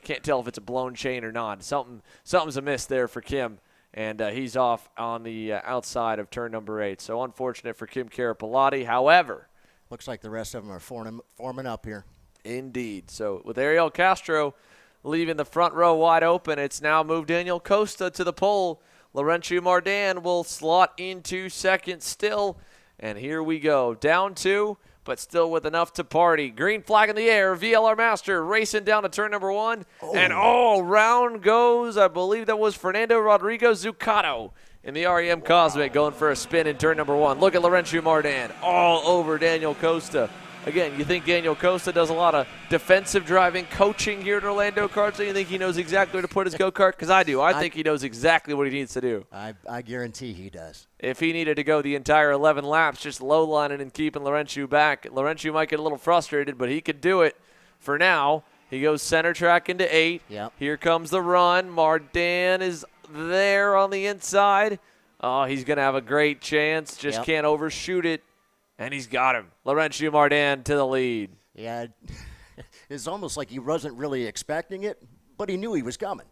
can't tell if it's a blown chain or not. Something's amiss there for Kim, and he's off on the outside of turn number 8. So unfortunate for Kim Carapilati. However, looks like the rest of them are forming up here. Indeed. So with Ariel Castro leaving the front row wide open, it's now moved Daniel Costa to the pole. Laurentiu Mardan will slot into second still. And here we go. Down 2, but still with enough to party. Green flag in the air. VLR Master racing down to turn number 1. Oh. And all round goes, I believe that was Fernando Rodrigo Zuccato in the REM Cosmic going for a spin in turn number 1. Look at Laurentiu Mardan all over Daniel Costa. Again, you think Daniel Costa does a lot of defensive driving coaching here at Orlando Kart, so you think he knows exactly where to put his go-kart? Because I do. I think he knows exactly what he needs to do. I guarantee he does. If he needed to go the entire 11 laps just low-lining and keeping Laurentiu back, Laurentiu might get a little frustrated, but he could do it for now. He goes center track into 8. Yep. Here comes the run. Mardan is there on the inside. Oh, he's going to have a great chance. Just can't overshoot it. And he's got him. Laurentiu Mardan to the lead. Yeah, it's almost like he wasn't really expecting it, but he knew he was coming.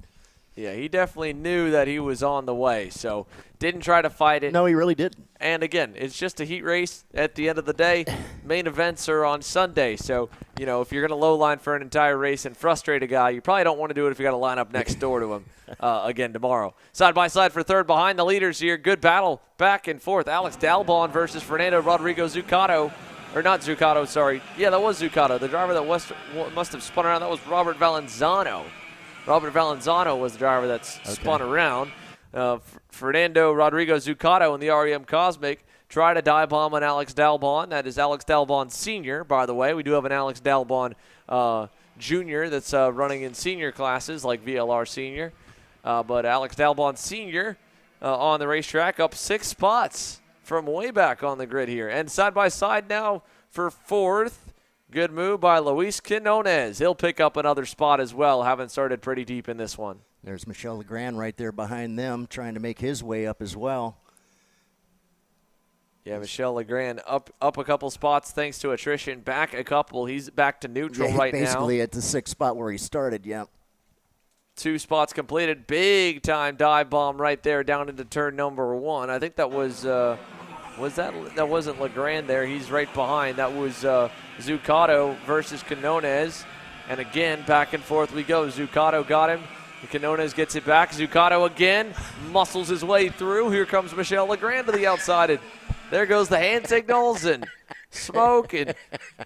Yeah, he definitely knew that he was on the way, so didn't try to fight it. No, he really didn't. And again, it's just a heat race at the end of the day. Main events are on Sunday, so, you know, if you're going to low line for an entire race and frustrate a guy, you probably don't want to do it if you got to line up next door to him again tomorrow. Side by side for third behind the leaders here. Good battle back and forth. Alex Dalbon versus Fernando Rodrigo Zuccato. Or not Zuccato, sorry. Yeah, that was Zuccato. The driver that must have spun around, that was Robert Valenzano. Robert Valenzano was the driver that spun around. Fernando Rodrigo Zuccato in the REM Cosmic tried a dive bomb on Alex Dalbon. That is Alex Dalbon Sr., by the way. We do have an Alex Dalbon Jr. that's running in senior classes like VLR Sr. But Alex Dalbon Sr. On the racetrack up 6 spots from way back on the grid here. And side by side now for fourth. Good move by Luis Quinones. He'll pick up another spot as well, having started pretty deep in this one. There's Michel Legrand right there behind them, trying to make his way up as well. Yeah, Michel Legrand up a couple spots thanks to attrition. Back a couple. He's back to neutral right now. Basically at the 6th spot where he started, yeah. 2 spots completed. Big time dive bomb right there down into turn number 1. I think that was that wasn't Legrand there. He's right behind. That was Zuccato versus Quinones. And again, back and forth we go. Zuccato got him. Quinones gets it back. Zuccato again muscles his way through. Here comes Michel Legrand to the outside. And there goes the hand signals and smoke and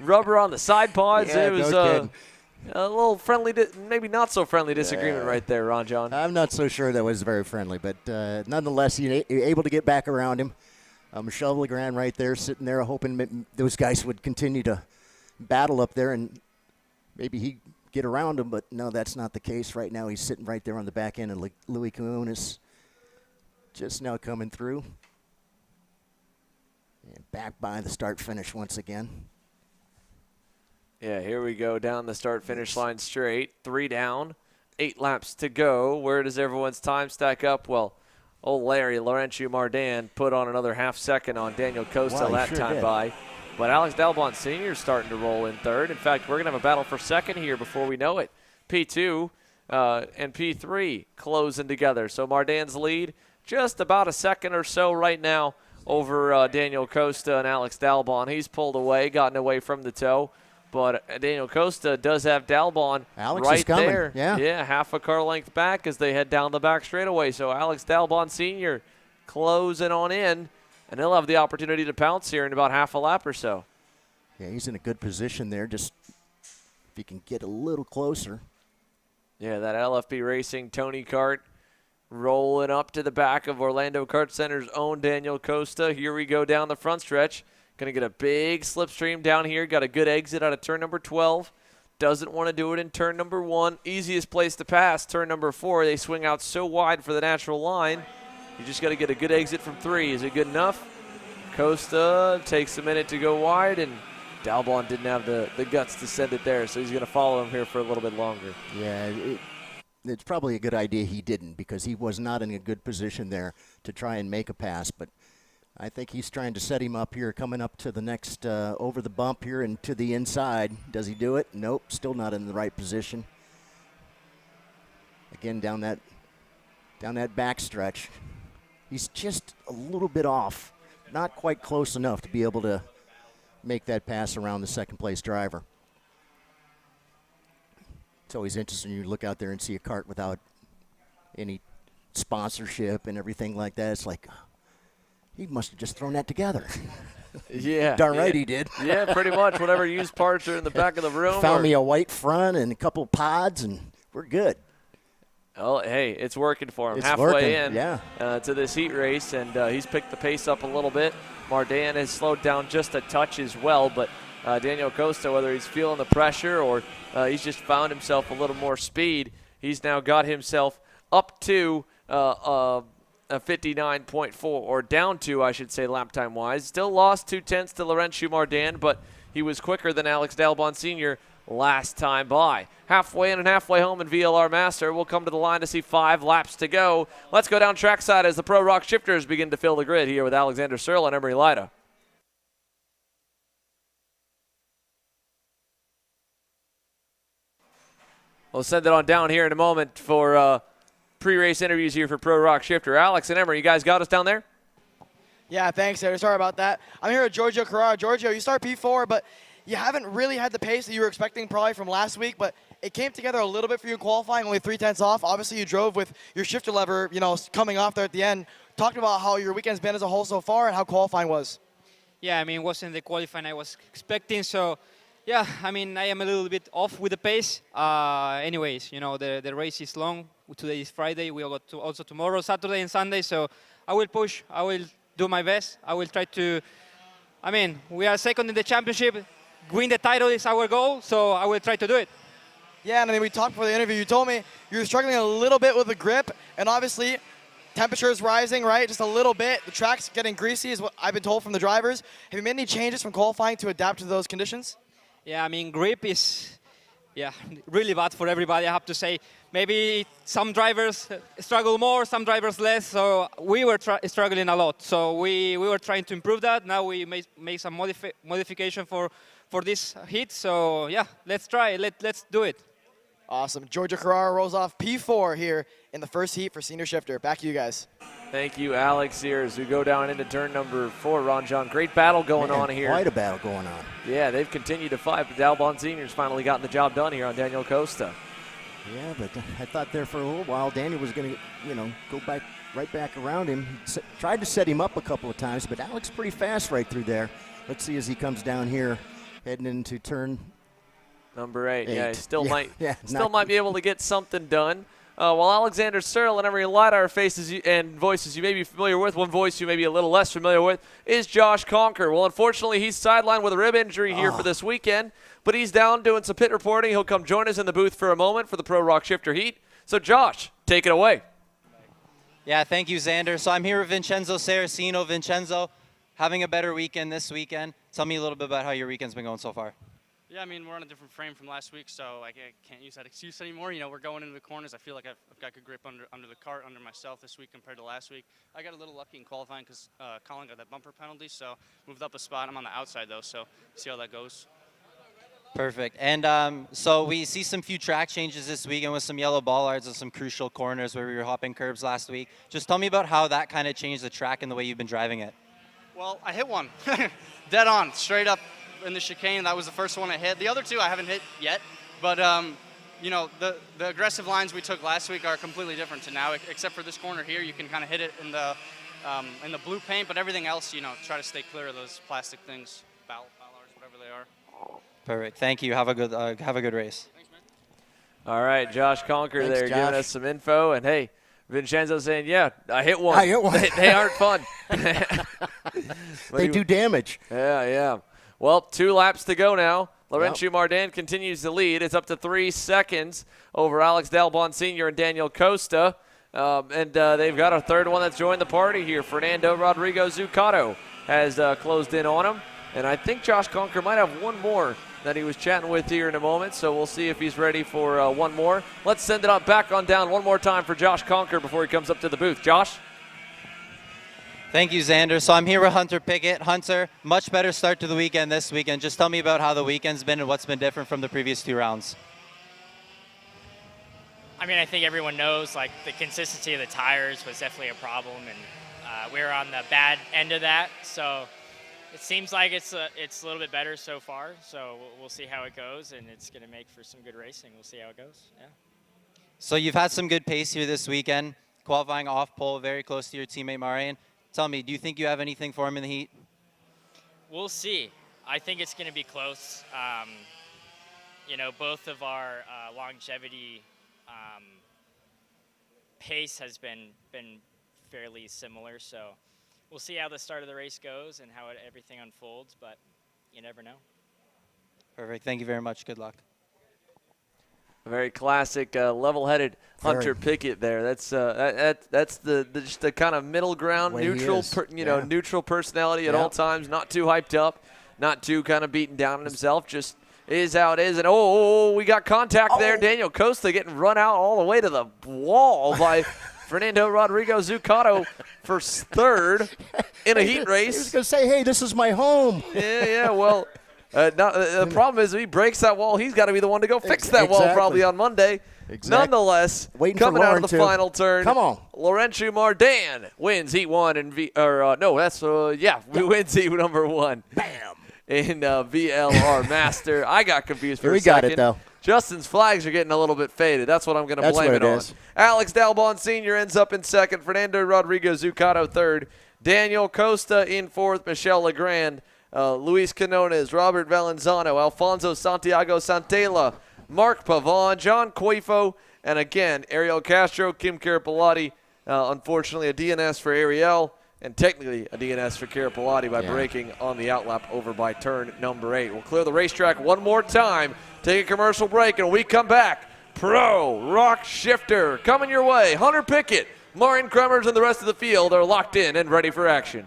rubber on the side pods. Yeah, it was a little friendly, maybe not so friendly disagreement right there, Ron John. I'm not so sure that was very friendly, but nonetheless, you're able to get back around him. Michel Legrand right there, sitting there hoping those guys would continue to battle up there and maybe he get around him, but no, that's not the case right now. He's sitting right there on the back end, and Louis Quinones just now coming through. And back by the start-finish once again. Yeah, here we go down the start-finish line straight. 3 down, 8 laps to go. Where does everyone's time stack up? Well, old Larry, Laurentiu Mardan, put on another half second on Daniel Costa by. But Alex Dalbon Sr. is starting to roll in third. In fact, we're going to have a battle for second here before we know it. P2 and P3 closing together. So Mardan's lead just about a second or so right now over Daniel Costa and Alex Dalbon. He's pulled away, gotten away from the tow. But Daniel Costa does have Dalbon Alex right is coming. there. Yeah, half a car length back as they head down the back straightaway. So Alex Dalbon Sr. closing on in, and he'll have the opportunity to pounce here in about half a lap or so. Yeah, he's in a good position there. Just if he can get a little closer. Yeah, that LFP Racing Tony Kart rolling up to the back of Orlando Kart Center's own Daniel Costa. Here we go down the front stretch. Going to get a big slipstream down here. Got a good exit out of turn number 12. Doesn't want to do it in turn number 1. Easiest place to pass, turn number 4. They swing out so wide for the natural line. You just got to get a good exit from 3. Is it good enough? Costa takes a minute to go wide, and Dalbon didn't have the guts to send it there, so he's going to follow him here for a little bit longer. Yeah, it's probably a good idea he didn't, because he was not in a good position there to try and make a pass. But I think he's trying to set him up here, coming up to the next over the bump here and to the inside. Does he do it? Nope, still not in the right position. Again, down that back stretch. He's just a little bit off, not quite close enough to be able to make that pass around the second-place driver. It's always interesting when you look out there and see a kart without any sponsorship and everything like that. It's like, he must have just thrown that together. Yeah. Darn right he did. Yeah, pretty much. Whatever used parts are in the back of the room. Found me a white front and a couple pods, and we're good. Oh, hey, it's working for him. It's halfway working, in yeah. To this heat race, and he's picked the pace up a little bit. Mardan has slowed down just a touch as well, but Daniel Costa, whether he's feeling the pressure or he's just found himself a little more speed, he's now got himself up to a 59.4, or down to, I should say, lap time-wise. Still lost 0.2 to Laurentius Mardan, but he was quicker than Alex Dalbon Sr. last time by. Halfway in and halfway home in VLR Master. We'll come to the line to see 5 laps to go. Let's go down trackside as the Pro ROK shifters begin to fill the grid here with Alexander Searle and Emery Lida. We'll send it on down here in a moment for pre-race interviews here for Pro ROK Shifter. Alex and Emery, you guys got us down there? Yeah, thanks, Sarah. Sorry about that. I'm here with Giorgio Carrara. Giorgio, you start P4, but you haven't really had the pace that you were expecting probably from last week, but it came together a little bit for you in qualifying, only 0.3 off. Obviously, you drove with your shifter lever, coming off there at the end. Talk about how your weekend's been as a whole so far and how qualifying was. Yeah, I mean, it wasn't the qualifying I was expecting, so yeah, I mean, I am a little bit off with the pace. Anyways, the race is long. Today is Friday. We got also tomorrow, Saturday and Sunday, so I will push. I will do my best. I will try to, we are second in the championship. Win the title is our goal, so I will try to do it. Yeah, and then we talked before the interview. You told me you were struggling a little bit with the grip, and obviously temperature is rising, right? Just a little bit. The track's getting greasy is what I've been told from the drivers. Have you made any changes from qualifying to adapt to those conditions? Yeah, grip is really bad for everybody, I have to say. Maybe some drivers struggle more, some drivers less, so we were struggling a lot. So we were trying to improve that. Now we make some modification for this heat, so yeah, let's try, let's do it. Awesome. Giorgio Carrara rolls off P4 here in the first heat for Senior Shifter. Back to you guys. Thank you, Alex, here as we go down into turn number 4. Ron John, great battle going on here. Quite a battle going on. Yeah, they've continued to fight, but Dalbon Sr.'s finally gotten the job done here on Daniel Costa. Yeah, but I thought there for a little while Daniel was going to, go right back around him. Tried to set him up a couple of times, but Alex pretty fast right through there. Let's see as he comes down here, heading into turn number 8. Yeah, he still might be able to get something done. While Alexander Searle and Emery Lidar faces and voices you may be familiar with, one voice you may be a little less familiar with is Josh Conker. Well, unfortunately, he's sidelined with a rib injury here for this weekend, but he's down doing some pit reporting. He'll come join us in the booth for a moment for the Pro ROK Shifter Heat. So, Josh, take it away. Yeah, thank you, Xander. So I'm here with Vincenzo Saracino. Vincenzo, having a better weekend this weekend. Tell me a little bit about how your weekend's been going so far. Yeah, we're on a different frame from last week, so I can't use that excuse anymore. We're going into the corners. I feel like I've got good grip under the cart, under myself this week compared to last week. I got a little lucky in qualifying because Colin got that bumper penalty, so moved up a spot. I'm on the outside, though, so see how that goes. Perfect. And so we see some few track changes this weekend with some yellow bollards and some crucial corners where we were hopping curbs last week. Just tell me about how that kind of changed the track and the way you've been driving it. Well, I hit one. Dead on, straight up. in the chicane. That was the first one I hit. The other two I haven't hit yet, but you know, the aggressive lines we took last week are completely different to now, except for this corner here. You can kind of hit it in the blue paint, but everything else, you know, try to stay clear of those plastic things, VLRs, whatever they are. Perfect. Thank you. Have a good race. All right, Josh Conker Thanks, there Josh. giving us some info. And, hey, Vincenzo saying, yeah, I hit one. I hit one. They aren't fun. They do damage. Yeah, yeah. Well, 2 laps to go now. Laurentiu Mardan continues to lead. It's up to 3 seconds over Alex Dalbon Sr. and Daniel Costa. And they've got a third one that's joined the party here. Fernando Rodrigo Zuccato has closed in on him. And I think Josh Conker might have one more that he was chatting with here in a moment, so we'll see if he's ready for one more. Let's send it back on down one more time for Josh Conker before he comes up to the booth. Josh? Thank you, Xander. So I'm here with Hunter Pickett. Hunter, much better start to the weekend this weekend. Just tell me about how the weekend's been and what's been different from the previous 2 rounds. I mean, I think everyone knows, like, the consistency of the tires was definitely a problem, and we were on the bad end of that. So it seems like it's a little bit better so far. So we'll see how it goes, and it's going to make for some good racing. We'll see how it goes. Yeah. So you've had some good pace here this weekend, qualifying off pole, very close to your teammate Marian. Tell me, do you think you have anything for him in the heat? We'll see. I think it's going to be close. You know, both of our longevity pace has been fairly similar, so we'll see how the start of the race goes and how everything unfolds, but you never know. Perfect. Thank you very much. Good luck. A very classic, level-headed Hunter Pickett there. That's just the kind of middle ground, neutral, neutral personality at all times. Not too hyped up, not too kind of beaten down on himself. Just is how it is. And we got contact there. Daniel Costa getting run out all the way to the wall by Fernando Rodrigo Zuccato for third in a heat race. He was going to say, hey, this is my home. Yeah. Well. The problem is if he breaks that wall, he's got to be the one to go fix that wall probably on Monday. Nonetheless, coming out of the final turn, Laurentiu Mardan wins Heat 1 and wins Heat number 1. Bam! In VLR Master. I got confused for a second. We got it, though. Justin's flags are getting a little bit faded. That's what I'm going to blame it on. Alex Dalbon Sr. ends up in second. Fernando Rodrigo Zuccato third. Daniel Costa in fourth. Michelle Legrand. Luis Quinones, Robert Valenzano, Alfonso Santiago Santella, Mark Pavon, John Coifo, and again, Ariel Castro, Kim Carapalati. Unfortunately, a DNS for Ariel, and technically a DNS for Carapalati by breaking on the outlap over by turn number 8. We'll clear the racetrack one more time, take a commercial break, and when we come back, Pro ROK Shifter coming your way. Hunter Pickett, Maureen Kremers, and the rest of the field are locked in and ready for action.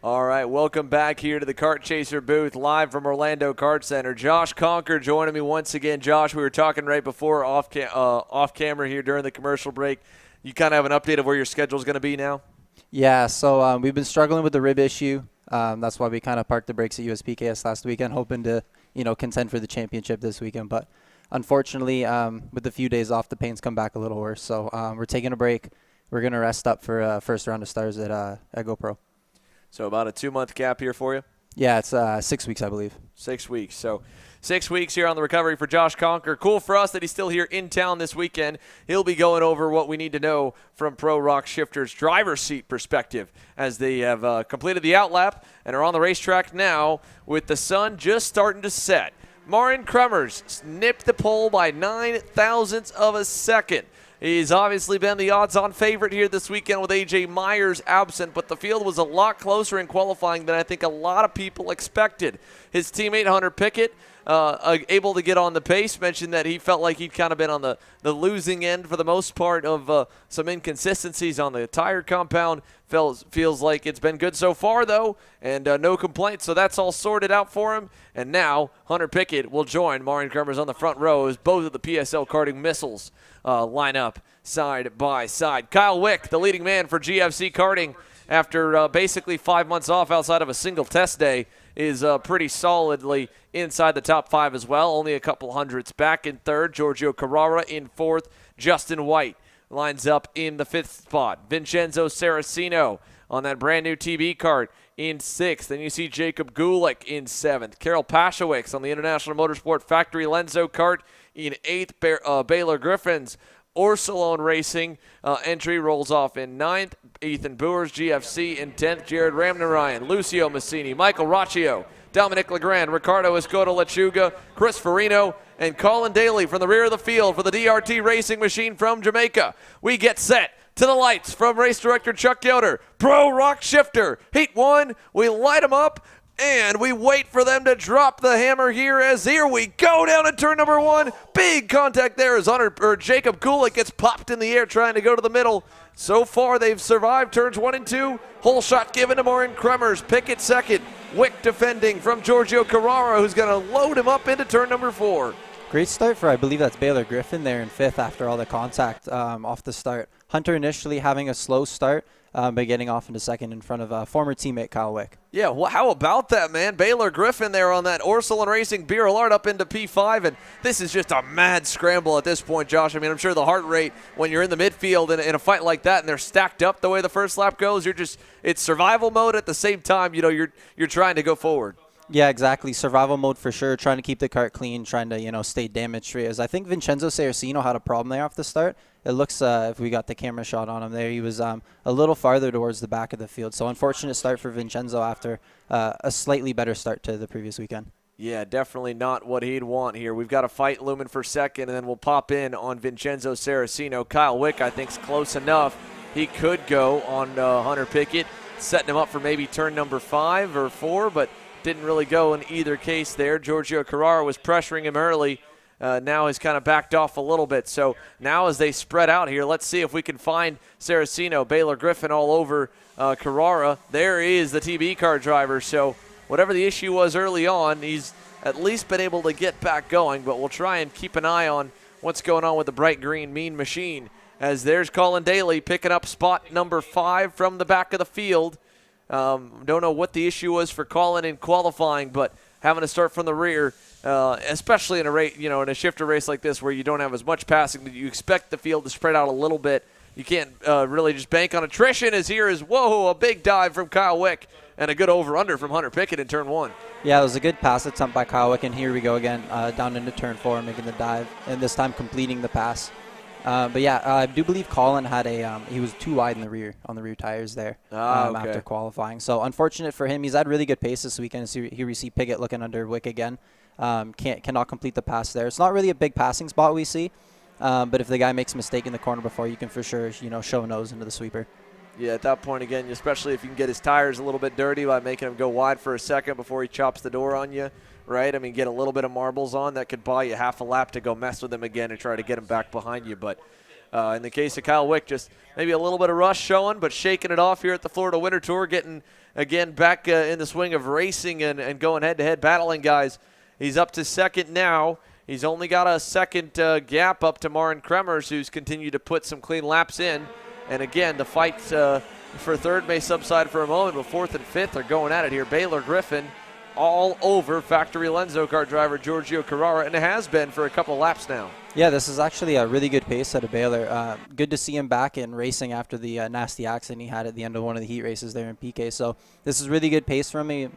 All right, welcome back here to the Kart Chaser booth, live from Orlando Kart Center. Josh Conker joining me once again. Josh, we were talking right before off camera here during the commercial break. You kind of have an update of where your schedule is going to be now? Yeah, so we've been struggling with the rib issue. That's why we kind of parked the brakes at USPKS last weekend, hoping to, contend for the championship this weekend. But unfortunately, with a few days off, the pain's come back a little worse. So we're taking a break. We're going to rest up for first round of stars at GoPro. So about a 2-month gap here for you? Yeah, it's 6 weeks, I believe. 6 weeks. So 6 weeks here on the recovery for Josh Conker. Cool for us that he's still here in town this weekend. He'll be going over what we need to know from Pro ROK Shifter's driver's seat perspective as they have completed the outlap and are on the racetrack now with the sun just starting to set. Marin Kremers nipped the pole by 9 thousandths of a second. He's obviously been the odds-on favorite here this weekend with A.J. Myers absent, but the field was a lot closer in qualifying than I think a lot of people expected. His teammate Hunter Pickett, able to get on the pace, mentioned that he felt like he'd kind of been on the losing end for the most part of some inconsistencies on the tire compound. Feels like it's been good so far, though, and no complaints, so that's all sorted out for him. And now Hunter Pickett will join Marin Kremers on the front row as both of the PSL karting missiles line up side by side. Kyle Wick, the leading man for GFC Karting, after basically 5 months off outside of a single test day, is pretty solidly inside the top 5 as well. Only a couple hundredths back in third. Giorgio Carrara in fourth. Justin White lines up in the 5th spot. Vincenzo Saraceno on that brand new TB kart in 6th. Then you see Jacob Gulick in 7th. Carol Pashewicz on the International Motorsport Factory Lenzo kart in 8th. Baylor Griffin's Orsolone Racing entry rolls off in 9th. Ethan Boers, GFC in 10th. Jared Ramnarayan, Lucio Massini, Michael Raccio, Dominic Legrand, Ricardo Escoto Lechuga, Chris Farino, and Colin Daly from the rear of the field for the DRT Racing Machine from Jamaica. We get set to the lights from race director Chuck Yoder. Pro ROK Shifter, Heat 1. We light them up, and we wait for them to drop the hammer here as here we go down to turn number 1. Big contact there as Jacob Gulick gets popped in the air trying to go to the middle. So far, they've survived turns 1 and 2. Whole shot given to Marin Kremers. Pickett second. Wick defending from Giorgio Carrara, who's going to load him up into turn number 4. Great start for, I believe that's Baylor Griffin there in 5th after all the contact off the start. Hunter initially having a slow start, but getting off into 2nd in front of former teammate Kyle Wick. Yeah, well, how about that, man? Baylor Griffin there on that Orsolone Racing BRLR up into P5, and this is just a mad scramble at this point, Josh. I mean, I'm sure the heart rate when you're in the midfield in a fight like that and they're stacked up the way the first lap goes, it's survival mode at the same time, you're trying to go forward. Yeah, exactly. Survival mode for sure. Trying to keep the kart clean, trying to, stay damage-free. As I think Vincenzo Saraceno had a problem there off the start. It looks, if we got the camera shot on him there, he was a little farther towards the back of the field. So unfortunate start for Vincenzo after a slightly better start to the previous weekend. Yeah, definitely not what he'd want here. We've got a fight looming for 2nd, and then we'll pop in on Vincenzo Saraceno. Kyle Wick, I think, is close enough. He could go on Hunter Pickett, setting him up for maybe turn number 5 or 4, but didn't really go in either case there. Giorgio Carrara was pressuring him early. Now he's kind of backed off a little bit. So now as they spread out here, let's see if we can find Saraceno, Baylor Griffin all over Carrara. There is the TB car driver. So whatever the issue was early on, he's at least been able to get back going. But we'll try and keep an eye on what's going on with the bright green mean machine. As there's Colin Daly picking up spot number 5 from the back of the field. Don't know what the issue was for Colin in qualifying, but having to start from the rear, especially in a race, in a shifter race like this where you don't have as much passing, but you expect the field to spread out a little bit. You can't really just bank on attrition. As here is a big dive from Kyle Wick and a good over/under from Hunter Pickett in turn 1. Yeah, it was a good pass attempt by Kyle Wick, and here we go again, down into turn 4, making the dive, and this time completing the pass. But yeah, I do believe Colin had he was too wide in the rear on the rear tires there after qualifying. So unfortunate for him. He's had really good pace this weekend. So here we see Pickett looking under Wick again. Cannot complete the pass there. It's not really a big passing spot we see, but if the guy makes a mistake in the corner before, you can for sure show a nose into the sweeper. Yeah, at that point again, especially if you can get his tires a little bit dirty by making him go wide for a second before he chops the door on you. Right? I mean, get a little bit of marbles on. That could buy you half a lap to go mess with him again and try to get him back behind you. But in the case of Kyle Wick, just maybe a little bit of rush showing, but shaking it off here at the Florida Winter Tour, getting, again, back in the swing of racing and going head-to-head, battling guys. He's up to 2nd now. He's only got a 2nd gap up to Marin Kremers, who's continued to put some clean laps in. And, again, the fight for third may subside for a moment, but fourth and fifth are going at it here. Baylor Griffin all over factory Lenzo kart driver Giorgio Carrara, and it has been for a couple laps now. Yeah, this is actually a really good pace out of Baylor. Good to see him back in racing after the nasty accident he had at the end of one of the heat races there in PK. So this is really good pace from him.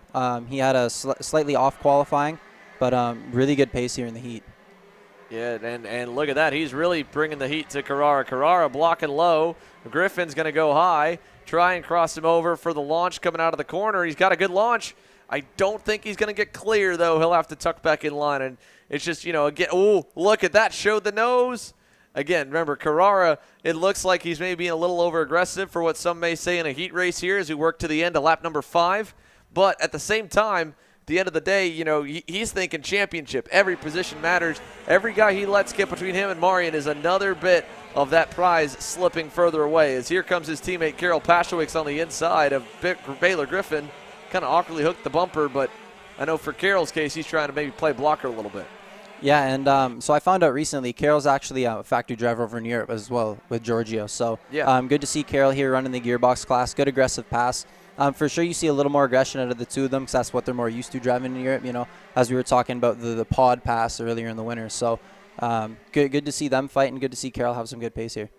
He had a slightly off qualifying, but really good pace here in the heat. Yeah, and look at that. He's really bringing the heat to Carrara. Carrara blocking low. Griffin's going to go high. Try and cross him over for the launch coming out of the corner. He's got a good launch. I don't think he's going to get clear, though. He'll have to tuck back in line. And it's just, you know, again, oh, look at that. Showed the nose. Again, remember, Carrara, it looks like he's maybe being a little over-aggressive for what some may say in a heat race here as we work to the end of lap number 5. But at the same time, at the end of the day, you know, he's thinking championship. Every position matters. Every guy he lets get between him and Marion is another bit of that prize slipping further away. As here comes his teammate Karol Paszewicz on the inside of Baylor Griffin. Kind of awkwardly hooked the bumper, but I know for Karol's case, he's trying to maybe play blocker a little bit. Yeah, and so I found out recently Karol's actually a factory driver over in Europe as well with Giorgio. So yeah. Good to see Karol here running the gearbox class. Good aggressive pass. For sure you see a little more aggression out of the two of them because that's what they're more used to driving in Europe, you know, as we were talking about the pod pass earlier in the winter. So good to see them fight and good to see Karol have some good pace here.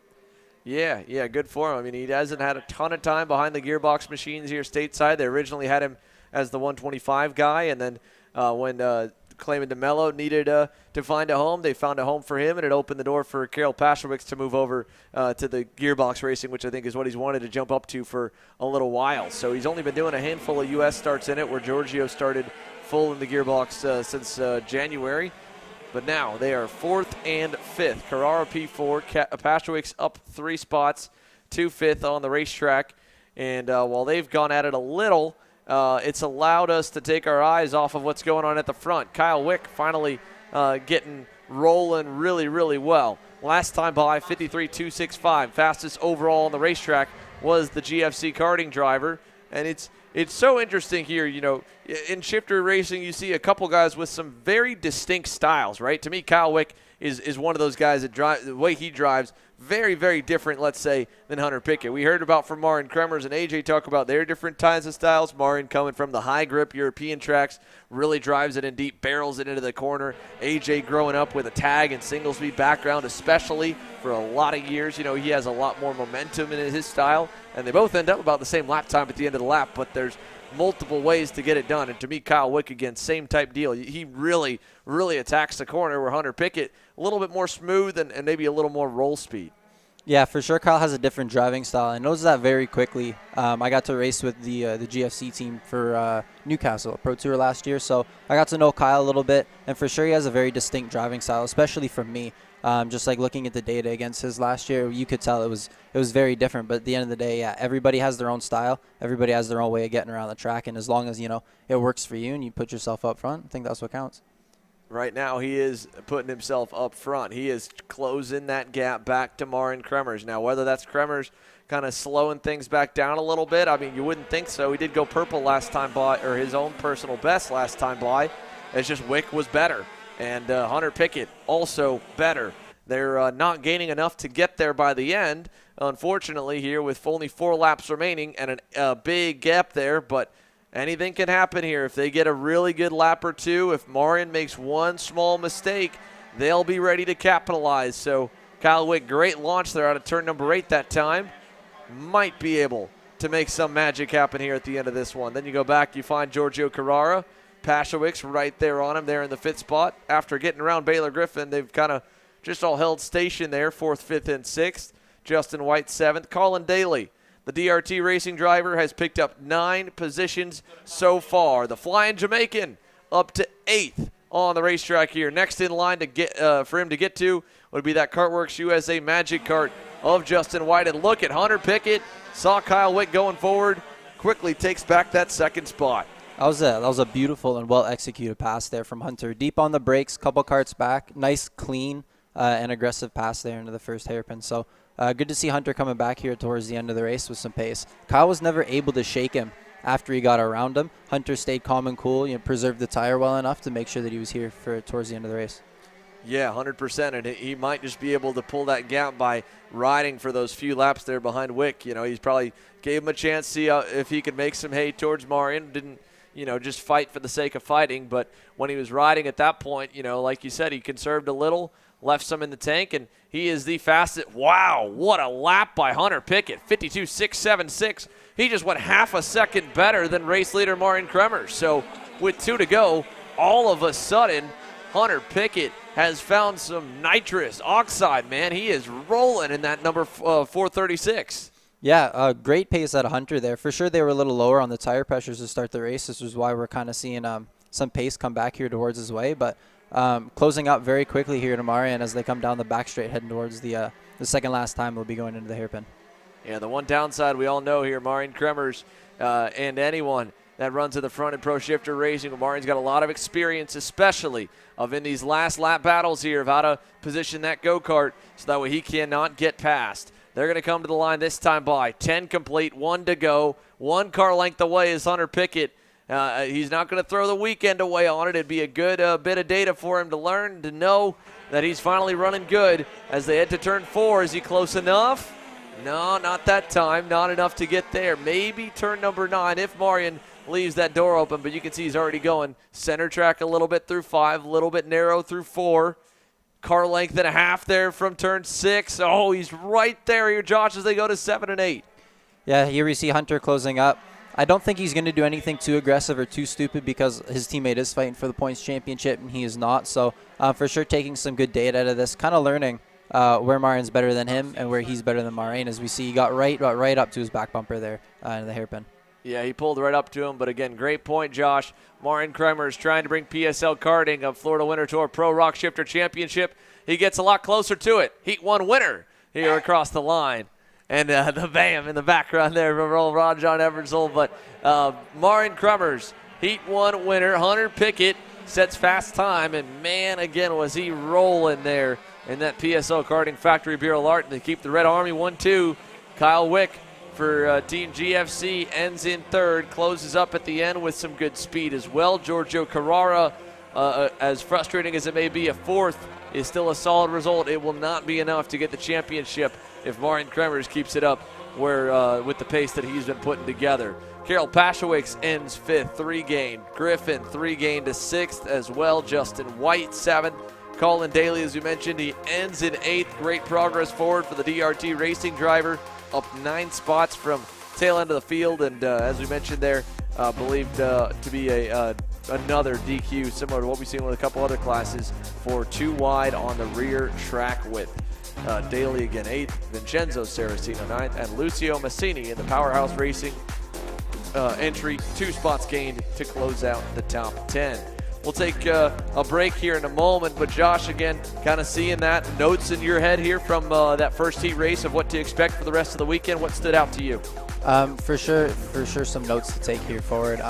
Yeah, good for him. I mean, he hasn't had a ton of time behind the gearbox machines here stateside. They originally had him as the 125 guy, and then when Clayman DeMello needed to find a home, they found a home for him, and it opened the door for Karol Paszewicz to move over to the gearbox racing, which I think is what he's wanted to jump up to for a little while. So he's only been doing a handful of U.S. starts in it, where Giorgio started full in the gearbox since January. But now they are 4th and 5th. Carrara P4, Paszewicz up 3 spots to 5th on the racetrack. And while they've gone at it a little, it's allowed us to take our eyes off of what's going on at the front. Kyle Wick finally getting rolling really, really well. Last time by 53.265. Fastest overall on the racetrack was the GFC karting driver. And it's so interesting here, you know, in shifter racing you see a couple guys with some very distinct styles, right? To me, Kyle Wick is one of those guys that the way he drives, very, very different, let's say, than Hunter Pickett. We heard about from Marin Kremers and AJ talk about their different kinds of styles. Marin coming from the high grip European tracks, really drives it in deep, barrels it into the corner. AJ growing up with a tag and single speed background, especially for a lot of years. You know, he has a lot more momentum in his style, and they both end up about the same lap time at the end of the lap, but there's multiple ways to get it done. And to me, Kyle Wick, again, same type deal. He really, really attacks the corner, where Hunter Pickett a little bit more smooth and maybe a little more roll speed. Yeah, for sure Kyle has a different driving style. I noticed that very quickly. I got to race with the GFC team for Newcastle Pro Tour last year, so I got to know Kyle a little bit, and for sure he has a very distinct driving style, especially from me. Just like looking at the data against his last year, you could tell it was very different. But at the end of the day, yeah, everybody has their own style. Everybody has their own way of getting around the track, and as long as, you know, it works for you and you put yourself up front, I think that's what counts. Right now he is putting himself up front. He is closing that gap back to Marin Kremers. Now, whether that's Kremers kind of slowing things back down a little bit, I mean, you wouldn't think so. He did go purple last time by, or his own personal best last time by. It's just Wick was better. And Hunter Pickett also better. They're not gaining enough to get there by the end, unfortunately, here with only 4 laps remaining and a big gap there. But anything can happen here. If they get a really good lap or two, if Marion makes one small mistake, they'll be ready to capitalize. So Kyle Wick, great launch there out of turn number 8 that time. Might be able to make some magic happen here at the end of this one. Then you go back, you find Giorgio Carrara. Paszewicz right there on him there in the 5th spot. After getting around Baylor Griffin, they've kind of just all held station there, 4th, 5th, and 6th. Justin White 7th. Colin Daly, the DRT racing driver, has picked up 9 positions so far. The Flying Jamaican up to 8th on the racetrack here. Next in line to get for him to get to would be that Kartworks USA Magic Kart of Justin White. And look at Hunter Pickett. Saw Kyle Wick going forward. Quickly takes back that 2nd spot. That was a beautiful and well-executed pass there from Hunter. Deep on the brakes, couple karts back. Nice, clean, and aggressive pass there into the first hairpin. So good to see Hunter coming back here towards the end of the race with some pace. Kyle was never able to shake him after he got around him. Hunter stayed calm and cool, preserved the tire well enough to make sure that he was here for towards the end of the race. Yeah, 100%, and he might just be able to pull that gap by riding for those few laps there behind Wick. You know, he's probably gave him a chance to see if he could make some hay towards Marion. Didn't, you know, just fight for the sake of fighting, but when he was riding at that point, you know, like you said, he conserved a little, left some in the tank, and he is the fastest. Wow, what a lap by Hunter Pickett, 52.676. He just went half a second better than race leader Marion Kremers. So with 2 to go, all of a sudden, Hunter Pickett has found some nitrous oxide, man. He is rolling in that number 436. Yeah, great pace out of Hunter there. For sure, they were a little lower on the tire pressures to start the race. This is why we're kind of seeing some pace come back here towards his way. But closing out very quickly here to Marion as they come down the back straight, heading towards the second last time they'll be going into the hairpin. Yeah, the one downside we all know here, Marion Kremers and anyone that runs to the front in Pro Shifter Racing. Marion's got a lot of experience, especially of in these last lap battles here of how to position that go-kart so that way he cannot get past. They're going to come to the line this time by 10 complete, 1 to go. 1 car length away is Hunter Pickett. He's not going to throw the weekend away on it. It'd be a good bit of data for him to learn, to know that he's finally running good as they head to turn 4. Is he close enough? No, not that time. Not enough to get there. Maybe turn number 9 if Marion leaves that door open, but you can see he's already going center track a little bit through 5, a little bit narrow through 4. Car length and a half there from turn 6. Oh, he's right there here, Josh, as they go to 7 and 8. Yeah, here we see Hunter closing up. I don't think he's going to do anything too aggressive or too stupid because his teammate is fighting for the points championship and he is not. So for sure taking some good data out of this, kind of learning where Marion's better than him and where he's better than Marion. As we see, he got right up to his back bumper there in the hairpin. Yeah, he pulled right up to him, but again, great point, Josh. Marion Kremers trying to bring PSL karting of Florida Winter Tour Pro ROK Shifter Championship. He gets a lot closer to it. Heat 1 winner here across the line. And the BAM in the background there from Ron John Eversole. But Marion Kremers, Heat 1 winner. Hunter Pickett sets fast time. And, man, again, was he rolling there in that PSL Karting Factory Bureau Art. And they keep the Red Army 1-2. Kyle Wick for Team GFC ends in 3rd. Closes up at the end with some good speed as well. Giorgio Carrara, as frustrating as it may be, a 4th is still a solid result. It will not be enough to get the championship if Marion Kremers keeps it up where with the pace that he's been putting together. Carol Pashewicz ends 5th, 3 gain. Griffin, 3 gain to 6th as well. Justin White, 7th. Colin Daly, as we mentioned, he ends in 8th. Great progress forward for the DRT racing driver, up 9 spots from tail end of the field. And as we mentioned there, believed to be another DQ similar to what we've seen with a couple other classes for 2 wide on the rear track width. Daly again 8th, Vincenzo Saraceno 9th, and Lucio Massini in the Powerhouse Racing entry, 2 spots gained to close out the top 10. We'll take a break here in a moment, but Josh, again, kind of seeing that, notes in your head here from that first heat race of what to expect for the rest of the weekend. What stood out to you? For sure, some notes to take here forward.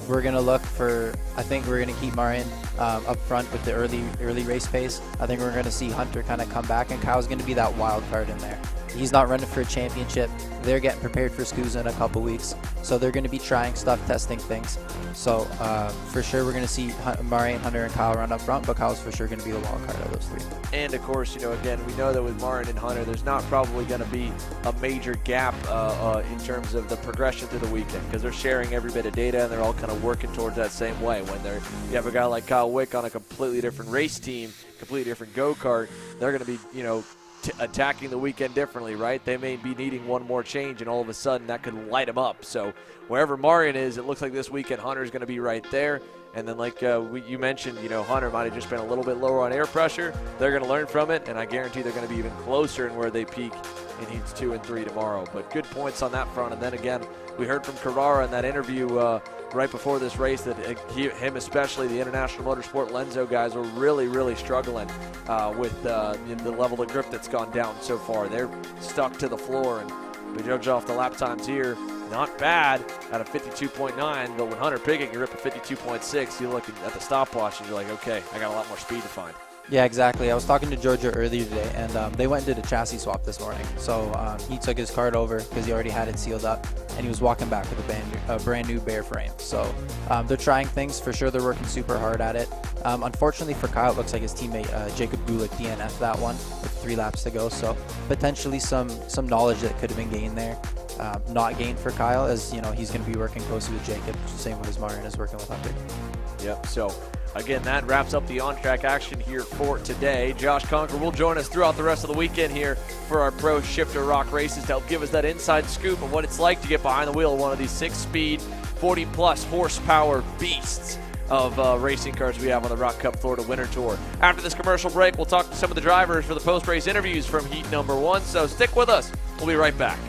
We're going to look for, I think we're going to keep Marion up front with the early race pace. I think we're going to see Hunter kind of come back, and Kyle's going to be that wild card in there. He's not running for a championship. They're getting prepared for SCUSA in a couple weeks, so they're going to be trying stuff, testing things. So for sure, we're going to see Marion, Hunter, and Kyle run up front, but Kyle's for sure going to be the wild card of those 3. And of course, you know, again, we know that with Marion and Hunter, there's not probably going to be a major gap in terms of the progression through the weekend because they're sharing every bit of data and they're all kind of working towards that same way. When you have a guy like Kyle Wick on a completely different race team, completely different go-kart, they're going to be, you know, attacking the weekend differently, right? They may be needing one more change, and all of a sudden that could light them up. So wherever Marion is, it looks like this weekend Hunter's going to be right there. And then like you mentioned, you know, Hunter might have just been a little bit lower on air pressure. They're going to learn from it, and I guarantee they're going to be even closer in where they peak in heats 2 and 3 tomorrow. But good points on that front. And then again, we heard from Carrara in that interview right before this race that him especially, the International Motorsport Lenzo guys, were really struggling with the level of grip that's gone down so far. They're stuck to the floor, and we judge off the lap times here. Not bad at a 52.9, but when Hunter Pickett can rip a 52.6, you look at the stopwatch and you're like, okay, I got a lot more speed to find. Yeah, exactly. I was talking to Georgia earlier today, and they went and did a chassis swap this morning. So he took his cart over because he already had it sealed up, and he was walking back with a brand new bare frame. So they're trying things. For sure, they're working super hard at it. Unfortunately for Kyle, it looks like his teammate Jacob Gulick DNF'd that one with 3 laps to go. So potentially some knowledge that could have been gained there. Not gained for Kyle, as you know, he's going to be working closely with Jacob, same way as Martin is working with Hunter. Yep, so again, that wraps up the on-track action here for today. Josh Conker will join us throughout the rest of the weekend here for our Pro Shifter ROK races to help give us that inside scoop of what it's like to get behind the wheel of one of these 6-speed, 40-plus horsepower beasts of racing cars we have on the ROK Cup Florida Winter Tour. After this commercial break, we'll talk to some of the drivers for the post-race interviews from heat number 1, so stick with us. We'll be right back.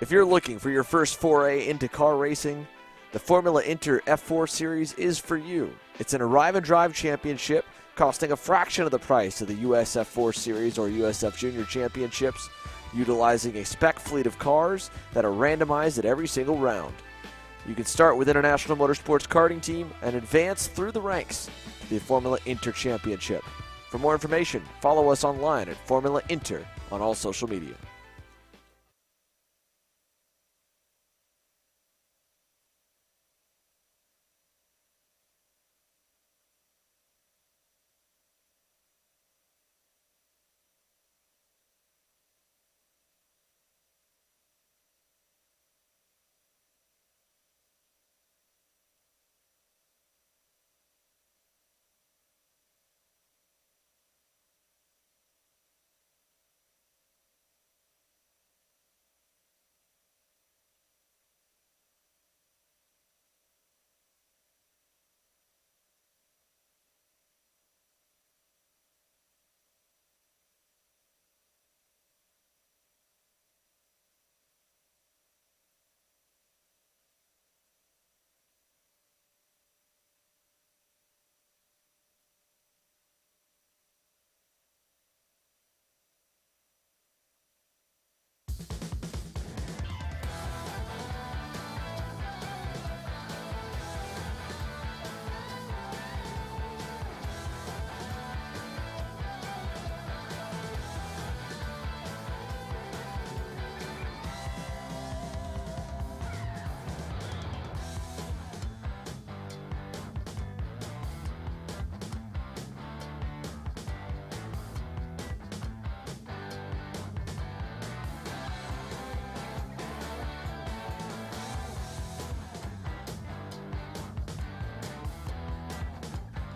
If you're looking for your first foray into car racing, the Formula Inter F4 Series is for you. It's an arrive and drive championship costing a fraction of the price of the US F4 Series or USF Junior Championships, utilizing a spec fleet of cars that are randomized at every single round. You can start with International Motorsports Karting Team and advance through the ranks to the Formula Inter Championship. For more information, follow us online at Formula Inter on all social media.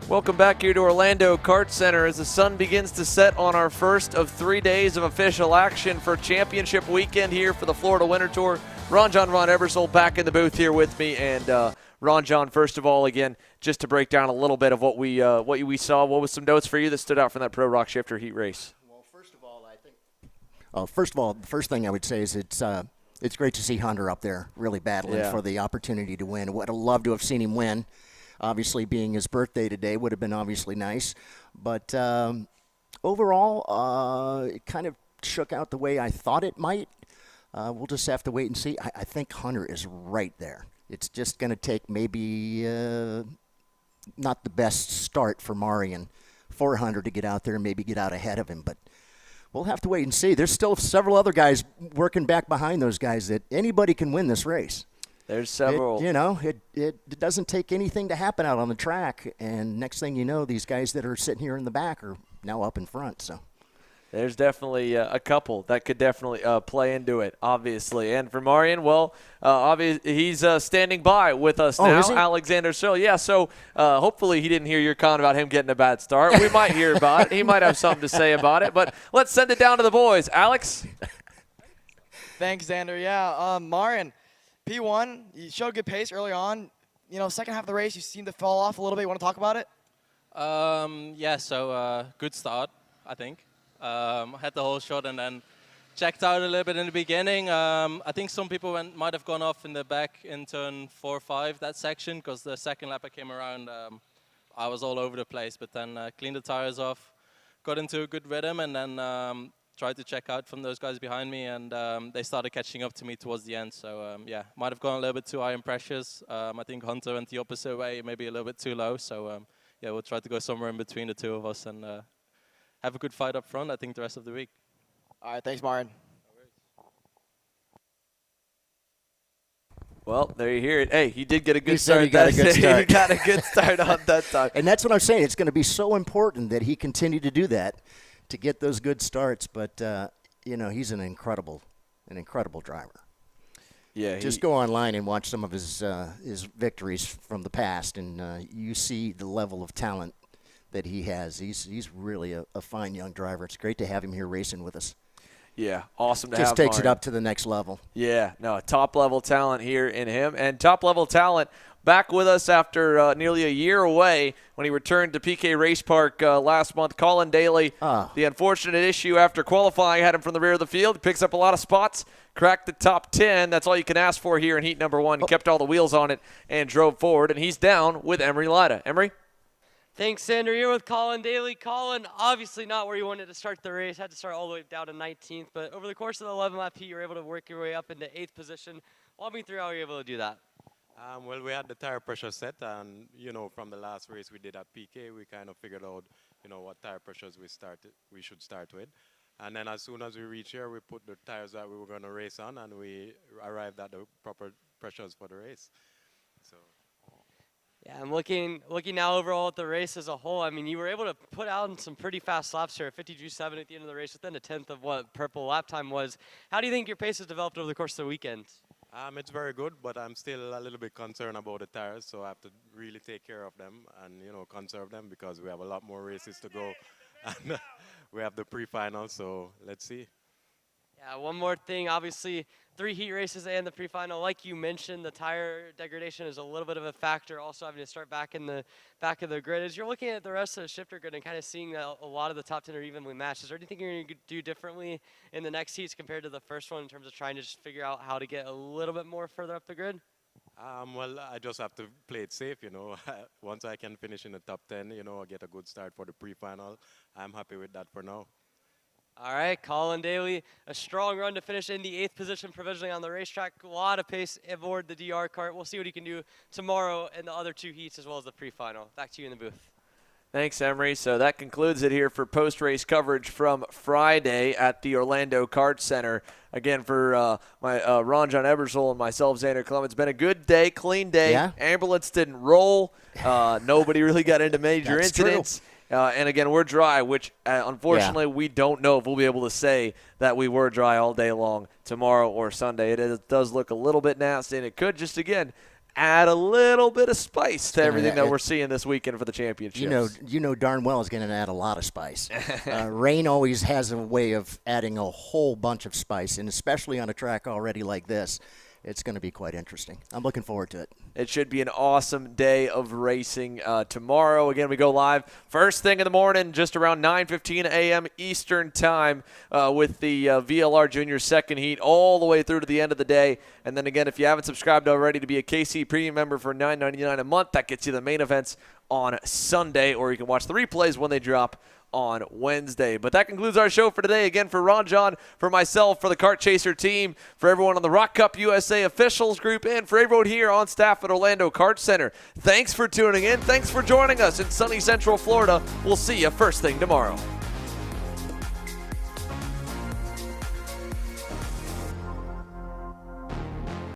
Welcome back here to Orlando Kart Center as the sun begins to set on our first of 3 days of official action for championship weekend here for the Florida Winter Tour. Ron Eversole back in the booth here with me. And Ron, first of all, again, just to break down a little bit of what we saw, what was some notes for you that stood out from that Pro ROK Shifter Heat race? Well, first of all, the first thing I would say is it's great to see Hunter up there really battling for the opportunity to win. Would have loved to have seen him win. Obviously, being his birthday today would have been obviously nice. But overall, it kind of shook out the way I thought it might. We'll just have to wait and see. I think Hunter is right there. It's just going to take maybe not the best start for Marian for Hunter to get out there and maybe get out ahead of him. But we'll have to wait and see. There's still several other guys working back behind those guys that anybody can win this race. There's several. It doesn't take anything to happen out on the track, and next thing you know, these guys that are sitting here in the back are now up in front. So there's definitely a couple that could definitely play into it, obviously. And for Marian, well, he's standing by with us now, Alexander Searle. Yeah, so hopefully he didn't hear your comment about him getting a bad start. We might hear about it. He might have something to say about it. But let's send it down to the boys. Alex? Thanks, Xander. Yeah, Marian, P1, you showed good pace early on. Second half of the race, you seemed to fall off a little bit. You want to talk about it? Good start, I think. Had the whole shot and then checked out a little bit in the beginning. I think some people might have gone off in the back in turn 4 or 5, that section, because the second lap I came around, I was all over the place. But then cleaned the tires off, got into a good rhythm, and then tried to check out from those guys behind me, and they started catching up to me towards the end. So might have gone a little bit too high in pressures. I think Hunter went the opposite way, maybe a little bit too low. So we'll try to go somewhere in between the two of us and have a good fight up front, I think, the rest of the week. All right, thanks, Marian. Well, there you hear it. Hey, he did get a good start. He got a good start. He got a good start on that time. And that's what I'm saying. It's going to be so important that he continue to do that, to get those good starts. But, he's an incredible driver. Yeah. Just go online and watch some of his victories from the past, and you see the level of talent that he has. He's really a fine young driver. It's great to have him here racing with us. Yeah, awesome to have. Just takes Marian. it up to the next level. Yeah, no, top-level talent here in him. And top-level talent back with us after nearly a year away when he returned to PK Race Park last month. Colin Daly, the unfortunate issue after qualifying had him from the rear of the field. He picks up a lot of spots, cracked the top 10. That's all you can ask for here in heat number 1. He kept all the wheels on it and drove forward, and he's down with Emery Lida. Emery? Thanks, Xander. You're with Colin Daly. Colin, obviously not where you wanted to start the race. Had to start all the way down to 19th. But over the course of the 11-lap heat, you were able to work your way up into 8th position. Walk me through how you were able to do that. We had the tire pressure set. And, from the last race we did at PK, we kind of figured out, what tire pressures we should start with. And then as soon as we reached here, we put the tires that we were going to race on, and we arrived at the proper pressures for the race. So. Yeah, I'm looking now overall at the race as a whole. I mean, you were able to put out some pretty fast laps here, 52.7 at the end of the race, within a tenth of what purple lap time was. How do you think your pace has developed over the course of the weekend? It's very good, but I'm still a little bit concerned about the tires, so I have to really take care of them and, conserve them, because we have a lot more races to go. And we have the pre-final, so let's see. Yeah, one more thing. Obviously, 3 heat races and the pre-final. Like you mentioned, the tire degradation is a little bit of a factor. Also having to start back in the back of the grid. As you're looking at the rest of the shifter grid and kind of seeing that a lot of the top 10 are evenly matched, is there anything you're going to do differently in the next heats compared to the first one in terms of trying to just figure out how to get a little bit more further up the grid? I just have to play it safe, Once I can finish in the top 10, get a good start for the pre-final, I'm happy with that for now. All right, Colin Daly, a strong run to finish in the 8th position provisionally on the racetrack. A lot of pace aboard the DR kart. We'll see what he can do tomorrow in the other 2 heats as well as the pre-final. Back to you in the booth. Thanks, Emery. So that concludes it here for post-race coverage from Friday at the Orlando Kart Center. Again, for my Ron John Ebersole and myself, Xander Clement, it's been a good day, clean day. Yeah. Ambulance didn't roll. Nobody really got into major incidents. True. And again, we're dry, which unfortunately we don't know if we'll be able to say that we were dry all day long tomorrow or Sunday. It does look a little bit nasty, and it could just, again, add a little bit of spice to everything that we're seeing this weekend for the championships. You know darn well it's going to add a lot of spice. Rain always has a way of adding a whole bunch of spice, and especially on a track already like this. It's going to be quite interesting. I'm looking forward to it. It should be an awesome day of racing tomorrow. Again, we go live first thing in the morning, just around 9:15 a.m. Eastern time with the VLR Jr second heat all the way through to the end of the day. And then again, if you haven't subscribed already to be a KC Premium member for $9.99 a month, that gets you the main events on Sunday, or you can watch the replays when they drop on Wednesday. But that concludes our show for today. Again, for Ron John, for myself, for the Kart Chaser team, for everyone on the ROK Cup USA officials group, and for everyone here on staff at Orlando Kart Center. Thanks for tuning in. Thanks for joining us in sunny Central Florida. We'll see you first thing tomorrow.